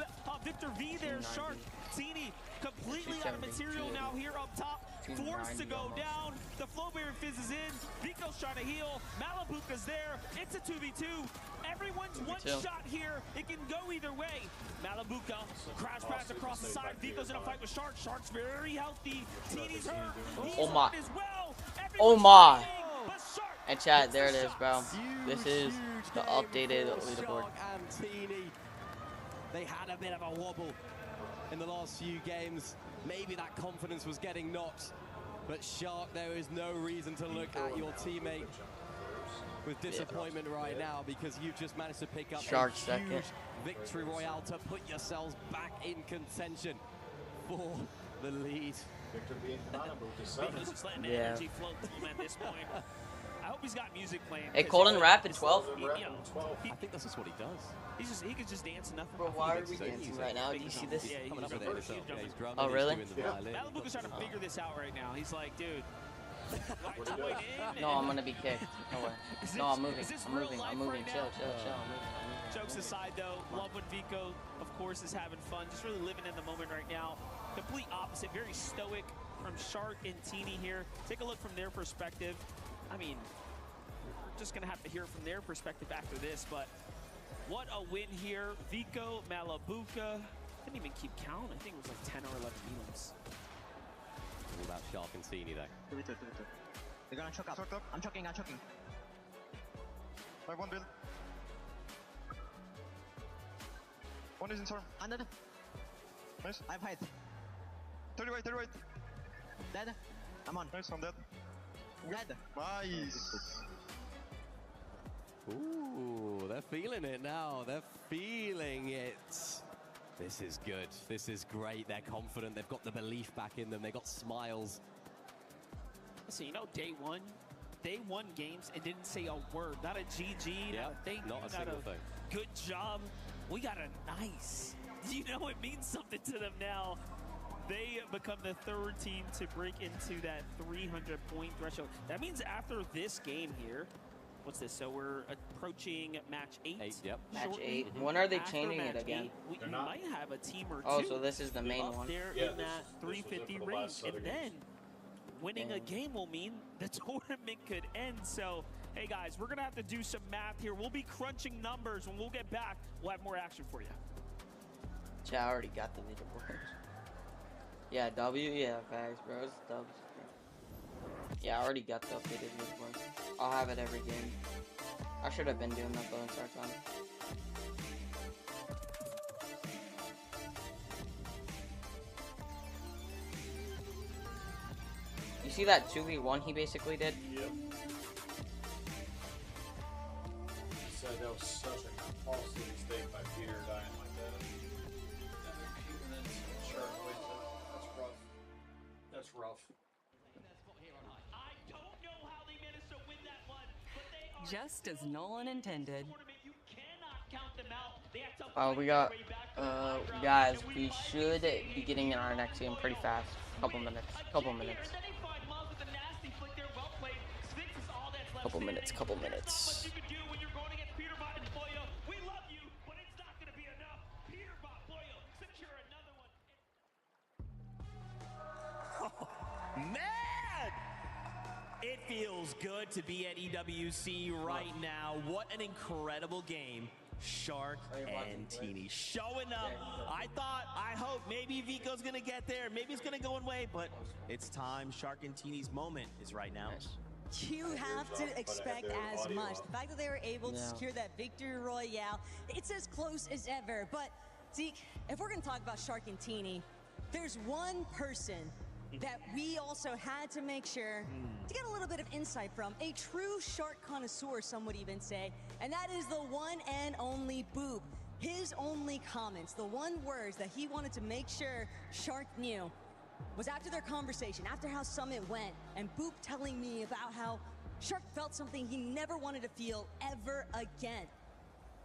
Victor V there. 290. Shark, Teeny, completely out of 270, material now here up top. Forced to 290 go almost. down. The Flowberry Fizz is in. Vico's trying to heal. Malibuca's there. It's a 2v2. Everyone's 2v2. one shot here. It can go either way. Malibuca, crash pass across the side. Vico's in a fight with Shark. Shark's very healthy. Teeny's hurt. He's Oh my. hurt as well. Oh my. Everyone's but Shark And chat, there it is, bro. This Huge, is huge the game updated for leaderboard. Shark and Teeny. They had a bit of a wobble in the last few games. Maybe that confidence was getting knocked. But Shark, there is no reason to look at your teammate with disappointment right now, because you've just managed to pick up Shark a second. huge victory royale to put yourselves back in for the lead. Victor being Kanata moved to Vico's 7. just letting the Yeah. energy flow to him at this point. hope he's got music playing. Hey, Colton Rapid 12. I think that's just what he does. He could just dance enough. Bro, why are we dancing right now? Do you see this? Yeah, coming up with it himself. Yeah, he's drumming, oh, really? he's doing the violin. Malabuka's trying to figure this out right now. He's like, dude. No, I'm gonna be kicked. No way. No, I'm moving. I'm moving. Chill. Jokes aside, though, love when Vico, of course, is having fun. Just really living in the moment right now. Complete opposite. Very stoic from Shark and Teeny here. Take a look from their perspective. I mean, we're just going to have to hear from their perspective after this, but what a win here. Vico, Malabuka, didn't even keep count. I think it was like 10 or 11 elims. All about Shark and Teeny, though. They're gonna choke up. I'm choking. I have one build. One is in storm. Another. Nice. I have height. 30 right. Dead. I'm on. Nice, I'm dead. Dead. Nice. Ooh, they're feeling it now. They're feeling it. This is good. This is great. They're confident. They've got the belief back in them. They've got smiles. So, you know, they won games and didn't say a word. Not a GG, not a thank you, not a single thing. Good job. We got a nice. You know, it means something to them now. They become the third team to break into that 300-point threshold. That means after this game here, what's this? So we're approaching match 8. Yep. Match 8. When are they changing it again? We might have a team or two. Oh, so this is the main one. There in that 350 range. And then winning a game will mean the tournament could end. So, hey guys, we're going to have to do some math here. We'll be crunching numbers. When we'll get back, we'll have more action for you. Yeah, I already got the leaderboard. Yeah, W? Yeah, guys, bro. It's W. Yeah, I already got the updated leaderboard. I'll have it every game. I should have been doing that though in start time. You see that 2v1 he basically did? Yep. He said that was such a costly mistake by Peter dying like that. And then Shark wins it. That's rough. That's rough. Just as Nolan intended. We got, guys, we should be getting in our next game pretty fast. Couple minutes. Man! It feels good to be at EWC right now. What an incredible game. Shark and Teeny showing up. I hope maybe Vico's gonna get there. Maybe it's gonna go one way, but it's time. Shark and Teeny's moment is right now. You have to expect as much. The fact that they were able to secure that victory royale, it's as close as ever. But Zeke, if we're gonna talk about Shark and Teeny, there's one person that we also had to make sure to get a little bit of insight from, a true Shark connoisseur, some would even say, and that is the one and only Boop. His only comments, the one words that he wanted to make sure Shark knew, was after their conversation, after how Summit went, and Boop telling me about how Shark felt something he never wanted to feel ever again.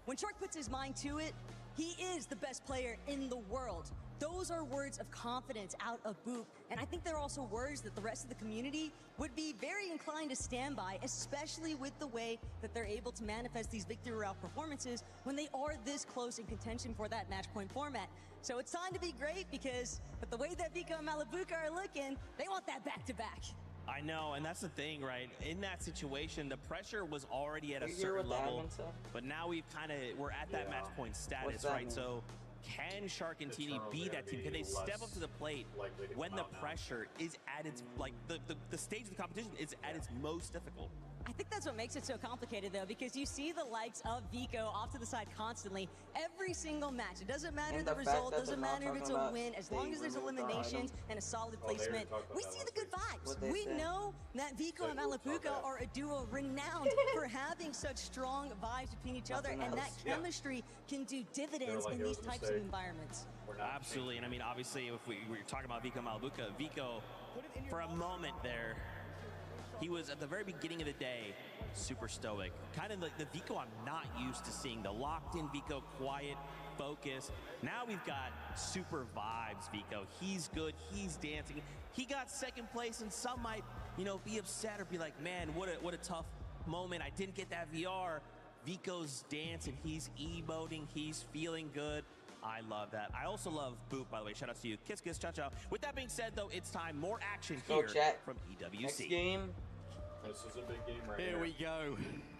When Shark puts his mind to it, he is the best player in the world. Those are words of confidence out of Boop, and I think they're also words that the rest of the community would be very inclined to stand by, especially with the way that they're able to manifest these victory route performances when they are this close in contention for that match point format. So it's time to be great, because with the way that Vico and Malabuka are looking, they want that back-to-back. I know, and that's the thing, right? In that situation, the pressure was already at a certain level, but now we're at that match point status, right? So can Shark and Teeny be that team? Can they step up to the plate when the pressure is at its, like, the stage of the competition is at its most difficult? I think that's what makes it so complicated, though, because you see the likes of Vico off to the side constantly, every single match. It doesn't matter the result, doesn't matter if it's a win, as long as there's eliminations and a solid placement, we see the good vibes. We know that Vico and Malabuka are a duo renowned for having such strong vibes between each other, and that chemistry can do dividends in these types of environments. Absolutely, and I mean, obviously, if we were talking about Vico and Malabuka, Vico, for a moment there, he was at the very beginning of the day super stoic. Kind of like the Vico I'm not used to seeing. The locked-in Vico, quiet, focused. Now we've got super vibes Vico. He's good, he's dancing. He got second place, and some might, you know, be upset or be like, man, what a tough moment. I didn't get that VR. Vico's dancing, he's emoting, he's feeling good. I love that. I also love Boop, by the way. Shout out to you. Kiss, kiss, ciao, ciao. With that being said, though, it's time. More action here from EWC. Next game. This is a big game right here. Here we go.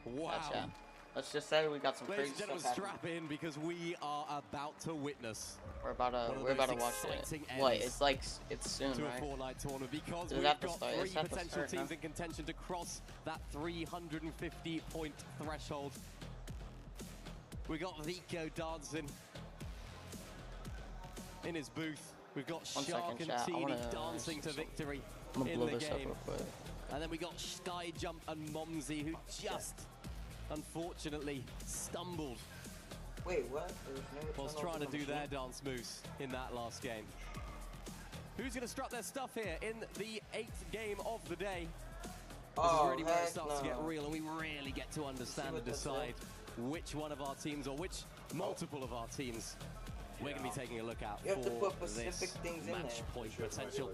Wow. Gotcha. Let's just say we got some Ladies crazy and stuff gentlemen, strap in because we are about to witness. We're about to watch it. Wait, it's like it's soon, to right? a 4-night tournament because Does we've that got start? three Does that potential start teams now? in contention to cross that 350-point threshold. We got Vico dancing in his booth. We've got Shark and Teeny dancing to victory in the game. And then we got Sky Jump and Momsy, who just unfortunately stumbled. Wait, what? Whilst trying to do their dance moves in that last game. Who's going to strut their stuff here in the 8th game of the day? This is really where it starts to get real, and we really get to understand and decide which one of our teams, or which multiple of our teams, we're going to be taking a look at for this match point potential.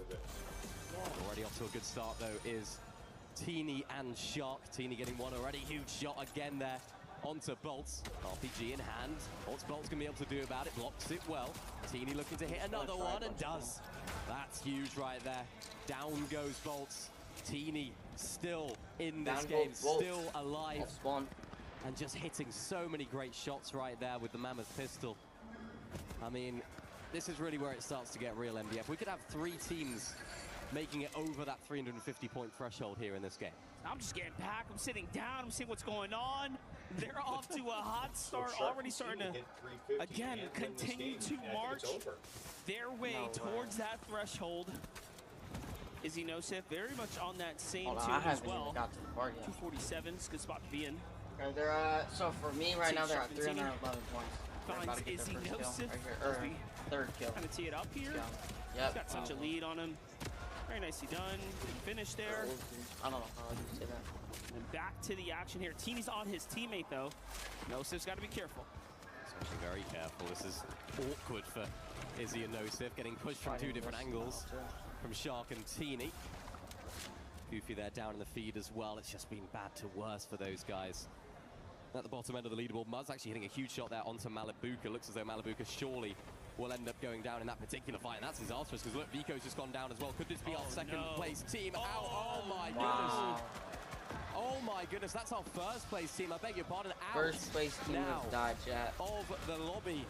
Already off to a good start, though, is Teeny and Shark. Teeny getting one already. Huge shot again there onto Bolts. RPG in hand. What's Bolts going to be able to do about it? Blocks it well. Teeny looking to hit another one and does. That's huge right there. Down goes Bolts. Teeny still in this game, still alive. And just hitting so many great shots right there with the Mammoth pistol. I mean, this is really where it starts to get real, MDF. We could have 3 teams making it over that 350-point threshold here in this game. I'm just getting back. I'm sitting down. I'm seeing what's going on. They're off to a hot start, already starting to, again, continue to march their way towards that threshold. Izzy Nosif very much on that same tune as well. 247's good spot to be in. They're so for me right now they're at 311 points. Finds Izzy Nosif. Third kill. Kind of tee it up here. Yep. He's got such a lead on him. Very nicely done. Good finish there. I don't know how you say that. And back to the action here. Teeny's on his teammate though. Nosif's got to be careful. Especially very careful. This is awkward for Izzy and Nosif, getting pushed from 2 different angles from Shark and Teeny. Goofy there down in the feed as well. It's just been bad to worse for those guys. At the bottom end of the leaderboard, Muzz actually hitting a huge shot there onto Malibuka. Looks as though Malibuka surely will end up going down in that particular fight, and that's disastrous because look, Vico's just gone down as well. Could this be our second place team out? Oh my goodness. Oh my goodness, that's our first place team. I beg your pardon. Out first place team has died, chat. Of the lobby.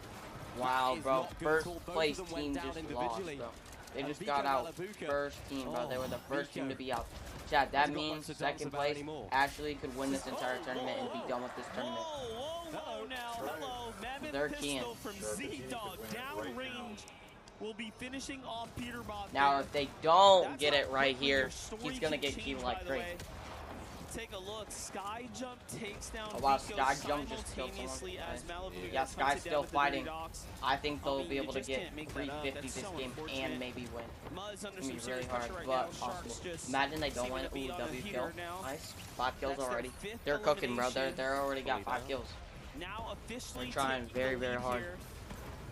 Wow, bro. First place team just lost, bro. They just got out first team, bro. They were the first team to be out. Chat, that means second place Ashley could win this entire tournament and be done with this tournament. Hello now, hello. Mammoth pistol from Z-Dog downrange will be finishing off Peter Bob. Now, if they don't get it right here, he's gonna get killed like crazy. Take a look. Sky Jump takes down Sky Jump just killed someone. Yeah, Sky's still fighting. I think they'll be able to get 350 this game and maybe win. It's gonna be really hard, but possible. Imagine they don't win. Ooh, W kill. Nice. 5 kills already. They're cooking, bro. They're already got 5 kills. They're trying very, very hard.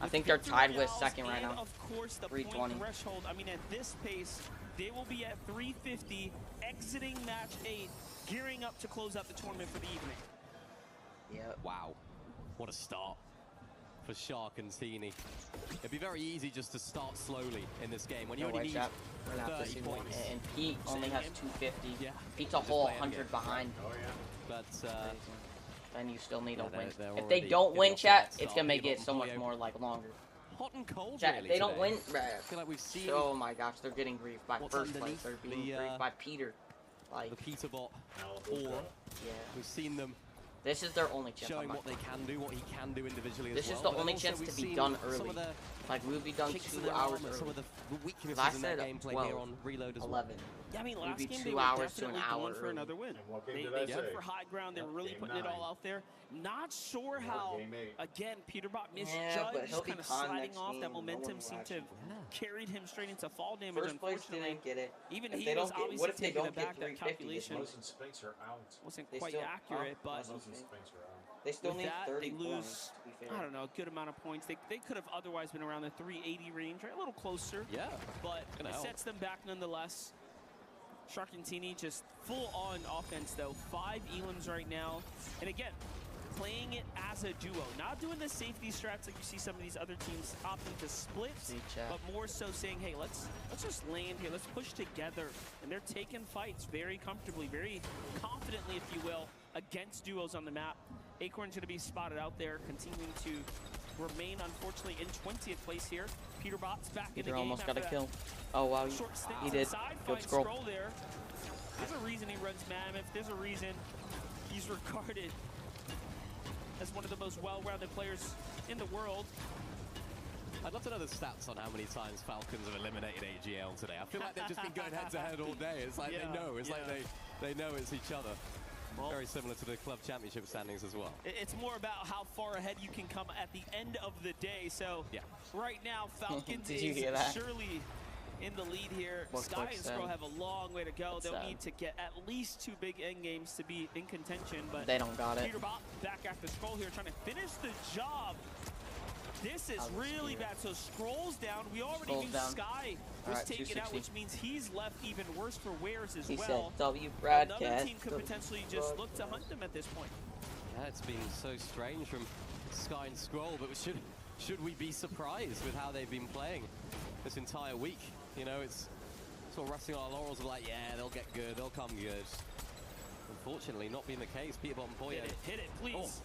I think they're tied with second right now. 320. I mean, at this pace, they will be at 350, exiting match 8. Gearing up to close out the tournament for the evening. Yep. Wow. What a start for Shark and Teeny. It'd be very easy just to start slowly in this game when you only need 30 points. And Pete only has 250. Yeah. Pete's a whole 100 behind. But then you still need a win. If they don't win, chat, it's gonna make it so much more like longer. Hot and cold, chat, really, if they don't today. win, I feel like we've seen. Oh my gosh, they're getting griefed by what's first place. underneath They're being griefed by Peter. Like the Peter bot, or we've seen them. This is their only chance. Showing what they can do, what he can do individually. This as well. is the only chance to be done early. Some of the Like, we'll be done Kicks in 2 their hours armor, early. some of the weaknesses I in their said gameplay 12, here on Reload as 11. well. Yeah, I mean, We'll last be game 2 they were hours to an definitely hour going for early. another win. what game They did I went say? for high ground. They were really Game putting it 9. all out there. Not sure how, Game 8. again, Peterbot Yeah, misjudged, but he'll be kind of con sliding next off. That game. No momentum one will seemed to have actually carried him straight into fall damage, First place unfortunately. didn't get it. Even If he they was don't get, obviously what if they taking don't it get back. That 350 this calculation month? Moses and Spinks are out. wasn't They quite still- accurate, but Moses and Spinks are out. They still with need that, 30 they lose, points, to be fair. I don't know, a good amount of points. They could have otherwise been around the 380 range, right? A little closer. Yeah, but gonna it help. sets them back nonetheless. Sharkantini just full on offense though. 5 elims right now. And again, playing it as a duo. Not doing the safety strats like you see some of these other teams opting to split, but more so saying, hey, let's just land here. Let's push together. And they're taking fights very comfortably, very confidently, if you will, against duos on the map. Acorn's going to be spotted out there, continuing to remain, unfortunately, in 20th place here. Peterbot's back in the Peter game. almost got a after kill. that Oh, wow, short stint he to the did. side. Good Finds scroll. Scroll there. There's a reason he runs Mammoth. There's a reason he's regarded as one of the most well-rounded players in the world. I'd love to know the stats on how many times Falcons have eliminated AGL today. I feel like they've just been going head-to-head all day. It's like Yeah, they know. It's yeah. like they know it's each other. Well, Very similar to the club championship standings as well. It's more about how far ahead you can come at the end of the day. So right now, Falcons Did you is hear that? surely in the lead here. What Sky click's and Scroll sad? have a long way to go. That's They'll sad. need to get at least 2 big end games to be in contention. But They don't got it. Peterbot back after Scroll here, trying to finish the job. This is That was really weird. bad. So Scroll's down. We already Scroll's knew down. Sky was Alright, taken out, 260. which means he's left even worse for Wares as He well. said, W Another broadcast. team could potentially just look to hunt them at this point. Yeah, it's been so strange from Sky and Scroll, but should we be surprised with how they've been playing this entire week? You know, it's sort of resting on our laurels of like, yeah, they'll get good, they'll come good. Unfortunately, not being the case. Peterbot and Poyo Hit it, please.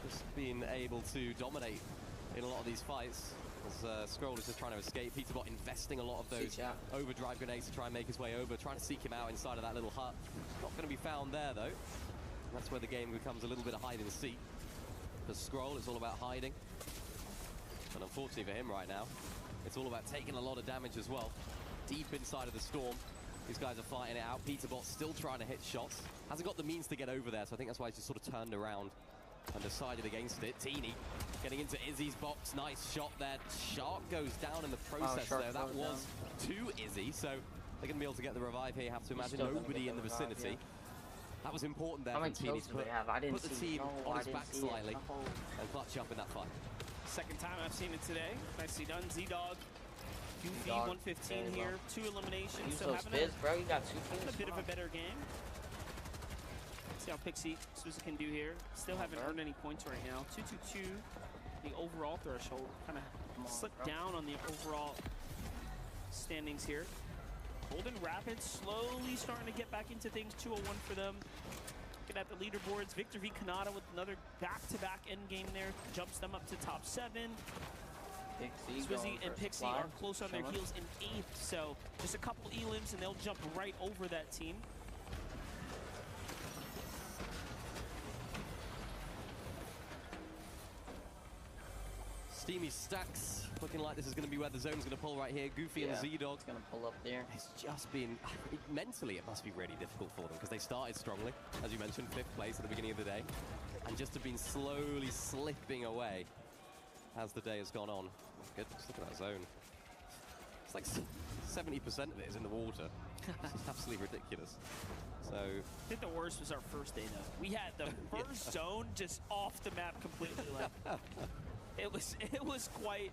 just being able to dominate in a lot of these fights. As Scroll is just trying to escape. Peterbot investing a lot of those overdrive grenades to try and make his way over, trying to seek him out inside of that little hut. Not going to be found there, though. That's where the game becomes a little bit of hide and seek. For Scroll, it's all about hiding. And unfortunately for him right now, it's all about taking a lot of damage as well. Deep inside of the storm. These guys are fighting it out. Peterbot's still trying to hit shots. Hasn't got the means to get over there, so I think that's why he's just sort of turned around and decided against it. Teeny getting into Izzy's box. Nice shot there. Shark goes down in the process Shark there. That goes was to Izzy, so they're going to be able to get the revive here. You have to imagine still gonna nobody get in the the revive, vicinity. yeah. That was important there How from many Teeny kills to do put, they have? I didn't put the see. team No, on I his didn't back see it. slightly Oh. and clutch up in that fight. Second time I've seen it today. Nicely done. Z-Dog. Goofy, Z-Dog, 115 very here. well. 2 eliminations. Use So those having fizz, bro. You got 2 a fizz. bit of a better game. See how Pixie Sousa can do here. Still haven't earned any points right now. 222. The overall threshold kind of slipped down on the overall standings here. Golden Rapids slowly starting to get back into things. 201 for them. Looking at the leaderboards, Victor V. Canada with another back-to-back end game there. Jumps them up to top 7. Swizzy and Pixie are close on their heels in 8th. So just a couple elims and they'll jump right over that team. Steamy Stacks, looking like this is going to be where the zone's going to pull right here. Goofy and Z-Dog. Going to pull up there. It's just been, mentally it must be really difficult for them because they started strongly, as you mentioned, 5th place at the beginning of the day, and just have been slowly slipping away as the day has gone on. Oh, goodness, look at that zone. It's like 70% of it is in the water. It's absolutely ridiculous. So I think the worst was our first day though. We had the first zone just off the map completely. Like, it was quite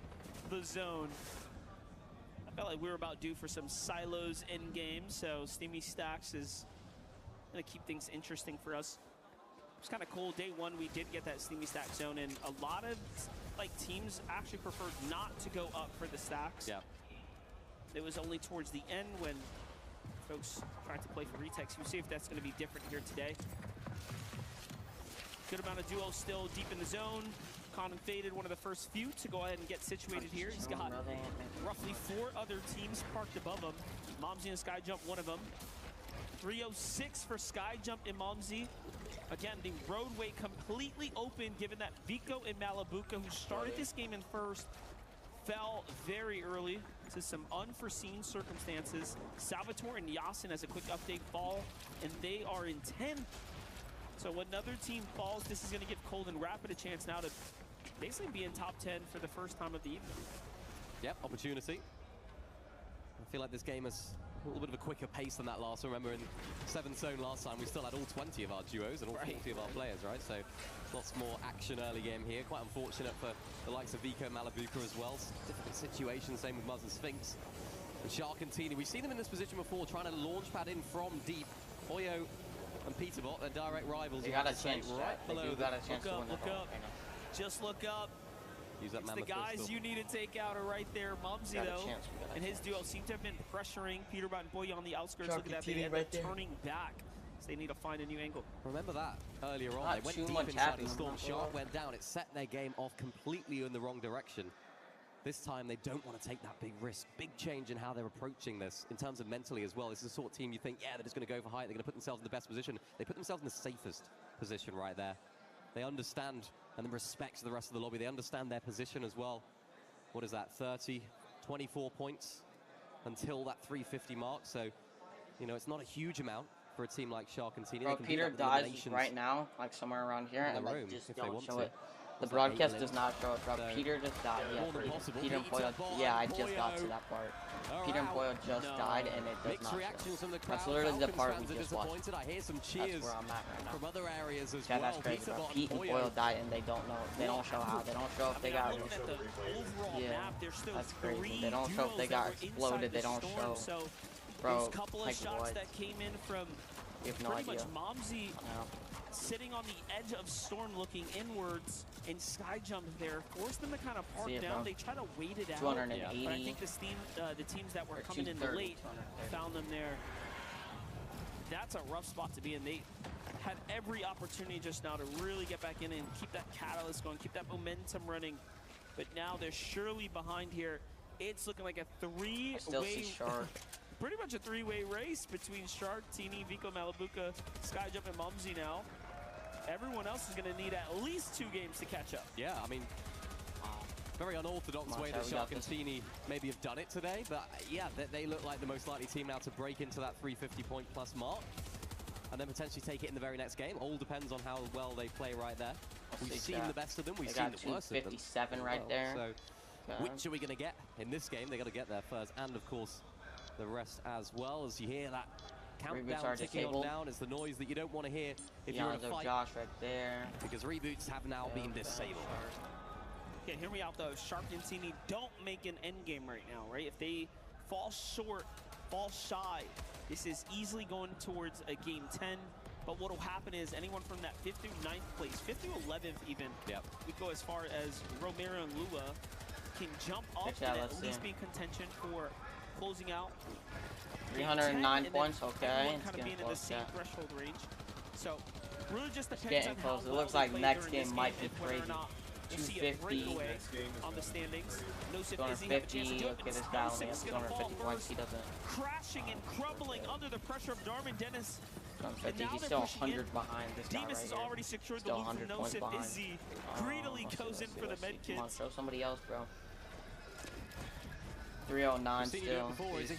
the zone. I felt like we were about due for some silos in game, so Steamy Stacks is gonna keep things interesting for us. It's kind of cool. Day 1 we did get that Steamy Stack zone, and a lot of like teams actually preferred not to go up for the stacks. Yeah. It was only towards the end when folks tried to play for retakes. We'll see if that's going to be different here today. Good amount of duos still deep in the zone. Conan Faded, one of the first few to go ahead and get situated here. He's got roughly 4 other teams parked above him. Momsy and Sky Jump, one of them. 306 for Sky Jump and Momsy. Again, the roadway completely open, given that Vico and Malabuka, who started this game in first, fell very early to some unforeseen circumstances. Salvatore and Yasin, as a quick update, fall, and they are in 10th. So when another team falls, this is going to give Cold and Rapid a chance now to basically be in top 10 for the first time of the evening. Yep, opportunity. I feel like this game is a little bit of a quicker pace than that last. Remember in 7th zone last time, we still had all 20 of our duos and all 40 of our players, right? So lots more action early game here. Quite unfortunate for the likes of Vico and Malabuka as well. Difficult situation, same with Muzz and Sphinx. And Sharkantini, we've seen them in this position before, trying to launch pad in from deep. Hoyo and Peterbot, their direct rivals. They got a chance, right below. They got a chance to win the ball. Just look up. Use that it's the guys you need to take out are right there. Mumsy, though, and his duo seem to have been pressuring Peterbot and Boy on the outskirts. Look at that. They end up turning back. So they need to find a new angle. Remember that earlier on. They went deep inside and Storm Shark went down. It set their game off completely in the wrong direction. This time, they don't want to take that big risk. Big change in how they're approaching this in terms of mentally as well. This is the sort of team you think, yeah, they're just going to go for height. They're going to put themselves in the best position. They put themselves in the safest position right there. They understand and respect the rest of the lobby. They understand their position as well. What is that, 24 points until that 350 mark. So, you know, it's not a huge amount for a team like Sharkantini. Bro, Peter dies right now, like somewhere around here, and like, just don't show it. The broadcast does not show it, bro. Peter just died. Yeah, Peter and Poyo. Yeah, I just got to that part. Peter and Poyo just died, and it does not show. That's literally the part we just watched. I hear some cheers that's where I'm at right now. From other areas as yeah, well. That's crazy, bro. Pete and Poyo died, and they don't know. They don't show how. They don't show if they got. Yeah, that's crazy. They don't show if they got exploded. They don't show. Bro, couple of shots that came in from pretty much Momsy sitting on the edge of Storm, looking inwards, and Sky Jump there forced them to kind of park down. They try to wait it out. 280. But I think the teams that were coming in late found them there. That's a rough spot to be in. They had every opportunity just now to really get back in and keep that catalyst going, keep that momentum running. But now they're surely behind here. It's looking like a three-way, pretty much a three-way race between Shark, Tini, Vico, Malabuka, Skyjump, and Mumsy now. Everyone else is going to need at least 2 games to catch up. Yeah, I mean, very unorthodox way that Sharkantini maybe have done it today, but yeah, they look like the most likely team now to break into that 350-point plus mark and then potentially take it in the very next game. All depends on how well they play right there. We've seen the best of them, we've seen the worst of them. 57 right there. So, which are we going to get in this game? They got to get there first, and of course, the rest as well. As you hear that countdown ticking on down, is the noise that you don't want to hear if you're in a fight. Josh right there. Because reboots have now been disabled. Okay, hear me out though. Sharkantini don't make an end game right now, right? If they fall short, fall shy, this is easily going towards a game 10. But what will happen is anyone from that 5th through 9th place, 5th through 11th even, we go as far as Romero and Lua, can jump up and at least be in contention for closing out. 309 points, okay. Kind of being in the same threshold range. So really just depends getting on close. how It looks like next game might be whether crazy. or not we'll see a 250. breakaway on the standings. Nosif Izzy have a chance to 250. do it, Look but at this guy only has Nosif is going to fall 250 points. first, He doesn't. crashing and crumbling under the pressure of Darman Dennis. And now He's they're still pushing 100 in. behind this guy Demas right has here. already secured the Still loot from 100 points Nosif behind. Izzy. Greedily goes in for the med Come on, kits. show somebody else, bro. 309 We've seen you do it before, Izzy.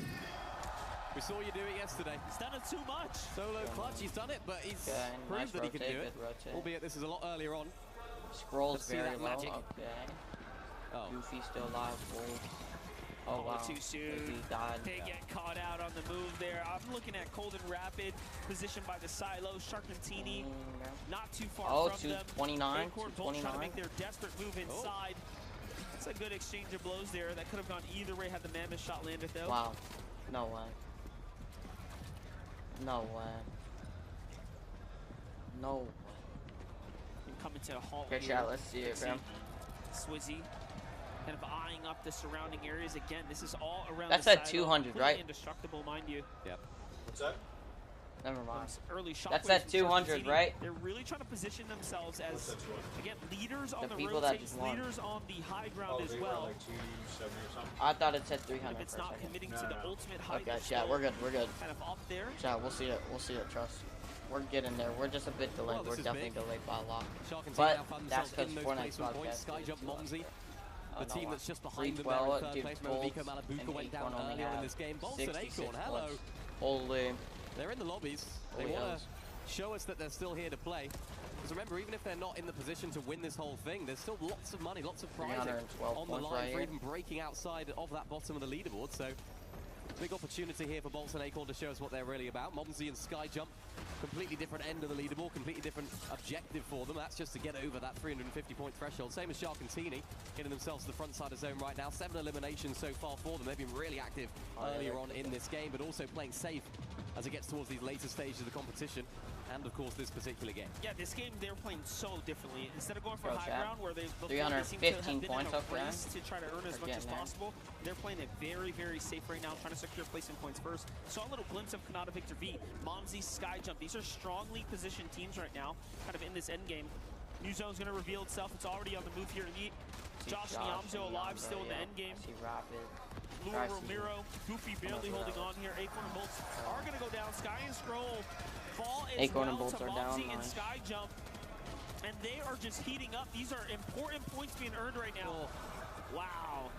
We saw you do it yesterday. He's done it too much. Solo clutch, he's done it, but he's nice proved that he can do it. rotate. Albeit this is a lot earlier on. Scrolls very that low. magic. Okay. Oh. Goofy still alive. Oh wow. Too soon. Izzy died. They get caught out on the move there. I'm looking at Cold and Rapid, positioned by the silo. Sharkantini, not too far from them. 229. Acorn Bolt trying to make their desperate move inside. That's a good exchange of blows there. That could have gone either way had the Mammoth shot landed though. Wow. No way. No way. No way. Coming to a halt Good here. shot. Let's see it, bro. Swizzy kind of eyeing up the surrounding areas again. This is all around. That's the at silo. 200, Completely right? Indestructible, mind you. Yep. What's that? Never mind. Early That's shockwaves at from 200, Sharkantini. right? They're really trying to position themselves as, again, leaders on the people that rotates, just won. leaders on the high ground as well. Like 270 or something. I thought it said 300. If it's for a not second. committing to the ultimate height, Okay, they're chat, still we're good. We're good. kind of up there. Chat, we'll see it. We'll see it. Trust. We're getting there. We're just a bit delayed. Well, We're definitely big. delayed by a lot. Shark and But Team now find that's themselves because in those Fortnite's placement points. podcast. Skyjump Momsey, the Oh, team no, that's just behind them there 312 in third place. Remember, Vico Malabuka went down earlier in this game. Bolts and Acorn, hello. Holy. They're in the lobbies. They Holy want hells. to show us that they're still here to play. Because remember, even if they're not in the position to win this whole thing, there's still lots of money, lots of prizing 312 on the points line right for here. even breaking outside of that bottom of the leaderboard. So, big opportunity here for Bolts and Acorn to show us what they're really about. Momsey and Skyjump, completely different end of the leaderboard, completely different objective for them. That's just to get over that 350-point threshold. Same as Shark and Teeny, getting themselves to the front side of zone right now. 7 eliminations so far for them. They've been really active earlier on in this game, but also playing safe as it gets towards these later stages of the competition. And, of course, this particular game. Yeah, this game, they're playing so differently. Instead of going for Bro, high Chad, ground, where they seem to 315 have been points in a up there. race to try to earn as They're much as getting there. possible, they're playing it very, very safe right now, trying to secure placement points first. Saw a little glimpse of Kanata Victor V, Momsey, Skyjump. These are strongly positioned teams right now, kind of in this end game. New zone's going to reveal itself. It's already on the move here to meet. Josh Niamzo alive, still in the end game. I see Rapid. Lua Romero, Goofy barely holding on here. Acorn and Bolts are going to go down. Sky and Scroll fall as Acorn and well Bolts to are Momsey down, and nice. Skyjump. And they are just heating up. These are important points being earned right now. Wow.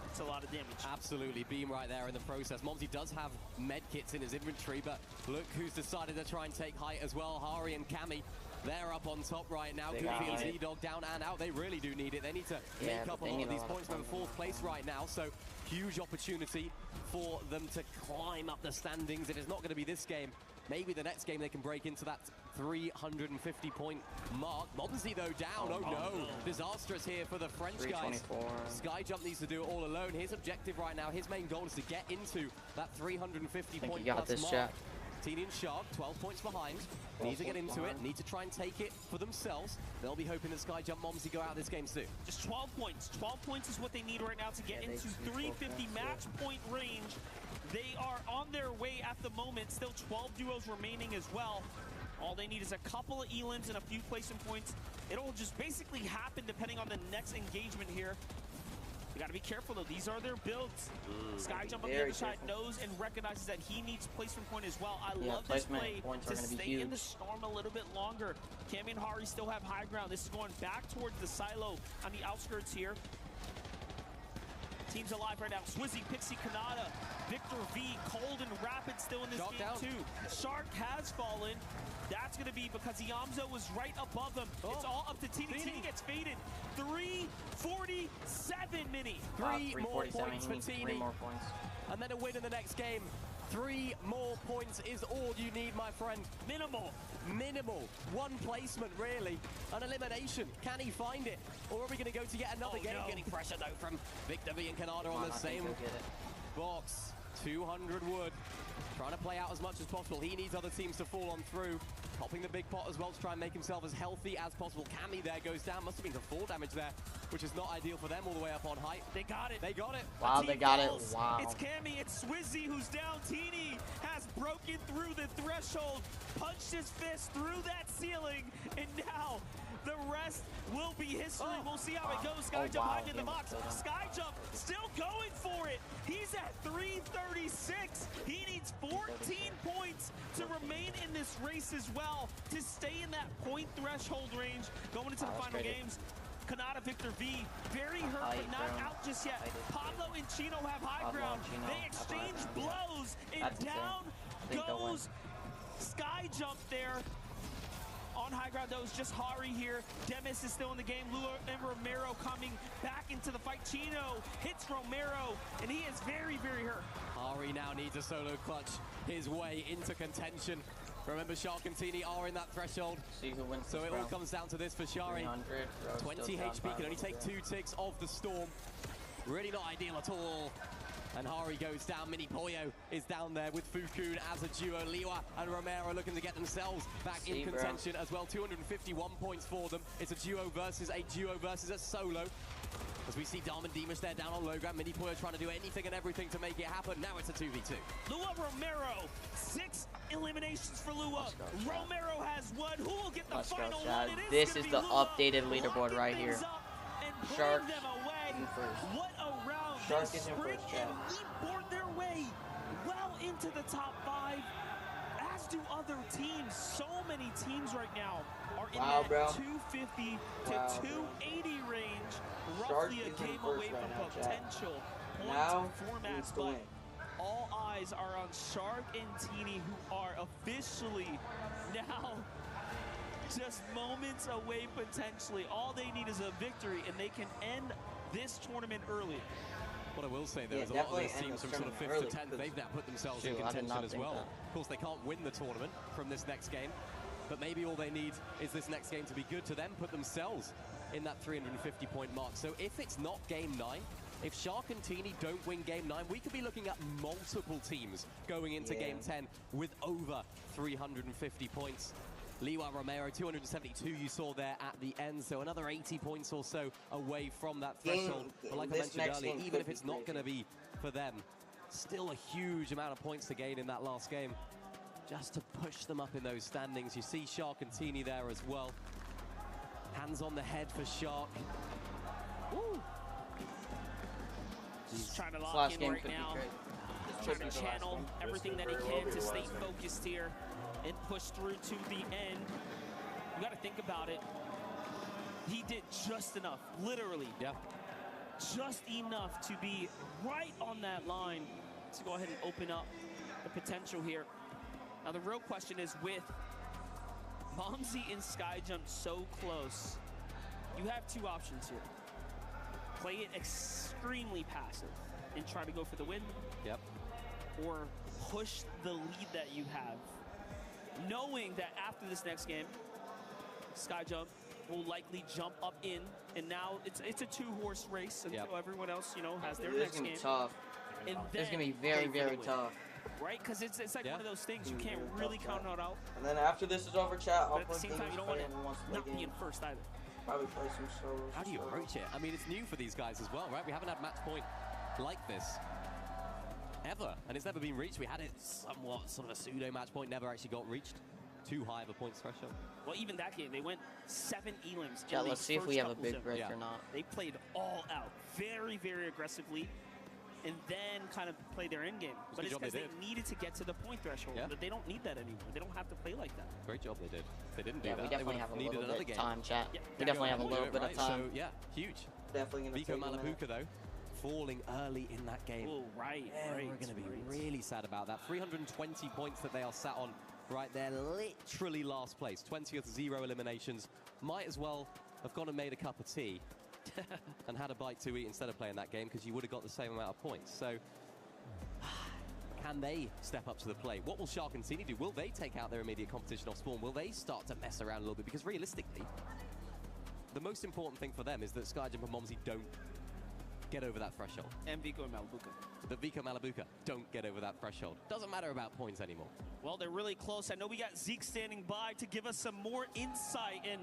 That's a lot of damage. Absolutely, Beam right there in the process. Momsey does have med kits in his inventory, but look who's decided to try and take height as well. Hari and Cammy, they're up on top right now. They Goofy got and it. Z-Dog down and out. They really do need it. They need to Yeah, make but up a they lot need of a these lot of points. They're in points. 4th place right now, so huge opportunity for them to climb up the standings. If it's not going to be this game, maybe the next game they can break into that 350-point mark. Momsey, though, down. Oh, no. Disastrous here for the French guys. 324. Skyjump needs to do it all alone. His objective right now, his main goal is to get into that 350-point you got plus this, mark. Jack. Teeny and Shark, 12 points behind. 12 Need to get points into it. behind. Need to try and take it for themselves. They'll be hoping that Skyjump Momsey go out this game soon. Just 12 points. 12 points is what they need right now to get Yeah, they into should be 350 12 match point range. They are on their way at the moment. Still 12 duos remaining as well. All they need is a couple of elims and a few placement points. It'll just basically happen depending on the next engagement here. You gotta be careful though, these are their builds. Skyjump on the very other side careful. knows and recognizes that he needs placement point as well. I Yeah, love this placement play points to are gonna be stay in the huge. storm a little bit longer. Cammy and Hari still have high ground. This is going back towards the silo on the outskirts here. Teams alive right now. Swizzy, Pixie, Kanata, Victor V, Cold, and Rapid still in this Shark game down. too. Shark has fallen. That's going to be because Iamzo was right above him. It's all up to Teeny. Teeny gets faded. 347, Mini. Three more 347, points he for needs Teeny. 3 more points. And then a win in the next game. 3 more points is all you need, my friend. Minimal. Minimal. 1 placement, really. An elimination. Can he find it? Or are we going to go to yet another game? no. Getting pressure, though, from Victor V and Kanata on the I think same they'll get it. box. 200 wood. Trying to play out as much as possible. He needs other teams to fall on through. Popping the big pot as well to try and make himself as healthy as possible. Cammy there goes down. Must have been the 4 damage there, which is not ideal for them all the way up on height. They got it. They got it. Wow, they got it. Falls. Wow. It's Cammy, it's Swizzy who's down. Teeny has broken through the threshold, punched his fist through that ceiling, and now the rest will be history. We'll see how it goes. Skyjump wow, hiding in the he box. almost Skyjump still going for it. He's at 336. He needs 14 points to remain in this race as well, to stay in that point threshold range going into the Wow, that's final great. games. Kanata Victor V, very hurt, High but not ground. out just yet. High ground. Pablo and Chino have high Pablo ground. and Chino They have high exchange ground, yeah. blows, and That's insane. down I think they'll win. goes Skyjump there. On high ground, though, is just Hari here. Demis is still in the game. Lua and Romero coming back into the fight. Chino hits Romero, and he is very, very hurt. Ari now needs a solo clutch his way into contention. Remember, Shark and Teeny are in that threshold. See who wins So this it all round. comes down to this for Shari. 300. Rose 20 still down HP, by can only a take little 2 ticks of the storm. Really not ideal at all. And Hari goes down. Mini Pollo is down there with Fukun as a duo. Liwa and Romero looking to get themselves back See, in bro. contention as well. 251 points for them. It's a duo versus a solo. As we see Darman Deemish there down on low ground. Mini Pollo trying to do anything and everything to make it happen. Now it's a 2v2. Lua Romero, 6 eliminations for Lua. Romero has 1. Who will get the Let's go, final Chad. one? It This gonna is be the Lua updated leaderboard right here. things up and putting Shark them away. in first. What a round. Shark They is in sprint first, Chad. and leapboard their way well into the top 5 as do other teams. So many teams right now are in Wow, that bro. 250 to Wow, 280 range, Shark roughly a is in game first away right from now, chat. potential Now, point formats. to But win. all eyes are on Shark and Teeny, who are officially now just moments away potentially. All they need is a victory, and they can end this tournament early. What I will say, though, Yeah, is a lot of those definitely end teams from this sort of 5th tournament to early, 10th, they've now put themselves in shoot, I did contention not as think well. that. Of course, they can't win the tournament from this next game, but maybe all they need is this next game to be good to then put themselves in that 350-point mark. So if it's not Game 9, if Shark and Teeny don't win Game 9, we could be looking at multiple teams going into Yeah. Game 10 with over 350 points. Liwa Romero, 272 you saw there at the end, so another 80 points or so away from that threshold. But like I this mentioned next earlier, game even could if be it's not going to be for them, still a huge amount of points to gain in that last game. Just to push them up in those standings. You see Shark and Teeny there as well. Hands on the head for Shark. Woo! Just trying to This lock last in game right could be now. great. Just This trying could be to the last channel game. everything that he can to stay focused here and push through to the end. You got to think about it. He did just enough, literally. Yeah. Just enough to be right on that line to go ahead and open up the potential here. Now the real question is, with Momsy and Skyjump so close, you have two options here. Play it extremely passive and try to go for the win. Yep. Or push the lead that you have, knowing that after this next game, Skyjump will likely jump up in, and now it's a two-horse race until everyone else, you know, has their This is next gonna game. be tough. And This is then gonna be very, play for the very win. tough. Right? Because it's like one of those things you can't really count it out. And then after this is over, chat, I'll But at the play same time, games you don't for want anyone who wants to to play not be in games. first either. Probably play some solos. How do you approach it? I mean, it's new for these guys as well, right? We haven't had match point like this ever, and it's never been reached. We had it somewhat sort of a pseudo match point, never actually got reached. Too high of a points threshold. Well, even that game, they went 7 elims. Yeah, in the let's see if we first have a couple big zones. break or not. They played all out, very, very aggressively, and then kind of played their end game. But it's job because they they did. needed to get to the point threshold. Yeah. But they don't need that anymore. They don't have to play like that. Great job they did. If they didn't do Yeah, that, we they definitely would have have a needed little another bit game. of time, chat. Yeah. We definitely have a Go little on, bit of right? time. So, yeah, huge. Definitely gonna Vico take a minute. Malabuka, though, falling early in that game. Oh, right, Yeah, right. we're going to be really sad about that. 320 points that they are sat on right there, literally last place. 20th, 0 eliminations. Might as well have gone and made a cup of tea and had a bite to eat instead of playing that game, because you would have got the same amount of points. So can they step up to the plate? What will Shark and Teeny do? Will they take out their immediate competition off Spawn? Will they start to mess around a little bit? Because realistically, the most important thing for them is that Skyjump and Momsy don't get over that threshold. And Vico and Malabuka. That Vico Malabuka don't get over that threshold. Doesn't matter about points anymore. Well, they're really close. I know we got Zeke standing by to give us some more insight, and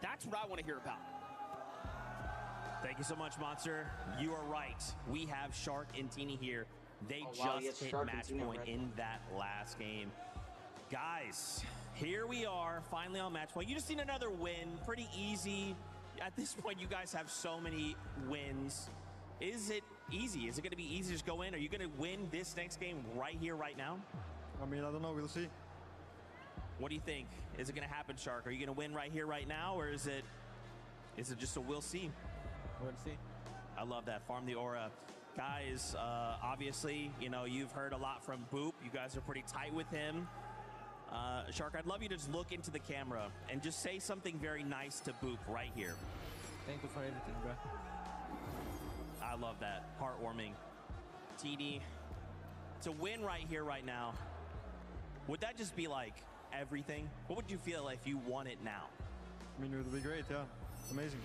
that's what I want to hear about. Thank you so much, Monster. You are right. We have Shark and Teeny here. They Oh, wow, just yes, hit Shark and match Teeny point already. in that last game. Guys, here we are, finally on match point. You just need another win. Pretty easy. At this point, you guys have so many wins. Is it easy? Is it going to be easy to just go in? Are you going to win this next game right here, right now? I mean, I don't know. We'll see. What do you think? Is it going to happen, Shark? Are you going to win right here, right now, or is it just a we'll see? We'll see. I love that. Farm the aura. Guys, obviously, you know, you've heard a lot from Boop. You guys are pretty tight with him. Shark, I'd love you to just look into the camera and just say something very nice to Boop right here. Thank you for everything, bro. I love that. Heartwarming. TD, to win right here, right now, would that just be like everything? What would you feel if you won it now? I mean, it would be great, yeah. Amazing.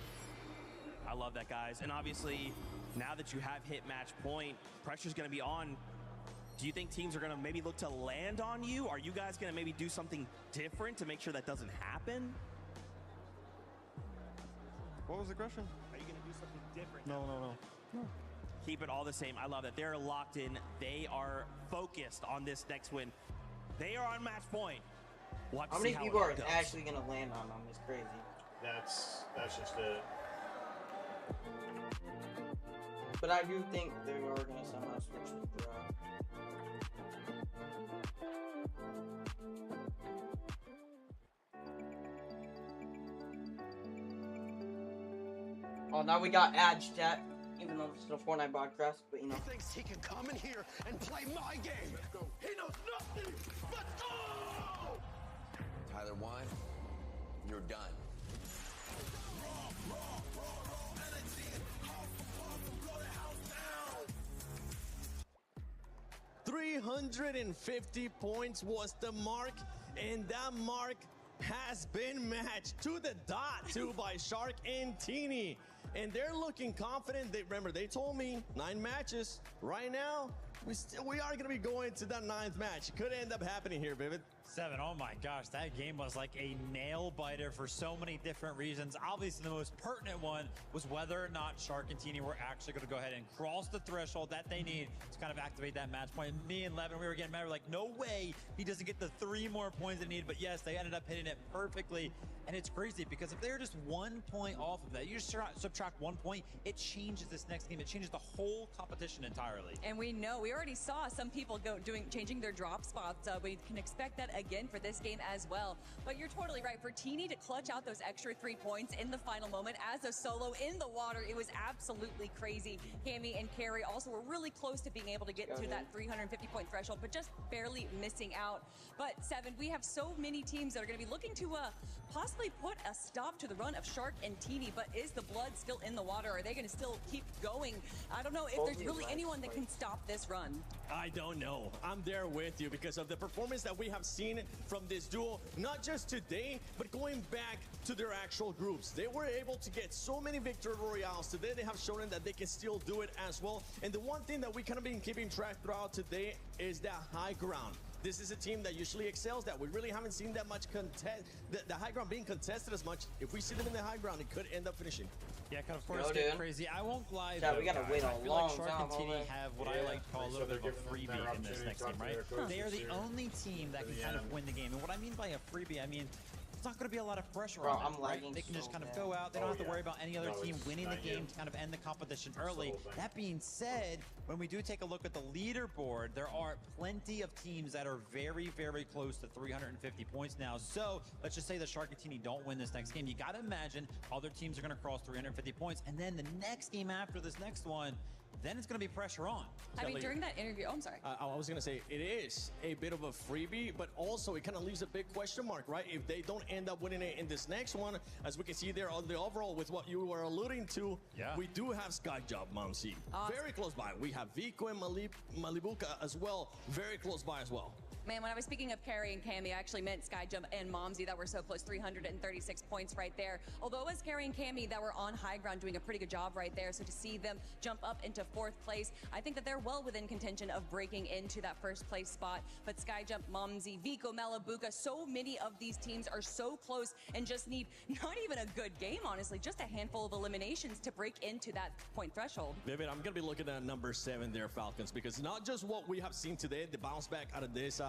I love that, guys. And obviously, now that you have hit match point, pressure's going to be on. Do you think teams are going to maybe look to land on you? Are you guys going to maybe do something different to make sure that doesn't happen? What was the question? Are you going to do something different? No. Keep it all the same. I love that. They're locked in. They are focused on this next win. They are on match point. We'll have to How see many people it are goes. actually gonna land on them? It's crazy. That's just it. But I do think they are gonna somehow switch people out. now we got Ad Stat, even though it's still Fortnite broadcast, but you know. He thinks he can come in here and play my game. Let's go. He knows nothing. Let's go! Tyler 1, you're done. 350 points was the mark, and that mark has been matched to the dot too by Shark and Teeny. And they're looking confident. Remember, they told me 9 matches. Right now, we are going to be going to that 9th match. Could end up happening here, Vivid. 7, oh my gosh, that game was like a nail biter for so many different reasons. Obviously, the most pertinent one was whether or not Shark and Teeny were actually going to go ahead and cross the threshold that they need to kind of activate that match point. Me and Levin, we were getting mad. We're like, no way he doesn't get the 3 more points they need. But yes, they ended up hitting it perfectly. And it's crazy because if they're just 1 point off of that, you just subtract 1 point, it changes this next game. It changes the whole competition entirely. And we know, we already saw some people changing their drop spots. We can expect that again for this game as well. But you're totally right. For Teeny to clutch out those extra 3 points in the final moment as a solo in the water, it was absolutely crazy. Cammy and Carrie also were really close to being able to get to that 350 point threshold, but just barely missing out. But 7, we have so many teams that are going to be looking to possibly put a stop to the run of Shark and Teeny, but is the blood still in the water? Are they going to still keep going? I don't know if there's really anyone that can stop this run. I don't know. I'm there with you because of the performance that we have seen from this duo, not just today, but going back to their actual groups. They were able to get so many victory royales. Today they have shown that they can still do it as well. And the one thing that we kind of been keeping track throughout today is that high ground. This is a team that usually excels that. We really haven't seen that much the high ground being contested as much. If we see them in the high ground, it could end up finishing. Yeah, kind of course, get crazy. I won't lie. Yeah, we gotta wait a I feel long like Shark time and Teeny have what I like to call a little bit of a freebie in this next game, right? They are the only team that can kind of win the game. And what I mean by a freebie, I mean, it's not going to be a lot of pressure on them, right? They can just kind of go out. They don't have to worry about any other team winning the game to kind of end the competition early. That being said, when we do take a look at the leaderboard, there are plenty of teams that are very, very close to 350 points now. So let's just say the Shark and Teeny don't win this next game. You got to imagine other teams are going to cross 350 points. And then the next game after this next one, then it's going to be pressure on. I mean, during that interview, I'm sorry. I was going to say, it is a bit of a freebie, but also it kind of leaves a big question mark, right? If they don't end up winning it in this next one, as we can see there on the overall with what you were alluding to, we do have Skyjob, Momsy. Very close by. We have Vico and Malibuka as well, very close by as well. Man, when I was speaking of Carrie and Cammy, I actually meant Skyjump and Momsy that were so close, 336 points right there. Although it was Carrie and Cammy that were on high ground doing a pretty good job right there. So to see them jump up into 4th place, I think that they're well within contention of breaking into that 1st place spot. But Skyjump, Momsy, Vico, Malibuka, so many of these teams are so close and just need not even a good game, honestly, just a handful of eliminations to break into that point threshold. Vivid, I'm going to be looking at number 7 there, Falcons, because not just what we have seen today, the bounce back out of this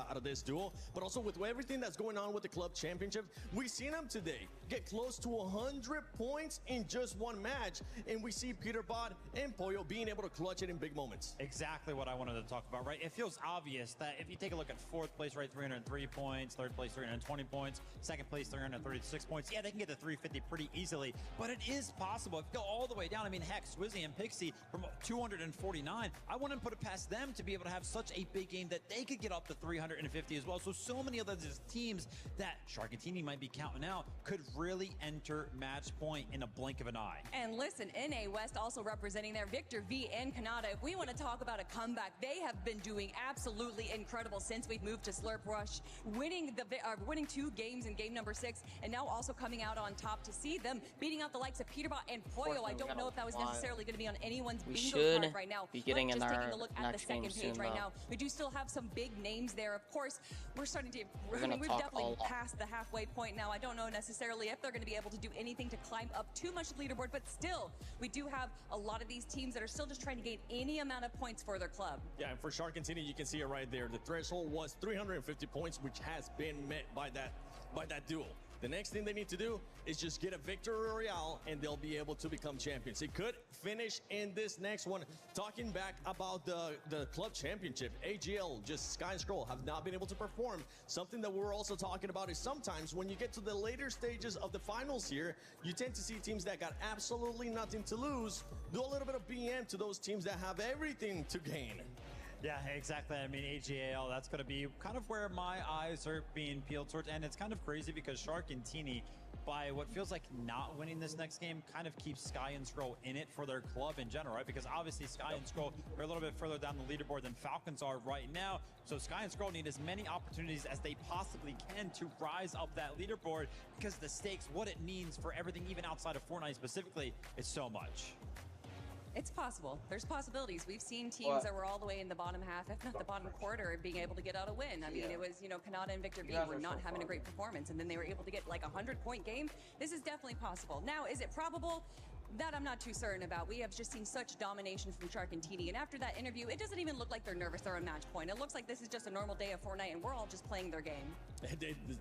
duel, but also with everything that's going on with the club championship, we've seen them today get close to 100 points in just one match, and we see Peterbot and Pollo being able to clutch it in big moments. Exactly what I wanted to talk about, right? It feels obvious that if you take a look at 4th place, right, 303 points, 3rd place, 320 points, 2nd place, 336 points. Yeah, they can get to 350 pretty easily, but it is possible. If you go all the way down, I mean, heck, Swizzy and Pixie from 249, I wouldn't put it past them to be able to have such a big game that they could get up to 350 as well. So many of those teams that Shark and Teeny might be counting out could really enter match point in a blink of an eye. And listen, NA West also representing there, Victor V and Kanata. If we want to talk about a comeback, they have been doing absolutely incredible since we've moved to Slurp Rush, winning 2 games in game number 6, and now also coming out on top to see them beating out the likes of Peterbot and Pollo. I don't know if that was necessarily going to be on anyone's bingo card right now. Be getting but in just our taking a look at the 2nd page soon, right now, we do still have some big names there. Of course, we're starting to, we've definitely passed the halfway point now. I don't know necessarily if they're going to be able to do anything to climb up too much of the leaderboard, but still, we do have a lot of these teams that are still just trying to gain any amount of points for their club. Yeah, and for Shark and Teeny, you can see it right there. The threshold was 350 points, which has been met by that duel. The next thing they need to do is just get a victory royale, and they'll be able to become champions. It could finish in this next one. Talking back about the club championship, AGL, just Sky and Scroll have not been able to perform. Something that we're also talking about is sometimes when you get to the later stages of the finals here, you tend to see teams that got absolutely nothing to lose do a little bit of BM to those teams that have everything to gain. Yeah, exactly. I mean, AGL, that's going to be kind of where my eyes are being peeled towards. And it's kind of crazy because Shark and Teeny, by what feels like not winning this next game, kind of keeps Sky and Scroll in it for their club in general, right? Because obviously Sky and Scroll are a little bit further down the leaderboard than Falcons are right now. So Sky and Scroll need as many opportunities as they possibly can to rise up that leaderboard, because the stakes, what it means for everything, even outside of Fortnite specifically, is so much. It's possible. There's possibilities. We've seen teams that were all the way in the bottom half, if not the bottom quarter, being able to get out a win. I mean, it was, you know, Kanata and Victor B were not having a great performance, and then they were able to get like a 100-point game. This is definitely possible. Now, is it probable? That I'm not too certain about. We have just seen such domination from Shark and TD, and after that interview, it doesn't even look like they're nervous they're on match point. It looks like this is just a normal day of Fortnite, and we're all just playing their game.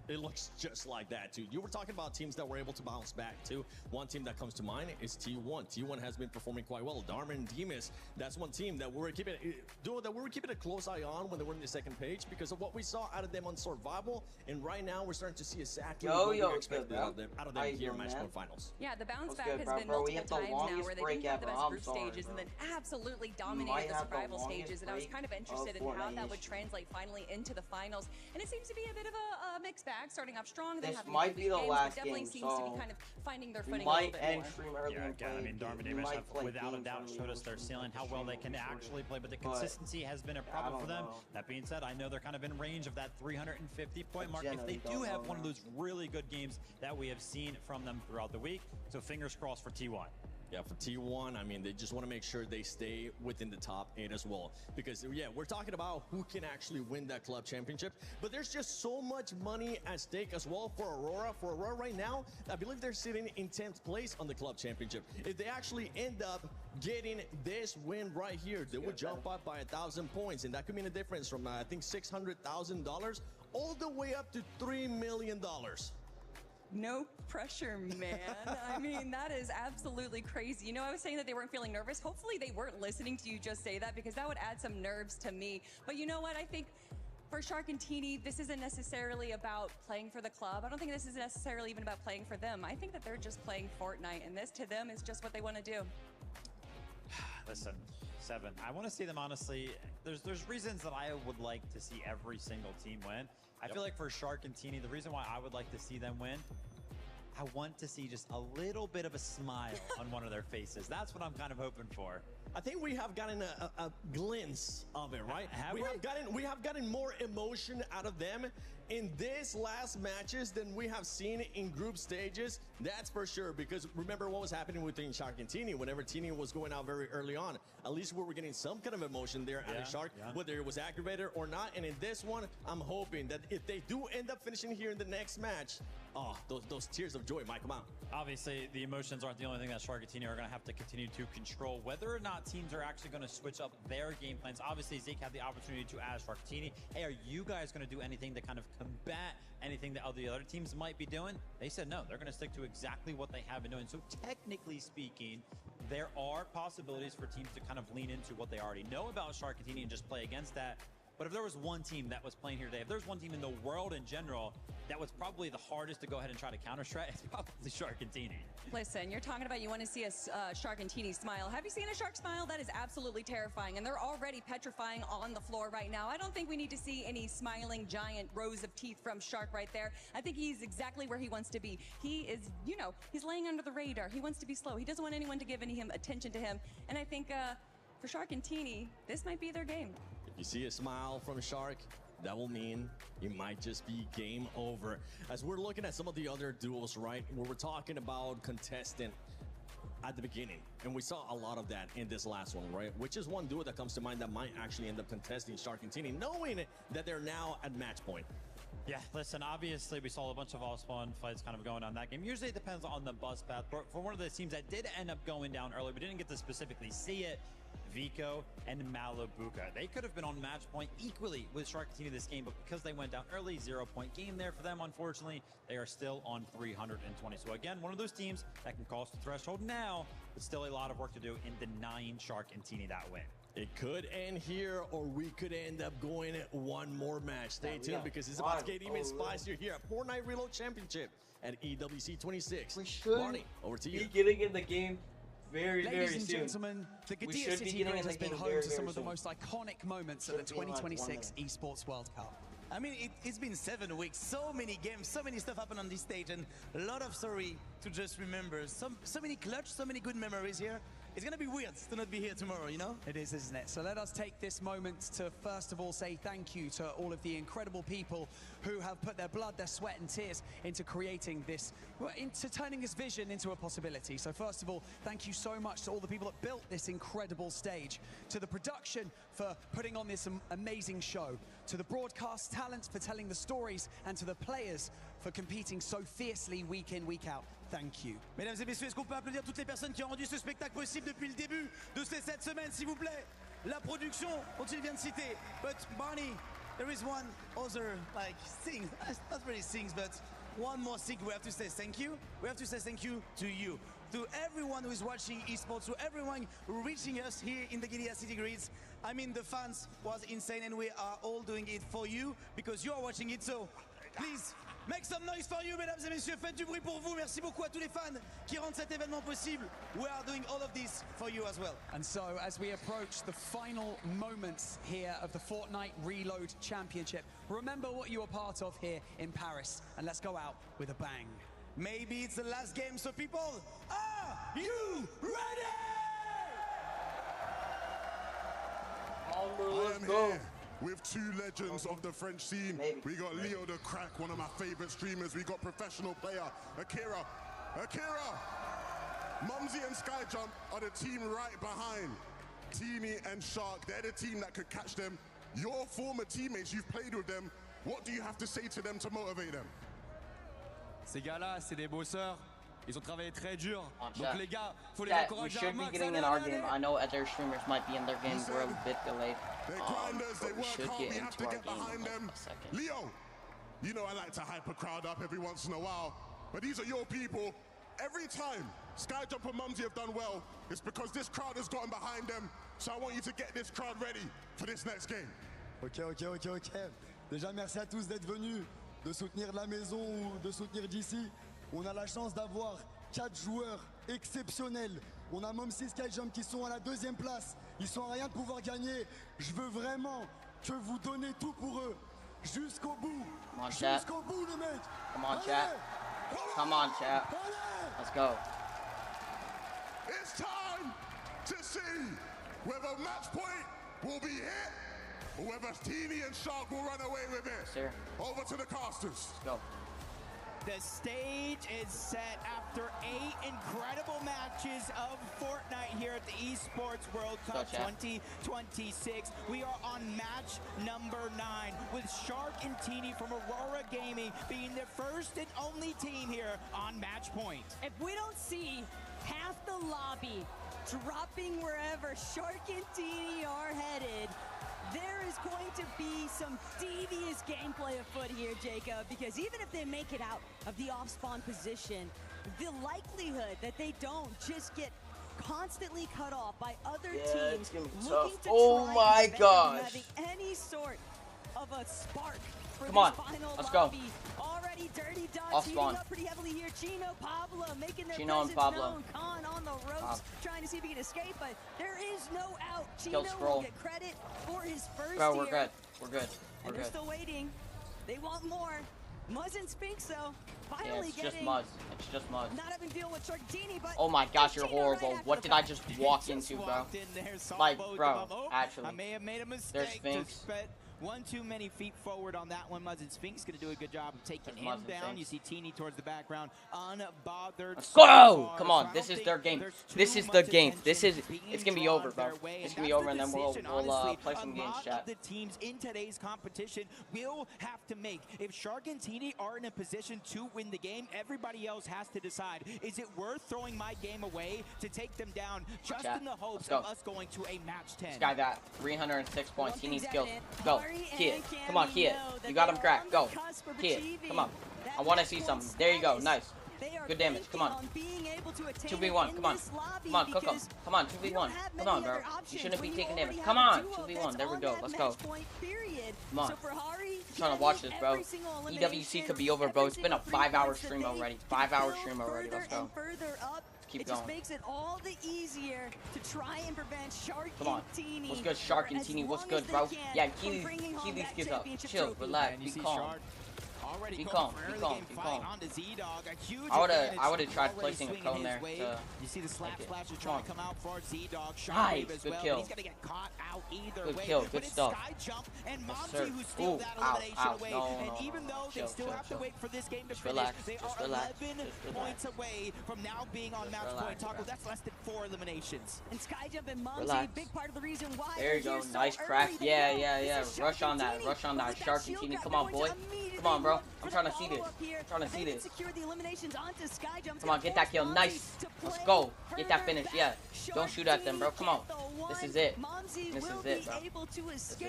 It looks just like that, too. You were talking about teams that were able to bounce back, too. One team that comes to mind is T1. T1 has been performing quite well. Dharma and Demas, that's one team that we were keeping a close eye on when they were in the second page because of what we saw out of them on Survival, and right now we're starting to see exactly what we expected out of them here in Match Point Finals. Yeah, the bounce back has been multiple times now where they didn't have the best group stages and then absolutely dominated the survival stages, and I was kind of interested in how that would translate finally into the finals, and it seems to be a bit of a mixed bag, starting off strong. This might be the last game, definitely seems to be kind of finding their footing a little bit more. Yeah, again, I mean, Dharma Demas have without a doubt showed us their ceiling, how well they can actually play, but the consistency has been a problem for them. That being said, I know they're kind of in range of that 350-point mark if they do have one of those really good games that we have seen from them throughout the week. So fingers crossed for T1. Yeah, for T1, I mean, they just want to make sure they stay within the top 8 as well. Because, yeah, we're talking about who can actually win that club championship. But there's just so much money at stake as well for Aurora. For Aurora right now, I believe they're sitting in 10th place on the club championship. If they actually end up getting this win right here, they would jump up by 1,000 points. And that could mean a difference from, I think, $600,000 all the way up to $3 million. No pressure, man. I mean, that is absolutely crazy. You know, I was saying that they weren't feeling nervous. Hopefully they weren't listening to you just say that, because that would add some nerves to me. But you know what? I think for Shark and Teeny, this isn't necessarily about playing for the club. I don't think this is necessarily even about playing for them. I think that they're just playing Fortnite, and this to them is just what they want to do. Listen, Seven, I want to see them, honestly. There's reasons that I would like to see every single team win. I feel like for Shark and Teeny, the reason why I would like to see them win, I want to see just a little bit of a smile on one of their faces. That's what I'm kind of hoping for. I think we have gotten a glimpse of it, right? We have gotten more emotion out of them in these last matches than we have seen in group stages. That's for sure, because remember what was happening within Shark and Teeny. Whenever Teeny was going out very early on, at least we were getting some kind of emotion there out of Shark, whether it was activated or not. And in this one, I'm hoping that if they do end up finishing here in the next match, oh, those tears of joy might come out. Obviously, the emotions aren't the only thing that Shark and Teeny are going to have to continue to control. Whether or not teams are actually going to switch up their game plans. Obviously, Zeke had the opportunity to ask Shark and Teeny, hey, are you guys going to do anything to kind of combat anything that the other teams might be doing? They said no, they're going to stick to exactly what they have been doing. So technically speaking, there are possibilities for teams to kind of lean into what they already know about Shark and Teeny and just play against that. But if there was one team that was playing here today, if there's one team in the world in general that was probably the hardest to go ahead and try to counter-strat, it's probably Shark and Teeny. Listen, you're talking about you want to see a Shark and Teeny smile. Have you seen a Shark smile? That is absolutely terrifying, and they're already petrifying on the floor right now. I don't think we need to see any smiling giant rows of teeth from Shark right there. I think he's exactly where he wants to be. He is, you know, he's laying under the radar. He wants to be slow. He doesn't want anyone to give any attention to him, and I think for Shark and Teeny, this might be their game. If you see a smile from Shark, that will mean it might just be game over. As we're looking at some of the other duels, right, where we're talking about contestant at the beginning, and we saw a lot of that in this last one, right? Which is one duo that comes to mind that might actually end up contesting Shark and Teeny, knowing that they're now at match point. Yeah, listen, obviously we saw a bunch of all-spawn fights kind of going on that game. Usually it depends on the bus path. For one of the teams that did end up going down early, we didn't get to specifically see it. Vico, and Malabuka. They could have been on match point equally with Sharkatini this game, but because they went down early, 0-point game there for them, unfortunately, they are still on 320. So again, one of those teams that can cross the threshold now, but still a lot of work to do in denying Shark and Teeny that way. It could end here, or we could end up going one more match. Stay tuned because it's about to get even spicier here at Fortnite Reload Championship at EWC 26. We should Barney, over to you. be getting in the game very, Ladies very and soon. gentlemen, the We Gadia should be City getting Grid in the has been game home very, to some very of the soon. most iconic moments of the Should be in, like, 2026 1 Esports World Cup. I mean, it's been 7 weeks, so many games, so many stuff happened on this stage, and a lot of story to just remember. So many clutch, so many good memories here. It's gonna be weird to not be here tomorrow, you know? It is, isn't it? So let us take this moment to first of all say thank you to all of the incredible people who have put their blood, their sweat and tears into creating this, into turning this vision into a possibility. So first of all, thank you so much to all the people that built this incredible stage, to the production for putting on this amazing show, to the broadcast talent for telling the stories, and to the players for competing so fiercely week in, week out. Thank you. Mesdames et messieurs, est-ce qu'on peut applaudir toutes les personnes qui ont rendu ce spectacle possible depuis le début de ces 7 semaines, s'il vous plaît? La production, dont il vient de citer. But Barney, there is one other, like, thing, not really things, but one more thing we have to say thank you. We have to say thank you to you, to everyone who is watching esports, to everyone reaching us here in the Gadia City Grids. I mean, the fans was insane, and we are all doing it for you because you are watching it. So please make some noise for you, mesdames et messieurs. Faites du bruit pour vous. Merci beaucoup à tous les fans qui rendent cet événement possible. We are doing all of this for you as well. And so, as we approach the final moments here of the Fortnite Reload Championship, remember what you were part of here in Paris, and let's go out with a bang. Maybe it's the last game, so people, are you ready? I am here with 2 legends of the French scene. We got Leo the Crack, one of my favorite streamers. We got professional player Akira. Mumsy and Skyjump are the team right behind Teeny and Shark. They're the team that could catch them. Your former teammates, you've played with them. What do you have to say to them to motivate them? Ces gars-là, c'est des bosseurs. Ils ont travaillé très dur. Donc les gars, faut les Chat, we encourager à should be max. getting in our game. I know other streamers might be in their game. We're a bit delayed. They're grinders, they but we work should hard, get we have into to our get game behind in them. a second. Leo, you know I like to hype a crowd up every once in a while, but these are your people. Every time Skyjump and Mumsy have done well, it's because this crowd has gotten behind them, so I want you to get this crowd ready for this next game. Ok. Déjà, merci à tous d'être venus, de soutenir la maison ou de soutenir d'ici. On a la chance d'avoir 4 joueurs exceptionnels. On a Mumsy, Skyjump qui sont à la 2e place. Ils sont à rien de pouvoir gagner. Je veux vraiment que vous donnez tout pour eux. Jusqu'au bout. Jusqu'au bout, les mecs. Come on, chat. Come on, chat. Let's go. It's time to see whether match point will be hit or whether Teeny and Shark will run away with it. Sir. Over to the casters. Let's go. The stage is set after 8 incredible matches of Fortnite here at the Esports World Cup 2026. We are on match number 9 with Shark and Teeny from Aurora Gaming being the first and only team here on match point. If we don't see half the lobby dropping wherever Shark and Teeny are headed, there is going to be some devious gameplay afoot here, Jacob, because even if they make it out of the off-spawn position, the likelihood that they don't just get constantly cut off by other teams looking to try to prevent them having any sort of a spark for Come this on, final let's lobby. go. Already Dirty Dots Off heating spawn. up pretty heavily here. Chino, Pablo making their Chino and presence Pablo. known. Khan on the ropes, trying to see if he can escape, but there is no out. Kill Chino Scroll. will get credit for his first Bro, we're year. good. We're good. We're And they're good. still waiting. They want more. Muzz and Sphinx, though, Yeah, finally it's just getting Muzz. It's just Muzz. not having to deal with Sharktini, but Oh my gosh, you're Chino right horrible. after What the did I fact. just walk into, bro? In there, saw Like, both bro, of them. Oh, actually. I may have made a There's mistake. Sphinx. But one too many feet forward on that one. Muzzin Sphinx going to do a good job of taking him down. You see Teeny towards the background, unbothered. Let's go! Come on, this is their game. This is the game. It's going to be over, bro. It's going to be over, and then we'll play some games, chat. The teams in today's competition will have to make. If Shark and Teeny are in a position to win the game, everybody else has to decide, is it worth throwing my game away to take them down just in the hopes of us going to a match 10? This guy got 306 points. He needs skills. Go, Kid. Come on, Kid. You got him cracked. Go. Kid, come on. I want to see something. There you go. Nice. Good damage. Come on. 2v1. Come on. Come on, Coco. Come on, 2v1. Come on, bro. You shouldn't be taking damage. Come on. 2v1. There we go. Let's go. Come on. I'm trying to watch this, bro. EWC could be over, bro. It's been a 5-hour stream already. 5-hour stream already. Let's go. Keep going. It just makes it all the easier to try and prevent Shark and Teeny. What's good, Shark and Teeny? What's good, bro? Yeah, Keely's skills up. Chill, relax, be calm. Be calm, be calm, be calm. I would have tried placing a cone there. You see the slap splash is trying to come out for Z-Dog. Nice, good kill. He's gonna get caught out either good way. kill, good stuff. And Yes, sir. who steal that elimination away. No, and even though they still have to wait for this game to finish, relax, they are 11 points away from now being on match point. Taco, that's less than 4 eliminations. And Skyjump and Mumsy, big part of the reason why. There you go, nice crack. Yeah. Rush on that, Shark and Teeny. Come on, boy. Come on, bro. I'm trying to see this. I'm trying to see this. Come on, get that kill. Nice. Let's go. Get that finish. Yeah. Don't shoot at them, bro. Come on. This is it. This is it, bro. This is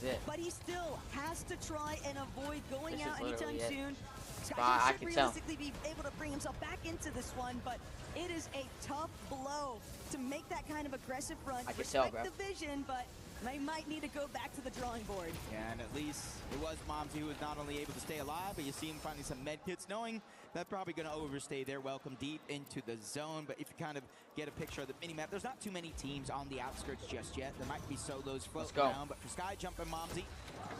it. But he still has to try and avoid going out anytime soon. I can tell. Realistically be able to bring himself back into this one, but it is a tough blow to make that kind of aggressive run. I can tell, bro. The vision, but they might need to go back to the drawing board. Yeah, and at least it was Momsy who was not only able to stay alive, but you see him finding some med kits, knowing they're probably going to overstay their welcome deep into the zone. But if you kind of get a picture of the mini-map, there's not too many teams on the outskirts just yet. There might be solos floating around, but for Skyjump and Momsy,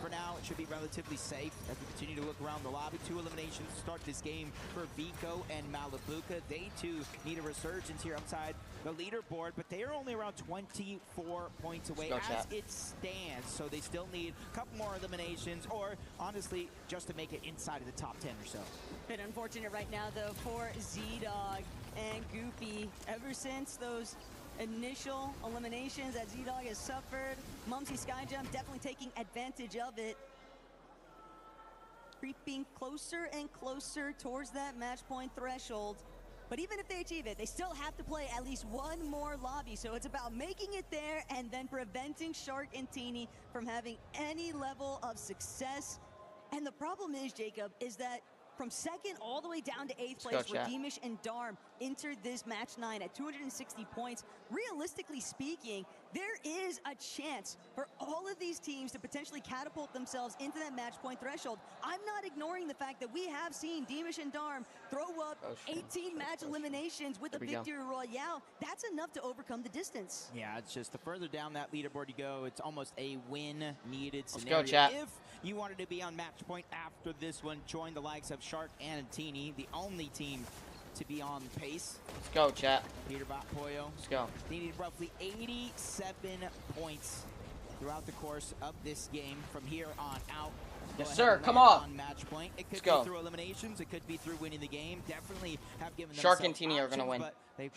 for now, it should be relatively safe as we continue to look around the lobby. 2 eliminations to start this game for Vico and Malabuka. They, too, need a resurgence here outside the leaderboard, but they are only around 24 points away as it stands. So they still need a couple more eliminations, or, honestly, just to make it inside of the top 10 or so. Bit unfortunate right now, though, for Z-Dog and Goopy. Ever since those initial eliminations that Z-Dog has suffered, Mumsy Skyjump definitely taking advantage of it. Creeping closer and closer towards that match point threshold. But even if they achieve it, they still have to play at least one more lobby. So it's about making it there and then preventing Shark and Teeny from having any level of success. And the problem is, Jacob, is that from second all the way down to 8th place, where Deemish and Darm entered this match 9 at 260 points. Realistically speaking, there is a chance for all of these teams to potentially catapult themselves into that match point threshold. I'm not ignoring the fact that we have seen Deemish and Darm throw up 18 match eliminations with a victory royale. That's enough to overcome the distance. Yeah, it's just the further down that leaderboard you go, it's almost a win-needed scenario. Let's go, chat. If you wanted to be on match point after this one, join the likes of Shark and Teeny, the only team to be on pace. Let's go, chat. Peterbot Pollo. Let's go. Needed roughly 87 points throughout the course of this game from here on out. Yes, sir. Come on. Match point. It could Let's go. be through eliminations. It could be through winning the game. Definitely have given them Shark and Teeny are going to win.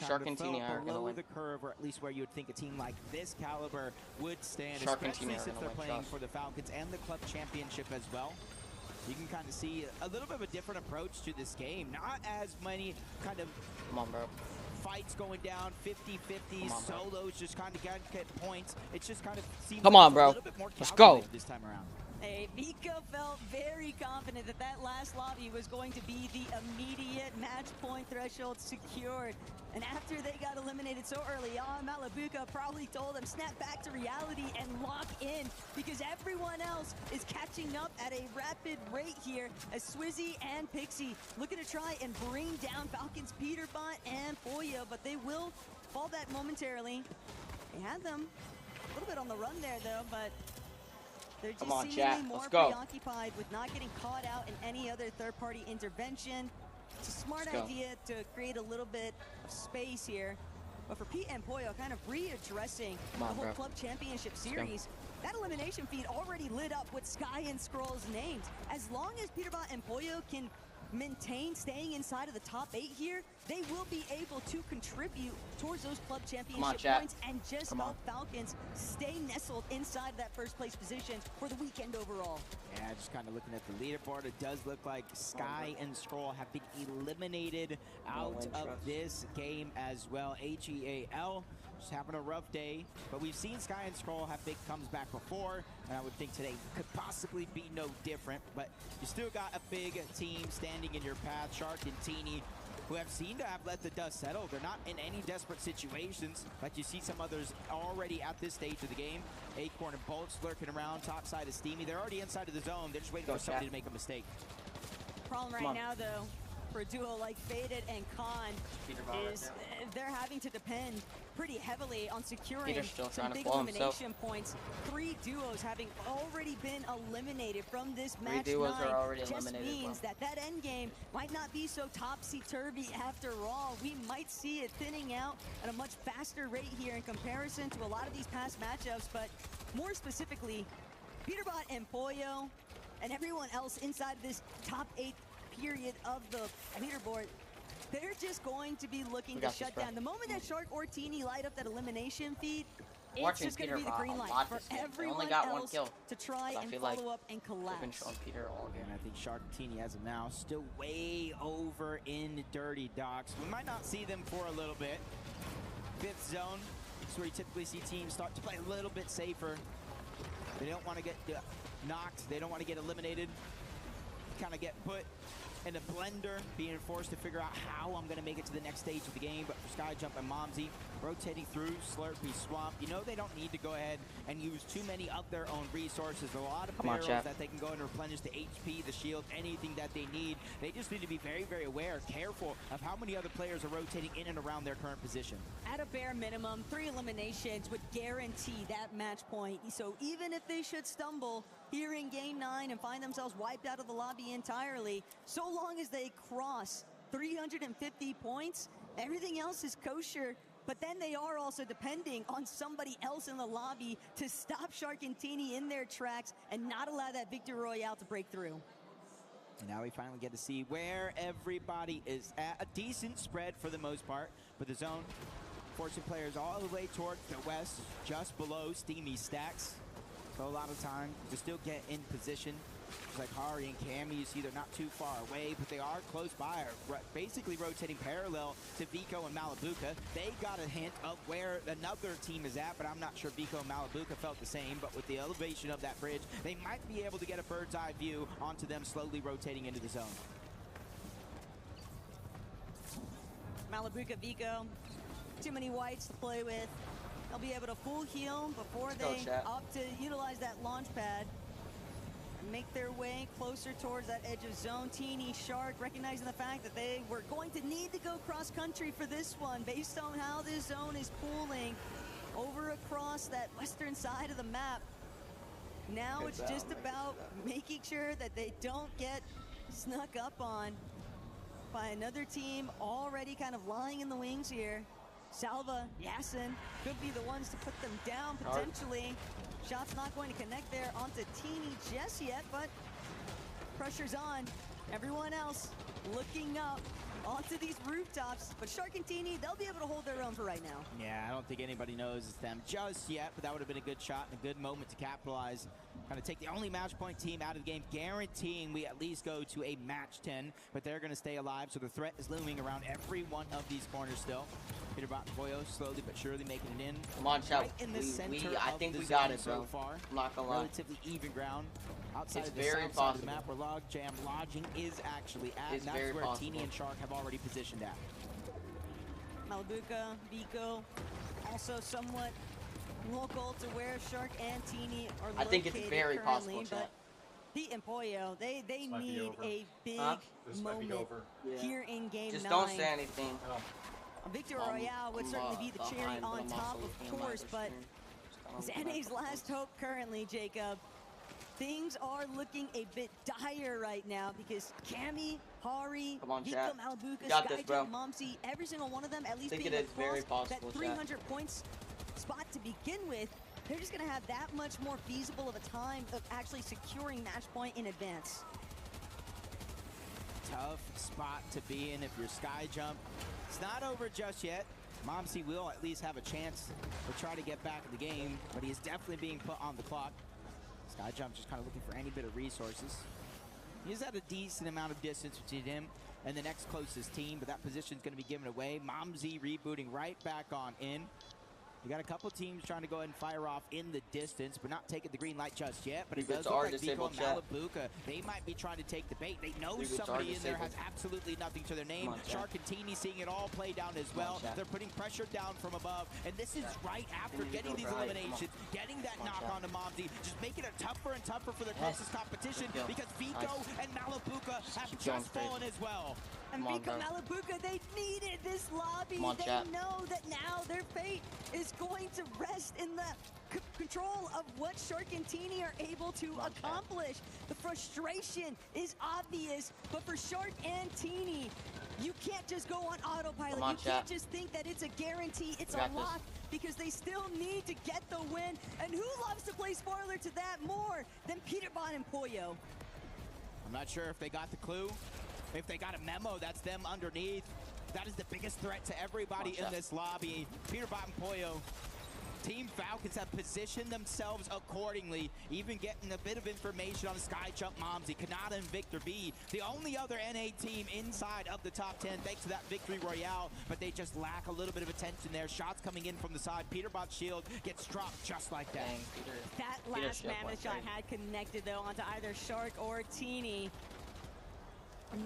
Shark and Teeny are going to win. The curve, or at least where you would think a team like this caliber would stand, Shark and especially Teeny are since they're going to win. playing for the Falcons and the club championship as well. You can kind of see a little bit of a different approach to this game. Not as many kind of fights going down, 50-50s, solos just kind of get points. It just kind of seems a little bit more calculated this time around. Hey, Vico felt very confident that that last lobby was going to be the immediate match point threshold secured. And after they got eliminated so early on, Malabuka probably told them snap back to reality and lock in, because everyone else is catching up at a rapid rate here as Swizzy and Pixie looking to try and bring down Falcons, Peterbot and Pollo, but they will fall back momentarily. They had them a little bit on the run there though, but they're just seemingly more preoccupied with not getting caught out in any other third-party intervention. It's a smart idea to create a little bit of space here. But for Pete and Pollo, kind of readdressing the whole club championship series, that elimination feed already lit up with Sky and Scroll's names. As long as Peterbot and Pollo can maintain staying inside of the top 8 here, they will be able to contribute towards those club championship points and just help Falcons stay nestled inside that first place position for the weekend overall. Yeah, just kind of looking at the leaderboard, it does look like Sky and Scroll have been eliminated out of this game as well. HEAL just having a rough day, but we've seen Sky and Scroll have big comes back before, and I would think today could possibly be no different, but you still got a big team standing in your path. Shark and Teeny, who have seemed to have let the dust settle. They're not in any desperate situations like you see some others already at this stage of the game. Acorn and Bolts lurking around top side of Steamy. They're already inside of the zone. They're just waiting for somebody to make a mistake. Problem right now, though, for a duo like Faded and Khan is they're having to depend pretty heavily on securing some big elimination points. 3 duos having already been eliminated from this match 9 just means that end game might not be so topsy-turvy after all. We might see it thinning out at a much faster rate here in comparison to a lot of these past matchups, but more specifically, Peterbot and Pollo and everyone else inside this top 8 period of the leaderboard, they're just going to be looking to shut down. The moment that Shark or Teeny light up that elimination feed, it's just going to be the green light for everyone else to try and follow up and collapse. And I think Shark and Teeny as of now still way over in Dirty Docks. We might not see them for a little bit. 5th zone, that's where you typically see teams start to play a little bit safer. They don't want to get knocked. They don't want to get eliminated. Kind of get put in a blender, being forced to figure out how I'm going to make it to the next stage of the game. But for Skyjump and Momsy, rotating through Slurpee Swamp, you know they don't need to go ahead and use too many of their own resources. A lot of barrels that they can go and replenish the HP, the shield, anything that they need. They just need to be very, very aware, careful of how many other players are rotating in and around their current position. At a bare minimum, 3 eliminations would guarantee that match point. So even if they should stumble here in game 9 and find themselves wiped out of the lobby entirely, so long as they cross 350 points, everything else is kosher. But then they are also depending on somebody else in the lobby to stop Shark and Teeny in their tracks and not allow that Victory Royale to break through. And now we finally get to see where everybody is at. A decent spread for the most part, but the zone forcing players all the way toward the west, just below Steamy stacks. So a lot of time to still get in position. Just like Hari and Cammy, you see they're not too far away, but they are close by, basically rotating parallel to Vico and Malabuka. They got a hint of where another team is at, but I'm not sure Vico and Malabuka felt the same. But with the elevation of that bridge, they might be able to get a bird's eye view onto them slowly rotating into the zone. Malabuka, Vico, too many whites to play with. They'll be able to full heal before they opt to utilize that launch pad and make their way closer towards that edge of zone. Teeny, Shark, recognizing the fact that they were going to need to go cross-country for this one based on how this zone is pooling over across that western side of the map. Now it's just about making sure that they don't get snuck up on by another team already kind of lying in the wings here. Salva, Yasin could be the ones to put them down potentially. Shot's not going to connect there onto Teeny just yet, but pressure's on. Everyone else looking up onto these rooftops, but Shark and Teeny, they'll be able to hold their own for right now. Yeah, I don't think anybody knows it's them just yet, but that would have been a good shot and a good moment to capitalize. Kind of take the only match point team out of the game, guaranteeing we at least go to a match 10, but they're going to stay alive, so the threat is looming around every one of these corners still. Peterbot and Pollo slowly but surely making it in. Come on, Chow. Right in the center I think we got it, bro. So far. I'm not gonna lie. Relatively even ground. Outside It's of the very south side of the map where Logjam Lodging is actually at, and that's where Teeny and Shark have already positioned at. Malabuka, Vico, also somewhat local to where Shark and Teeny are located. I think it's very currently, possible, but Pete and Pollo, they need a big moment here in game 9. Just don't say anything. Victory Royale would certainly be the cherry on top, of course, but Xane's last hope currently, Jacob. Things are looking a bit dire right now because Cammy, Hari, Vico, Malabuka, Skyjump, Momsy, every single one of them, at least being across that 300 points spot to begin with, they're just going to have that much more feasible of a time of actually securing match point in advance. Tough spot to be in if you're Sky Jump. It's not over just yet. Momsy will at least have a chance to try to get back in the game, but he is definitely being put on the clock. Sky Jump just kind of looking for any bit of resources. He's at a decent amount of distance between him and the next closest team, but that position is going to be given away. Momsy rebooting right back on in. You got a couple teams trying to go ahead and fire off in the distance, but not taking the green light just yet. But it does look like Vico and Malabuka, they might be trying to take the bait. They know somebody in there has absolutely nothing to their name. Shark and Teeny seeing it all play down as well. They're putting pressure down from above. And this is right after getting these eliminations, getting that knock on to Momsy, just making it tougher and tougher for their closest competition because Vico and Malabuka have just fallen as well. And Vico Malabuka, they needed this lobby. They know that now their fate is going to rest in the control of what Shark and Teeny are able to accomplish. The frustration is obvious, but for Shark and Teeny, you can't just go on autopilot. You can't just think that it's a guarantee, it's a lock, because they still need to get the win. And who loves to play spoiler to that more than Peterbot and Pollo? I'm not sure if they got the clue. If they got a memo, that's them underneath. That is the biggest threat to everybody in this lobby. Peterbot and Pollo. Team Falcons have positioned themselves accordingly, even getting a bit of information on Sky Jump Momsy, Kanata and Victor B. The only other NA team inside of the top 10 thanks to that victory royale, but they just lack a little bit of attention there. Shots coming in from the side. Peterbot's shield gets dropped just like that. That last mammoth shot had connected though onto either Shark or Teeny.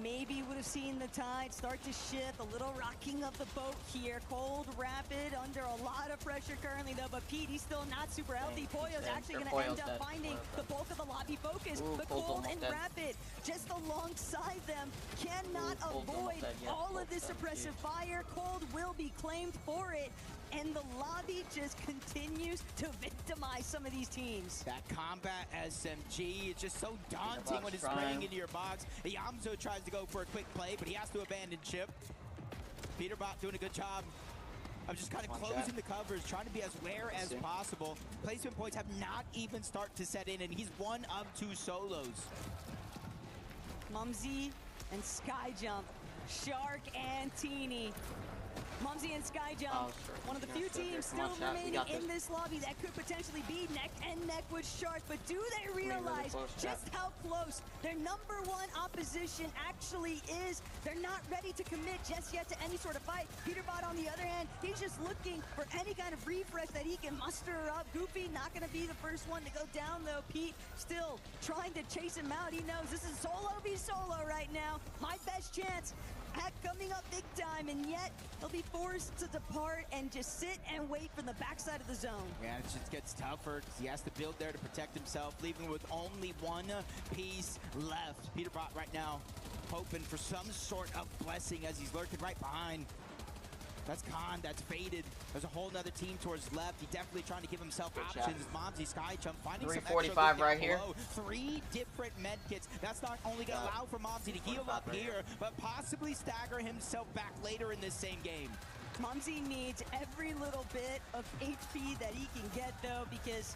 Maybe would have seen the tide start to shift, a little rocking of the boat here. Cold Rapid under a lot of pressure currently though, but Pete, he's still not super healthy. Pollo's actually going to end up finding the bulk of the lobby focus, but Cold and Rapid just alongside them cannot avoid all of this suppressive fire. Cold will be claimed for it, and the lobby just continues to victimize some of these teams. That combat SMG is just so daunting when it's spraying into your box. Yamzo tries to go for a quick play, but he has to abandon ship. Peterbot doing a good job of just kind of closing the covers, trying to be as aware as possible. Placement points have not even started to set in, and he's one of 2 solos. Momsy and Sky Jump, Shark and Teeny. Momsy and Sky Jump, one of the few teams still remaining in this lobby that could potentially be neck and neck with Shark, but do they realize just how close their #1 opposition actually is? They're not ready to commit just yet to any sort of fight. Peterbot, on the other hand, he's just looking for any kind of refresh that he can muster up. Goofy not going to be the first one to go down though. Pete still trying to chase him out. He knows this is solo v solo right now. My best chance at coming up big time, and yet he'll be forced to depart and just sit and wait for the backside of the zone. Yeah, it just gets tougher because he has to build there to protect himself, leaving with only one piece left. Peterbot right now hoping for some sort of blessing as he's lurking right behind. That's Khan, that's faded. There's a whole nother team towards left. He's definitely trying to give himself options. Momsy, Sky Jump, finding some extra 345 right here. 3 different med kits. That's not only going to allow for Momsy to heal up here, but possibly stagger himself back later in this same game. Momsy needs every little bit of HP that he can get though, because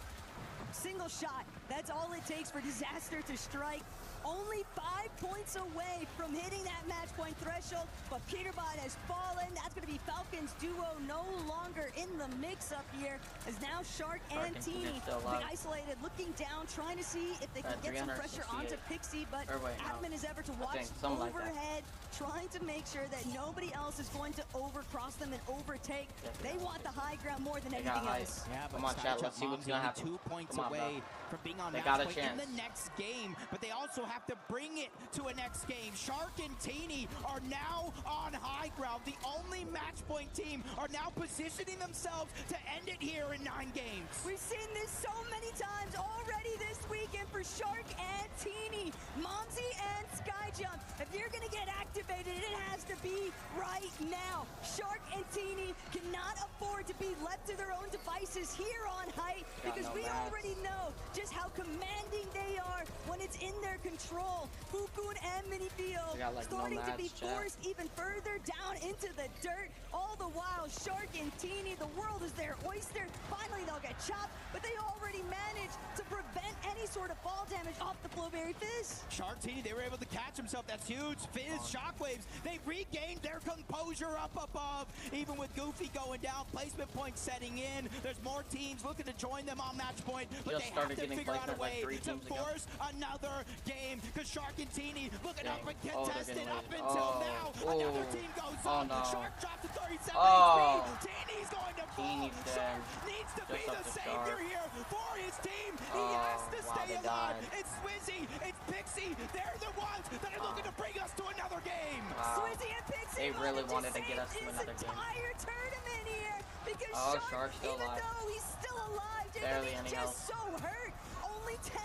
single shot, that's all it takes for Disaster to strike. Only 5 points away from hitting that match point threshold, but Peterbot has fallen. That's going to be Falcons duo no longer in the mix up here, as now Shark and Teeny being isolated, looking down, trying to see if they can get some pressure onto Pixie, but Admin is ever to watch overhead, trying to make sure that nobody else is going to overcross them and overtake. They want the high ground more than anything else. Yeah, but come on, chat, let's see what's going to happen. 2 points away from being on match point in the next game, but they also have to bring it to a next game. Shark and Teeny are now on high ground. The only match point team are now positioning themselves to end it here in 9 games. We've seen this so many times already this weekend for Shark and Teeny. Momsy and Sky Jump, if you're gonna get activated, it has to be right now. Shark and Teeny cannot afford to be left to their own devices here on height, because we already know just how commanding they are when it's in their control. Fukun and Minifio starting to be forced even further down into the dirt. All the while, Shark and Teeny, the world is their oyster. Finally, they'll get chopped, but they already managed to prevent any sort of fall damage off the Flowberry Fizz. Shark Teeny, they were able to catch himself. That's huge. Fizz, Shockwaves, they've regained their composure up above. Even with Goofy going down, placement points setting in. There's more teams looking to join them on match point, but they have to figure out a way to force another game, because Shark and Teeny looking up and contested up until now. Another team goes up. Shark drops to 37 HP. Teeny's going to fall. Shark needs to be the savior here for his team. He has to stay alive. It's Swizzy, it's Pixie. They're the ones that are looking to bring us to another game. Swizzy and Pixie, they really wanted to get us to another game. Entire tournament here, because Shark's still even alive. though he's still alive, barely he's any just so hurt. Only 10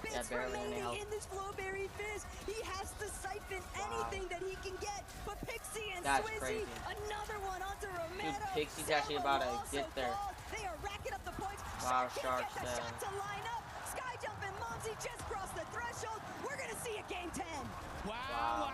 bits remaining in this Flowberry Fizz. He has to siphon anything that he can get. But Pixie and Swizzy, another one onto Romero. Dude, Pixie's actually about to get there. They are racking up the points. Wow, Shark can't get the shot to line up. Skyjump and Mumsy just crossed the threshold. We're going to see a game 10. Wow.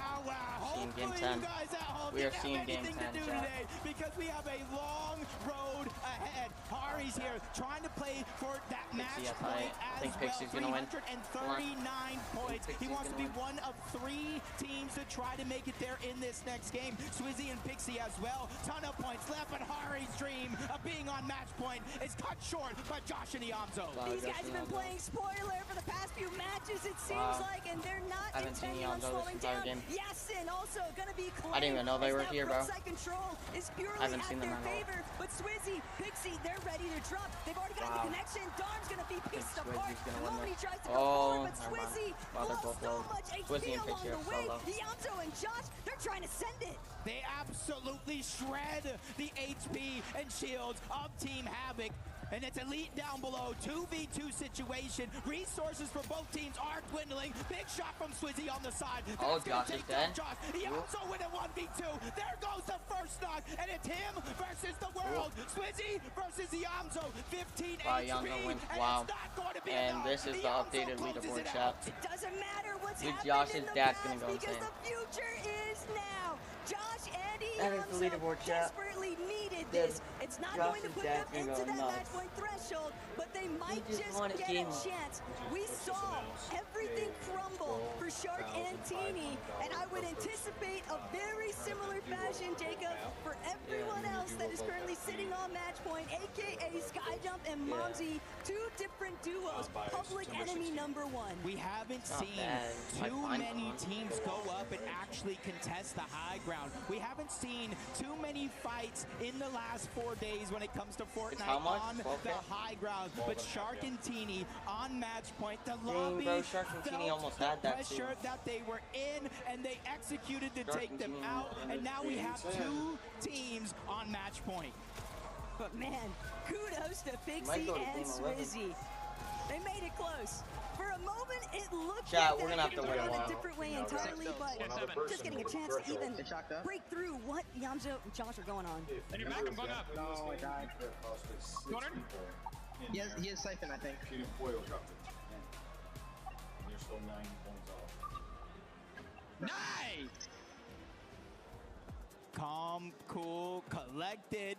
Seeing game Hopefully 10. you guys at home We are didn't seeing have game anything 10, to do today, because we have a long road ahead. Hari's here trying to play for that match point I think as Pixie's well. gonna win. 339 points. He wants to be one of 3 teams to try to make it there in this next game. Swizzy and Pixie as well. Ton of points left, but Hari's dream of being on match point is cut short by Josh and Iamzo. These guys have been playing spoiler for the past few matches, it seems like, and they're not intending on slowing down. Yasin also gonna be claimed. I didn't even know they were here, bro. Control is purely I haven't seen them at their favor, but Swizzy, Pixie, they're ready to drop. They've already got the connection. Darm's gonna be pieced apart. Nobody tries to go forward, but Swizzy lost so much HP along the way. Iamzo and Josh, they're trying to send it. They absolutely shred the HP and shields of Team Havoc. And it's Elite down below, 2v2 situation. Resources for both teams are dwindling. Big shot from Swizzy on the side. Josh is dead. He also win a 1v2. There goes the first knock, and it's him versus the world. Swizzy versus Iamzo, 15 HP. Wins. And wow. it's not going to be And enough. this is the updated leaderboard chat. It doesn't matter what's Dude, happening Josh's in the dad's past, gonna go because insane. the future is now. Josh and That is the Iamzo leaderboard chat. desperately needed this. It's not going to put them into that match point threshold, but they might just get a chance. We saw everything crumble for Shark and Teeny, and I would anticipate a very similar fashion, Jacob, for everyone else that is currently sitting on match point, aka Skyjump and Mumsy, 2 different duos, public enemy #1. We haven't seen too many teams go up and actually contest the high ground. We haven't seen too many fights in the last 4 days when it comes to Fortnite on the high ground. But Shark and Teeny on match point, the lobby bro, Shark and Teeny almost had that too. pressure that they were in, and they executed to take them out. And now we have 2 teams on match point. But man, kudos to Pixie and Swizzy. They made it close. For a moment, it looked like we're gonna have to wait a a while. different way entirely, but just getting a chance to even break through what Iamzo and Josh are going on. And you're back, I'm going up. No, I died. Corner? He has siphon, I think. You're still 9 points off. Nice! Calm, cool, collected.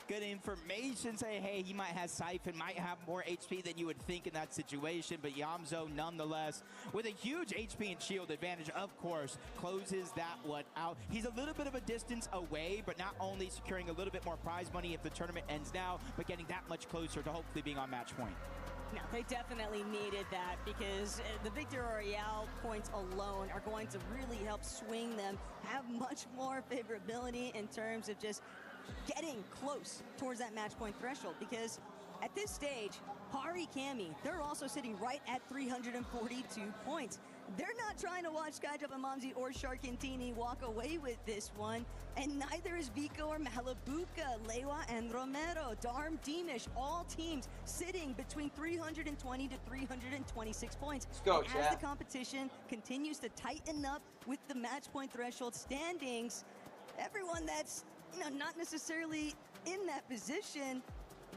Good information. Say, hey, he might have Siphon, might have more HP than you would think in that situation, but Iamzo, nonetheless, with a huge HP and shield advantage, of course, closes that one out. He's a little bit of a distance away, but not only securing a little bit more prize money if the tournament ends now, but getting that much closer to hopefully being on match point. Now, they definitely needed that, because the Victor Royale points alone are going to really help swing them, have much more favorability in terms of just getting close towards that match point threshold, because at this stage, Hari, Cammy, they're also sitting right at 342 points. They're not trying to watch Skyjump and Mumsy or Shark and Teeny walk away with this one, and neither is Vico or Malabuka, Lewa and Romero, Darm, Demish, all teams sitting between 320 to 326 points. Let's go, and as the competition continues to tighten up with the match point threshold standings, everyone that's you know, not necessarily in that position,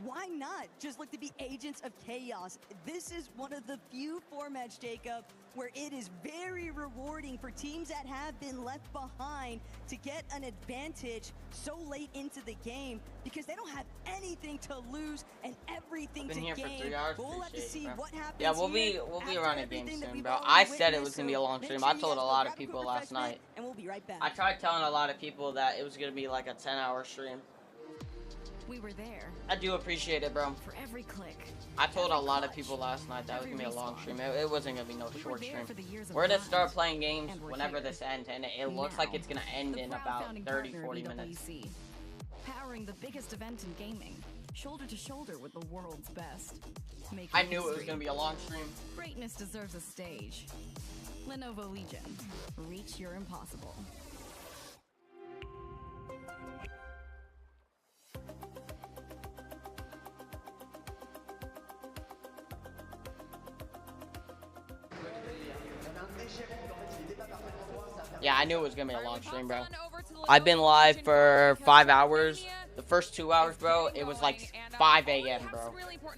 why not just look to be agents of chaos? This is one of the few formats, Jacob, where it is very rewarding for teams that have been left behind to get an advantage so late into the game because they don't have anything to lose and everything to gain. Been here for 3 hours. We'll have to see what happens. Yeah, we'll be running games soon, bro. I said it was gonna be a long stream. I told a lot of people last night. And we'll be right back. I tried telling a lot of people that it was gonna be like a 10-hour stream. We were there. I do appreciate it, bro. For every click. I told a lot of people last night that it was gonna be a long stream. It wasn't gonna be no short stream. We're gonna start playing games whenever this ends, and it looks like it's gonna end in about 30-40 minutes. Powering the biggest event in gaming, shoulder to shoulder with the world's best. I knew it was gonna be a long stream. Greatness deserves a stage. Lenovo Legion. Reach your impossible. Yeah, I knew it was gonna be a long stream, bro. I've been live for 5 hours. The first 2 hours, bro, it was like 5 a.m., bro.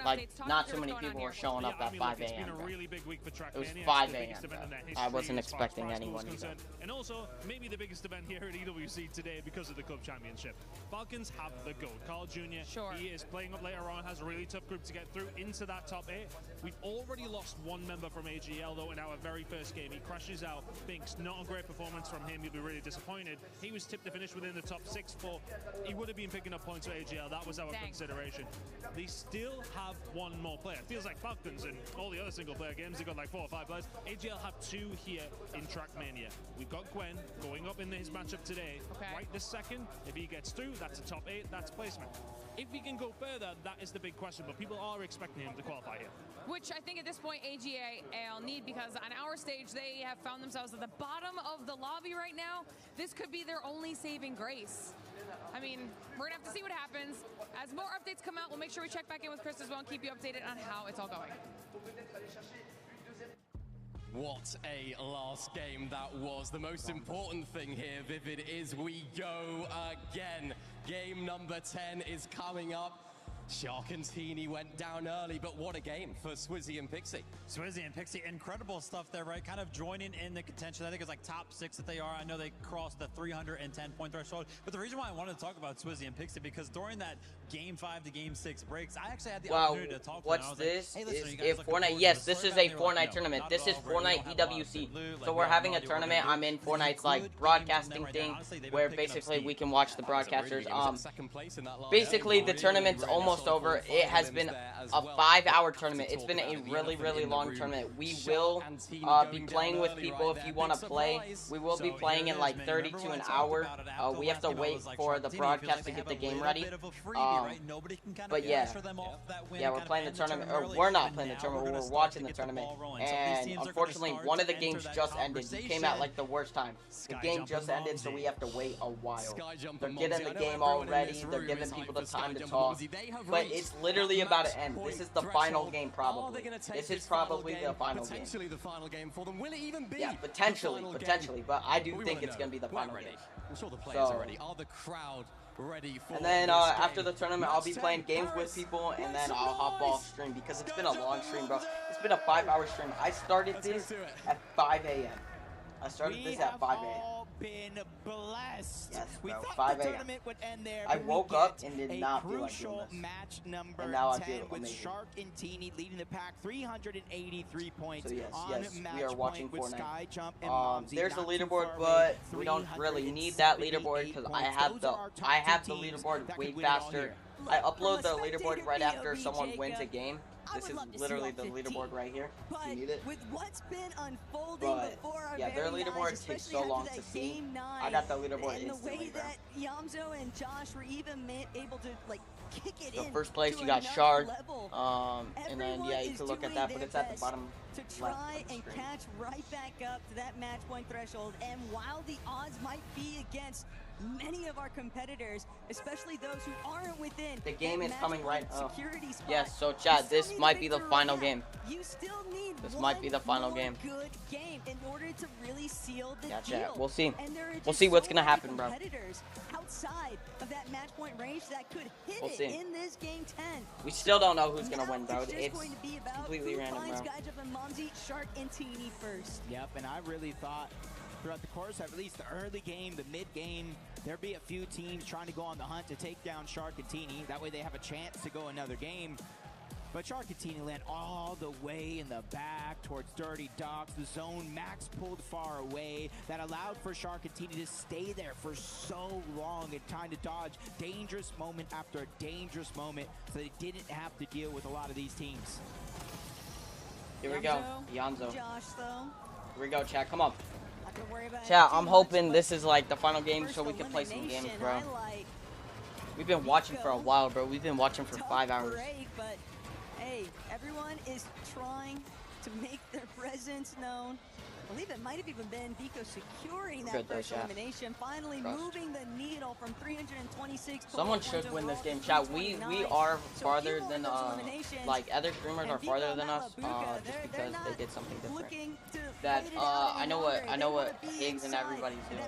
Like, not too many people were showing up at 5 a.m., bro. It was 5 a.m., bro. I wasn't expecting anyone either. And also, maybe the biggest event here at EWC today because of the Club Championship. Falcons have the gold. Carl Jr., he is playing up later on, has a really tough group to get through into that top 8. We've already lost one member from AGL, though, in our very first game. He crashes out. Binks, not a great performance from him. You'll be really disappointed. He was tipped to finish within the top 6, but he would have been picking up points for AGL. That was our consideration. They still have one more player. It feels like Falcons and all the other single-player games, they've got like 4 or 5 players. AGL have 2 here in Trackmania. We've got Gwen going up in his matchup today. Right this second, if he gets through, that's a top 8, that's placement. If he can go further, that is the big question, but people are expecting him to qualify here. Which I think at this point AGL need, because on our stage they have found themselves at the bottom of the lobby right now. This could be their only saving grace. I mean, we're gonna have to see what happens. As more updates come out, we'll make sure we check back in with Chris as well and keep you updated on how it's all going. What a last game that was. The most important thing here, Vivid, is we go again. Game number 10 is coming up. Sharkantini went down early, but what a game for Swizzy and Pixie. Swizzy and Pixie, incredible stuff there, right? Kind of joining in the contention. I think it's like top 6 that they are. I know they crossed the 310-point threshold. But the reason why I wanted to talk about Swizzy and Pixie, because during that Game 5 to Game 6 breaks, I actually had the opportunity to talk to them. What's this? Like, hey, is Fortnite? Yes, this is a Fortnite tournament. This is Fortnite EWC. So we're having a tournament. I'm in Fortnite's like broadcasting thing, where basically we can watch the broadcasters. Basically the tournament's almost over. It has been a 5-hour tournament. It's been a really, really long tournament. We will be playing with people if you want to play. We will be playing in like 30 to an hour. We have to wait for the broadcast to get the game ready. But yeah, we're playing the tournament. Or we're not playing the tournament. We're watching the tournament. And unfortunately, one of the games just ended. You came at like the worst time. The game just ended, so we have to wait a while. They're getting the game all ready. They're giving people the time to talk. But it's literally about to end. This is the final game, probably. This is probably the final game. Potentially the final game for them. Will it even be? Yeah, potentially. But I do think it's going to be the final game. I'm sure the players are ready. Are the crowd ready for and then after the tournament, I'll be playing games with people, and then I'll hop off stream, because it's been a long stream, bro. It's been a 5-hour stream. I started this at 5 a.m. I started this at 5 a.m. Been blessed. Yes, bro, we thought 5 the a.m. tournament would end there. I woke up and did not feel like crucial doing this. match number And now 10 I feel with amazing. Shark and Teeny leading the pack, 383 points. So yes, on match we are watching point with Fortnite. Sky Jump and Momsy. There's a Not too leaderboard, far but away, we don't really need that leaderboard because I have the leaderboard way faster. I upload the leaderboard right after someone wins a game. This is literally the leaderboard right here. If you need it. With what's been unfolding before our yeah, their very leaderboard eyes, takes especially so long after to that see. Game 9, I got the leaderboard and the instantly, way bro. that Yamzo and Josh were even able to like kick it So in. first place, to you got another Shark. level. And then yeah, you can look at that, but it's at the bottom to left try of the and screen. catch right back up to that match point threshold. And while the odds might be against many of our competitors, especially those who aren't within The game that is coming right. match point security spot. Yes, so chat, this might be the final game. You still need This might be the final game. good game in order to really seal the Yeah, deal. chat. We'll see. And there are We'll just see what's so gonna many happen, bro. competitors outside of that match point range that could hit We'll it see. in this game 10. We still don't know who's gonna win, bro. It's just It's going to be about completely who random, finds bro. Skyjump and Momsy, Shark, and Teeny first. Yep, and I really thought throughout the course of at least the early game, the mid game, there'd be a few teams trying to go on the hunt to take down Shark and Teeny. That way they have a chance to go another game. But Shark and Teeny land all the way in the back towards Dirty Docks. The zone Max pulled far away. That allowed for Shark and Teeny to stay there for so long and trying to dodge dangerous moment after dangerous moment, so they didn't have to deal with a lot of these teams. Here we go. Yanzo. Josh, though. Here we go, chat. Come on. Not gonna worry about Chat, it too I'm much, hoping but this is like the final game first so we can play some games, elimination bro. highlight. We've been watching for a while, bro. We've been watching for 5 hours. Break, but hey, everyone is trying to make their presence known. I believe it might have even been Vico securing that Good though, first chat. elimination, finally Trust. moving the needle from 326. Someone should win this game, chat. We are farther than like other streamers are farther than us, just because they did something different. That I know what Higgs and everybody's doing.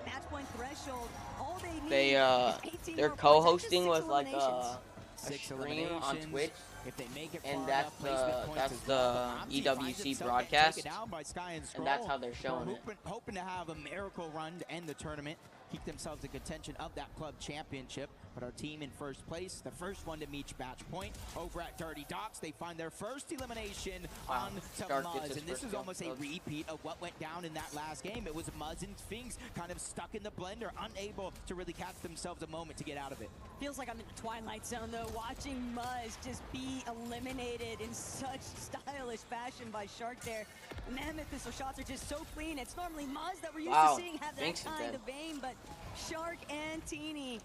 They're co-hosting with like a stream on Twitch. If they make it And that's the EWC broadcast, and that's how they're showing it. Hoping to have a miracle run to end the tournament, keep themselves in contention of that club championship. But our team in first place, the first one to meet match point over at Dirty Docks. They find their first elimination on to Stark gets Muzz, his and this first is kill. almost a repeat of what went down in that last game. It was Muzz and Sphinx kind of stuck in the blender, unable to really catch themselves a moment to get out of it. Feels like I'm in the Twilight Zone, though, watching Muzz just be eliminated in such stylish fashion by Shark there. Mammoth pistol shots are just so clean. It's normally Muzz that we're used to seeing have that Sphinx is kind dead. of aim, but Shark and Teeny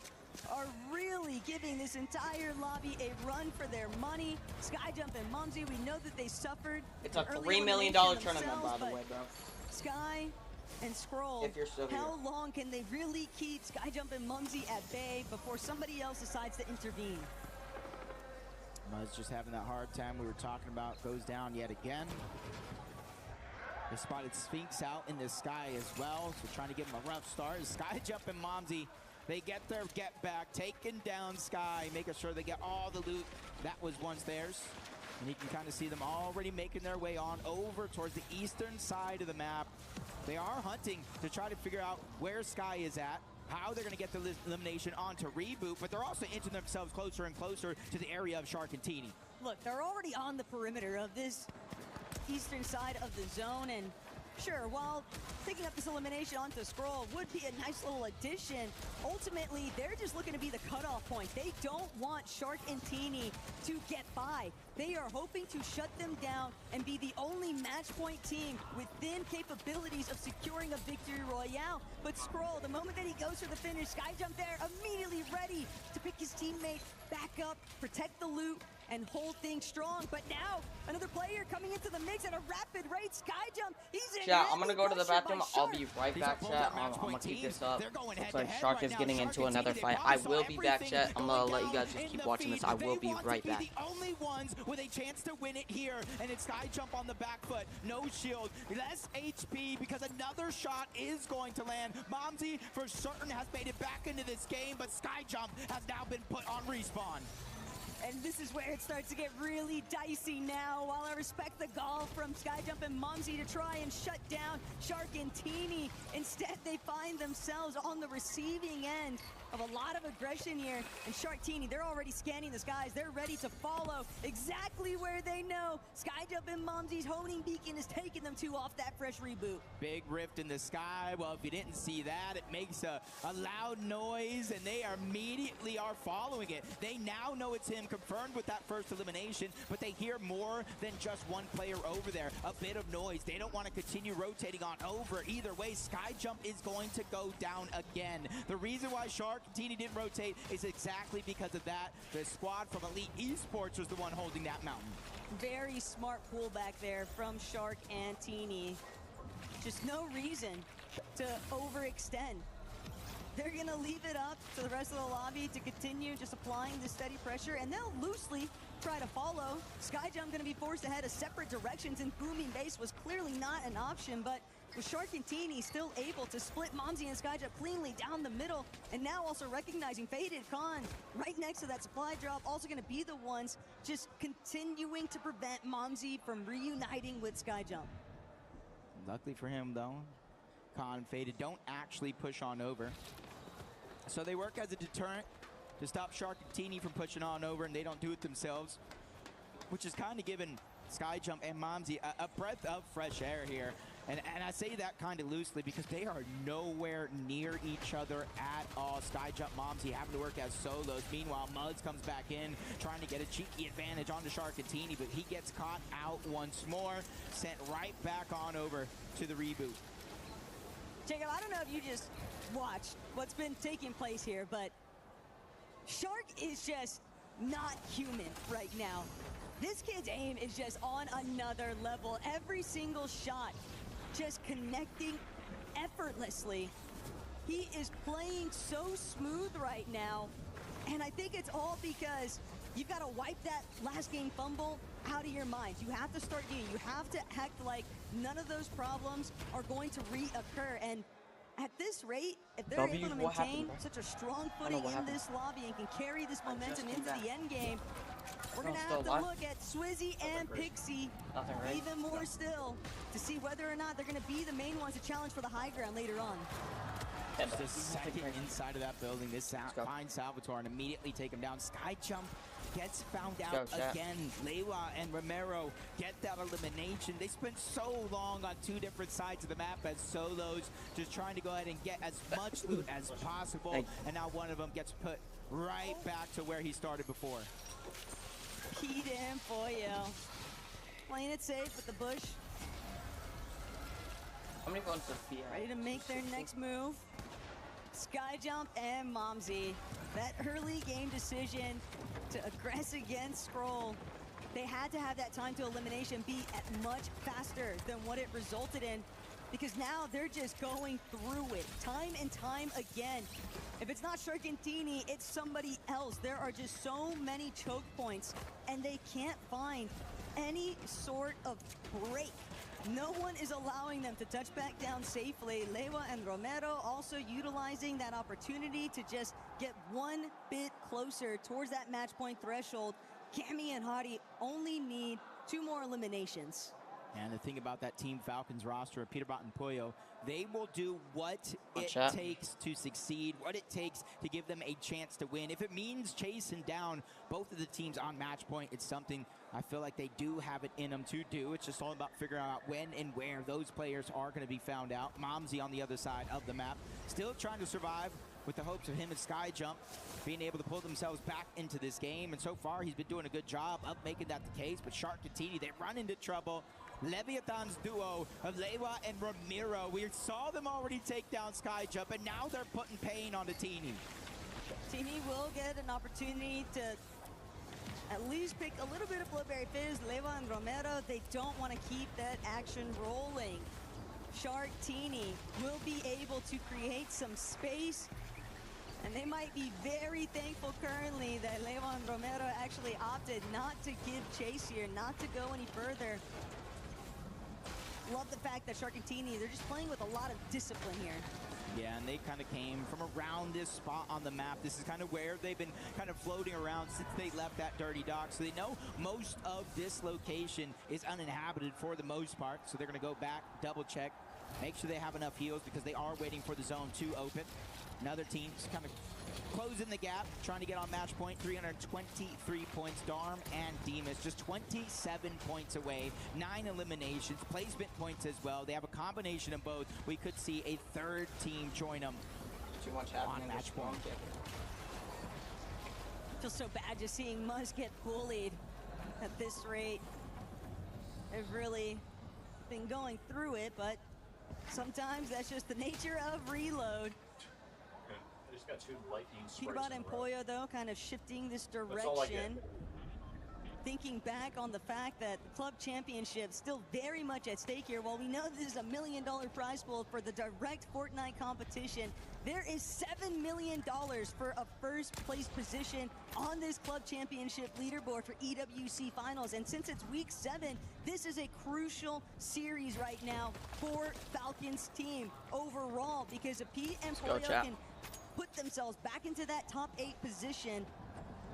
are really giving this entire lobby a run for their money. Skyjump and Momsy, we know that they suffered. It's a an early $3 million elimination tournament, by themselves, the way, bro. Sky and Scroll, If you're still here. how long can they really keep Skyjump and Mumsy at bay before somebody else decides to intervene? Muzz just having that hard time we were talking about, goes down yet again. They spotted Sphinx out in the sky as well, so trying to give him a rough start. Skyjump and Momsy, they get their get back, taking down Sky, making sure they get all the loot that was once theirs. And you can kind of see them already making their way on over towards the eastern side of the map. They are hunting to try to figure out where Sky is at, how they're going to get the elimination onto Reboot, but they're also inching themselves closer and closer to the area of Shark and Teeny. Look, they're already on the perimeter of this eastern side of the zone, and sure, while picking up this elimination onto Scroll would be a nice little addition, ultimately, they're just looking to be the cutoff point. They don't want Shark and Teeny to get by. They are hoping to shut them down and be the only match point team within capabilities of securing a victory royale. But Scroll, the moment that he goes for the finish, Skyjump there, immediately ready to pick his teammate back up, protect the loot, and hold things strong. But now, another player coming into the mix at a rapid rate. Skyjump, he's in. Chat, I'm gonna go to the bathroom. I'll be right back, chat. I'm gonna keep this up. Looks like Shark is getting into another fight. I will be back, chat. I'm gonna let you guys just keep watching this. I will be right back. The only ones with a chance to win it here, and it's Skyjump on the back foot. No shield, less HP because another shot is going to land. Momsy for certain has made it back into this game, but Skyjump has now been put on respawn. And this is where it starts to get really dicey now. While I respect the gall from Skyjump and Momsy to try and shut down Shark and Teeny, instead they find themselves on the receiving end of a lot of aggression here. And Shark Teeny, they're already scanning the skies. They're ready to follow exactly where they know Skyjump and Momsy's honing beacon is taking them to off that fresh reboot. Big rift in the sky. Well, if you didn't see that, it makes a loud noise, and they immediately are following it. They now know it's him, confirmed with that first elimination, but they hear more than just one player over there. A bit of noise. They don't want to continue rotating on over. Either way, Skyjump is going to go down again. The reason why Shark and Teeny didn't rotate is exactly because of that. The squad from Elite Esports was the one holding that mountain. Very smart pullback there from Shark and Teeny. Just no reason to overextend. they're going to leave it up to the rest of the lobby to continue just applying this steady pressure, and they'll loosely try to follow. Skyjump going to be forced to head a separate direction since booming base was clearly not an option, but with Shark and Teeny still able to split Momsy and Skyjump cleanly down the middle, and now also recognizing Faded Khan right next to that supply drop, also going to be the ones just continuing to prevent Momsy from reuniting with Skyjump. Luckily for him, though, Khan and Faded don't actually push on over. So they work as a deterrent to stop Shark and Teeny from pushing on over, and they don't do it themselves, which is kind of giving Skyjump and Momsy a breath of fresh air here. And I say that kind of loosely because they are nowhere near each other at all. Skyjump, Momsy having to work as solos. Meanwhile, Muggs comes back in, trying to get a cheeky advantage onto Shark and Teeny, but he gets caught out once more, sent right back on over to the reboot. Jacob, I don't know if you just watched what's been taking place here, but Shark is just not human right now. This kid's aim is just on another level. Every single shot just connecting effortlessly. He is playing so smooth right now, and I think it's all because you've got to wipe that last game fumble out of your mind. You have to start getting, you have to act like none of those problems are going to reoccur, and at this rate, if they're able to maintain such a strong footing in this lobby and can carry this momentum into the end game, we're going to have to look at Swizzy and Pixie even more still to see whether or not they're going to be the main ones to challenge for the high ground later on. Just a second inside of that building. This finds Salvatore and immediately take him down. Skyjump gets found out again. Lewa and Romero get that elimination. They spent so long on two different sides of the map as solos, just trying to go ahead and get as much loot as possible. And now one of them gets put right back to where he started before. Keyed in Foyo. Playing it safe with the bush. How many points does Fia have? Ready to make their next move. Skyjump and Momsy. That early game decision to aggress against Scroll. They had to have that time to elimination be at much faster than what it resulted in, because now they're just going through it time and time again. If it's not Sharkantini, it's somebody else. There are just so many choke points, and they can't find any sort of break. No one is allowing them to touch back down safely. Lewa and Romero also utilizing that opportunity to just get one bit closer towards that match point threshold. Cammy and Hadi only need 2 more eliminations. And the thing about that Team Falcons roster of Peterbot and Pollo, they will do what it takes to succeed, what it takes to give them a chance to win. If it means chasing down both of the teams on match point, it's something I feel like they do have it in them to do. It's just all about figuring out when and where those players are going to be found out. Momsy on the other side of the map, still trying to survive with the hopes of him and Skyjump being able to pull themselves back into this game. And so far, he's been doing a good job of making that the case. But Shark and Teeny, they run into trouble. Leviathan's duo of Lewa and Ramiro. We saw them already take down Skyjump, and now they're putting pain onto Teeny. Teeny will get an opportunity to at least pick a little bit of Blueberry Fizz. Lewa and Romero, they don't want to keep that action rolling. Shark Teeny will be able to create some space, and they might be very thankful currently that Lewa and Romero actually opted not to give chase here, not to go any further. Love the fact that Shark and Teeny, they're just playing with a lot of discipline here. Yeah, and they kind of came from around this spot on the map. This is kind of where they've been kind of floating around since they left that Dirty Dock. So they know most of this location is uninhabited for the most part. So they're going to go back, double check, make sure they have enough heals because they are waiting for the zone to open. Another team's kind of closing the gap, trying to get on match point. 323 points. Darm and Demas just 27 points away. 9 eliminations, placement points as well. They have a combination of both. We could see a third team join them Too much on match point. Feels so bad just seeing Muzz get bullied at this rate. They've really been going through it, but sometimes that's just the nature of reload. I just got 2 lightning sprays. Peterbot and Pollo, though, kind of shifting this That's all I get. direction. thinking back on the fact that the club championship still very much at stake here. While we know this is $1 million prize pool for the direct Fortnite competition, there is $7 million for a first place position on this club championship leaderboard for EWC finals. And since it's week 7, this is a crucial series right now for Falcons team overall, because if Pete and Polio can put themselves back into that top 8 position,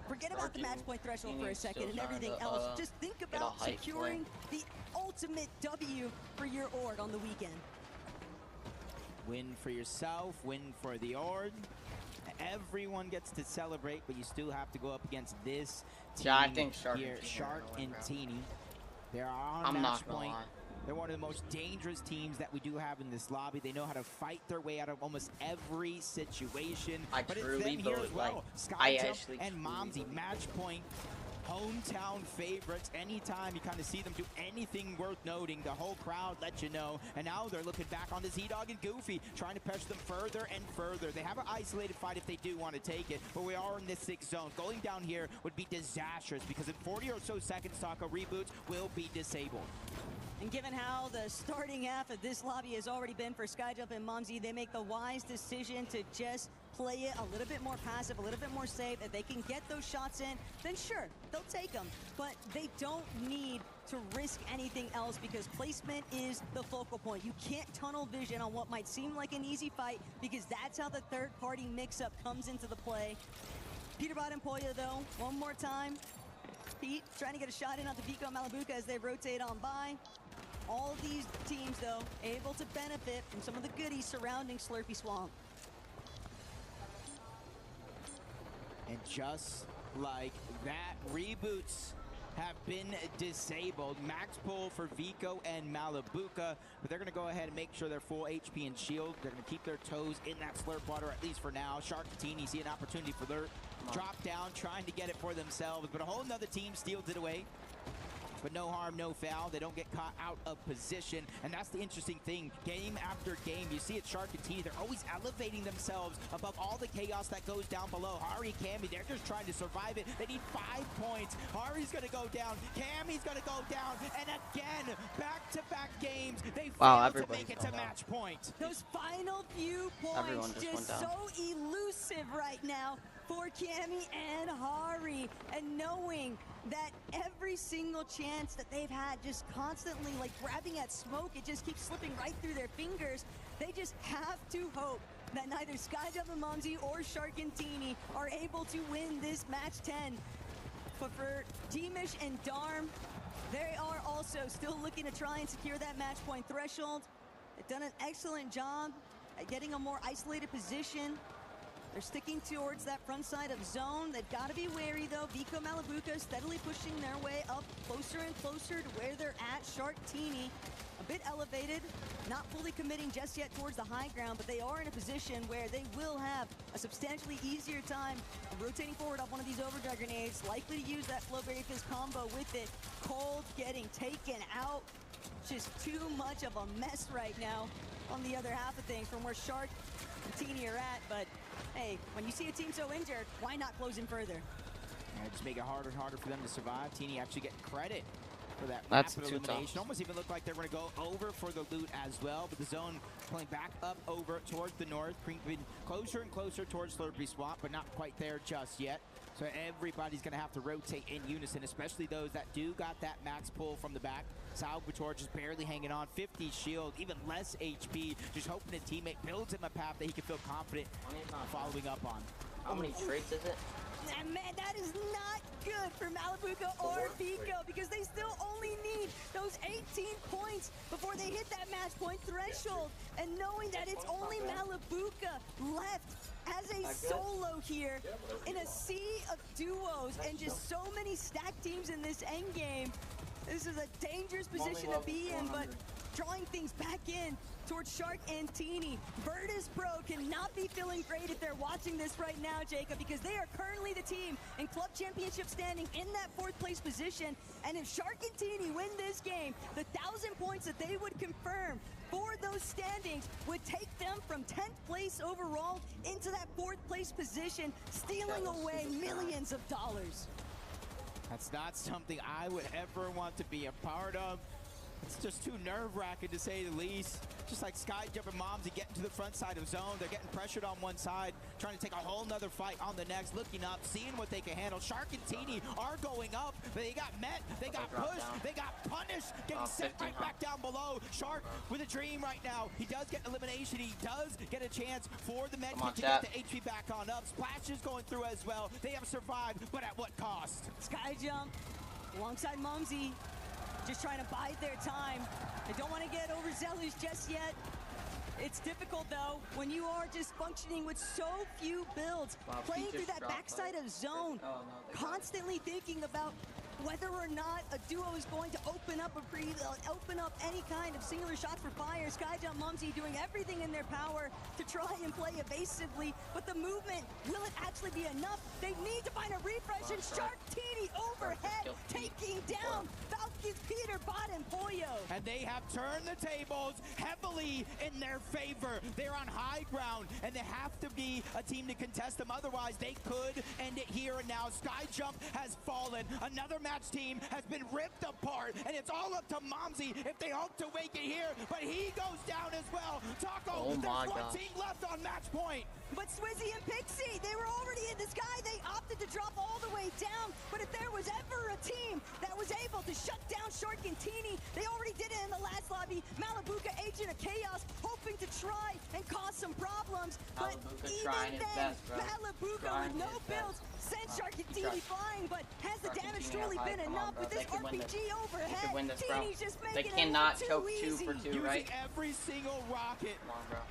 forget about the match point threshold for a second and everything else. Just think about securing the ultimate W for your org on the weekend. Win for yourself, win for the org. Everyone gets to celebrate, but you still have to go up against this team I think Shark here. and Shark and Teeny. They are on I'm match not gonna point. lie. They're one of the most dangerous teams that we do have in this lobby. They know how to fight their way out of almost every situation. But it's them here as well. Skyjump and Momsy, match point, hometown favorites. Anytime you kind of see them do anything worth noting, the whole crowd lets you know. And now they're looking back on this E-Dog and Goofy, trying to pressure them further and further. They have an isolated fight if they do want to take it, but we are in this 6th zone. Going down here would be disastrous, because in 40 or so seconds, Taka reboots will be disabled. And given how the starting half of this lobby has already been for Skyjump and Momsy, they make the wise decision to just play it a little bit more passive, a little bit more safe. If they can get those shots in, then sure, they'll take them. But they don't need to risk anything else, because placement is the focal point. You can't tunnel vision on what might seem like an easy fight, because that's how the third-party mix-up comes into the play. Peterbot and Pollo, though, one more time. Pete trying to get a shot in onto Vico and Malabuka as they rotate on by. All of these teams, though, able to benefit from some of the goodies surrounding Slurpy Swamp. And just like that, reboots have been disabled. Max pull for Vico and Malabuka, but they're going to go ahead and make sure they're full HP and shield. They're going to keep their toes in that slurp water, at least for now. Shark Teeny see an opportunity for their drop down, trying to get it for themselves, but a whole nother team steals it away. But no harm, no foul. They don't get caught out of position. And that's the interesting thing. Game after game, you see it Shark and Teeny. They're always elevating themselves above all the chaos that goes down below. Hari, Cammy, they're just trying to survive it. They need 5 points. Hari's going to go down. Cammy's going to go down. And again, back-to-back games, they fail to make it to match point. Those final few points just so elusive right now for Cammy and Hari, and knowing that every single chance that they've had, just constantly like grabbing at smoke, it just keeps slipping right through their fingers. They just have to hope that neither Skyjump and Momsy or Shark and Teeny are able to win this match 10. But for Teamish and Darm, they are also still looking to try and secure that match point threshold. They've done an excellent job at getting a more isolated position. They're sticking towards that front side of zone. They've got to be wary, though. Vico Malabuka steadily pushing their way up closer and closer to where they're at. Shark Teeny, a bit elevated, not fully committing just yet towards the high ground, but they are in a position where they will have a substantially easier time of rotating forward off one of these overdrive grenades, likely to use that Flowberry Fizz combo with it. Cold getting taken out. Just too much of a mess right now on the other half of things from where Shark and Teeny are at, but hey, when you see a team so injured, why not close in further? Yeah, just make it harder and harder for them to survive. Teeny actually getting credit for that That's rapid elimination. Almost even looked like they were going to go over for the loot as well, but the zone pulling back up over towards the north, creeping closer and closer towards Slurpy Swamp, but not quite there just yet. So everybody's going to have to rotate in unison, especially those that do got that max pull from the back. Salvatore just barely hanging on, 50 shield, even less HP, just hoping his teammate builds him a path that he can feel confident following up on. How many traits is it? And man, that is not good for Malabuka or Vico, because they still only need those 18 points before they hit that match point threshold. And knowing that it's only Malabuka left as a solo here in a sea of duos and just so many stacked teams in this endgame, this is a dangerous position to be in, but drawing things back in towards Shark and Teeny. Virtus Pro cannot be feeling great if they're watching this right now, Jacob, because they are currently the team in club championship standing in that 4th place position. And if Shark and Teeny win this game, the 1,000 points that they would confirm for those standings would take them from 10th place overall into that 4th place position, stealing away millions of dollars. That's not something I would ever want to be a part of. It's just too nerve-wracking to say the least. Just like Skyjump and Momsy getting to the front side of zone. They're getting pressured on one side, trying to take a whole nother fight on the next, looking up, seeing what they can handle. Shark and Teeny are going up, but they got met, they got pushed, they got punished, getting sent right back down below. Shark with a dream right now. He does get elimination. He does get a chance for the medkit to get the HP back on up. Splash is going through as well. They have survived, but at what cost? Skyjump alongside Momsy. Just trying to bide their time. They don't want to get overzealous just yet. It's difficult though when you are just functioning with so few builds, playing through that backside of zone, constantly thinking about whether or not a duo is going to open up any kind of singular shot for fire. Skyjump, Momsy doing everything in their power to try and play evasively, but the movement, will it actually be enough? They need to find a refresh, and Shark Teeny overhead, taking down Falcons, Peter, Bot, and Pollo. And they have turned the tables heavily in their favor. They're on high ground, and they have to be a team to contest them. Otherwise, they could end it here and now. Skyjump has fallen. Another match team has been ripped apart, and it's all up to Momsy if they hope to make it here, but he goes down as well. Taco, there's one team left on match point. But Swizzy and Pixie, they were already in the sky. They opted to drop all the way down, but if there was ever a team that was able to shut down Shark and Teeny, they already did it in the last lobby. Malibuca, Agent of Chaos, hoping to try and cause some problems, but even then, Malibuca with no builds sent Shark and Teeny flying, but has the damage truly been enough with this RPG overhead? Teeny's just making they cannot it choke too easy. 2 for 2, right? Using every single rocket.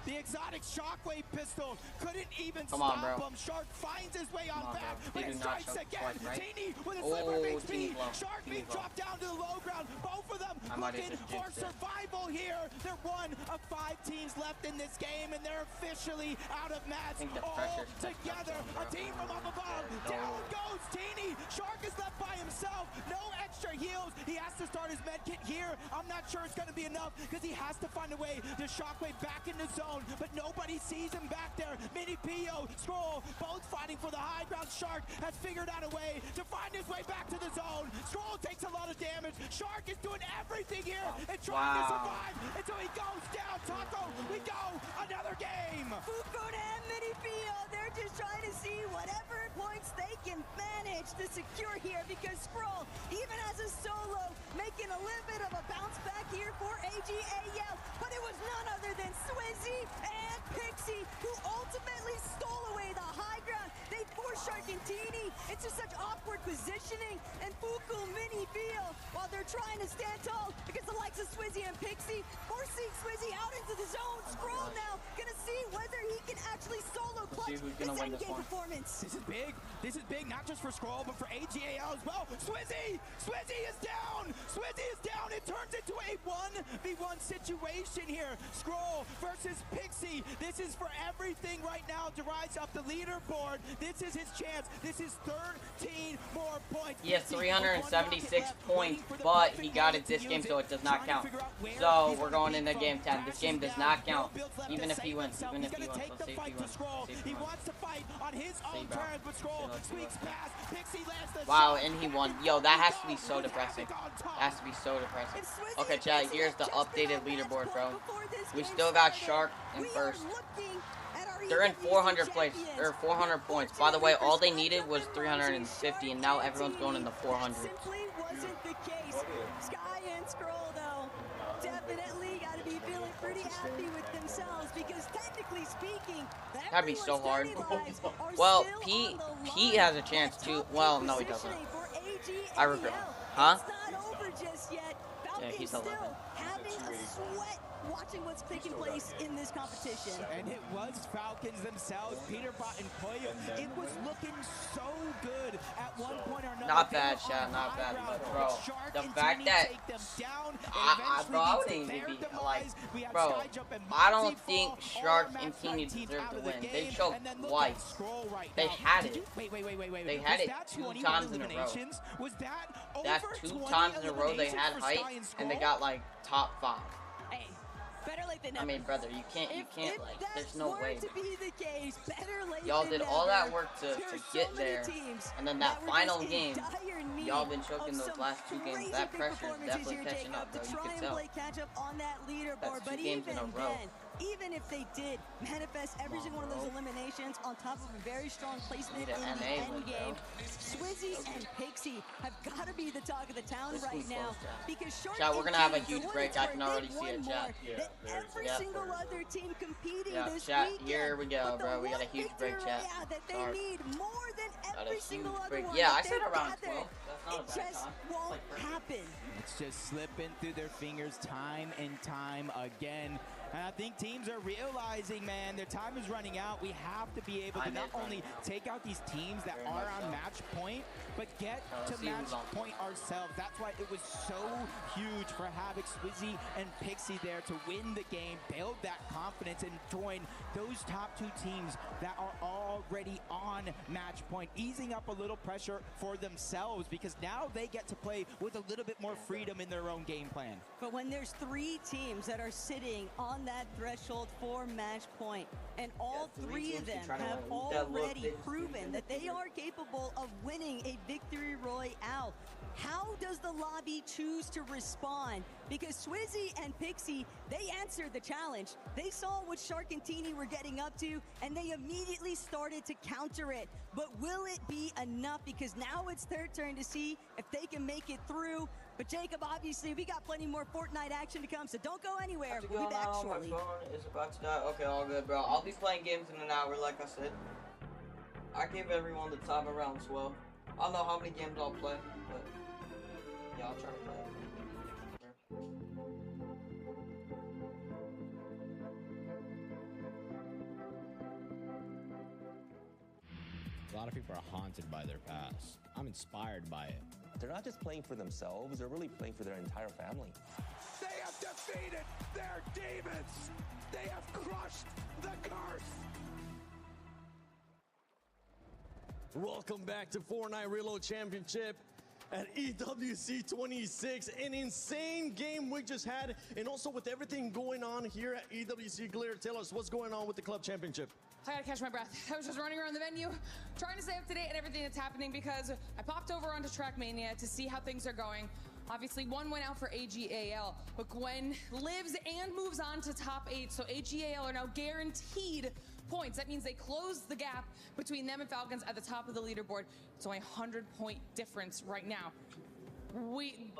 The exotic shockwave pistol couldn't even Come on, stop bro. him. Shark finds his way on back, They but do it not strikes choke again. twice, right? Teeny with a sliver of HP. Teeny's low. Shark being Teeny's low. dropped down to the low ground. Both of them I might looking have just for jinxed it. survival here. They're one of 5 teams left in this game, and they're officially out of match all together. A team from up above. Down goes Teeny. Shark is left by himself. No extra heals. He has to start his med kit here. I'm not sure it's going to be enough because he has to find a way to shockwave back in the zone, but nobody sees him back there. Mini Pio, Scroll, both fighting for the high ground. Shark has figured out a way to find his way back to the zone. Scroll takes a lot of damage. Shark is doing everything here and trying to survive until he goes down. Taco, we go. Another game. Fukuda and Mini Pio, they're just trying to see whatever points they can manage to secure here, because Scroll, even as a solo, making a little bit of a bounce back here for AGAL, but it was none other than Swizzy and Pixie who ultimately stole away the high ground. They forced Shark and Teeny into such awkward positioning, and Fuku, Mini Pio, while they're trying to stand tall against the likes of Swizzy and Pixie, forcing Swizzy out into the zone. Scroll now gonna see whether he can actually solo clutch this endgame performance. This is big. This is big, not just for Scroll, but for AGAL as well. Swizzy! Swizzy is down! Swizzy is down! It turns into a 1v1 situation here. Scroll versus Pixie. This is for everything right now to rise up the leaderboard. This is his chance. This is 13 more points. He has 376 points, but he got it this game, so it does not count. So we're going into game 10. This game does not count, even if he wins. Even if he wins, let's see if he wins. He wants to fight on his own terms, but Scroll squeaks past. Pixie lands the Wow, and he won. Yo, that has to be so depressing. That has to be so depressing. Okay, chat, here's the updated leaderboard, bro. We still got Shark in first. They're in 400 place. They're 400 points. By the way, all they needed was 350, and now everyone's going in the 400s. Simply wasn't the case. Sky and Scroll, though, definitely got to be feeling pretty happy with themselves, because technically speaking, That'd be so hard. Well, Pete has a chance too. Well, no, he doesn't. I regret. Huh? Yeah, he's 11. Having a sweat watching what's taking place in this competition. And it was Falcons themselves, Peter Bot and Pollo. It was looking so good at one point or another. Not bad, Shad, not bad, but bro, the fact that bro, I wouldn't even be like, bro, I don't think Shark and Teeny deserve to win. They choked twice. They had it. They had it 2 times in a row. That's 2 times in a row they had height, and they got like top 5. Better late than never. I mean, brother, you can't like, there's no way. To be the case, better late Y'all than did never. all that work to There's get so many there, teams and then that were final just in game, dire need y'all been of choking those some last 2 games. crazy That big pressure is performances definitely here, catching Jacob, up, bro. to You try can and tell. play catch up on that leaderboard. That's 2 But games in a row. even if they did manifest every single one of those eliminations on top of a very strong placement in the end game, Swizzy and Pixie have got to be the talk of the town This right one's now. close, chat. Because Shark Chat, we're and gonna have a Team, huge for what break. it's I worth, can already they've see it, won chat. more than every single other team competing this chat, weekend. here we go, But the bro. We got a one huge break, victory chat. royale that they Sorry. need more than Got a every huge single other break. one. Yeah, that I said they've around gathered. 12. That's not a It bad just time. won't happen. It's just slipping through their fingers time and time again. And I think teams are realizing, man, their time is running out. We have to be able to not only take out these teams that Very are much on so. match point, but get to see match who's on point ourselves. That's why it was so huge for Havoc, Swizzy, and Pixie there to win the game, build that confidence, and join those top 2 teams that are already on match point, easing up a little pressure for themselves because now they get to play with a little bit more freedom in their own game plan. But when there's 3 teams that are sitting on that threshold for match point, and all 3 of them have already proven that they are capable of winning a victory royale, how does the lobby choose to respond? Because Swizzy and Pixie, they answered the challenge. They saw what Shark and Teeny were getting up to, and they immediately started to counter it. But will it be enough? Because now it's their turn to see if they can make it through. But Jacob, obviously, we got plenty more Fortnite action to come, so don't go anywhere. We'll be back shortly. My phone is about to die. Okay, all good, bro. I'll be playing games in an hour, like I said. I give everyone the time around 12. I don't know how many games I'll play, but yeah, I'll try to play. A lot of people are haunted by their past. I'm inspired by it. They're not just playing for themselves, they're really playing for their entire family. They have defeated their demons. They have crushed the curse. Welcome back to Fortnite Reload Championship at EWC 26. An insane game we just had, and also with everything going on here at EWC Glitter, tell us what's going on with the club championship. I gotta catch my breath. I was just running around the venue, trying to stay up to date on everything that's happening because I popped over onto Trackmania to see how things are going. Obviously, one went out for AGAL, but Gwen lives and moves on to top 8, so AGAL are now guaranteed points. That means they close the gap between them and Falcons at the top of the leaderboard. It's only a 100-point difference right now.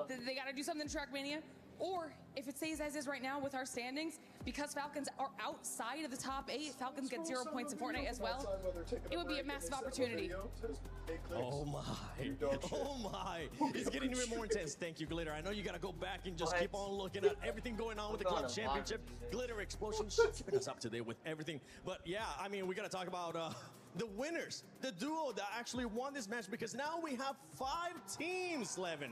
They gotta do something to Trackmania, or if it stays as is right now with our standings, because Falcons are outside of the top 8, Falcons get 0 points in Fortnite as well, it would be a massive opportunity. Oh my, oh my. It's getting even more intense. Thank you, Glitter. I know you gotta go back and just keep on looking at everything going on with the club championship. Glitter Explosions keeping us up to date with everything. But yeah, I mean, we gotta talk about the winners, the duo that actually won this match, because now we have 5 teams, Levin.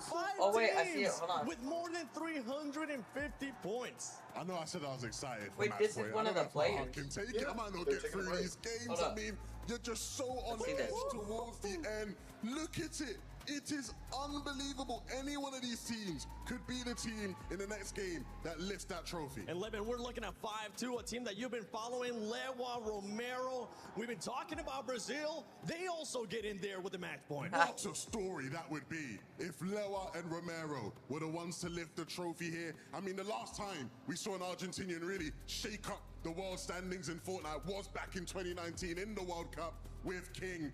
5 wait, teams I see it. Hold on. with more than 350 points. I know I said I was excited. Wait, for this match is point. one I of know the that's not how I players. can take it. I might not get through these games. Hold I up. mean, you're just so on see edge this. towards the end. Look at it. It is unbelievable. Any one of these teams could be the team in the next game that lifts that trophy. And Levin, we're looking at 5-2, a team that you've been following, Lewa, Romero. We've been talking about Brazil. They also get in there with the match point. What a story that would be if Lewa and Romero were the ones to lift the trophy here. I mean, the last time we saw an Argentinian really shake up the world standings in Fortnite was back in 2019 in the World Cup with King.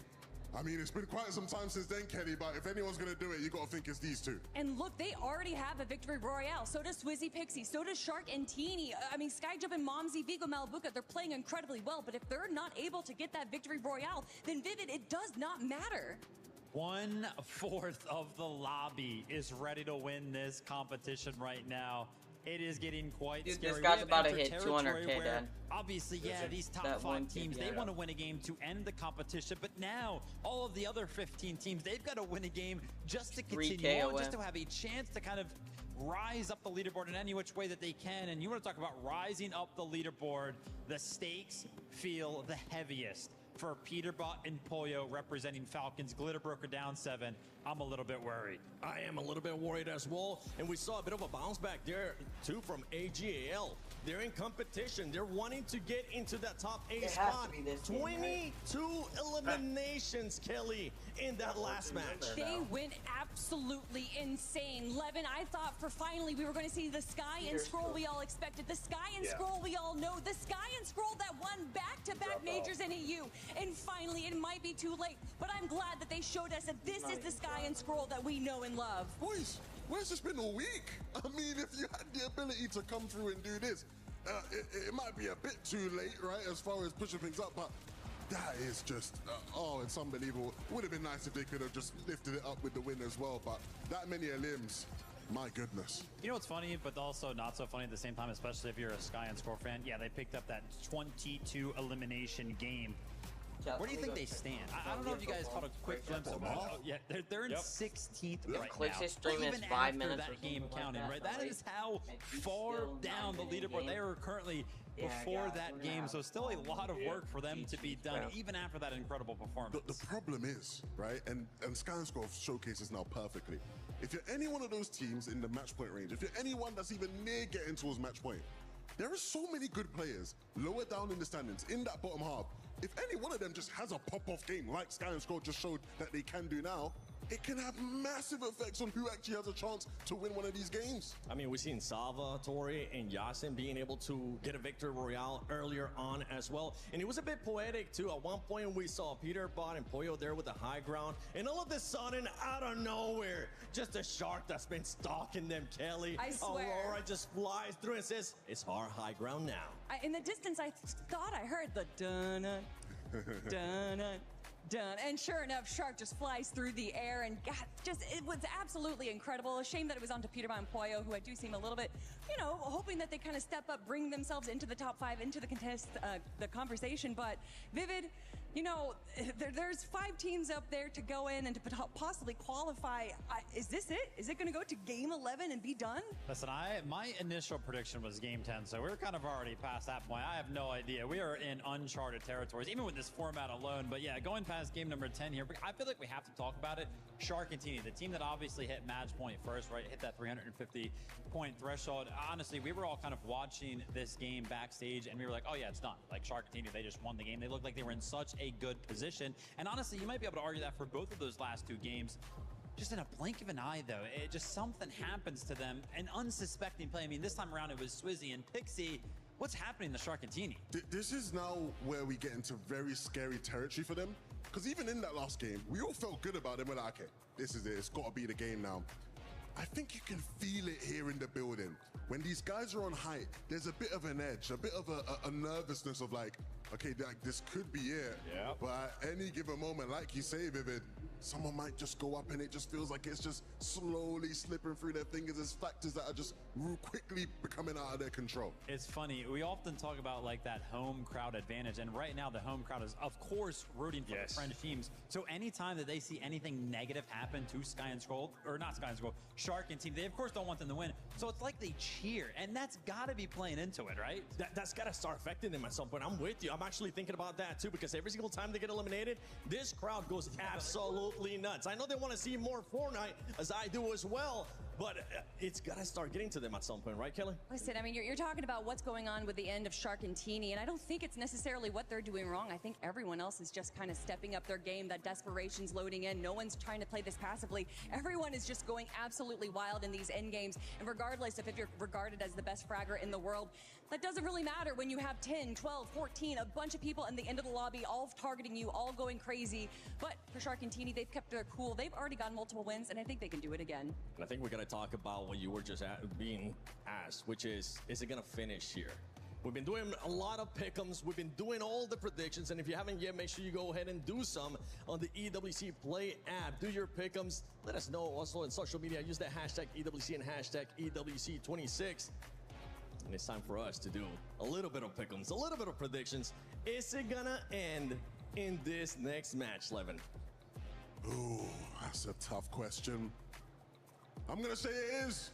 I mean, it's been quite some time since then, Kenny, but if anyone's going to do it, you got to think it's these two. And look, they already have a victory royale. So does Swizzy Pixie. So does Shark and Teeny. I mean, Skyjump and Momsy, Vigo Malabuka, they're playing incredibly well. But if they're not able to get that victory royale, then Vivid, it does not matter. 1/4 of the lobby is ready to win this competition right now. It is getting quite Dude, scary. this guy's We have about to entered hit territory 200K, where Dan. obviously, yeah, these top That 5 one teams, team, they yeah. want to win a game to end the competition. But now, all of the other 15 teams, they've got to win a game just to continue on, just to have a chance to kind of rise up the leaderboard in any which way that they can. And you want to talk about rising up the leaderboard, the stakes feel the heaviest for Peterbot and Pollo representing Falcons. Glitterbroker down 7. I'm a little bit worried. I am a little bit worried as well. And we saw a bit of a bounce back there, too, from AGAL. They're in competition. They're wanting to get into that top 8 spot. 22 eliminations, Kelly, in that last match. They went absolutely insane. Levin, I thought for finally we were going to see the Sky and Scroll we all expected. The Sky and Scroll we all know. The Sky and Scroll that won back-to-back majors in EU. And finally, it might be too late, but I'm glad that they showed us that this is the Sky and Scroll that we know and love. Boys, where's this been all week? I mean, if you had the ability to come through and do this, it might be a bit too late, right, as far as pushing things up, but that is just, it's unbelievable. Would have been nice if they could have just lifted it up with the win as well, but that many limbs, my goodness. You know what's funny, but also not so funny at the same time, especially if you're a Sky and Scroll fan? Yeah, they picked up that 22 elimination game. Where do you think they stand? I don't know if you guys caught a quick glimpse of it. Yeah, they're in 16th right now. Even after that game counted, right? That is how far down the leaderboard they are currently before that game. So still a lot of work for them to be done, even after that incredible performance. The problem is, right, and Sky and Scroll showcases now perfectly. If you're any one of those teams in the match point range, if you're anyone that's even near getting towards match point, there are so many good players lower down in the standings, in that bottom half. If any one of them just has a pop-off game like Sky and Scroll just showed that they can do now, it can have massive effects on who actually has a chance to win one of these games. I mean, we've seen Salva, Tori, and Yasin being able to get a victory royale earlier on as well. And it was a bit poetic, too. At one point, we saw Peterbot and Pollo there with the high ground. And all of a sudden, out of nowhere, just a shark that's been stalking them, Kelly. I swear. Aurora just flies through and says, it's our high ground now. In the distance, I thought I heard the dun-dun, dun-dun. Done. And sure enough, Shark just flies through the air, and God, it was absolutely incredible. A shame that it was onto Peterbot and Pollo, who I do seem a little bit, hoping that they kind of step up, bring themselves into the top 5, into the the conversation. But Vivid, there's 5 teams up there to go in and to possibly qualify. Is this it? Is it going to go to game 11 and be done? Listen, my initial prediction was game 10, so we're kind of already past that point. I have no idea. We are in uncharted territories, even with this format alone. But yeah, going past game number 10 here, I feel like we have to talk about it. Sharkantini, the team that obviously hit match point first, right? Hit that 350-point threshold. Honestly, we were all kind of watching this game backstage, and we were like, oh yeah, it's done. Like Sharkantini, they just won the game. They looked like they were in such a good position. And honestly, you might be able to argue that for both of those last 2 games. Just in a blink of an eye, though, something happens to them. An unsuspecting play. I mean, this time around it was Swizzy and Pixie. What's happening to Sharkantini? This is now where we get into very scary territory for them. Because even in that last game, we all felt good about it. We're like, okay, this is it. It's got to be the game now. I think you can feel it here in the building. When these guys are on height, there's a bit of an edge, a bit of a nervousness of like, okay, this could be it. Yeah. But at any given moment, like you say, Vivid, someone might just go up and it just feels like it's just slowly slipping through their fingers. There's factors that are just quickly becoming out of their control. It's funny. We often talk about like that home crowd advantage. And right now the home crowd is, of course, rooting for the French teams. So anytime that they see anything negative happen to Sky and Scroll, or not Sky and Scroll, Sharkantini, they of course don't want them to win. So it's like they cheer. And that's got to be playing into it, right? That's got to start affecting them at some point. I'm with you. I'm actually thinking about that too, because every single time they get eliminated, this crowd goes absolutely nuts. I know they want to see more Fortnite, as I do as well, but it's got to start getting to them at some point, right, Kelly? Listen, I mean, you're talking about what's going on with the end of Sharkantini, and I don't think it's necessarily what they're doing wrong. I think everyone else is just kind of stepping up their game. That desperation's loading in. No one's trying to play this passively. Everyone is just going absolutely wild in these end games, and regardless of if you're regarded as the best fragger in the world, that doesn't really matter when you have 10, 12, 14, a bunch of people in the end of the lobby, all targeting you, all going crazy. But for Sharkantini, they've kept their cool. They've already gotten multiple wins, and I think they can do it again. And I think we're going to talk about what you were just being asked, which is it going to finish here? We've been doing a lot of pick'ems. We've been doing all the predictions. And if you haven't yet, make sure you go ahead and do some on the EWC Play app. Do your pick'ems. Let us know also on social media. Use the hashtag EWC and hashtag EWC26. And it's time for us to do a little bit of pick'ems, a little bit of predictions. Is it gonna end in this next match, Levin? Ooh, that's a tough question. I'm gonna say it is.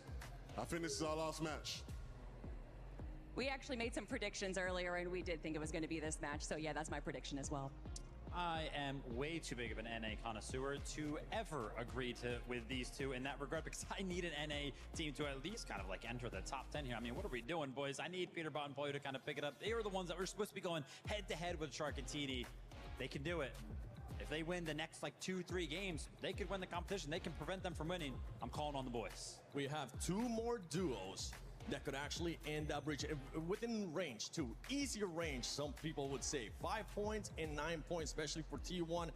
I think this is our last match. We actually made some predictions earlier, and we did think it was going to be this match. So yeah, that's my prediction as well. I am way too big of an NA connoisseur to ever agree with these two in that regard, because I need an NA team to at least kind of like enter the top 10 here. I mean, what are we doing, boys? I need Peterbot and Pollo to kind of pick it up. They are the ones that were supposed to be going head-to-head with Shark and TD. They can do it. If they win the next like 2-3 games, they could win the competition. They can prevent them from winning. I'm calling on the boys. We have 2 more duos that could actually end up reaching within range, too. Easier range, some people would say. 5 points and 9 points, especially for T1.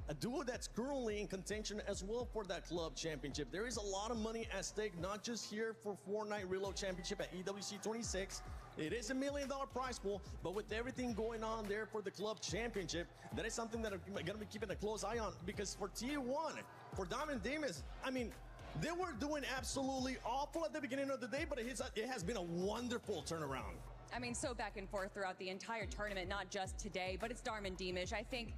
A duo that's currently in contention as well for that club championship. There is a lot of money at stake, not just here for Fortnite Reload Championship at EWC 26. It is $1 million prize pool, but with everything going on there for the club championship, that is something that I'm going to be keeping a close eye on, because for T1, for Diamond Demons, I mean, they were doing absolutely awful at the beginning of the day, but it has been a wonderful turnaround. I mean, so back and forth throughout the entire tournament, not just today, but it's Darman Demish. I think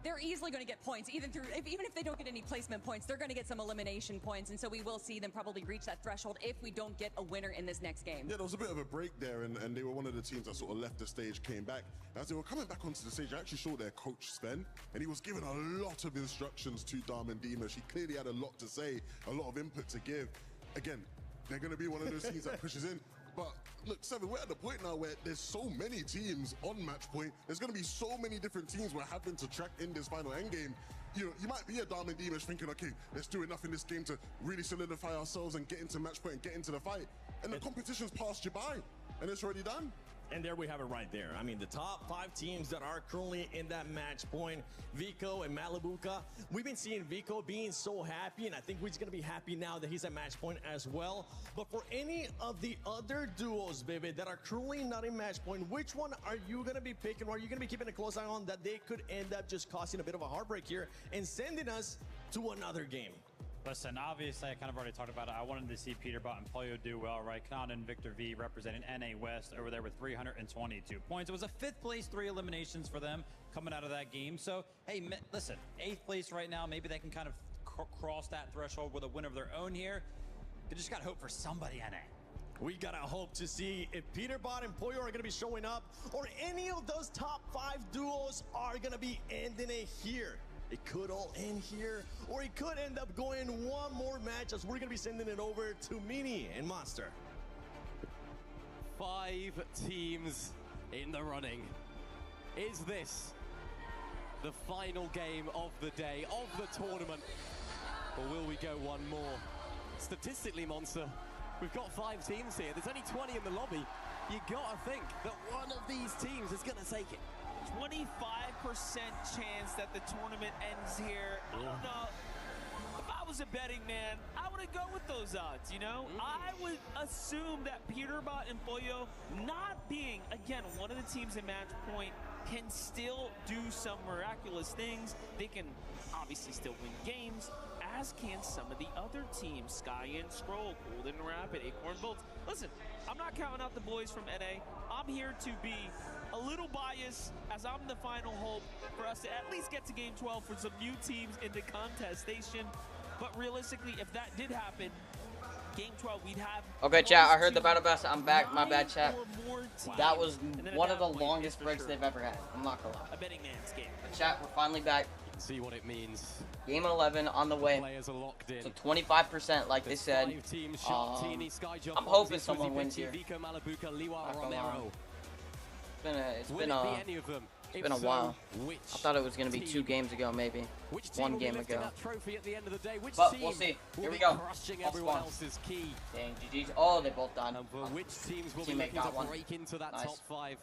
they're easily going to get points, even if they don't get any placement points, they're going to get some elimination points, and so we will see them probably reach that threshold if we don't get a winner in this next game. Yeah, there was a bit of a break there, and they were one of the teams that sort of left the stage, came back. As they were coming back onto the stage, I actually saw their coach, Sven, and he was giving a lot of instructions to Darman Demish. He clearly had a lot to say, a lot of input to give. Again, they're going to be one of those teams that pushes in. But look, Seven, we're at the point now where there's so many teams on match point. There's going to be so many different teams we're having to track in this final endgame. You know, you might be a Darman Demish thinking, okay, let's do enough in this game to really solidify ourselves and get into match point and get into the fight. And the competition's passed you by, and it's already done. And there we have it right there. I mean, the top 5 teams that are currently in that match point, Vico and Malibuca. We've been seeing Vico being so happy, and I think he's going to be happy now that he's at match point as well. But for any of the other duos, Vivid, that are currently not in match point, which one are you going to be picking, or are you going to be keeping a close eye on that they could end up just causing a bit of a heartbreak here and sending us to another game? Listen, obviously, I kind of already talked about it. I wanted to see Peterbot and Pollo do well, right? Khan and Victor V representing NA West over there with 322 points. It was a 5th place, 3 eliminations for them coming out of that game. So, hey, listen, 8th place right now. Maybe they can kind of cross that threshold with a win of their own here. You just got to hope for somebody NA. We gotta hope to see if Peterbot and Pollo are gonna be showing up, or any of those top 5 duos are gonna be ending it here. It could all end here, or it could end up going one more match, as we're going to be sending it over to Mini and Monster. 5 teams in the running. Is this the final game of the day, of the tournament? Or will we go one more? Statistically, Monster, we've got 5 teams here. There's only 20 in the lobby. You got to think that one of these teams is going to take it. 25% chance that the tournament ends here. I don't know. If I was a betting man, I wouldn't go with those odds, you know? I would assume that Peterbot and Pollo, not being, again, one of the teams in match point, can still do some miraculous things. They can obviously still win games, as can some of the other teams. Skyen, Scroll, Golden Rapid, Acorn Bolts. Listen, I'm not counting out the boys from NA. I'm here to be a little biased, as I'm the final hope for us to at least get to Game 12 for some new teams in the contestation. But realistically, if that did happen, Game 12, we'd have... Okay, chat, I heard the Battle Pass. I'm back. My bad, chat. That was one of the longest breaks they've ever had. I'm not gonna lie. A betting man's game. But chat, we're finally back. See what it means. Game 11 on the way. Players are locked in. So 25% like they said. I'm hoping someone wins here. Vico, Malibuca, Liwa, Romero. It's been a while. I thought it was going to be 2 games ago, maybe. 1 game ago. But we'll see. Here we go. Everyone else's key. Dang, GG's. Oh, they both done. Which teams will be looking to break into that top 5?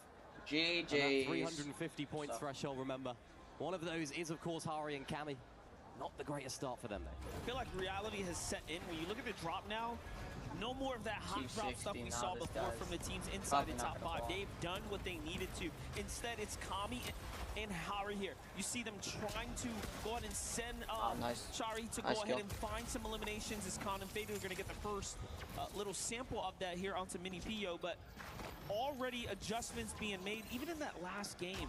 GG's. 350 point threshold, remember. One of those is, of course, Hari and Cammy. Not the greatest start for them, though. I feel like reality has set in. When you look at the drop now, no more of that hot drop stuff we saw before from the teams inside the top 5. They've done what they needed to. Instead, it's Kami and Hari here. You see them trying to go ahead and send Shari to go ahead and find some eliminations, as Khan and Fado are going to get the first little sample of that here onto Mini Pio. But already adjustments being made, even in that last game.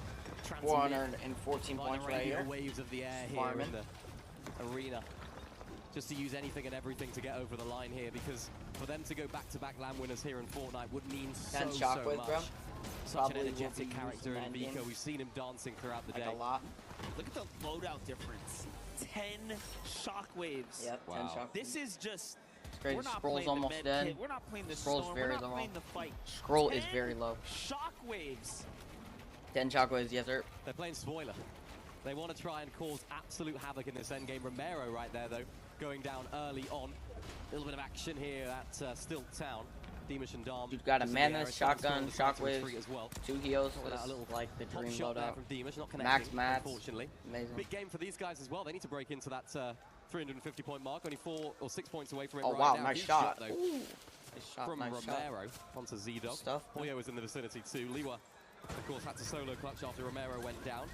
transmit 414 points right here. waves of the air here Farming. in the arena. Just to use anything and everything to get over the line here, because for them to go back-to-back LAN winners here in Fortnite would mean so much. Such Probably an will be energetic used character in in endgame. Vico. We've seen him dancing throughout the Like day. a lot. Look at the loadout difference. 10 shockwaves. Yep, 10 shockwaves. This is just. Crazy. We're not Scroll's playing almost the med dead. kit. We're not playing the Scroll's storm. very We're not low. playing the fight. Scroll is 10 very low. Shockwaves. 10 shockwaves, yes sir. They're playing spoiler. They want to try and cause absolute havoc in this endgame. Romero right there, though, going down early on. A little bit of action here at Stilt Town. Deemish and Dom. You've got a Menace, Shotgun, Shockwaves, as well. 2 heals. A little like the dream shot there loadout. from Deemish, not connecting, Max mats. unfortunately. Amazing. Big game for these guys as well. They need to break into that 350-point mark. Only 4 or 6 points away from it Oh, right wow, now. nice Huge shot. though. Nice shot, From nice Romero shot. onto Z-Dog. Hoyo was in the vicinity too. Liwa, of course, had to solo clutch after Romero went down.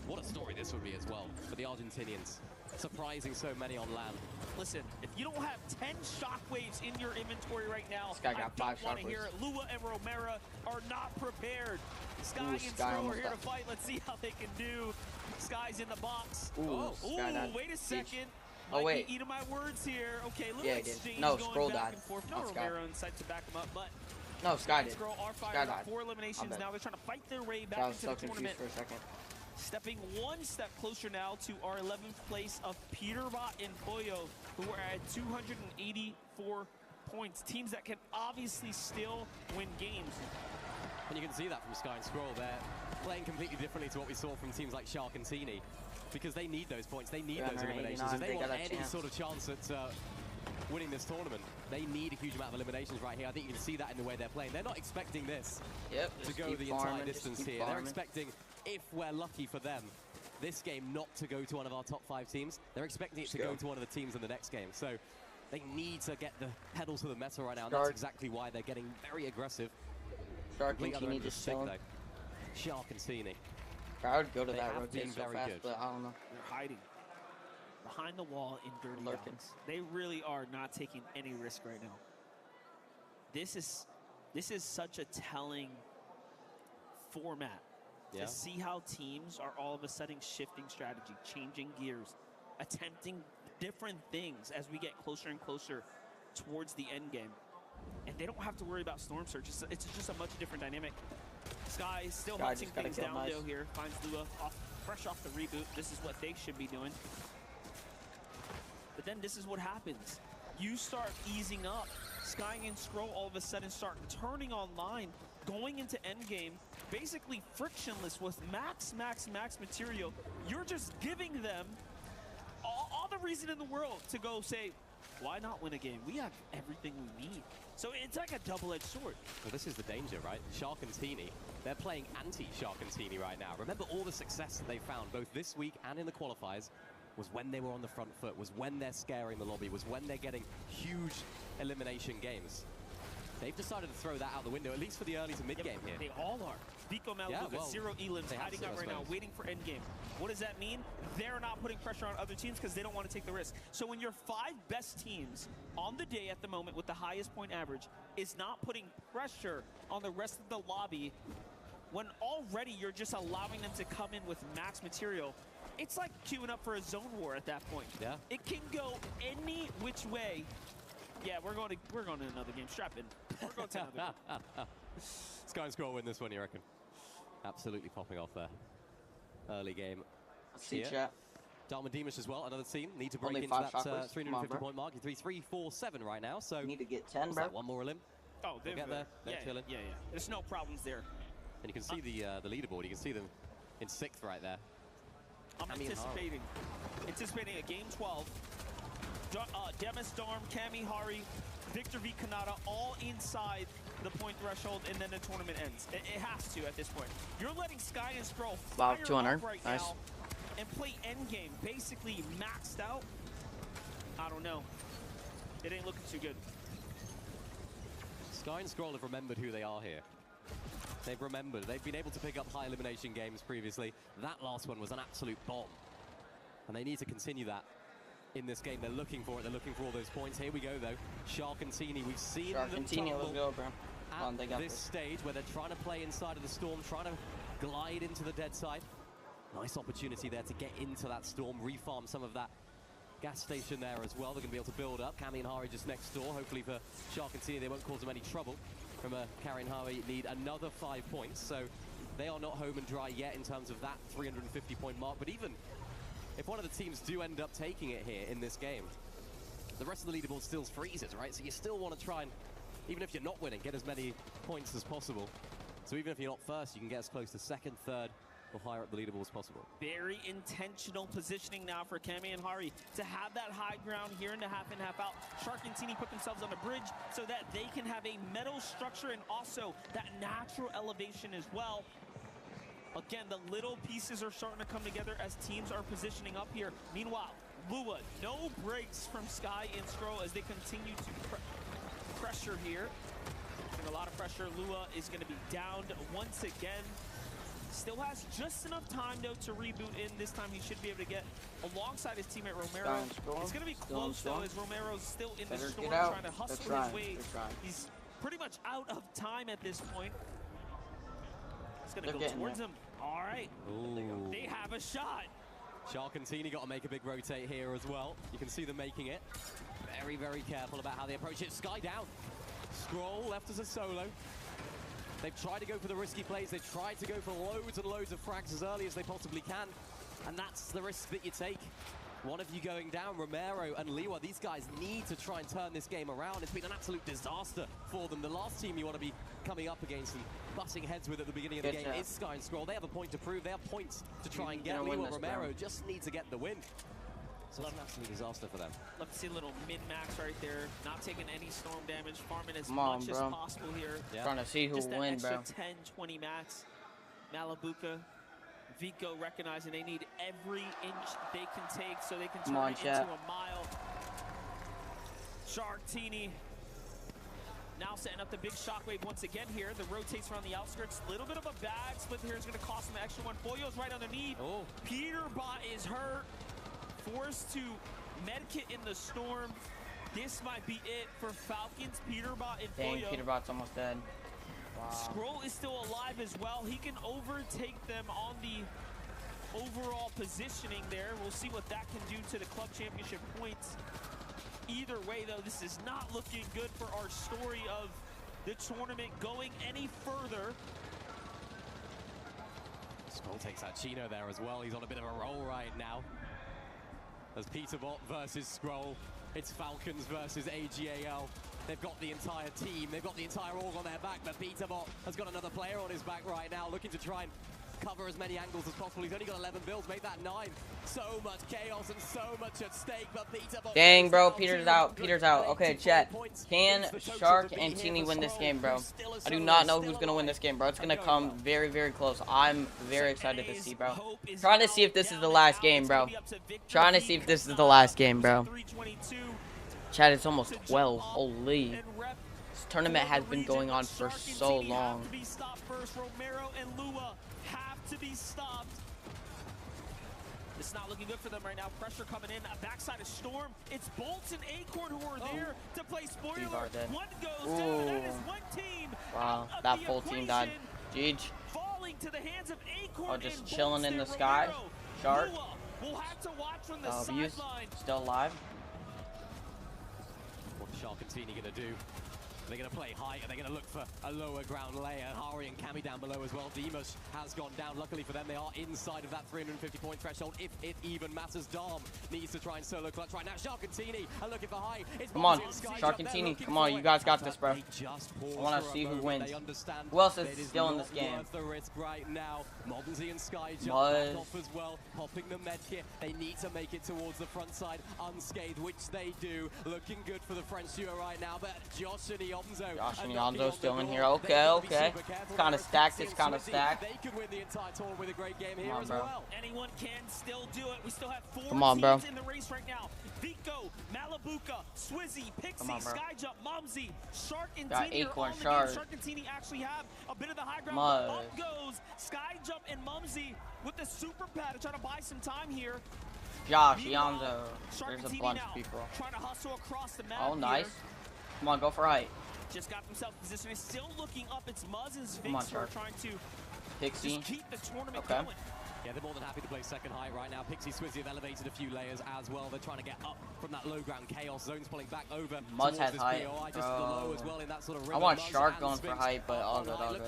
What a story this would be as well for the Argentinians. Surprising so many on land. Listen, if you don't have 10 shockwaves in your inventory right now, This guy got I 5 don't want to hear shockwaves. it. Lua and Romero are not prepared. Sky Ooh, and Sky Skro are almost here to died. fight. Let's see how they can do. Sky's in the box. Ooh, Sky died. Wait a second. Oh, Might wait. be eating my words here. Okay, little Yeah, he did. exchange No, going Scroll back died. and forth. No Not Sky. Romero inside to back him up, but No, Sky did. Skro are Sky fired died. up 4 eliminations. My bad. Now they're trying to fight their way I back was into so the confused tournament. for a second. Stepping one step closer now to our 11th place of Peterbot and Pollo, who are at 284 points. Teams that can obviously still win games. And you can see that from Sky and Scroll. They're playing completely differently to what we saw from teams like Shark and Tini, because they need those points, they need those eliminations. If they want any sort of chance at winning this tournament, they need a huge amount of eliminations right here. I think you can see that in the way they're playing. They're not expecting this to go the entire distance here. They're expecting, if we're lucky for them, this game not to go to one of our top 5 teams. They're expecting it to go to one of the teams in the next game. So they need to get the pedal to the metal right now, and that's exactly why they're getting very aggressive. Shark Complete and other Tini end of the just stick, chilling. though. Shark and Tini. I would go to They that have rotation been so very fast, good. but I don't know. They're hiding behind the wall in dirty dogs. They really are not taking any risk right now. This is such a telling format Yeah. to see how teams are all of a sudden shifting strategy, changing gears, attempting different things as we get closer and closer towards the end game. And they don't have to worry about Storm Surge. It's just a much different dynamic. Sky still Sky hunting just gotta things kill down nice. though here. Finds Lua fresh off the reboot. This is what they should be doing. But then this is what happens. You start easing up. Sky and Scroll all of a sudden start turning online, going into endgame, basically frictionless with max material. You're just giving them all the reason in the world to go say, why not win a game? We have everything we need. So it's like a double-edged sword. Well, this is the danger, right? Shark and Tini, they're playing anti-Shark and Tini right now. Remember all the success that they found, both this week and in the qualifiers, was when they were on the front foot, was when they're scaring the lobby, was when they're getting huge elimination games. They've decided to throw that out the window, at least for the early to mid-game here. They all are. Vico Malabuga, 0 elims, they have hiding to, out I right now, suppose. waiting for endgame. What does that mean? They're not putting pressure on other teams because they don't want to take the risk. So when your 5 best teams on the day at the moment with the highest point average is not putting pressure on the rest of the lobby, when already you're just allowing them to come in with max material, it's like queuing up for a zone war at that point. Yeah. It can go any which way. Yeah, we're going to another game. Strap in. We're going to another game. Sky and Scroll win this one, you reckon? Absolutely popping off there. Early game. See here. chat. Dharma Deemish as well, another team. Need to break Only into 5 that chakras. Come on, 350 bro. point mark. 3-3-4-7 right now, so... Need to get 10, what's bro. that, one more limb? Oh, They'll get there. They're yeah, chilling. yeah. There's no problems there. And you can see the leaderboard. You can see them in 6th right there. I'm anticipating a game 12. Demis, Darm, Kami, Hari, Victor V, Kanata, all inside the point threshold, and then the tournament ends. It has to at this point. You're letting Sky and Scroll Wow, fire 200. off right Nice. now and play endgame, basically maxed out. I don't know. It ain't looking too good. Sky and Scroll have remembered who they are here. They've remembered. They've been able to pick up high elimination games previously. That last one was an absolute bomb. And they need to continue that in this game. They're looking for it. They're looking for all those points. Here we go, though. Shark and Tini. We've seen Shark them and Tini, let's tumble go, bro. Come on, they at got this this. stage where they're trying to play inside of the storm, trying to glide into the dead side. Nice opportunity there to get into that storm, refarm some of that gas station there as well. They're going to be able to build up. Kami and Hari just next door. Hopefully for Shark and Tini, they won't cause them any trouble. From Kari and Hari need another 5 points, so they are not home and dry yet in terms of that 350-point mark. But even if one of the teams do end up taking it here in this game, the rest of the leaderboard still freezes, right? So you still want to try and, even if you're not winning, get as many points as possible. So even if you're not first, you can get as close to 2nd, 3rd, or higher up the leaderboard as possible. Very intentional positioning now for Cammy and Hari to have that high ground here in the half in, half out. Shark and Teeny put themselves on the bridge so that they can have a metal structure and also that natural elevation as well. Again, the little pieces are starting to come together as teams are positioning up here. Meanwhile, Lua, no breaks from Sky and Skrull as they continue to pressure here. A lot of pressure. Lua is going to be downed once again. Still has just enough time, though, to reboot in. This time he should be able to get alongside his teammate Romero. It's going to be close, though, as Romero's still in the storm trying to hustle his way. He's pretty much out of time at this point. It's going to go towards him. All right. Ooh. They have a shot. Shark and Teeny got to make a big rotate here as well. You can see them making it. Very, very careful about how they approach it. Sky down. Skrull left as a solo. They've tried to go for the risky plays. They've tried to go for loads and loads of frags as early as they possibly can. And that's the risk that you take. One of you going down, Romero and Liwa, these guys need to try and turn this game around. It's been an absolute disaster for them. The last team you want to be coming up against and butting heads with at the beginning of the game is Sky and Skrull. They have a point to prove. They have points to try and get. Liwa, Romero just need to get the win. So it's an absolute disaster for them. Love to see a little min-max right there. Not taking any storm damage. Farming as much as possible here. Trying to see who will win, bro. Just an extra 10, 20 max. Malabuka, Vico recognizing they need every inch they can take so they can turn it into a mile. Shark, Teeny. Now setting up the big shockwave once again here. The rotates around the outskirts. Little bit of a bag split here is going to cost them an extra one. Foyo's right underneath. Peterbot is hurt. Forced to medkit in the storm. This might be it for Falcons. Peterbot and Dang, Foyo. Peterbot's almost dead. Wow. Skrull is still alive as well. He can overtake them on the overall positioning there. We'll see what that can do to the club championship points. Either way, though, this is not looking good for our story of the tournament going any further. Skrull takes out Chino there as well. He's on a bit of a roll right now. As Peterbot versus Skrull, it's Falcons versus AGAL. They've got the entire team, they've got the entire org on their back, but Peterbot has got another player on his back right now, looking to try and cover as many angles as possible. He's only got 11 builds, make that 9. So much chaos and so much at stake, but Peterbot... Dang, bro, Peter's out. Okay, chat. Can Shark and Teeny win this game, bro? I do not know who's going to win this game, bro. It's going to come very, very close. I'm very excited to see, bro. Trying to see if this is the last game, bro. Trying to see if this is the last game, bro. Chat, it's almost 12. Holy. This tournament has been going on for so long. Romero and Lua have to be stopped. It's not looking good for them right now. Pressure coming in. Backside of Storm. It's Bolts and Acorn who are there to play spoiler. One goes down. That is one team. Wow, that full team died. Jeej. Falling to the hands of Acorn. Oh, just chilling in the sky. Shark. We'll have to watch from the sideline. Still alive. What's Shark and Teeny going to do? They're going to play high, and they're going to look for a lower ground layer. Hari and Cammy down below as well. Demus has gone down. Luckily for them, they are inside of that 350-point threshold, if it even matters. Dom needs to try and solo clutch right now. Shark and Teeny are looking for high. Come on, Shark and Teeny. Come on, you guys got this, bro. I want to see who wins. Who else is still in this game? The risk right now. Mobsy and Sky jump back off as well, popping the med kit. They need to make it towards the front side unscathed, which they do. Looking good for the French duo right now, but Josh and Josh and Ionzo still in here. Okay. It's kind of stacked. They could win the entire tour with a great game here as well. Anyone can still do it. We still have 4 teams in the race right now. Vico, Malabuka, Swizzy, Pixie, Skyjump, Mumsy, Shark and Teeny are on the game. Shark and Teeny actually have a bit of the high ground. Up goes Skyjump and Mumsy with the super pad to try to buy some time here. Josh, Ionzo. There's a bunch of people. Trying to hustle across the map. Oh, nice. Come on, go for height. Just got themselves positioned. Still looking up. It's Muzz and Sphinx who are trying to Pixie. just keep the tournament going. Yeah, they're more than happy to play second height right now. Pixie Swizzy have elevated a few layers as well. They're trying to get up from that low ground chaos. Zone's pulling back over. Muzz has this height. POI just below as well in that sort of I river. want Muzz Shark and going for Sphinx height, but all good, all good.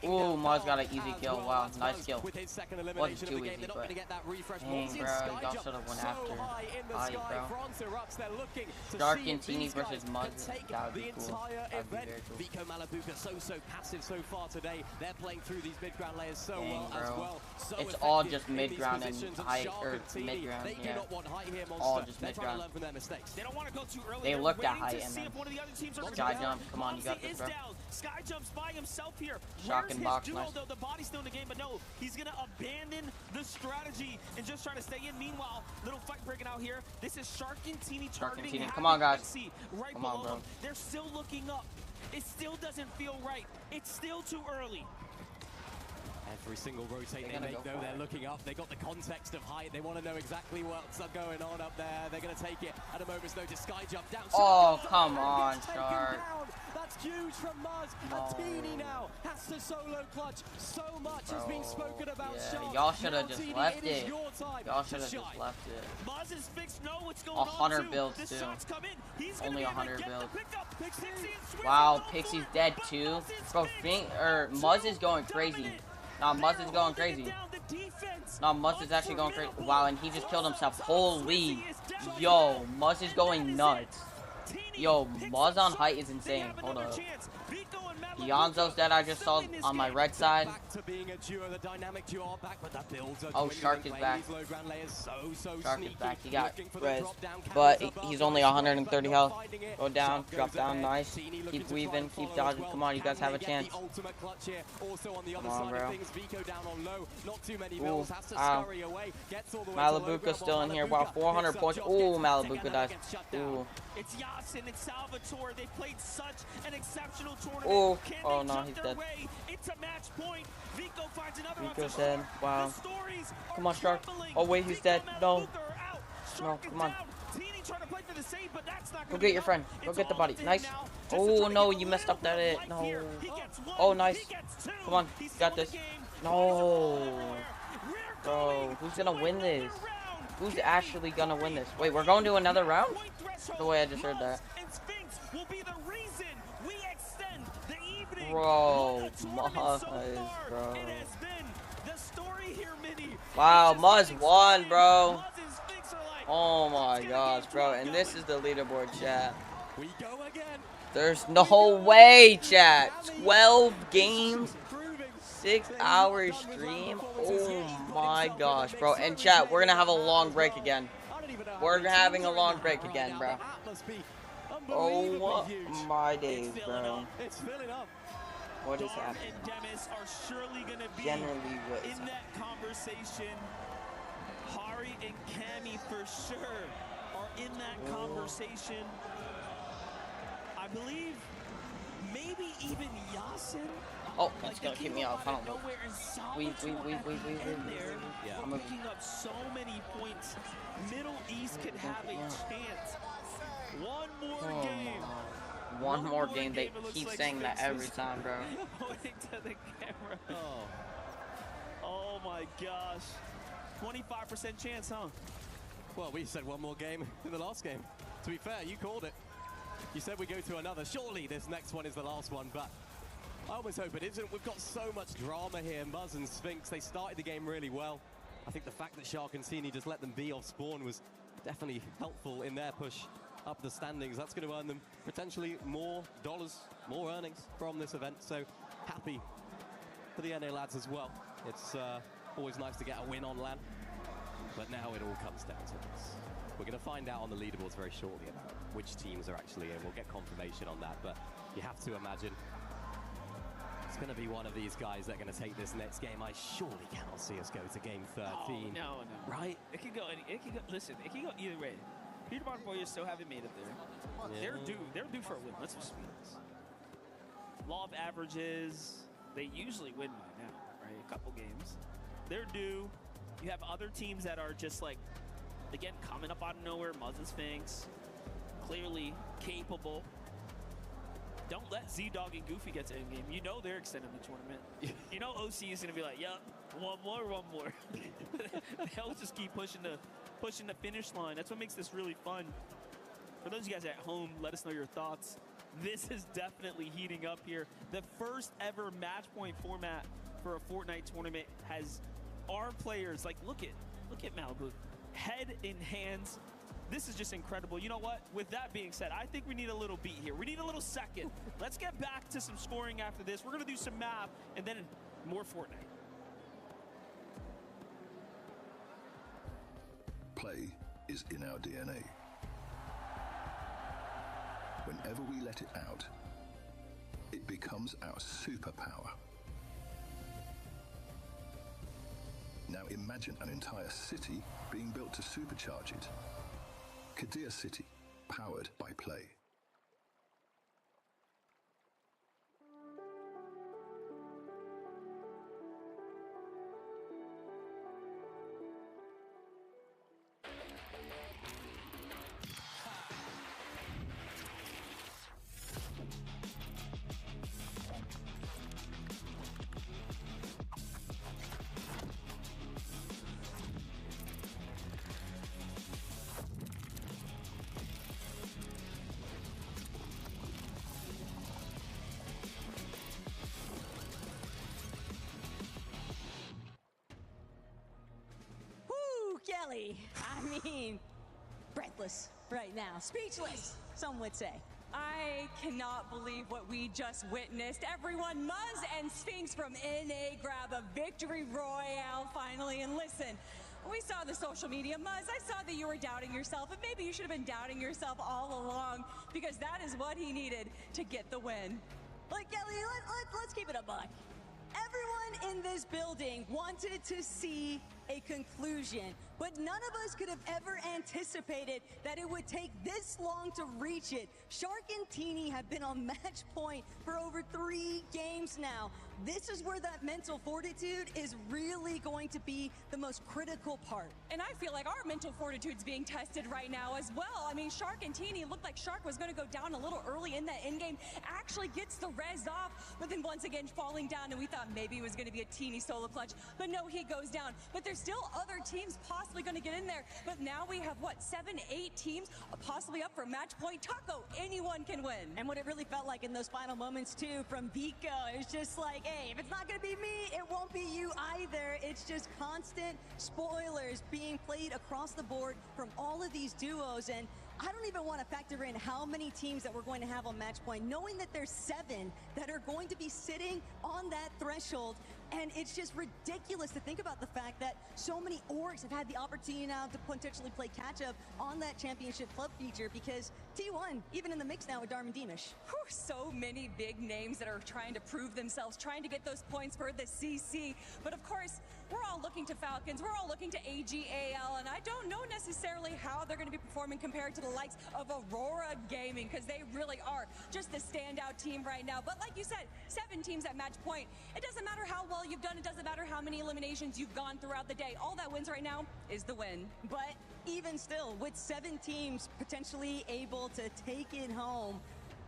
Ooh, Muzz got an easy kill. Wow, nice kill. With his second Wasn't elimination too of the easy, game, they're not but going to get that refresh. dang, Monty bro, and y'all Skyjump should have went so after high in the height, sky. bro. France erupts. They're looking to Shark see and if Teeny these guys versus can Muzz, take that would the be cool. entire That'd be event. very cool. Vico Malabuka so passive so far today. They're playing through these mid-ground layers so Dang, well as bro. well. So It's all effective just in these mid-ground and positions, height, Shark or and Teeny, mid-ground, they do yeah. not want height here, Monster. All just They're trying to mid-ground. learn from their mistakes. They don't want to go too early. They They're looked at waiting height to and see then if one of the other teams are gonna Sky go jump. down. Come on, you got Monty this, is bro. down. Sky jumps by himself here. Shock Where's and his box, duo, nice. though? The body's still in the game, but no, he's gonna abandon the strategy and just try to stay in. Meanwhile, little fight breaking out here. This is Shark and Teeny Shark and targeting. Teeny. Come on, guys. Pixie right Come on, below bro. them. They're still looking up. It still doesn't feel right. It's still too early. Every single rotate they make, though, they're looking up. They got the context of height. They want to know exactly what's going on up there. They're going to take it at a moment's notice. Sky jump down. Oh, come on, Shark. That's huge from Muzz. A Teeny now has to solo clutch. So much has been spoken about Shark. Y'all should have Now, just Teeny, left it is it. your time Y'all to should have just shine. left it. Muzz and Sphinx know what's going 100 on. builds, The too. shots come in. He's gonna Only be able to 100 get the builds. pickup. Pixie and Swizzy Wow, go Pixie's for it, dead but too. Muzz and Bro, Sphinx Muzz is going crazy. Nah, Muzz is going crazy. Nah, Muzz is actually going crazy. Wow, and he just killed himself. Holy. Yo, Muzz is going nuts. Yo, Muzz on height is insane. Hold up. Yonzo's that I just saw on my red side. Back to being a duo, the dynamic duo are back, but that builds are Oh, dwindling. Shark is Playing back. these low ground layers so Shark is sneaky. back. He got Looking for the res, drop down, but cameras above, he's but only Shark 130 not health. finding it. Go down, Shark drop goes down, ahead. nice. Teeny looking Keep to weaving, try and keep follow as dodging. well. Come on, you guys Can have a they get chance. the ultimate clutch here? Also on the other Come on, side bro. of things, Vico down on low. Not too many Ooh, builds. Has to ow. scurry away. Gets all the way to low Malibuka's ground. still in here. Malabuka Wow, 400 picks up points. Josh, Ooh, gets Malibuka taken dies. out, gets shut down. Ooh. It's Yasin and Salvatore. They played such an exceptional tournament. Ooh. Can Oh, they no, jump he's their dead. way? It's a match point. Vico finds another Vico's option. dead. Wow. The stories Come are on, Shark. crumbling. Oh, wait, he's dead. Vico, No. Malabuka are out. No, Shark is come on. down. Teeny trying to play for the save, but that's not Go gonna get be your friend. enough. Go It's get the all body. up to him Nice. now. Just to Oh, try to no, get a you messed little up that bit it. of life No. here. He gets one, Oh, nice. he gets two. Come on. He's You got still in this. the game. No. Bro, who's going to win this? Who's actually going to win this? Wait, we're going to another round? The way I just heard that. And Sphinx will be the reason we extend the evening. Bro, What a tournament Muzz, so far. bro. It has been the story here, Minnie. Wow, Muzz won, bro. Muzz and Sphinx are like, Oh my gosh, bro. And this is the leaderboard, chat. We go again. There's no way, chat. 12 games, 6-hour stream. Oh my gosh, bro. And chat, we're gonna have a long break again. We're having a long break again, bro. Oh my days, bro. It's filling up. What is Darm happening? and Demis are surely going to be Generally, what is in that conversation. Hari and Cammy for sure are in that conversation. I believe maybe even Yasin. Oh, it's gonna keep me off. I don't know. Nowhere and Weave. in there. Yeah, But I'm picking up so many points. Middle East could have a chance. One more game. One more game. They it looks keep like saying that Sphinx every is time, bro. pointing to the camera. Oh my gosh. 25% chance, huh? Well, we said one more game in the last game. To be fair, you called it. You said we go to another. Surely this next one is the last one, but I always hope it isn't. We've got so much drama here. Muzz and Sphinx, they started the game really well. I think the fact that Shark and Teeny just let them be off spawn was definitely helpful in their push up the standings. That's going to earn them potentially more dollars, more earnings from this event. So happy for the NA lads as well. It's always nice to get a win on LAN. But now it all comes down to this. We're going to find out on the leaderboards very shortly about which teams are actually in. We'll get confirmation on that, but you have to imagine it's going to be one of these guys that are going to take this next game. I surely cannot see us go to game 13. Oh, no. Right? It could go. It could go. Listen, it could go either way. Peter Bonfoy still haven't made it there. Yeah. They're due for a win. Let's just be honest. Law of averages. They usually win by now, right? A couple games. They're due. You have other teams that are just like, again, coming up out of nowhere. Muzz and Sphinx, clearly capable. don't let Z-Dog and Goofy get to endgame. You know they're extending the tournament. You know OC is going to be like, yep, one more. They'll just keep pushing the finish line. That's what makes this really fun. For those of you guys at home, let us know your thoughts. This is definitely heating up here. The first ever match point format for a Fortnite tournament has our players, like, look at Malibu, head in hands. This is just incredible. You know what? With that being said, I think we need a little beat here. We need a little second. Let's get back to some scoring after this. We're going to do some math and then more Fortnite. Play is in our DNA. Whenever we let it out, it becomes our superpower. Now imagine an entire city being built to supercharge it. Qadir City, powered by Play. Kelly, I mean, breathless right now, speechless, some would say. I cannot believe what we just witnessed. Everyone, Muzz and Sphinx from NA grab a victory royale finally. And listen, we saw the social media. Muzz, I saw that you were doubting yourself, and maybe you should have been doubting yourself all along, because that is what he needed to get the win. Like, Kelly, let's keep it a buck. Everyone in this building wanted to see a conclusion, but none of us could have ever anticipated that it would take this long to reach it. Shark and Teeny have been on match point for over 3 games now. This is where that mental fortitude is really going to be the most critical part. And I feel like our mental fortitude's being tested right now as well. I mean, Shark and Teeny looked like Shark was going to go down a little early in that endgame, actually gets the res off, but then once again falling down, and we thought maybe it was going to be a Teeny solo clutch, but no, he goes down. But there's still other teams possibly going to get in there, but now we have, what, 7, 8 teams possibly up for match point. Taco, anyone can win. And what it really felt like in those final moments, too, from Vico, it was just like, hey, if it's not going to be me, it won't be you either. It's just constant spoilers being played across the board from all of these duos, and I don't even want to factor in how many teams that we're going to have on match point, knowing that there's 7 that are going to be sitting on that threshold. And it's just ridiculous to think about the fact that so many orgs have had the opportunity now to potentially play catch-up on that championship club feature, because T1, even in the mix now with Darman Demish. Whew, so many big names that are trying to prove themselves, trying to get those points for the CC. But of course, we're all looking to Falcons, we're all looking to AGAL, and I don't know necessarily how they're going to be performing compared to the likes of Aurora Gaming, because they really are just the standout team right now. But like you said, 7 teams at match point. It doesn't matter how well you've done, it doesn't matter how many eliminations you've gone throughout the day. All that wins right now is the win. But even still, with 7 teams potentially able to take it home,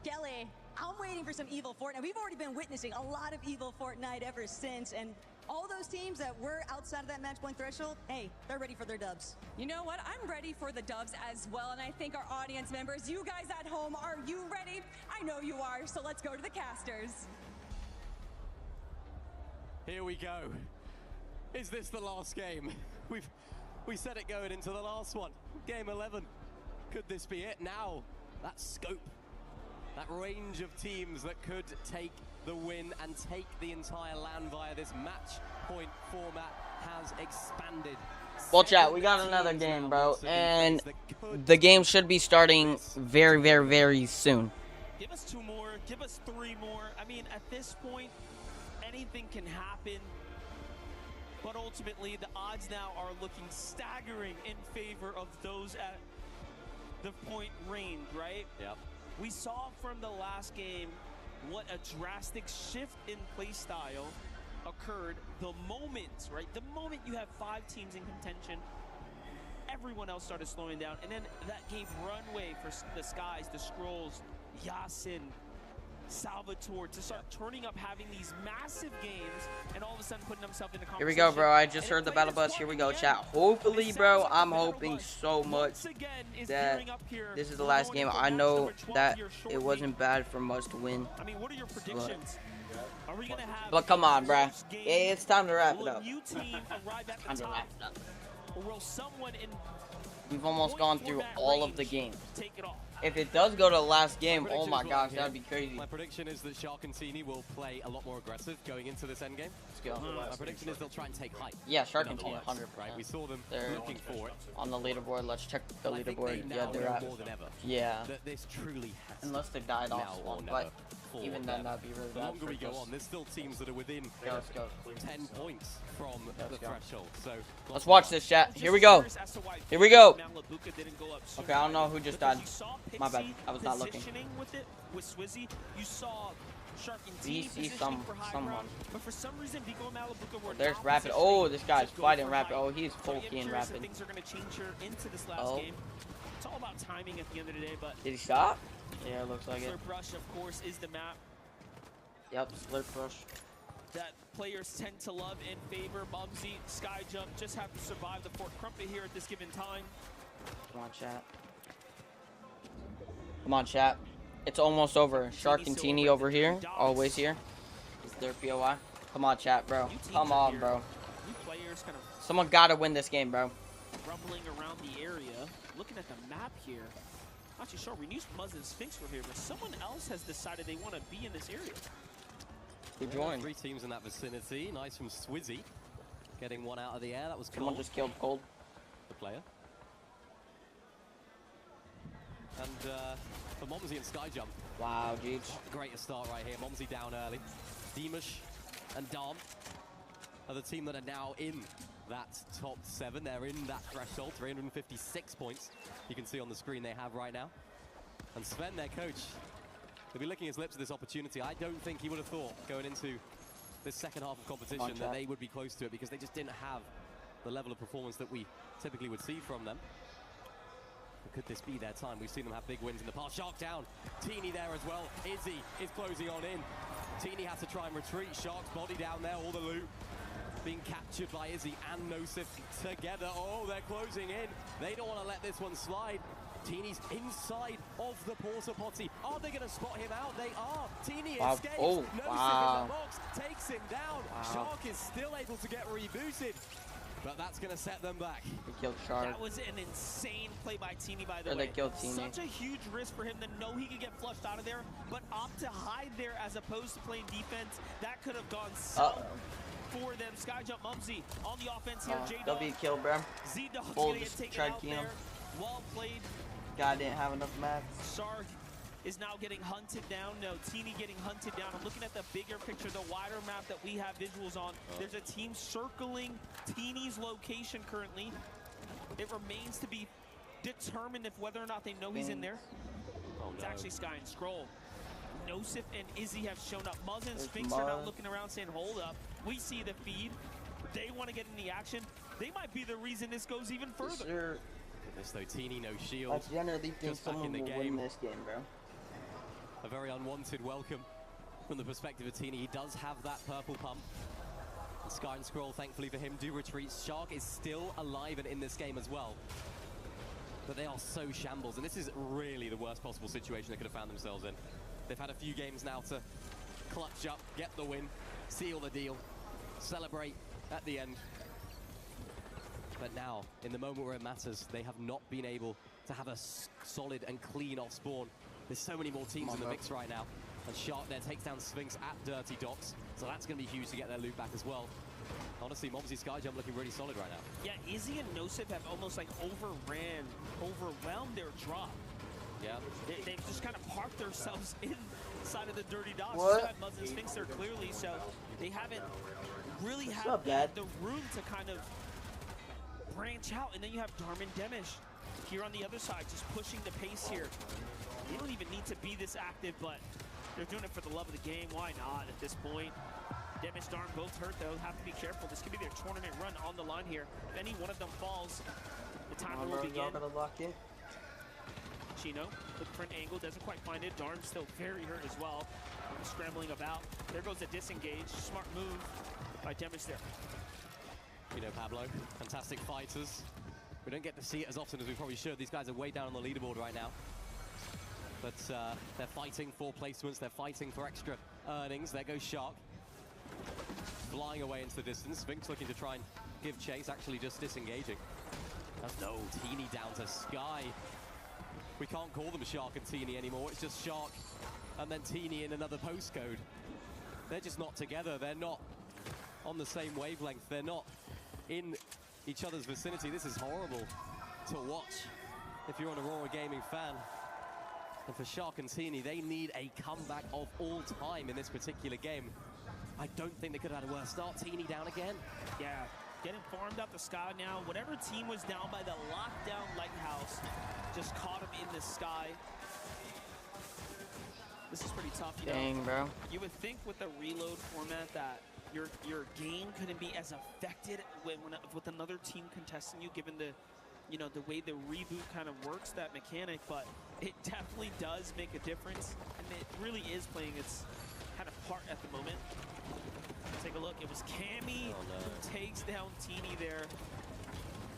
Kelly, I'm waiting for some Evil Fortnite. We've already been witnessing a lot of Evil Fortnite ever since, and all those teams that were outside of that match point threshold, hey, they're ready for their dubs. You know what? I'm ready for the dubs as well, and I think our audience members, you guys at home, are you ready? I know you are, so let's go to the casters. Here we go. Is this the last game? We said it going into the last one. Game 11. Could this be it? Now, that scope, that range of teams that could take the win and take the entire LAN via this match point format has expanded. Well, chat, we got another game, bro, and the game should be starting very, very, very soon. Give us 2 more, give us 3 more. I mean, at this point, anything can happen. But ultimately, the odds now are looking staggering in favor of those at the point range, right? Yep. We saw from the last game what a drastic shift in play style occurred the moment, right? The moment you have 5 teams in contention, everyone else started slowing down, and then that gave runway for the Skies, the Scrolls, Yasin, Salvatore to start turning up, having these massive games, and all of a sudden putting himself in the conversation. Here we go, bro. I just heard the battle bus. Here we go, chat. Hopefully, bro, I'm hoping so much that this is the last game. I know that it wasn't bad for us to win. I mean, what are your predictions? Are we gonna have? But come on, bro. It's time to wrap it up. Will a new team arrive at the top, or will someone in? We've almost gone through all of the games. Take it off. If it does go to the last game, oh my gosh, that'd be crazy. My prediction is that Shark and Teeny will play a lot more aggressive going into this endgame. Let's go. My prediction is they'll try and take height. Yeah, Shark and Teeny, 100%. Right, we saw them looking for it. On the leaderboard, let's check the leaderboard. They Yeah, they're at. more than ever. Yeah. That this truly has Unless they died now off or one, never. but even then, that'd be really The bad. longer we go on, there's still teams that are within 10 points from the threshold. So let's watch this, chat. Here we go. Here we go. Okay, I don't know who just died. My bad. I was not looking. With it, with Swizzy, you saw Shark and We Teeny see positioning for high someone. ground, but for some reason, Vico and Malabuka were There's not Rapid. positioning Oh, this guy's to go fighting for Rapid. high. Oh, he's So I full am key in curious if Rapid. things are going to change here into this last Oh. game. It's all about timing at the end of the day, but Did he stop? Yeah, it looks like it. Slurp Rush, of course, is the map Yep, Slurp Rush. that players tend to love and favor. Mumsy, Skyjump just have to survive the Fort Crumpet here at this given time. Come on, chat. Come on, chat. It's almost over. Shark and Teeny over here. Always here. Is their POI? Come on, chat, bro. Come on, bro. New players kind of Someone gotta win this game, bro. rumbling around the area. Looking at the map here. Not too sure. We knew Muzz and Sphinx were here, but someone else has decided they want to be in this area. Who joined? 3 teams in that vicinity. Nice from Swizzy. Getting one out of the air. That was Someone Cold. just killed Cold. The player. And for Momsy and Skyjump. Wow, Jeech. Great start right here. Momsy down early. Demush and Dom are the team that are now in that top 7. They're in that threshold. 356 points. You can see on the screen they have right now. And Sven, their coach, will be licking his lips at this opportunity. I don't think he would have thought going into this second half of competition that they would be close to it, because they just didn't have the level of performance that we typically would see from them. But could this be their time? We've seen them have big wins in the past. Shark down. Teeny there as well. Izzy is closing on in. Teeny has to try and retreat. Shark's body down there. All the loot being captured by Izzy and Nosif together. Oh, they're closing in. They don't want to let this one slide. Teeny's inside of the porta potty. Are they going to spot him out? They are. Teeny escapes. Oh, Nosif wow. in the box takes him down. Wow. Shark is still able to get rebooted, but that's going to set them back. They killed Shark. That was an insane play by Teeny, by the Or way. they killed Teeny. Such a huge risk for him to know he could get flushed out of there, but opt to hide there as opposed to playing defense. That could have gone south for them. Skyjump Mumsy on the offense here. They'll J-Dog. be killed, bro. Z-Dog's Bull gonna get just taken tried out killing him. there. Well played. Guy didn't have enough mats. Shark is now getting hunted down. No, Teeny getting hunted down. I'm looking at the bigger picture, the wider map that we have visuals on. There's a team circling Teeny's location currently. It remains to be determined if whether or not they know he's in there. It's actually Sky and Scroll. Nosif and Izzy have shown up. Muzz and Sphinx are now looking around saying, hold up. We see the feed. They want to get in the action. They might be the reason this goes even further. Goodness though, Teeny no shield. I generally think Just back someone in the will game. win this game, bro. A very unwanted welcome from the perspective of Teeny. He does have that purple pump. And Sky and Scroll, thankfully for him, do retreat. Shark is still alive and in this game as well. But they are so shambles, and this is really the worst possible situation they could have found themselves in. They've had a few games now to clutch up, get the win, seal the deal, celebrate at the end. But now, in the moment where it matters, they have not been able to have a solid and clean off spawn. There's so many more teams in the mix right now. And Shark there takes down Sphinx at Dirty Docks. So that's going to be huge to get their loot back as well. Honestly, Momsy Skyjump looking really solid right now. Yeah, Izzy and Nosif have almost like overwhelmed their drop. Yeah. They've just kind of parked themselves inside of the Dirty Docks. What? Still have Muzz and Sphinx there clearly, so they haven't really had up, Dad? the room to kind of branch out. And then you have Darman Demish here on the other side, just pushing the pace here. They don't even need to be this active, but they're doing it for the love of the game. Why not at this point? Demish, Darn both hurt though. Have to be careful. This could be their tournament run on the line here. If any one of them falls, the timer will begin. Y'all gonna lock in? Chino Looking for an angle, doesn't quite find it. Darm's still very hurt as well. Scrambling about. There goes the disengage. Smart move by Damage there. You know, Pablo, fantastic fighters. We don't get to see it as often as we probably should. These guys are way down on the leaderboard right now. But they're fighting for placements. They're fighting for extra earnings. There goes Shark. Flying away into the distance. Sphinx looking to try and give chase, actually just disengaging. That's no, Teeny down to Sky. We can't call them Shark and Teeny anymore. It's just Shark and then Teeny in another postcode. They're just not together. They're not on the same wavelength. They're not in each other's vicinity. This is horrible to watch if you're an Aurora Gaming fan. And for Shark and Teeny, they need a comeback of all time in this particular game. I don't think they could have had a worse start. Teeny down again. Yeah, getting farmed up the sky now. Whatever team was down by the lockdown lighthouse just caught him in the sky. This is pretty tough, you Dang, know. bro. You would think with the reload format that your game couldn't be as affected with another team contesting you, given the, you know, the way the reboot kind of works, that mechanic, but it definitely does make a difference, and it really is playing its kind of part at the moment. Take a look, it was Cammy who takes down Teeny there,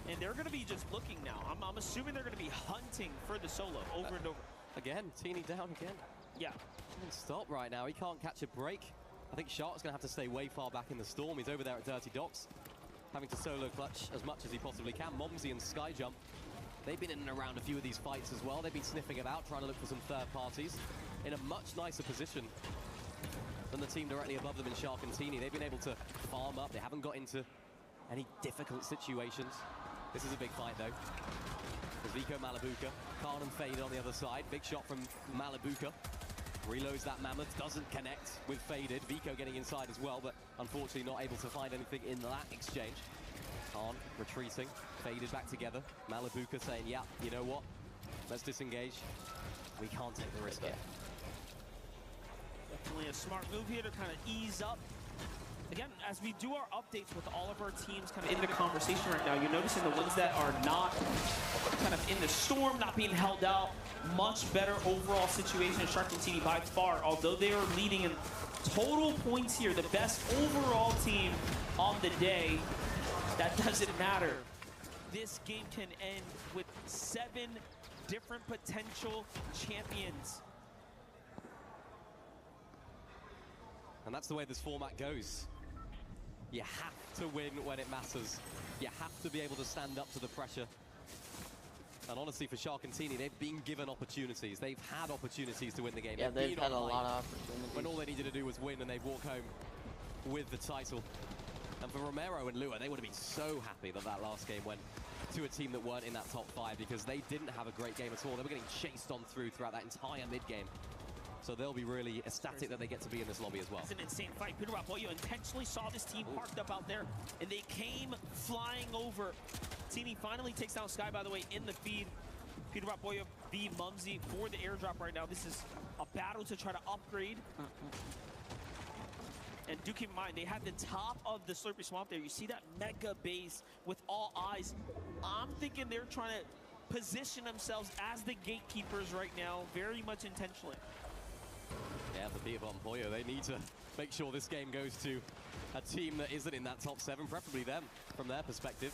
and they're going to be just looking now. I'm assuming they're going to be hunting for the solo over and over. Again, Teeny down again. Yeah. He can stop right now. He can't catch a break. I think Shark's going to have to stay way far back in the storm. He's over there at Dirty Docks, having to solo clutch as much as he possibly can. Momsy and Skyjump, they've been in and around a few of these fights as well. They've been sniffing about, trying to look for some third parties in a much nicer position than the team directly above them in Shark and Teeny. They've been able to farm up. They haven't got into any difficult situations. This is a big fight, though. There's Vico Malibuca. Khan and Fade on the other side. Big shot from Malibuca. Reloads that Mammoth, doesn't connect with Faded. Vico getting inside as well, but unfortunately not able to find anything in that exchange. Khan retreating, Faded back together. Malibuca saying, yeah, you know what? Let's disengage. We can't take the risk here. Definitely a smart move here to kind of ease up. Again, as we do our updates with all of our teams kind of in the conversation right now, you're noticing the ones that are not kind of in the storm, not being held out, much better overall situation in Shark and Teeny by far. Although they are leading in total points here, the best overall team on the day, that doesn't matter. This game can end with 7 different potential champions. And that's the way this format goes. You have to win when it matters. You have to be able to stand up to the pressure. And honestly, for Shark and Teeny, they've been given opportunities. They've had opportunities to win the game. Yeah, they've had a lot of opportunities. When all they needed to do was win, and they've walked home with the title. And for Romero and Lua, they would have been so happy that that last game went to a team that weren't in that top 5, because they didn't have a great game at all. They were getting chased on throughout that entire mid-game. So they'll be really ecstatic that they get to be in this lobby as well. It's an insane fight. Peter Rapoyo intentionally saw this team parked up out there, and they came flying over. Teeny finally takes down Sky, by the way, in the feed. Peter Rapoyo v Mumsy for the airdrop right now. This is a battle to try to upgrade. And do keep in mind, they had the top of the Slurpy Swamp there. You see that mega base with all eyes. I'm thinking they're trying to position themselves as the gatekeepers right now, very much intentionally. Yeah, the Peter Von Pollo, they need to make sure this game goes to a team that isn't in that top 7, preferably them, from their perspective.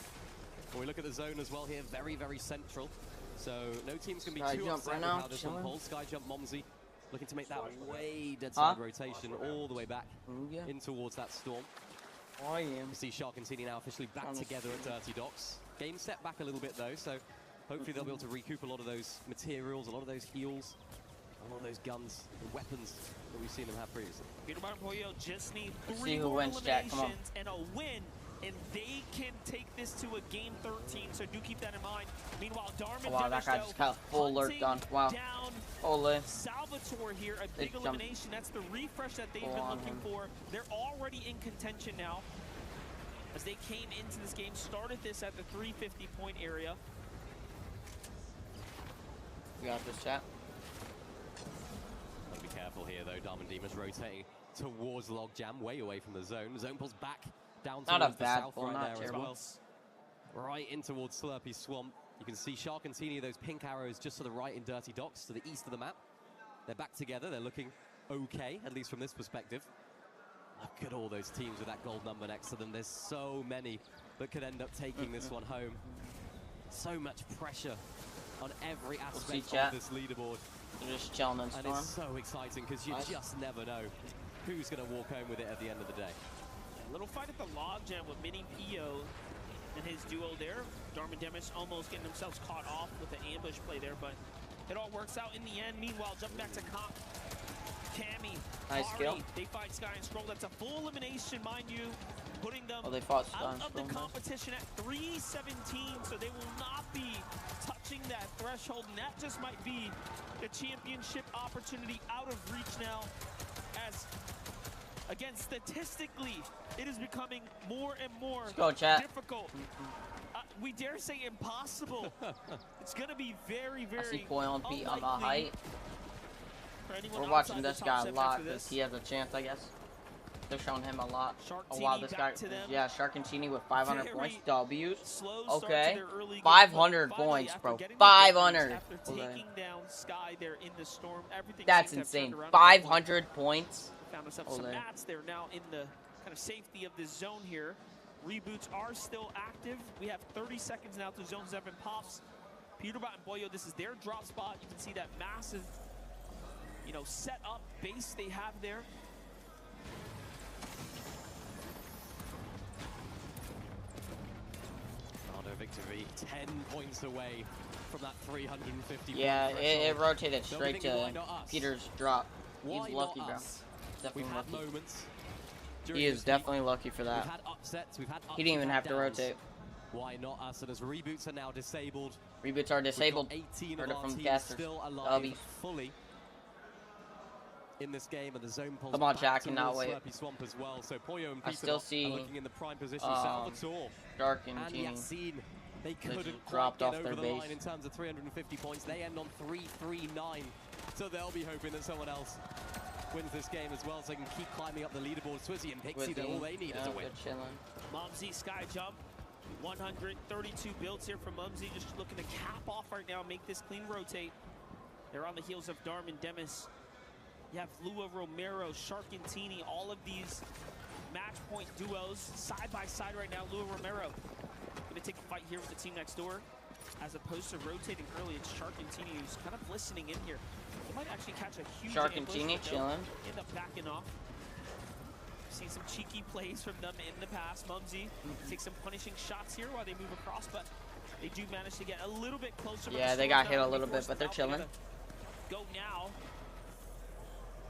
When we look at the zone as well here, very, very central. So no team's going to be too upset with how this unfolds. Skyjump, Momsy, looking to make that way dead side rotation all the way back in towards that storm. You see Shark and Teeny now officially back together at Dirty Docks. Game set back a little bit though, so hopefully they'll be able to recoup a lot of those materials, a lot of those heals, a lot of those guns and weapons that we've seen them have previously. Peter Barpoyo just need 3 more eliminations and a win, and they can take this to a game 13, so do keep that in mind. Meanwhile, Darman that guy just got full lurked on. Wow. Holy. Salvatore here, a big elimination. That's the refresh that they've been looking for. They're already in contention now, as they came into this game, started this at the 350 point area. We got this, chat. Be careful here though. Darman Demon's rotating towards Logjam, way away from the zone. Zone pulls back down towards the south right there as well. Right in towards Slurpy Swamp. You can see Shark and Teeny, those pink arrows just to the right in Dirty Docks, to the east of the map. They're back together. They're looking okay, at least from this perspective. Look at all those teams with that gold number next to them. There's so many that could end up taking this one home. So much pressure on every aspect of this leaderboard. They're just chilling in Storm. And it's so exciting because you just never know who's going to walk home with it at the end of the day. A little fight at the logjam with Mini Pio and his duo there. Darman Demis almost getting themselves caught off with the ambush play there, but it all works out in the end. Meanwhile, jumping back to Comp, Cammy, nice kill. They fight Sky and Scroll. That's a full elimination, mind you, putting them they fought Sky out and of the Scroll, competition at 317, so they will not be touching that threshold, and that just might be the championship opportunity out of reach now, as again, statistically, it is becoming more and more difficult. We dare say impossible. It's going to be very, very I see Poi on beat on the height. We're watching this guy a lot because he has a chance, I guess. They're showing him a lot. Oh wow, this guy, yeah, Shark and Teeny with 500 points, W's. Okay, 500 points, bro. 500. After taking down Sky there in the Storm, everything that's insane. 500 points. Found themselves some mats. They're now in the kind of safety of this zone here. Reboots are still active. We have 30 seconds now to Zone 7 pops. Peterbot and Boyo, this is their drop spot. You can see that massive, you know, set up base they have there. Nardo victory 10 points away from that 350. Yeah, it rotated straight to Peter's drop. He's lucky, bro. Definitely lucky. He is definitely lucky for that. We've had upsets, we've had ups, he didn't even have to rotate. Why not us? And as reboots are now disabled. Reboots are disabled. 18 Heard of it our from teams casters. still alive fully in this game, and the zone pulls Come on, back Jack, I cannot towards wait. Slurpy Swamp as well. So Poyo and I Peter still see are looking in the prime position. Salvatore Shark and Yassine, they couldn't dropped quite off get their over the base. line in terms of 350 points. They end on 339, so they'll be hoping that someone else wins this game as well, so they can keep climbing up the leaderboard. Swizzy and Pixie, all they need is a win. Mumsy Sky Jump, 132 builds here from Mumsy, just looking to cap off right now, make this clean rotate. They're on the heels of Darman Demis. You have Lua Romero, Shark and Teeny, all of these match point duos side by side right now. Lua Romero gonna take a fight here with the team next door. As opposed to rotating early, it's Shark and Teeny who's kind of listening in here. They might actually catch a huge Shark and Teeny chilling. End up backing off. Seen some cheeky plays from them in the past. Mumsy takes some punishing shots here while they move across, but they do manage to get a little bit closer. Yeah, they got hit a little bit, but they're chilling. Go now.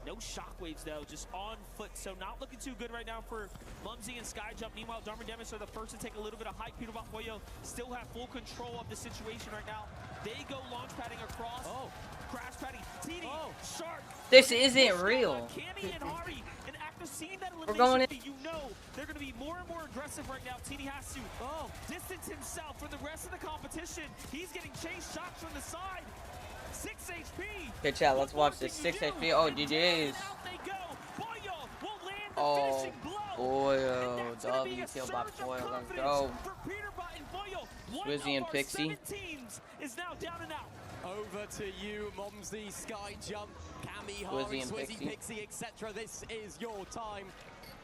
No shockwaves though, just on foot, so not looking too good right now for Mumsy and Sky Jump. Meanwhile, Darman Demis are the first to take a little bit of height. Peterbot Boyo still have full control of the situation right now. They go launch padding across. Crash padding. Teeny, Shark. This isn't real. Cammy and Hari, and after seeing that We're going elimination, you know they're going to be more and more aggressive right now. Teeny has to distance himself from the rest of the competition. He's getting chased shots from the side. 6 HP. Okay, chat, let's watch this. 6 HP. Oh, GG's. Oh, Boyo. W kill by Boyo. Let's go. Swizzy and Pixie. Is now down and out. Over to you, Mumsy, Sky Jump, Cammy, Hari, Swizzy, Pixie, etc. This is your time.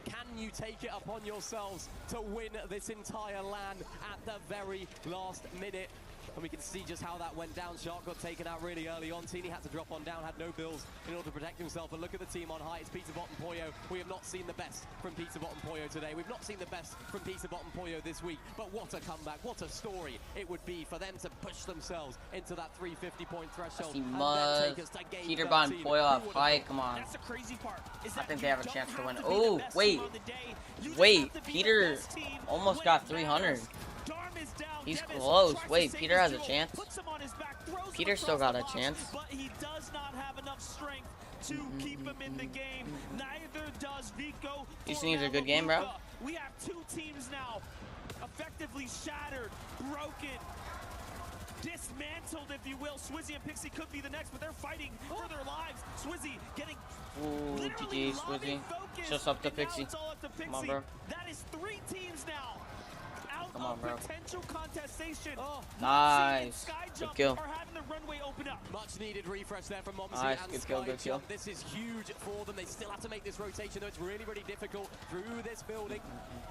Can you take it upon yourselves to win this entire LAN at the very last minute? And we can see just how that went down. Shark got taken out really early on. Teeny had to drop on down, had no bills in order to protect himself. But look at the team on high. It's Peterbot and Poyo. We have not seen the best from Peterbot and Poyo today. We've not seen the best from Peterbot and Poyo this week. But what a comeback, what a story it would be for them to push themselves into that 350-point threshold. Peterbot and Poyo have fight. Come on. That's the crazy part. I think they have a chance to win. Oh, wait. Wait, Peter almost got 300. He's close. Wait, Peter has a chance. Peter still got a chance. But he does not have enough strength to keep him in the game. Neither does Vico. You just need a good game, bro. We have two teams now effectively shattered, broken, dismantled, if you will. Swizzy and Pixie could be the next, but they're fighting for their lives. Swizzy getting GG, Swizzy. Just up to Pixie. Come on, bro. That is 3 teams now out Come on, bro. Potential contestation. Nice. Good kill. Are having the runway open up. Much needed refresh there from Momsy Nice. and Good kill. Good kill. This is huge for them. They still have to make this rotation, though it's really, really difficult through this building.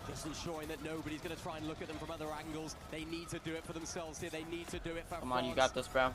Just ensuring that nobody's going to try and look at them from other angles. They need to do it for themselves here. They need to do it for Come on, you got this, bro.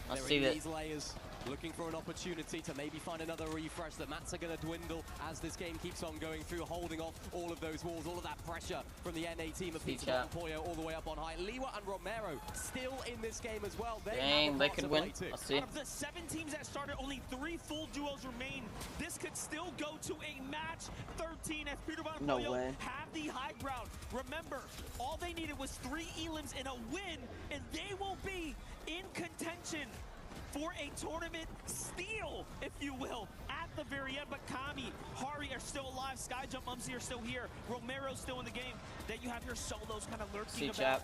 Let's see They're in it. these layers, looking for an opportunity to maybe find another refresh. The mats are going to dwindle as this game keeps on going through, holding off all of those walls, all of that pressure from the NA team of Peter and Poyo all the way up on high. Liwa and Romero still in this game as well. Dang, they could win. Let's see. Out of the 7 teams that started, only 3 full duos remain. This could still go to a match 13 as Peter Von No Poyo way. have the high ground. Remember, all they needed was 3 elims and a win, and they will be in contention for a tournament steal, if you will, at the very end. But Kami, Hari are still alive. Skyjump, Mumsy are still here. Romero's still in the game. Then you have your solos kind of lurking about.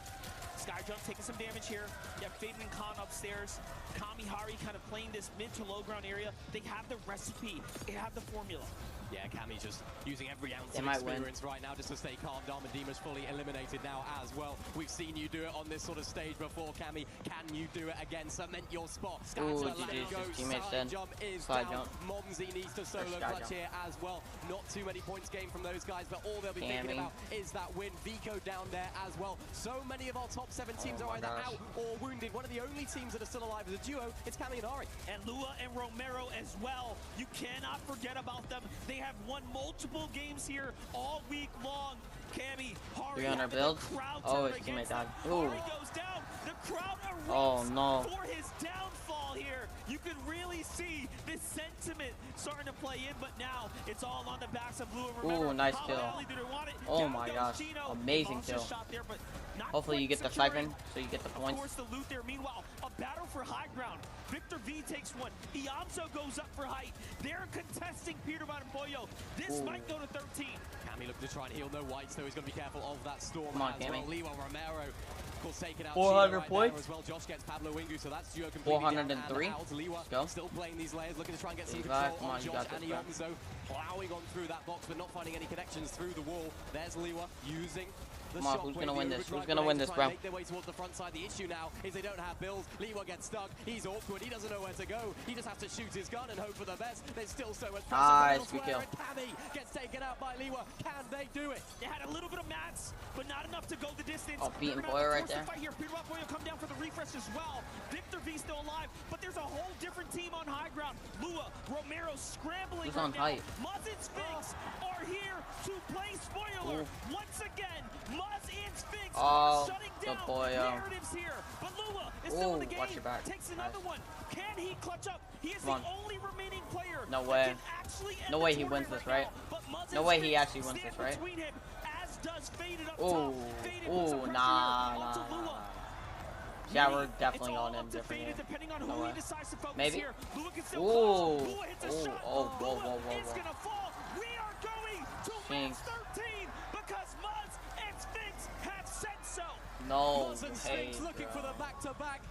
Skyjump taking some damage here. You have Faden and Khan upstairs. Kami, Hari kind of playing this mid to low ground area. They have the recipe. They have the formula. Yeah, Kami's just using every ounce They of might win. experience right now just to stay calm. Darmadima's fully eliminated now as well. We've seen you do it on this sort of stage before, Kami. Can you do it again? Cement your spot. Ooh, GG's teammates dead. Jump is Slide down. jump. Momsy needs to solo clutch here as well. Not too many points gained from those guys, but all they'll be thinking about is that win. Vico down there as well. So many of our top 7 teams are either out or wounded. One of the only teams that are still alive as a duo, it's Kami and Ari. And Lua and Romero as well. You cannot forget about them. They have won multiple games here all week long. Kami, Hari, 300 build. Oh, his teammate died. Ooh. Hari goes down. The crowd erupts Oh, no. for his downfall here. You can really see this sentiment starting to play in, but now it's all on the backs of Lua and Romero. Ooh, nice How kill. badly do they want it? Oh Down my goes gosh. Gino. Amazing Monster kill. shot there, but not Hopefully you quite get the securing. siphon so you get the Of points. course, the loot there. Meanwhile, a battle for high ground. Victor V takes one. Iamso goes up for height. They're contesting Peter Von Poyo. This Ooh. might go to 13. Kami looking to try and heal no whites, though he's going to be careful of that storm. Come on, as well. Kami. Liwa Romero, of course, taking out 400 right points. there as well. Josh gets Pablo Wingu, so that's duo completely 403. down and out. Liwa Go. still playing these layers, looking to try and get some Levi, control come on, on you Josh got and this, Iamso, plowing on through that box, but not finding any connections through the wall. There's Liwa using the Come on, shockwave, who's gonna the win this? overdrive Who's gonna win grenade to this, try and bro? make their way towards the front side. The issue now is they don't have builds. Liwa gets stuck. He's awkward. He doesn't know where to go. He just has to shoot his gun and hope for the best. There's still so much pressure Nice, from good kill. elsewhere, and Kami gets taken out by Liwa. Can they do it? They had a little bit of mats, but not enough to go the distance. Oh, beating They're gonna Boyer have to right force the fight here. Peter Von Poyo come down for the refresh as well. Victor V still alive, but there's a whole different team on high ground. Lua, Romero scrambling Who's on right height? now. Muzz and Sphinx are here to play spoiler. Ooh. Once again, Muzz and Sphinx Oh, are shutting good down boy, narratives here. But Lua is still in the Ooh, game. watch your back. Takes another one. Can he clutch up? He is Come the on. only remaining player No that way. can actually end No the way he wins tournament this, right right? now. But Muzz No and way he Sphinx actually wins stand this, right? between him, as does Faded up Ooh, top. Faded puts some ooh, pressure nah, here onto nah, Lua. nah. Yeah, we're Maybe definitely it's all on him up to different Faded here. depending on No who way. he decides to focus Maybe. here. Lua can still Ooh, clutch. Lua hits a ooh, shot. oh, whoa, Lua whoa, whoa, is whoa. gonna fall. We are going to Sphinx. match 13 because Muzz and Sphinx have said so. No Muzz and way, Sphinx looking for the back-to-back.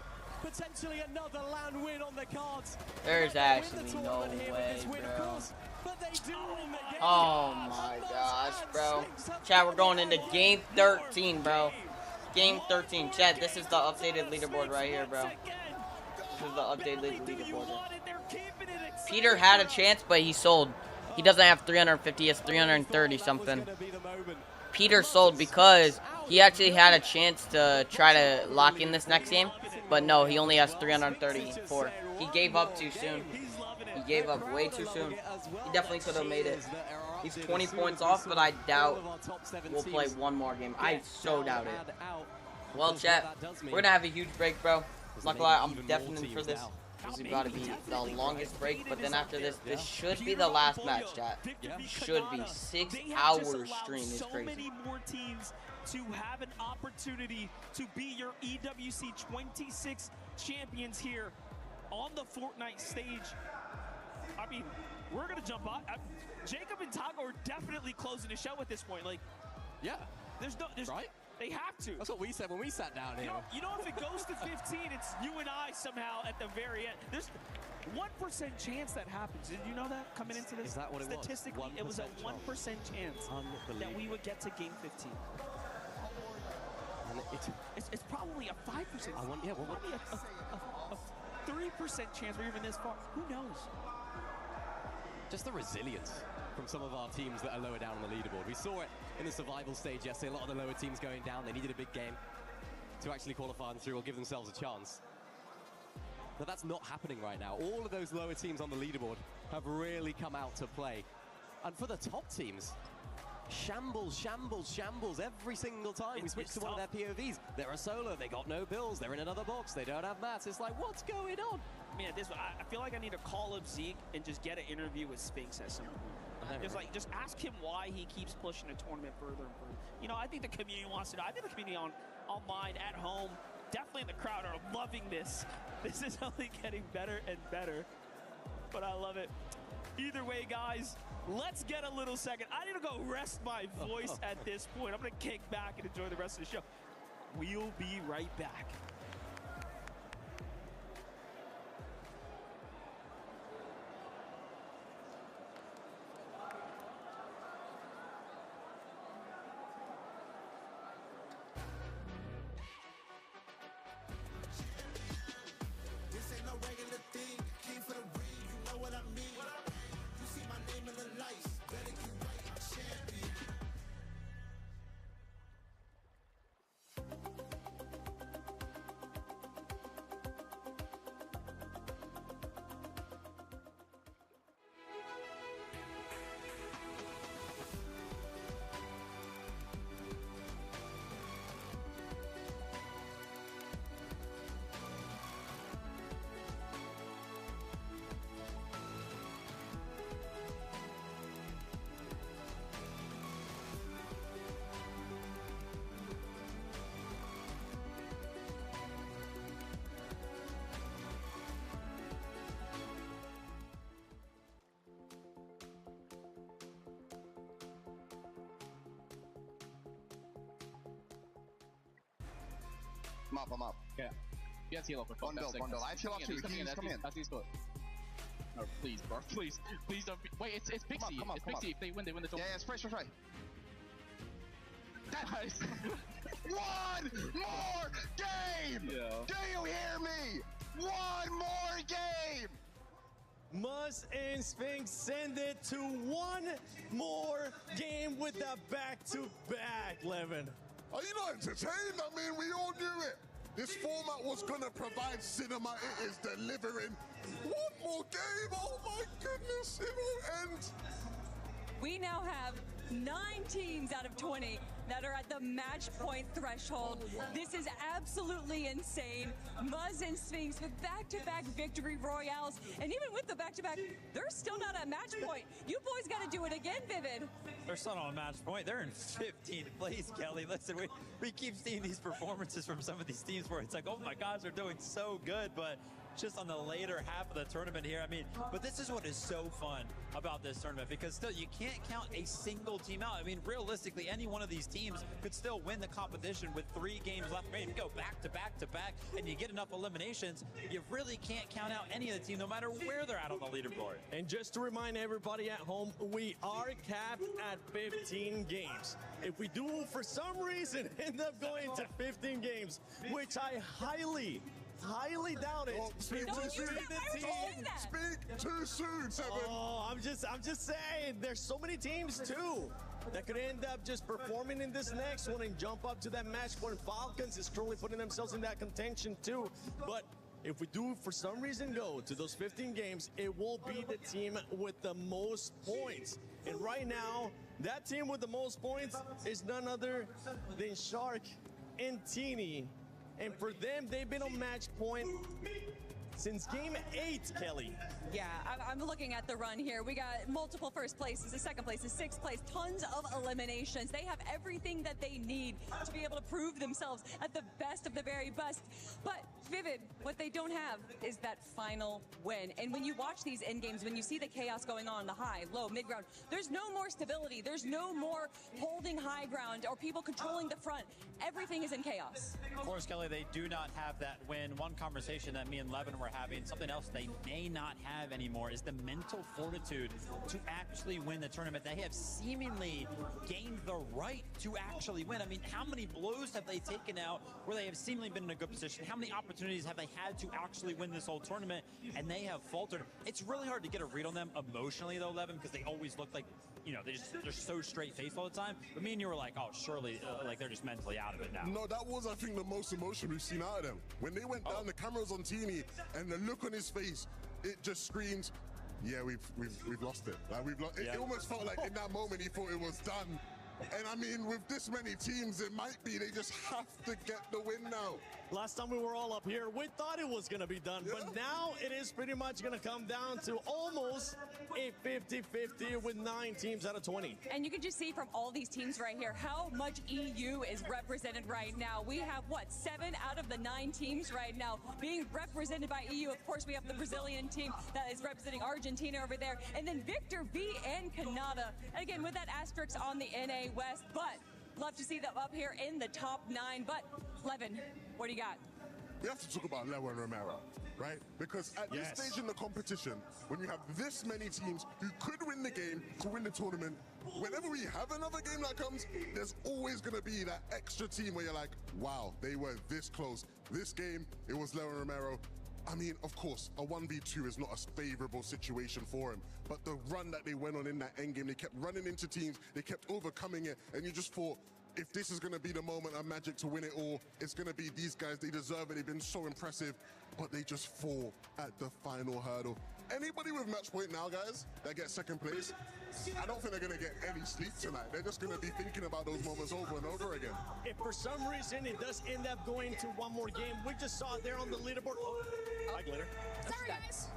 Potentially another LAN win on the cards. There's actually no way, bro. Oh my gosh, bro. Chat, we're going into game 13, bro. Game 13. Chat, this is the updated leaderboard right here, bro. This is the updated leaderboard. Peter had a chance, but he sold. He doesn't have 350, it's 330 something. Peter sold because he actually had a chance to try to lock in this next game, but no, he only has 334. He gave up too soon. He gave up way too soon. He definitely could have made it. He's 20 points off, but I doubt we'll play one more game. I so doubt it. Well, chat, we're going to have a huge break, bro. Not gonna lie, I'm definitely for this. This is about to be the longest break, but then after this, this should be the last match, chat. Should be 6 hours stream. Is crazy. Many more teams to have an opportunity to be your EWC 26 champions here on the Fortnite stage. I mean, we're gonna jump on. Jacob and Taco are definitely closing the show at this point. Like, yeah, there's right. They have to. That's what we said when we sat down here. You know, if it goes to 15, it's you and I somehow at the very end. There's 1% chance that happens. Did you know that coming into this? Is that what it was? Statistically, it was a 1% chance that we would get to game 15. It's probably a 5%. Probably a 3% chance we're even this far. Who knows? Just the resilience from some of our teams that are lower down on the leaderboard. We saw it in the survival stage yesterday. A lot of the lower teams going down. They needed a big game to actually qualify through or give themselves a chance. But that's not happening right now. All of those lower teams on the leaderboard have really come out to play. And for the top teams, shambles, shambles, shambles every single time we switch to one of their POVs. They're a solo, they got no bills, they're in another box, they don't have mats. It's like, what's going on? Man, I feel like I need to call up Zeke and just get an interview with Spinks at some point. Just ask him why he keeps pushing the tournament further and further. You know, I think the community wants to know. I think the community online, at home, definitely in the crowd are loving this. This is only getting better and better, but I love it. Either way, guys, let's get a little second. I need to go rest my voice at this point. I'm going to kick back and enjoy the rest of the show. We'll be right back. I'm up. Okay. Yes, heal up. Bundle. I chill up too. Come in. That's his foot. No, please, bro. Please don't. Wait, it's Pixie. It's Pixie. If they win the tournament. Yeah, spray. Nice. One more game! Yeah. Do you hear me? One more game! Muzz and Spinks send it to one more game with the back-to-back, Levin. Are you not entertained? I mean, we all knew it. This format was going to provide cinema. It is delivering. One more game. Oh, my goodness. It will end. We now have 9 teams out of 20 that are at the match point threshold. This is absolutely insane. Muzz and Spinks with back-to-back victory royales. And even with the back-to-back, they're still not at match point. You boys got to do it again, Vivid. They're still not on match point. They're in 15th place, Kelly. Listen, we keep seeing these performances from some of these teams where it's like, oh my gosh, they're doing so good, but just on the later half of the tournament here. I mean, but this is what is so fun about this tournament, because still you can't count a single team out. I mean, realistically, any one of these teams could still win the competition with 3 games left. Maybe you go back to back to back and you get enough eliminations, you really can't count out any of the team, no matter where they're at on the leaderboard. And just to remind everybody at home, we are capped at 15 games. If we do, for some reason, end up going to 15 games, which I highly doubt it. Speak too soon. Speak too soon, Seven. Oh, I'm just saying, there's so many teams too that could end up just performing in this next one and jump up to that match point. Falcons is currently putting themselves in that contention too. But if we do, for some reason, go to those 15 games, it will be the team with the most points. And right now, that team with the most points is none other than Shark and Teeny. And for them, they've been on match point since game 8, Kelly. Yeah, I'm looking at the run here. We got multiple first places, a second place, a sixth place, tons of eliminations. They have everything that they need to be able to prove themselves at the best of the very best. But Vivid, what they don't have is that final win. And when you watch these end games, when you see the chaos going on, the high, low, mid ground, there's no more stability. There's no more holding high ground or people controlling the front. Everything is in chaos. Of course, Kelly, they do not have that win. One conversation that me and Levin were we're having. Something else they may not have anymore is the mental fortitude to actually win the tournament. They have seemingly gained the right to actually win. I mean, how many blows have they taken out where they have seemingly been in a good position? How many opportunities have they had to actually win this whole tournament, and they have faltered? It's really hard to get a read on them emotionally, though, Levin, because they always look like, you know, they're so straight-faced all the time. But me and you were like, oh, surely, like, they're just mentally out of it now. No, that was, I think, the most emotion we've seen out of them. When they went down, the cameras on Teeny, and the look on his face, it just screams, yeah, we've lost it. Like, it almost felt like in that moment he thought it was done. And I mean, with this many teams, it might be they just have to get the win now. Last time we were all up here, we thought it was going to be done, but now it is pretty much going to come down to almost a 50-50 with 9 teams out of 20. And you can just see from all these teams right here how much EU is represented right now. We have, what, 7 out of the 9 teams right now being represented by EU. Of course, we have the Brazilian team that is representing Argentina over there, and then Victor V and Canada. And again, with that asterisk on the NA West, but love to see them up here in the top 9. But, Levin, what do you got? We have to talk about Leo and Romero, right? Because at this stage in the competition, when you have this many teams who could win the game, to win the tournament, whenever we have another game that comes, there's always going to be that extra team where you're like, wow, they were this close. This game, it was Leo and Romero. I mean, of course, a 1v2 is not a favorable situation for him, but the run that they went on in that endgame, they kept running into teams, they kept overcoming it, and you just thought, if this is going to be the moment of Magic to win it all, it's going to be these guys. They deserve it. They've been so impressive, but they just fall at the final hurdle. Anybody with match point now, guys, that gets second place, I don't think they're going to get any sleep tonight. They're just going to be thinking about those moments over and over again. If for some reason it does end up going to one more game, we just saw it there on the leaderboard. Hi, Glitter. Sorry, guys.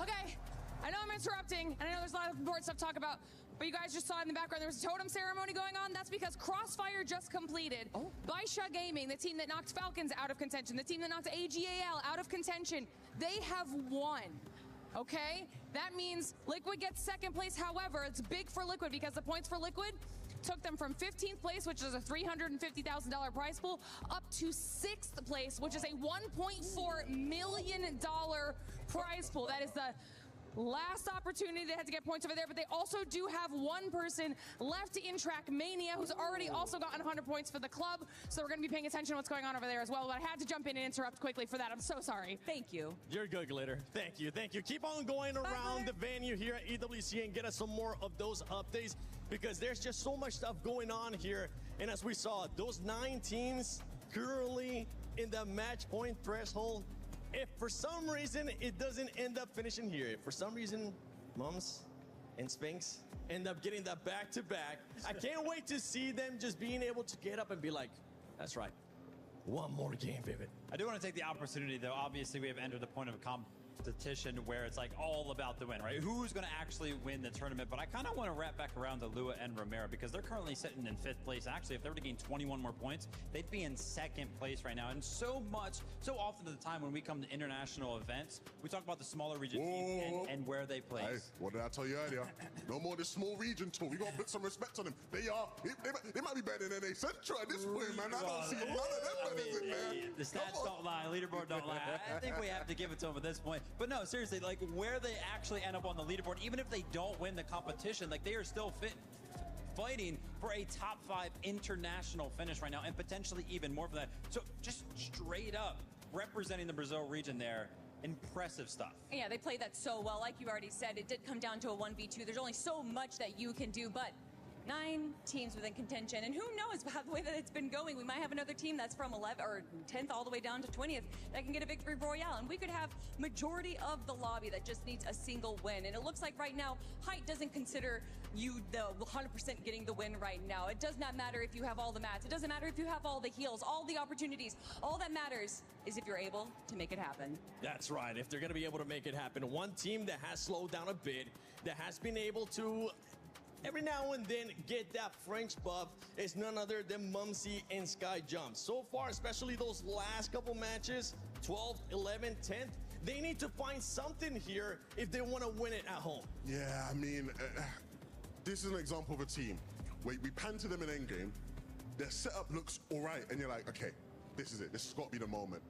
Okay, I know I'm interrupting, and I know there's a lot of important stuff to talk about, but you guys just saw in the background there was a totem ceremony going on. That's because Crossfire just completed. Baisha Gaming, the team that knocked Falcons out of contention, the team that knocked AGAL out of contention, they have won. Okay? That means Liquid gets second place. However, it's big for Liquid because the points for Liquid took them from 15th place, which is a $350,000 prize pool, up to 6th place, which is a $1.4 million prize pool. That is the last opportunity they had to get points over there, but they also do have one person left in Trackmania who's already also gotten 100 points for the club, so we're going to be paying attention to what's going on over there as well, but I had to jump in and interrupt quickly for that. I'm so sorry. Thank you. You're good, Glitter. Thank you. Thank you. Keep on going around the venue here at EWC and get us some more of those updates, because there's just so much stuff going on here. And as we saw, those 9 teams currently in the match point threshold. If for some reason it doesn't end up finishing here, if for some reason Mums and Sphinx end up getting that back-to-back, I can't wait to see them just being able to get up and be like, that's right, one more game, Vivid. I do want to take the opportunity, though. Obviously, we have entered the point of competition where it's like all about the win, right? Who's going to actually win the tournament? But I kind of want to wrap back around to Lua and Romero, because they're currently sitting in 5th place. Actually, if they were to gain 21 more points, they'd be in 2nd place right now. And so often at the time when we come to international events, we talk about the smaller region teams and where they place. Hey, what did I tell you earlier? No more this small region talk. We got to put some respect on them. They might be better than NA Central at this point, man. I don't see none of them better than man. The stats don't lie, leaderboard don't lie. I think we have to give it to them at this point. But no, seriously, like where they actually end up on the leaderboard, even if they don't win the competition, like they are still fighting for a top 5 international finish right now, and potentially even more for that. So just straight up representing the Brazil region there. Impressive stuff. Yeah, they played that so well. Like you already said, it did come down to a 1v2. There's only so much that you can do, but 9 teams within contention, and who knows, by the way that it's been going, we might have another team that's from 11th or 10th all the way down to 20th that can get a victory royale, and we could have majority of the lobby that just needs a single win. And it looks like right now height doesn't consider you the 100% getting the win right now. It does not matter if you have all the mats, it doesn't matter if you have all the heals, all the opportunities. All that matters is if you're able to make it happen. That's right, if they're going to be able to make it happen. One team that has slowed down a bit, that has been able to every now and then get that French buff, is none other than Mumsy and Sky Jump. So far, especially those last couple matches, 12th, 11th, 10th, they need to find something here if they want to win it at home. Yeah, I mean, this is an example of a team where we pan to them in endgame, their setup looks all right, and you're like, okay, this is it. This has got to be the moment.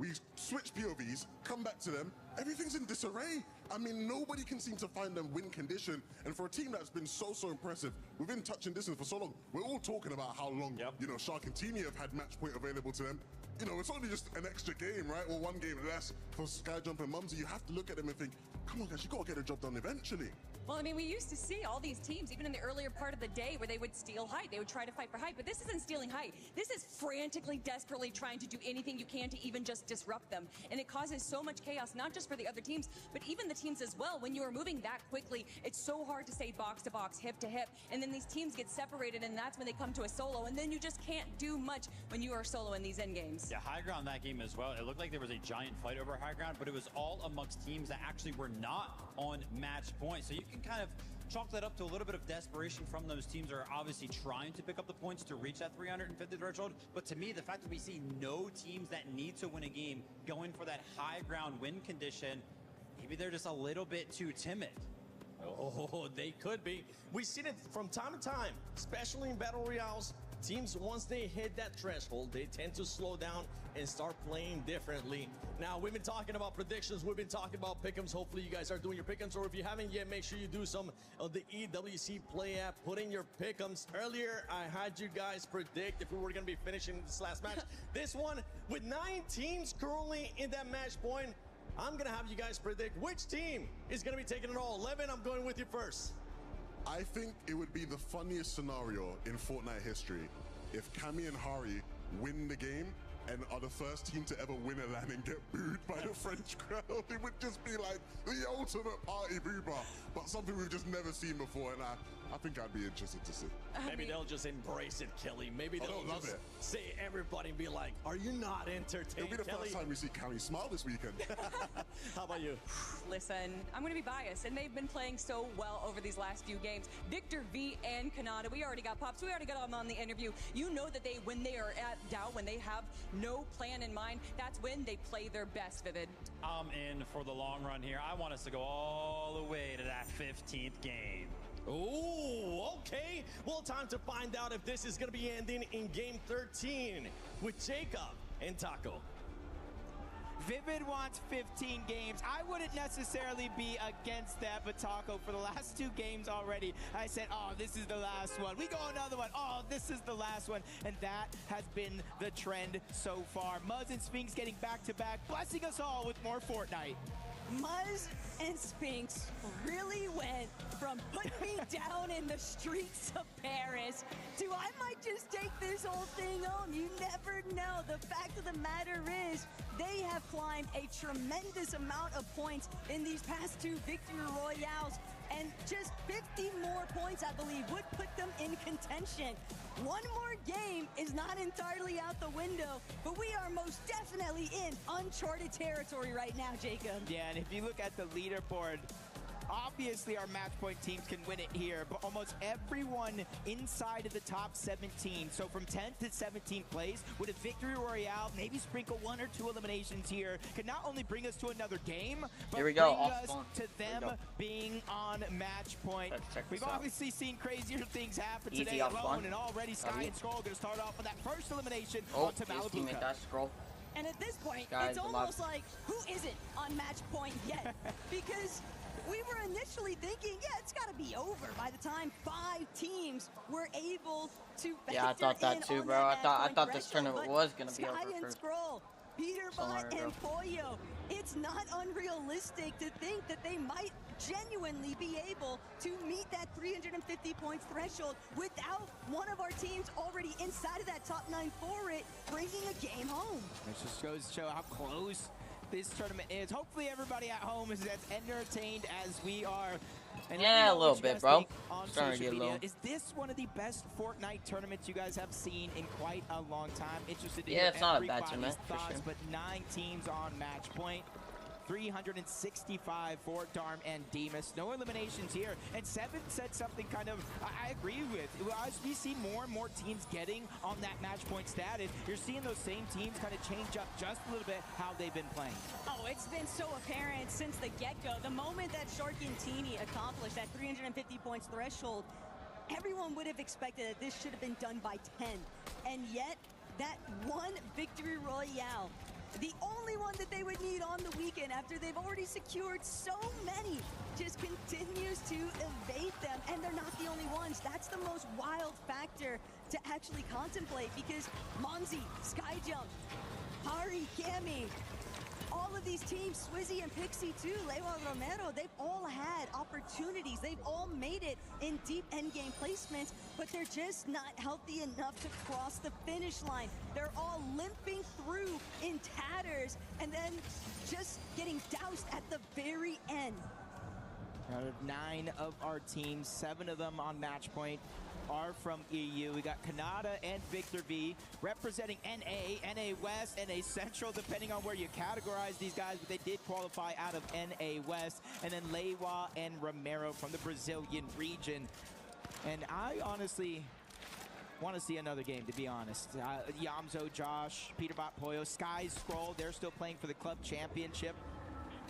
we switch POVs, come back to them, everything's in disarray. I mean, nobody can seem to find them win condition. And for a team that's been so impressive, within touching distance for so long, we're all talking about how long, you know, Shark and Teeny have had match point available to them. You know, it's only just an extra game, right? Or one game less for Skyjump and Mumsy. You have to look at them and think, come on, guys, you got to get the job done eventually. Well, I mean, we used to see all these teams, even in the earlier part of the day, where they would steal height. They would try to fight for height, but this isn't stealing height. This is frantically, desperately trying to do anything you can to even just disrupt them. And it causes so much chaos, not just for the other teams, but even the teams as well. When you are moving that quickly, it's so hard to stay box to box, hip to hip, and then these teams get separated, and that's when they come to a solo, and then you just can't do much when you are solo in these end games. Yeah, high ground that game as well. It looked like there was a giant fight over high ground, but it was all amongst teams that actually were not on match point. So you can kind of chalk that up to a little bit of desperation from those teams that are obviously trying to pick up the points to reach that 350 threshold. But to me, the fact that we see no teams that need to win a game going for that high ground win condition, maybe they're just a little bit too timid. Oh, they could be. We've seen it from time to time, especially in Battle Royales. Teams, once they hit that threshold, they tend to slow down and start playing differently. Now, we've been talking about predictions. We've been talking about pick'ems. Hopefully, you guys are doing your pick'ems, or if you haven't yet, make sure you do some of the EWC Play app. Put in your pick'ems. Earlier, I had you guys predict if we were going to be finishing this last match. This one, with 9 teams currently in that match point, I'm going to have you guys predict which team is going to be taking it all. Levin, I'm going with you first. I think it would be the funniest scenario in Fortnite history if Cammy and Hari win the game and are the first team to ever win a LAN and get booed by the French crowd. It would just be like the ultimate party boober, but something we've just never seen before, and I think I'd be interested to see. Maybe they'll just embrace it, Kelly. Maybe they'll love just it. say everybody and be like, are you not entertained, It'll be the Kelly? first time we see Cammy smile this weekend. How about you? Listen, I'm going to be biased, and they've been playing so well over these last few games. Victor V and Kanata, we already got Pops. We already got them on the interview. You know that when they are at doubt, when they have no plan in mind, that's when they play their best, Vivid. I'm in for the long run here. I want us to go all the way to that 15th game. Ooh, okay. Well, time to find out if this is going to be ending in game 13 with Jacob and Taco. Vivid wants 15 games. I wouldn't necessarily be against that, but Taco, for the last 2 games already, I said, oh, this is the last one. We go another one. Oh, this is the last one. And that has been the trend so far. Muzz and Spinks getting back-to-back, blessing us all with more Fortnite. Muzz and Spinks really went from put me down in the streets of Paris to I might just take this whole thing home. You never know. The fact of the matter is they have climbed a tremendous amount of points in these past 2 victory royales, and just 50 more points, I believe, would put them in contention. One more game is not entirely out the window, but we are most definitely in uncharted territory right now, Jacob. Yeah, and if you look at the leaderboard, obviously our match point teams can win it here, but almost everyone inside of the top 17, so from 10th to 17th place, with a victory royale, maybe sprinkle 1 or 2 eliminations here, could not only bring us to another game, but Here we go, bring off us spawn. to them being on match point. Check We've this out. obviously seen crazier things happen Easy today off alone, spawn. and already Sky and Scroll going to start off with that first elimination Oh, onto his teammate Malibu. died, Scroll. And at this point, Guys, it's I'm almost up. like, who isn't on match point yet? Because we were initially thinking, yeah, it's got to be over by the time 5 teams were able to Yeah, I thought that too, bro. I thought this tournament was gonna be over Sky and for Scroll, Peter so long Bot ago. and Pollo, it's not unrealistic to think that they might genuinely be able to meet that 350 points threshold without one of our teams already inside of that top 9 for it, bringing a game home. It just goes to show how close this tournament is. Hopefully everybody at home is as entertained as we are. And let me Yeah, know a little what you bit, guys bro. think on Starting to social get media. low. Is this one of the best Fortnite tournaments you guys have seen in quite a long time? Interested to Yeah, hear it's not a bad everybody's tournament, for thoughts, sure. but 9 teams on match point. 365 for Darm and Demas. No eliminations here. And Seven said something kind of I agree with. As we see more and more teams getting on that match point status, you're seeing those same teams kind of change up just a little bit how they've been playing. Oh, it's been so apparent since the get-go. The moment that Sharky and Teeny accomplished that 350 points threshold, everyone would have expected that this should have been done by 10. And yet, that one victory royale the only one that they would need on the weekend after they've already secured so many, just continues to evade them, and they're not the only ones. That's the most wild factor to actually contemplate, because Monzi, Skyjump, Hari, Cammy, all of these teams, Swizzy and Pixie too, Lewa Romero, they've all had opportunities. They've all made it in deep endgame placements, but they're just not healthy enough to cross the finish line. They're all limping through in tatters and then just getting doused at the very end. Out of 9 of our teams, 7 of them on match point are from EU. We got Kanata and Victor V representing NA West, NA Central, depending on where you categorize these guys, but they did qualify out of NA West. And then Lewa and Romero from the Brazilian region. And I honestly want to see another game, to be honest. Yamzo, Josh, Peterbot, Poyo, Sky Scroll, they're still playing for the club championship.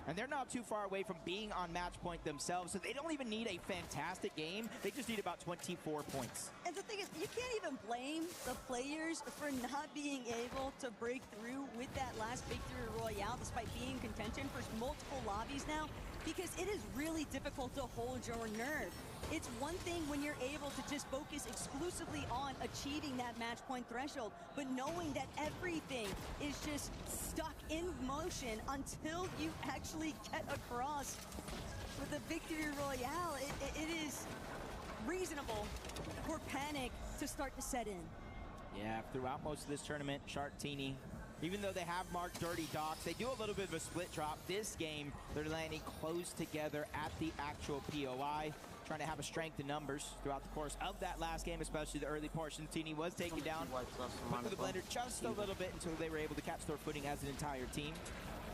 And they're not too far away from being on match point themselves, so they don't even need a fantastic game. They just need about 24 points. And the thing is, you can't even blame the players for not being able to break through with that last victory royale, despite being in contention for multiple lobbies now, because it is really difficult to hold your nerve. It's one thing when you're able to just focus exclusively on achieving that match point threshold, but knowing that everything is just stuck in motion until you actually get across with the victory royale, it is reasonable for panic to start to set in. Yeah, throughout most of this tournament, Sharktini, even though they have marked Dirty Docks, they do a little bit of a split drop. This game, they're landing close together at the actual POI, trying to have a strength in numbers throughout the course of that last game, especially the early portion. Tini was taken down, put to the blender just a little bit until they were able to catch their footing as an entire team.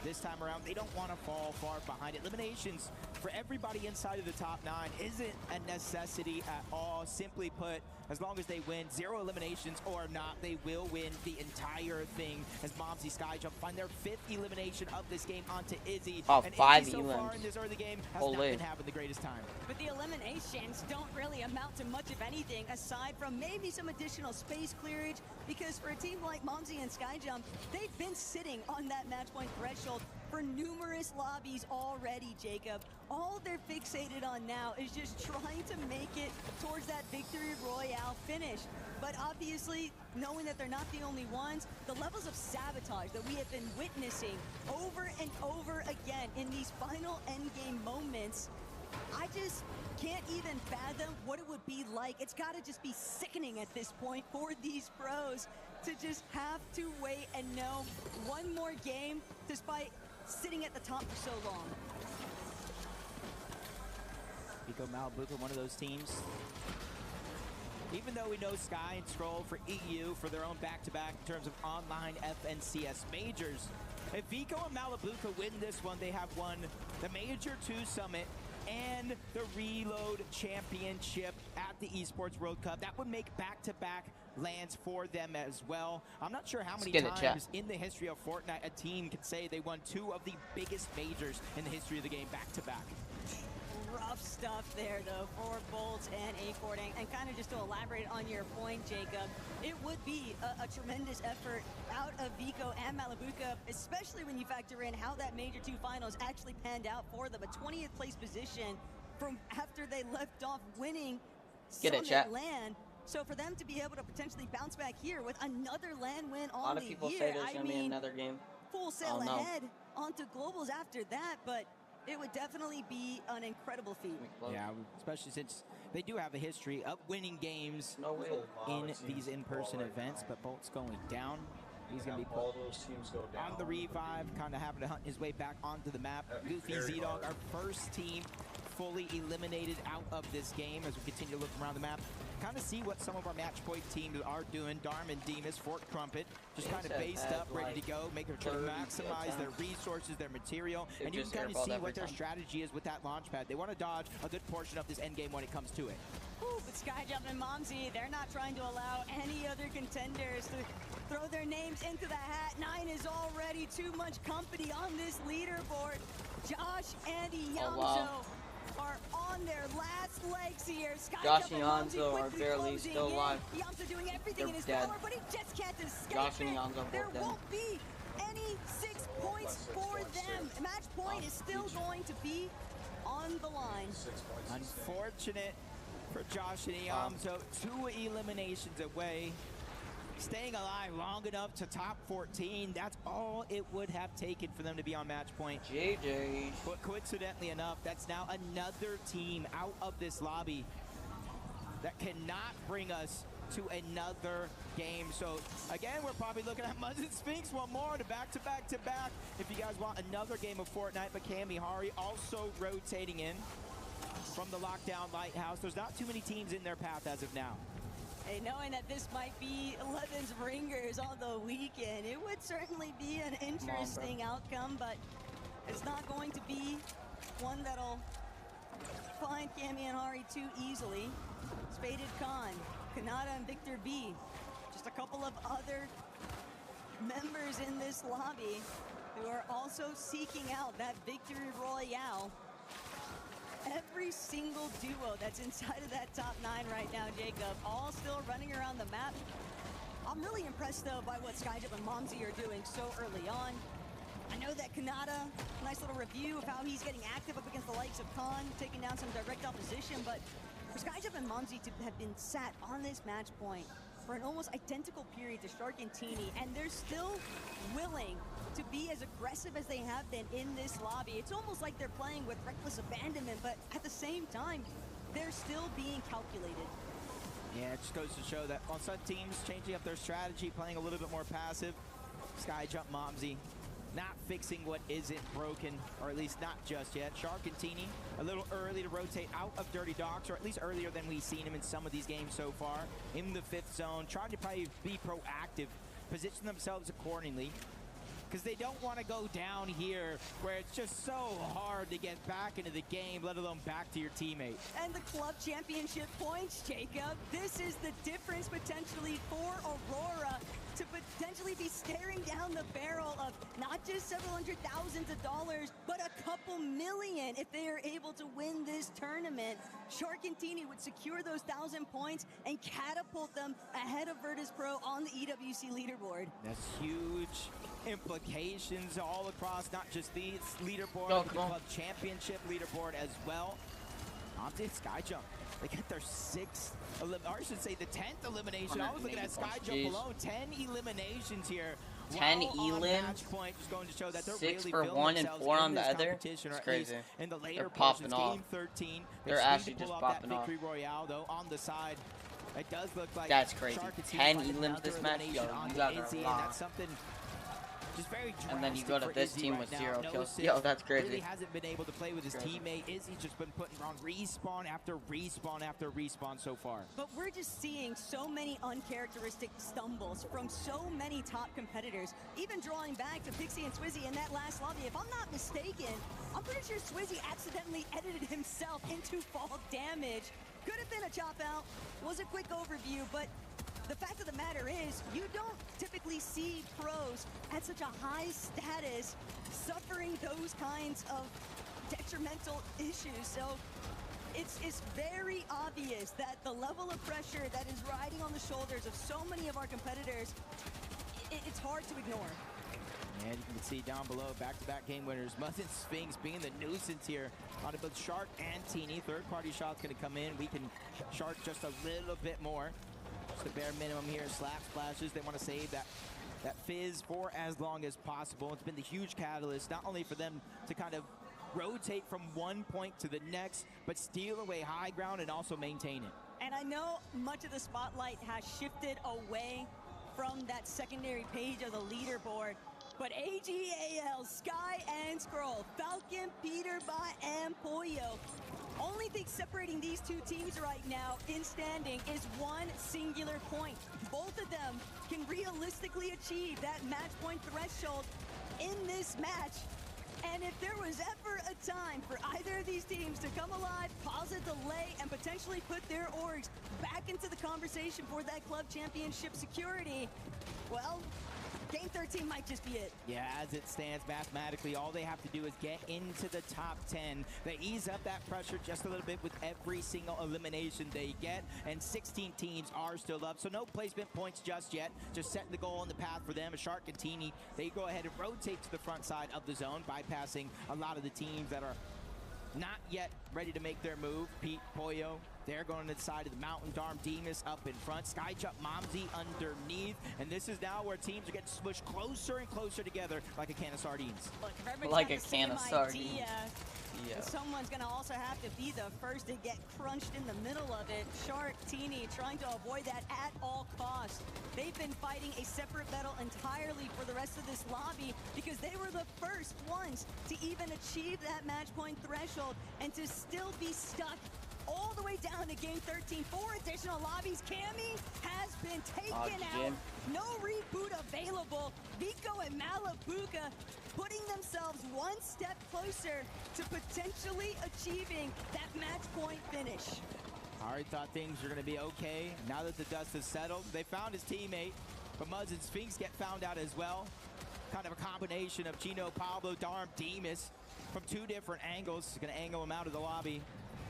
This time around, they don't want to fall far behind. Eliminations for everybody inside of the top 9 isn't a necessity at all. Simply put, as long as they win 0 eliminations or not, they will win the entire thing, as Momsy Skyjump find their 5th elimination of this game onto Izzy. Oh, and 5 Izzy so far in this early game has not been having the greatest time. But the eliminations don't really amount to much of anything aside from maybe some additional space clearage, because for a team like Momsy and Skyjump, they've been sitting on that match point threshold for numerous lobbies already, Jacob. All they're fixated on now is just trying to make it towards that victory royale finish. But obviously, knowing that they're not the only ones, the levels of sabotage that we have been witnessing over and over again in these final endgame moments, I just can't even fathom what it would be like. It's got to just be sickening at this point for these pros to just have to wait and know one more game despite sitting at the top for so long. Vico Malabuka, one of those teams. Even though we know Sky and Scroll for EU for their own back-to-back in terms of online FNCS majors, if Vico and Malabuka win this one, they have won the Major 2 Summit and the Reload Championship at the Esports World Cup. That would make back-to-back lands for them as well. I'm not sure how many times in the history of Fortnite a team can say they won 2 of the biggest majors in the history of the game back-to-back. Rough stuff there, though, for Bolt and A-Ford. And kind of just to elaborate on your point, Jacob, it would be a tremendous effort out of Vico and Malabuka, especially when you factor in how that Major 2 finals actually panned out for them. A 20th place position from after they left off winning Summit LAN. So for them to be able to potentially bounce back here with another LAN win on the year, a lot of people say there's going to be another game. Full sail ahead onto Globals after that, but it would definitely be an incredible feat. Yeah, especially since they do have a history of winning games in these in-person events, but Bolt's going down. He's going to be all those teams go down. On the revive, kind of having to hunt his way back onto the map. Goofy, Z-Dog, our first team fully eliminated out of this game as we continue to look around the map. Kind of see what some of our match point teams are doing. Darman, Demas, Fort Crumpet, just kind of based up, ready to go, making sure to maximize their resources, their material, and you can kind of see what their strategy is with that launch pad. They want to dodge a good portion of this end game when it comes to it. Ooh, but Skyjump and Momsy, they're not trying to allow any other contenders to throw their names into the hat. 9 is already too much company on this leaderboard. Josh, Andy, Yamzo are on their last legs here. Josh and Yamzo are barely still alive. Yamzo doing everything in his power, but he just can't escape Josh and Yamzo There won't be any 6 points for them. Match point is still going to be on the line. Unfortunate for Josh and Iamzo. 2 eliminations away. Staying alive long enough to top 14. That's all it would have taken for them to be on match point. JJ. But coincidentally enough, that's now another team out of this lobby that cannot bring us to another game. So again, we're probably looking at Muzz and Sphinx one more to back. If you guys want another game of Fortnite, but Kamihari also rotating in from the lockdown lighthouse. There's not too many teams in their path as of now. Hey, knowing that this might be Levin's ringers on the weekend, it would certainly be an interesting outcome, but it's not going to be one that'll find Kamihari too easily. Spaded Khan, Kanata, and Victor B. Just a couple of other members in this lobby who are also seeking out that victory royale. Every single duo that's inside of that top 9 right now, Jacob, all still running around the map. I'm really impressed, though, by what Skyjump and Momsy are doing so early on. I know that Kanata, nice little review of how he's getting active up against the likes of Khan, taking down some direct opposition, but for Skyjump and Momsy to have been sat on this match point for an almost identical period to Shark and Teeny, and they're still willing to be as aggressive as they have been in this lobby. It's almost like they're playing with reckless abandonment, but at the same time, they're still being calculated. Yeah, it just goes to show that on some teams changing up their strategy, playing a little bit more passive. Skyjump, Momsy, not fixing what isn't broken, or at least not just yet. Shark and Teeny, a little early to rotate out of Dirty Docks, or at least earlier than we've seen him in some of these games so far. In the 5th zone, trying to probably be proactive, position themselves accordingly, because they don't want to go down here where it's just so hard to get back into the game, let alone back to your teammate. And the club championship points, Jacob. This is the difference potentially for Aurora to potentially be staring down the barrel of not just several hundred thousands of dollars, but a couple million if they are able to win this tournament. Shark and Teeny would secure those 1,000 points and catapult them ahead of Virtus Pro on the EWC leaderboard. That's huge implications all across, not just the leaderboard, but the club championship leaderboard as well. Onto Skyjump. They get their 6th, or I should say the 10th elimination. I was looking at Skyjump alone. 10 eliminations here. 10 elims. Point, just going to show that they're 6 really for one and 4 on the other. It's crazy. In the later they're popping off. Game 13, they're actually just popping off. Victory Royale though on the side. It does look like that's crazy. 10 elims this match. Yo, you guys are and that's something. Just very and then you go to this team with right 0 now. kills. Yo, that's crazy. Really hasn't been able to play with his teammate. Izzy's just been putting on respawn after respawn after respawn so far. But we're just seeing so many uncharacteristic stumbles from so many top competitors. Even drawing back to Pixie and Swizzy in that last lobby. If I'm not mistaken, I'm pretty sure Swizzy accidentally edited himself into fall damage. Could have been a chop out. Was a quick overview, but the fact of the matter is, you don't typically see pros at such a high status suffering those kinds of detrimental issues. So it's very obvious that the level of pressure that is riding on the shoulders of so many of our competitors, it's hard to ignore. And you can see down below, back-to-back game winners. Muzz and Sphinx being the nuisance here on both Shark and Teeny. Third-party shots going to come in. We can Shark just a little bit more. The bare minimum here, slap splashes. They want to save that fizz for as long as possible. It's been the huge catalyst, not only for them to kind of rotate from one point to the next, but steal away high ground and also maintain it. And I know much of the spotlight has shifted away from that secondary page of the leaderboard, but AGAL, Sky and Scroll, Falcon, Peterbot, and Pollo. Only thing separating these two teams right now in standing is one singular point. Both of them can realistically achieve that match point threshold in this match. And if there was ever a time for either of these teams to come alive, pause a delay, and potentially put their orgs back into the conversation for that club championship security, well, Game 13 might just be it. Yeah, as it stands mathematically, all they have to do is get into the top 10. They ease up that pressure just a little bit with every single elimination they get, and 16 teams are still up, so no placement points just yet. Just setting the goal on the path for them. Shark and Teeny, they go ahead and rotate to the front side of the zone, bypassing a lot of the teams that are not yet ready to make their move. Pete, Pollo, they're going to the side of the mountain. Darm, Demas up in front. Skyjump, Momsy underneath. And this is now where teams are getting smushed closer and closer together like a can of sardines. Look, if everybody's Like got a the can same of sardines. idea, Yeah. someone's going to also have to be the first to get crunched in the middle of it. Shark, Teeny trying to avoid that at all costs. They've been fighting a separate battle entirely for the rest of this lobby because they were the first ones to even achieve that match point threshold and to still be stuck all the way down to game 13. 4 additional lobbies. Cammy has been taken out. No reboot available. Vico and Malabuka putting themselves one step closer to potentially achieving that match point finish. Ari thought things were going to be okay. Now that the dust has settled, they found his teammate, but Muzz and Sphinx get found out as well. Kind of a combination of Chino, Pablo, Darm, Demas from 2 different angles. Going to angle him out of the lobby.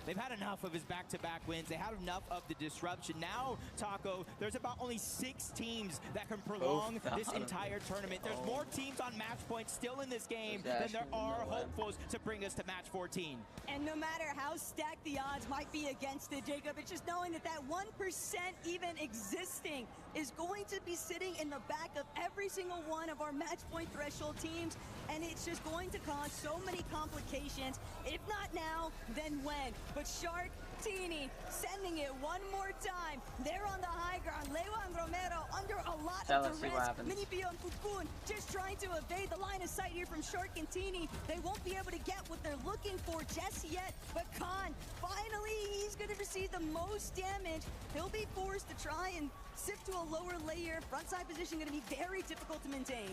They've had enough of his back-to-back wins. They had enough of the disruption. Now, Taco, there's about only 6 teams that can prolong this entire tournament. There's more teams on match point still in this game than there are hopefuls to bring us to match 14. And no matter how stacked the odds might be against it, Jacob, it's just knowing that that 1% even existing is going to be sitting in the back of every single one of our match point threshold teams, and it's just going to cause so many complications. If not now, then when? But Shark, Teeny, sending it one more time. They're on the high ground. Leo and Romero under a lot of duress. Minipio and Pupun just trying to evade the line of sight here from Shark and Teeny. They won't be able to get what they're looking for just yet. But Khan, finally, he's going to receive the most damage. He'll be forced to try and sift to a lower layer. Frontside position going to be very difficult to maintain.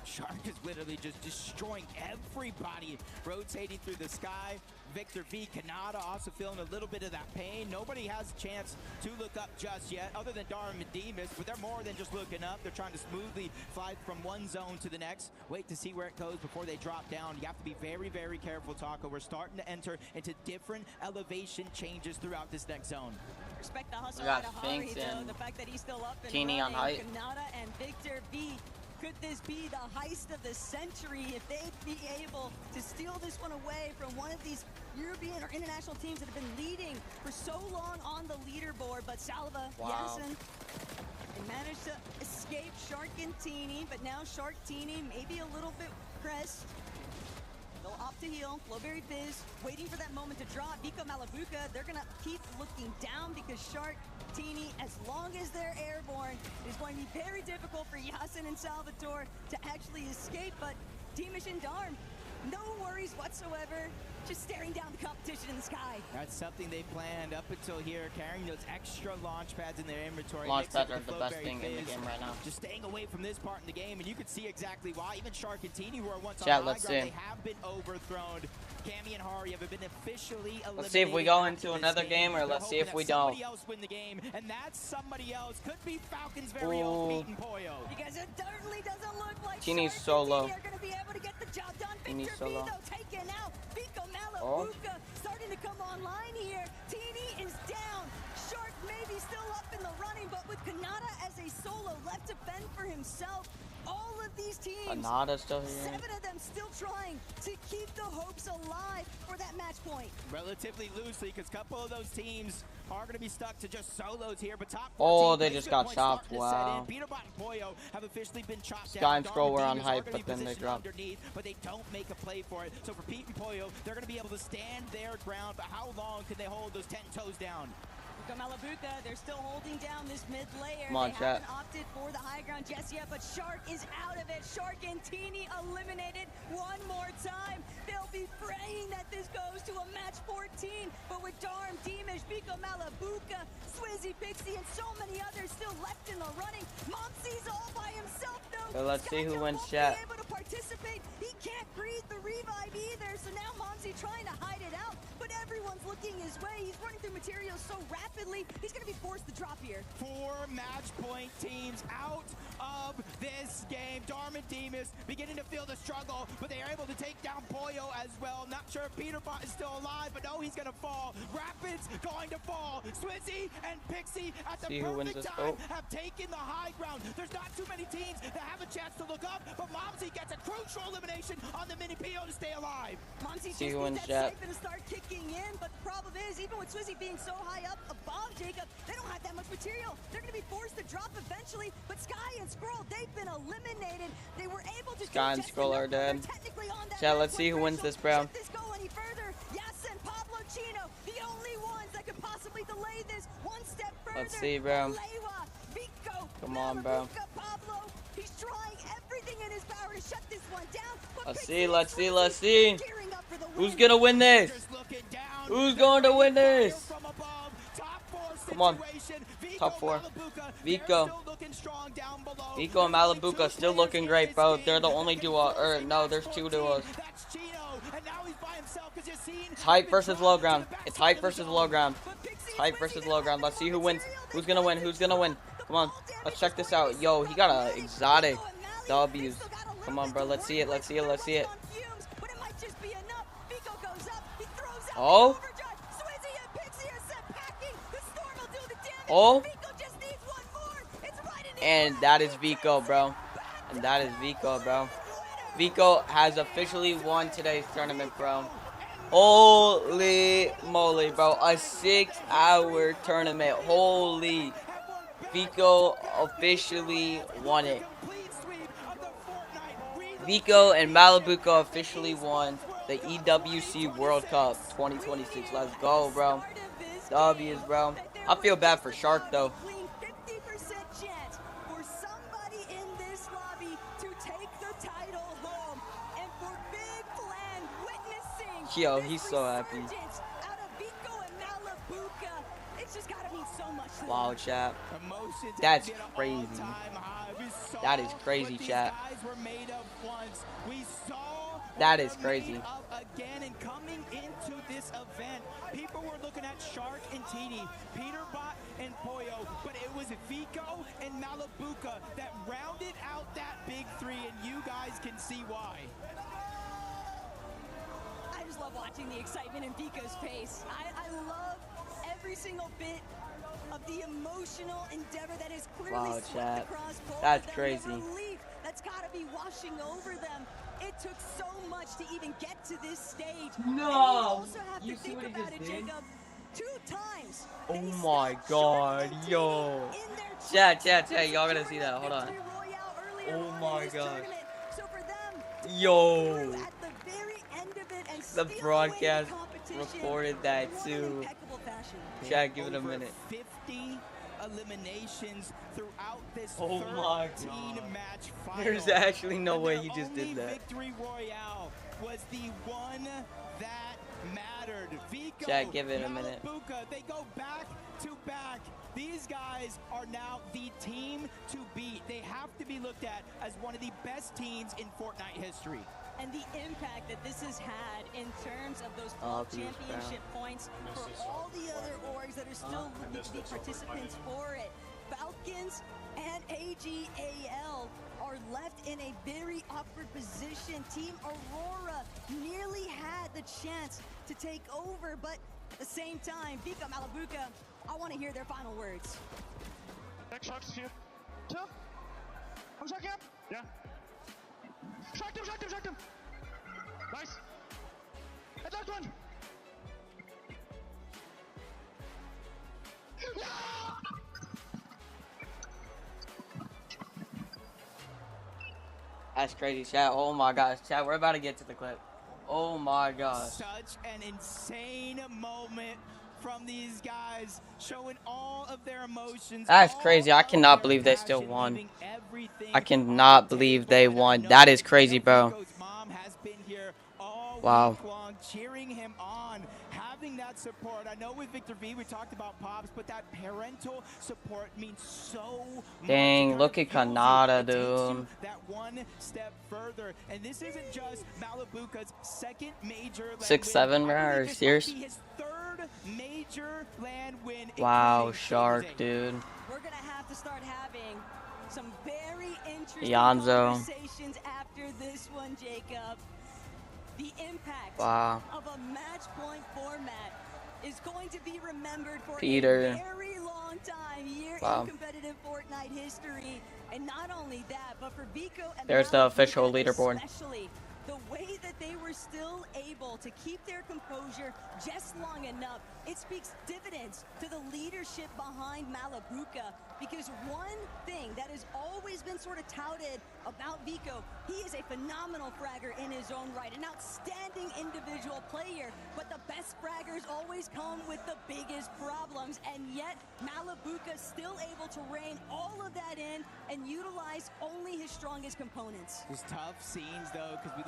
Shark is literally just destroying everybody, rotating through the sky. Victor V, Kanata also feeling a little bit of that pain. Nobody has a chance to look up just yet, other than Darm and Demas, but they're more than just looking up. They're trying to smoothly fly from one zone to the next. Wait to see where it goes before they drop down. You have to be very, very careful, Taco. We're starting to enter into different elevation changes throughout this next zone. Respect the hustle out of Hari, though. The fact that he's still up and Teeny on height. Kanata and Victor V. Could this be the heist of the century if they'd be able to steal this one away from one of these European or international teams that have been leading for so long on the leaderboard? But Salva, Yasin, they managed to escape Shark and Teeny, but now Shark, Teeny, maybe a little bit pressed. They'll opt to heal. Flowberry Fizz waiting for that moment to drop. Vico Malabuka, they're going to keep looking down because Shark, Teeny, as long as they're airborne, it's going to be very difficult for Yasin and Salvatore to actually escape. But Deemish and Darm, no worries whatsoever. Just staring down the competition in the sky. That's something they planned up until here, carrying those extra launch pads in their inventory. Launch pads are the best thing in the game right now. Just staying away from this part in the game, and you can see exactly why. Even Shark and Teeny, who are once Chat, on the high let's ground, see. they have been overthrown. Cammy and Hari have been officially eliminated. Let's see if we go into another game, or let's see if we don't. Somebody else win the game, and that somebody else could be Falcon's very own Pete and Pollo. Because it certainly doesn't look like Teeny's Shark solo. and Teeny are going to be able to get the job done. Teeny's Victor V, solo. though, taken out. Vico Malabuka starting to come online here. Teeny is down. Shark maybe still up in the running, but with Kanata as a solo left to fend for himself, all of these teams, Kanata still here. 7 of them still trying to keep the hopes alive for that match point. Relatively loosely, because a couple of those teams are going to be stuck to just solos here, but top 14 Oh, they just got placement chopped. points starting to set in. Wow. Peterbot and Pollo have officially been chopped Sky down. and Scroll were on Darm and hype, Demas are but then gonna be they dropped. underneath, but they don't make a play for it. So for Pete and Pollo, they're going to be able to stand their ground, but how long can they hold those 10 toes down? Vico Malabuka, they're still holding down this mid layer. Come on, they chat. haven't opted for the high ground just yet, but Shark is out of it. Shark and Teeny eliminated one more time. They'll be praying that this goes to a match 14, but with Darm, Deemish, Vico Malabuka, Swizzy, Pixie, and so many others still left in the running. Momsy's all by himself, though. So let's see who Skyjump wins won't chat. be able to participate ultimate. He can't breathe the revive either, so now Momsy trying to hide it out, but everyone's looking his way. He's running through materials so rapidly, he's going to be forced to drop here. 4 match point teams out of this game. Darman Demas beginning to feel the struggle, but they are able to take down Pollo as well. Not sure if Peterbot is still alive, but no, he's going to fall. Rapids going to fall. Swizzy and Pixie at the perfect time have taken the high ground. There's not too many teams that have a chance to look up, but Momsy gets a crucial elimination on the mini PO to stay alive. Momsy just needs that siphon to start kicking in, but the problem is, even with Swizzy being so high up above Jacob, they don't have that much material. They're going to be forced to drop eventually, but Sky and Skrull, they've been eliminated. They were able to Sky and Skrull are dead. Yeah, let's see who wins this round. This go any further? Yes, and Pablo Chino, the only ones that could possibly delay this one step further. Let's see, bro. Come on, bro. Pablo, he's trying everything in his power to shut this one down. Let's see. Who's gonna win this? Who's going to win this? Come on. Top 4. Vico. Vico and Malabuka still looking great, bro. They're the only duo. Or, no, there's 2 duos. It's hype versus low ground. It's hype versus low ground. It's hype versus low ground. Let's see who wins. Who's gonna win? Who's gonna win? Come on. Let's check this out. Yo, he got a exotic W's. Come on, bro. Let's see it. Let's see it. Let's see it. Oh. Oh. And that is Vico, bro. And that is Vico, bro. Vico has officially won today's tournament, bro. Holy moly, bro. A 6-hour tournament. Holy. Vico officially won it. Vico and Malabuka officially won the EWC World Cup 2026. Let's go, bro. W's, bro. I feel bad for Shark, though. Yo, he's so happy. Wow, chat. That's crazy. That is crazy, chat. That is crazy. Again, and coming into this event, people were looking at Shark and TD, Peterbot and Pollo, but it was Vico and Malabuka that rounded out that big 3, and you guys can see why. I just love watching the excitement in Vico's face. I love every single bit of the emotional endeavor that is clearly swept across both That's of them. crazy. The relief that's got to be washing over them. It took so much to even get to this stage. No! And you also have You to see think what he about just it, did? Jacob. 2 times. Oh my god, yo. Chat, y'all gonna see that. Hold on. Oh my god. Yo. The broadcast recorded that too. Chat, give it a minute. 50 eliminations throughout this Oh my god. match final. There's actually no way he just did that. Victory Royale was the one that mattered. Vico, Chat, give it a minute. Malabuka, they go back to back. These guys are now the team to beat. They have to be looked at as one of the best teams in Fortnite history. And the impact that this has had in terms of those club championship points for all the other orgs that are still looking to be participants for it. Falcons and AGAL are left in a very awkward position. Team Aurora nearly had the chance to take over, but at the same time, Vico Malabuka, I want to hear their final words. Next shot's here. Two. I'm shot him. Yeah. Shot him. Nice. And last one. That's crazy, chat. Oh my gosh, chat. We're about to get to the clip. Oh my gosh. Such an insane moment from these guys, showing all of their emotions. That's crazy. I cannot believe they still won. I cannot believe they won. That is crazy, bro. mom has been here all Wow. week long, cheering him on, having that support. I know with Victor V, we talked about Pops, but that parental support means so much. Dang, look at Kanata, dude. That one step further, and this isn't just Malibuca's second major 6-7, bro. Are you serious? his third major land win. Wow, Shark, dude. We're gonna have to start having some very interesting Yanzo. conversations after this one, Jacob. The impact Wow. of a match point format is going to be remembered for Peter. a very long time here Wow. in competitive Fortnite history. And not only that, but for Vico and There's the Malibuca official leaderboard. especially, the way that they were still able to keep their composure just long enough, it speaks dividends to the leadership behind Malibuca. Because one thing that has always been sort of touted about Vico, he is a phenomenal fragger in his own right, an outstanding individual player, but the best fraggers always come with the biggest problems, and yet Malibuca still able to rein all of that in and utilize only his strongest components. It was tough scenes though, because we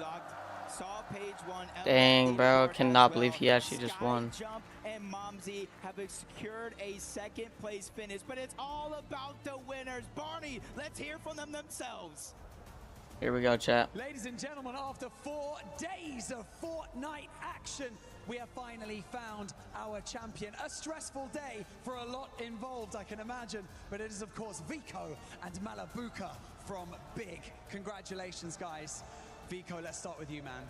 saw page one. Dang, bro. Cannot believe he actually just won. Jump and Momsy have secured a second place finish, but it's all about the winners. Barney, let's hear from them themselves. Here we go, chat. Ladies and gentlemen, after 4 days of Fortnite action, we have finally found our champion. A stressful day for a lot involved, I can imagine, but it is of course Vico and Malibuca from Big. Congratulations, guys. Vico, let's start with you, man.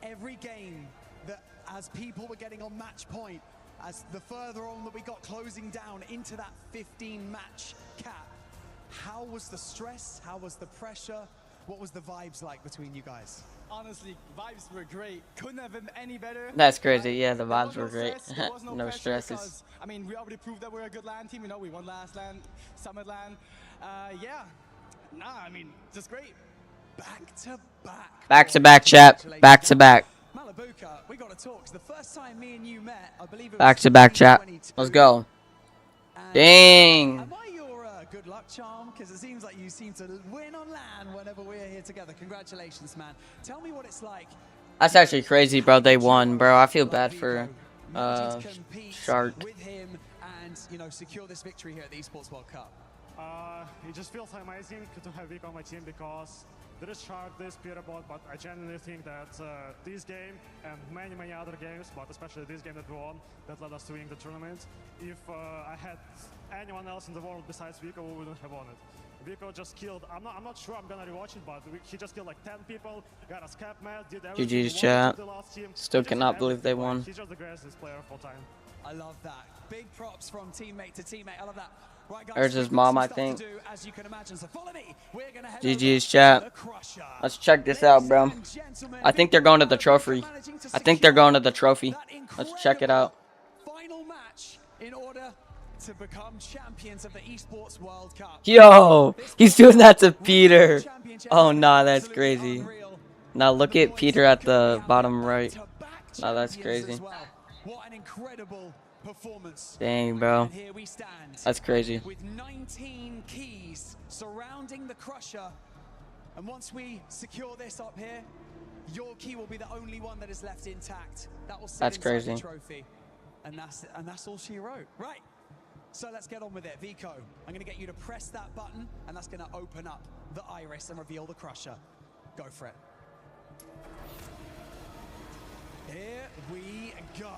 Every game that as people were getting on match point, as the further on that we got closing down into that 15 match cap, how was the stress? How was the pressure? What was the vibes like between you guys? Honestly, vibes were great. Couldn't have been any better. That's crazy. Yeah, the vibes There were was great. stress, there was No pressure stresses. because, I mean, we already proved that we're a good LAN team. You know, we won last LAN, Summit LAN. Yeah. Nah, I mean, just great. Back to back. Back to back, chat. Back to back. Malibuca, we got to talk. 'Cause the first time me and you met, I believe it was Back to back, chat. 2022. Let's go. And, Dang. Am I your good luck charm? Because it seems like you seem to win on LAN whenever we're here together. Congratulations, man. Tell me what it's like. That's actually crazy, bro. They won, bro. I feel bad for Shark. With him and, you know, secure this victory here at the Esports World Cup. It just feels amazing to have Vic on my team because there is Shark, there is Peterbot, but I genuinely think that this game and many other games, but especially this game that we won, that led us to win the tournament. If I had anyone else in the world besides Vico, we wouldn't have won it. Vico just killed, I'm not sure I'm gonna rewatch it, but he just killed like 10 people, got a scap match, did everything. GG's, he wanted chat. to the last team. Still He just cannot did believe they everything. won. Like, he's just the greatest player of all time. I love that. Big props from teammate to teammate. I love that. Right, guys, There's his we've got mom, some I stuff to think. do, as you can imagine. So follow me. We're gonna head GG's, over chat. to the Crusher. Let's check this out, bro. I think they're going to the trophy. I think they're going to the trophy. Let's check it out. Final match in order to become champions of the Esports World Cup. Yo, he's doing that to Peter. Oh, nah, that's crazy. Now look at Peter at the bottom right. Nah, that's crazy. What an incredible performance. Dang, bro. And here we stand That's crazy. with 19 keys surrounding the Crusher. And once we secure this up here, your key will be the only one that is left intact. That will sit That's inside crazy. the trophy. And that's all she wrote. Right. So let's get on with it. Vico, I'm going to get you to press that button, and that's going to open up the iris and reveal the Crusher. Go for it. Here we go.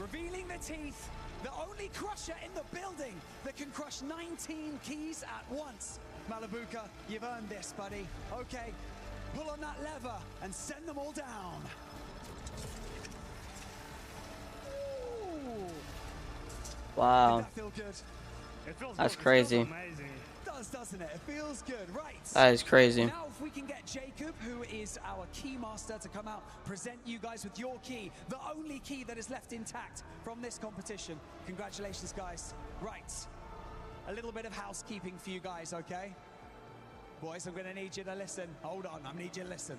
Revealing the teeth, the only Crusher in the building that can crush 19 keys at once. Malibuca, you've earned this, buddy. Okay, pull on that lever and send them all down. Ooh. Wow. Did that feel good? It feels That's good. It crazy. feels amazing. Does, doesn't it? It feels good, right? That is crazy. Now if we can get Jacob, who is our key master, to come out, present you guys with your key, the only key that is left intact from this competition. Congratulations, guys. Right, a little bit of housekeeping for you guys, okay? Boys, I'm gonna need you to listen. Hold on, I need you to listen.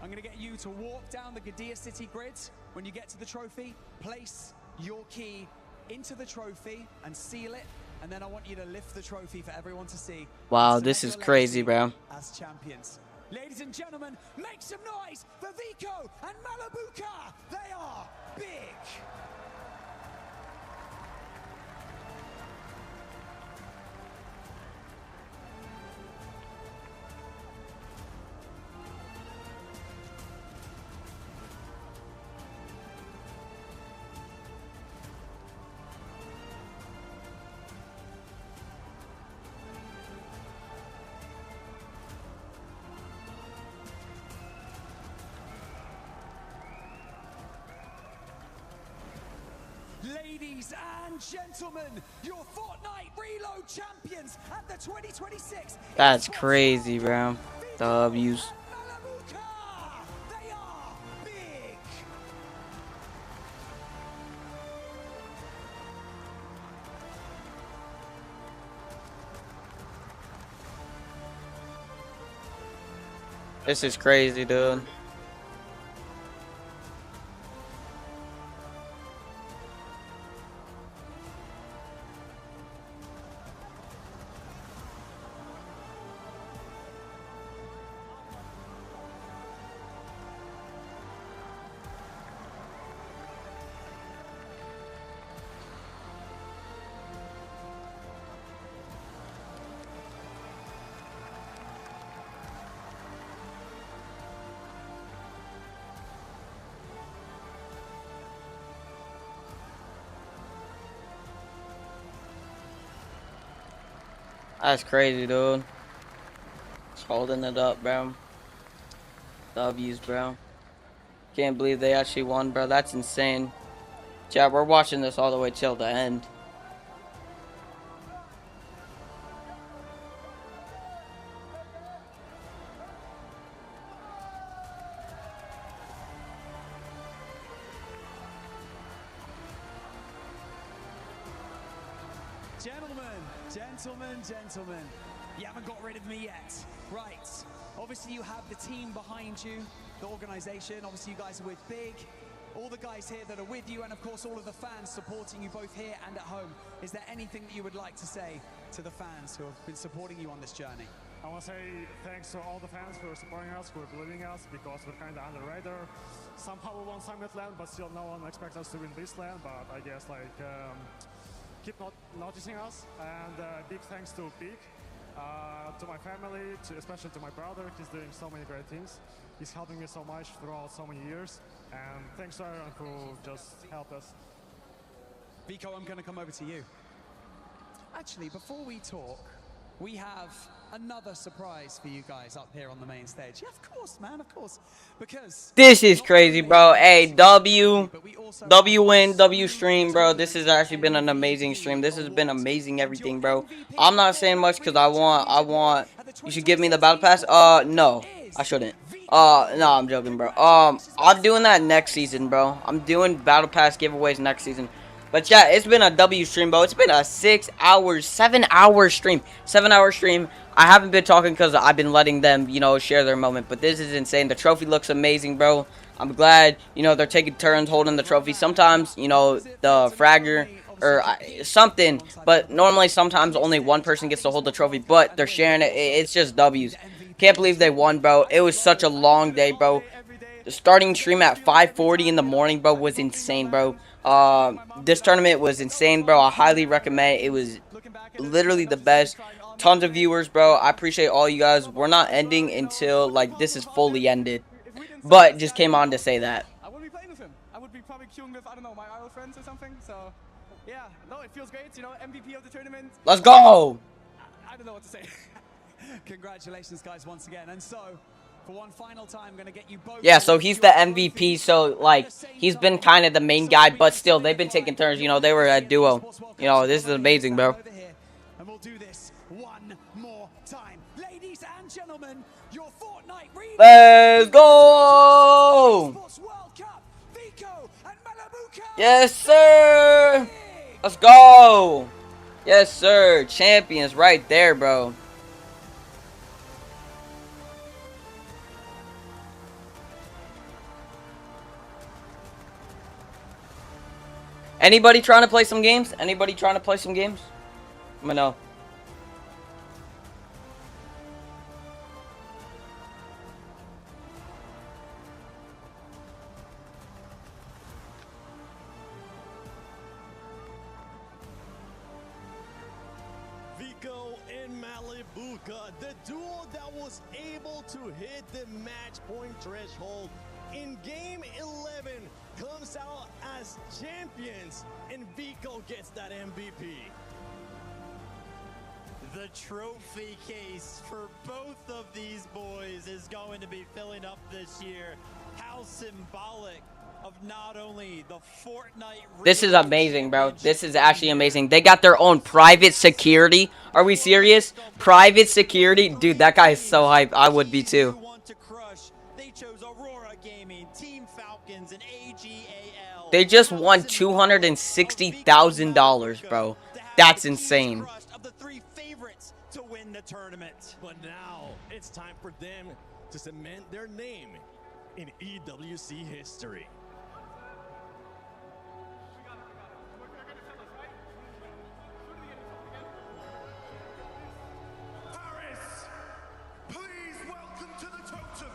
I'm gonna get you to walk down the Gadia City grid. When you get to the trophy, place your key into the trophy and seal it. And then I want you to lift the trophy for everyone to see. Wow, Cement this is your crazy, legacy bro. as champions. Ladies and gentlemen, make some noise for Vico and Malabuka. They are big. Ladies and gentlemen, your Fortnite Reload champions at the 2026. That's crazy, bro. W's. They are big. This is crazy, dude. That's crazy, dude. Just holding it up, bro. W's, bro. Can't believe they actually won, bro. That's insane. Chat, we're watching this all the way till the end. Gentlemen, you haven't got rid of me yet. Right, obviously you have the team behind you, the organization, obviously you guys are with Big, all the guys here that are with you, and of course all of the fans supporting you both here and at home. Is there anything that you would like to say to the fans who have been supporting you on this journey? I want to say thanks to all the fans for supporting us, for believing us, because we're kind of under the radar. Somehow we won Summit Land, but still no one expects us to win this land, but I guess like keep not noticing us, and big thanks to Big, to my family, especially to my brother. He's doing so many great things. He's helping me so much throughout so many years, and thanks to everyone who just helped us. Vico, I'm going to come over to you. Actually, before we talk, we have another surprise for you guys up here on the main stage. Yeah, of course, man, of course. Because this is crazy, bro. Hey, W win, W stream, bro. This has actually been an amazing stream. This has been amazing everything, bro. I'm not saying much because I want you should give me the battle pass. No, I shouldn't. No, I'm joking, bro. I'm doing that next season, bro. I'm doing battle pass giveaways next season. But yeah, it's been a W stream, bro. It's been a 7-hour stream. 7-hour stream. I haven't been talking because I've been letting them, you know, share their moment. But this is insane. The trophy looks amazing, bro. I'm glad, you know, they're taking turns holding the trophy. Sometimes, you know, the fragger or something. But normally, sometimes only one person gets to hold the trophy. But they're sharing it. It's just W's. Can't believe they won, bro. It was such a long day, bro. The starting stream at 5:40 in the morning, bro, was insane, bro. This tournament was insane, bro. I highly recommend it. It was literally the best. Tons of viewers, bro. I appreciate all you guys. We're not ending until, like, this is fully ended. But just came on to say that. I wouldn't be playing with him. I would be probably queuing with, I don't know, my IRL friends or something. So, yeah. No, it feels great. You know, MVP of the tournament. Let's go! I don't know what to say. Congratulations, guys, once again. And so, for one final time, I'm going to get you both. Yeah, so he's the MVP, so, like, he's been kind of the main guy, but still, they've been taking turns. You know, they were a duo. You know, this is amazing, bro. And we'll do this one more time. Ladies and gentlemen, your Fortnite Reload. Let's go! Yes, sir! Let's go! Yes, sir. Champions right there, bro. Anybody trying to play some games? Anybody trying to play some games? Let me know. Vico and Malibuca, the duo that was able to hit the match point threshold in Game 11, comes out as champions, and Vico gets that MVP. The trophy case for both of these boys is going to be filling up this year. How symbolic of not only the Fortnite. This is amazing, bro. This is actually amazing. They got their own private security. Are we serious? Private security? Dude, that guy is so hyped. I would be too. They chose Aurora Gaming, Team Falcons, and AGAL. They just won $260,000, bro. That's insane. To win the tournament. But now it's time for them to cement their name in EWC history. Paris, please welcome to the Totem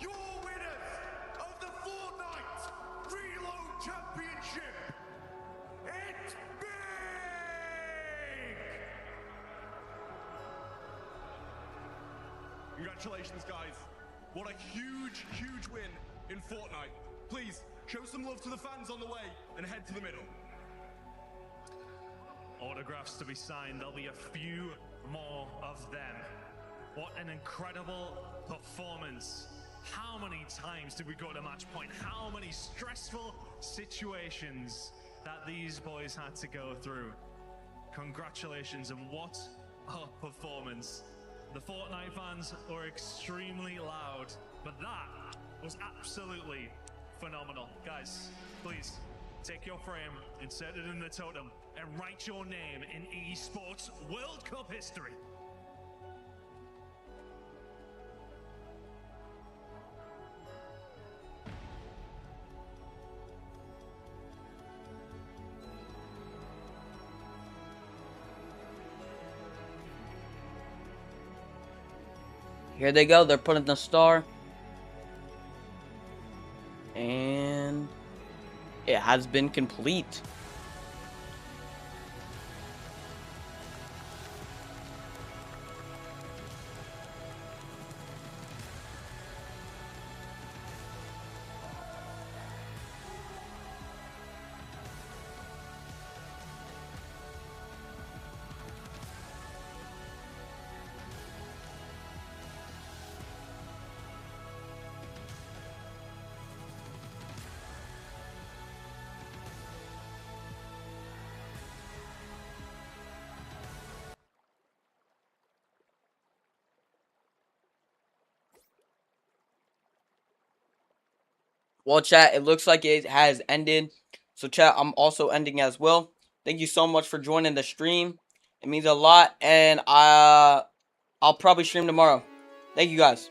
your winners of the Fortnite Reload Championship. It's big! Congratulations, guys. What a huge, huge win in Fortnite. Please, show some love to the fans on the way and head to the middle. Autographs to be signed. There'll be a few more of them. What an incredible performance. How many times did we go to match point? How many stressful situations that these boys had to go through. Congratulations, and what a performance. The Fortnite fans were extremely loud, but that was absolutely phenomenal. Guys, please take your frame, insert it in the totem, and write your name in eSports World Cup history. Here they go. They're putting the star. And it has been complete. Well, chat, it looks like it has ended. So, chat, I'm also ending as well. Thank you so much for joining the stream. It means a lot, and I'll probably stream tomorrow. Thank you, guys.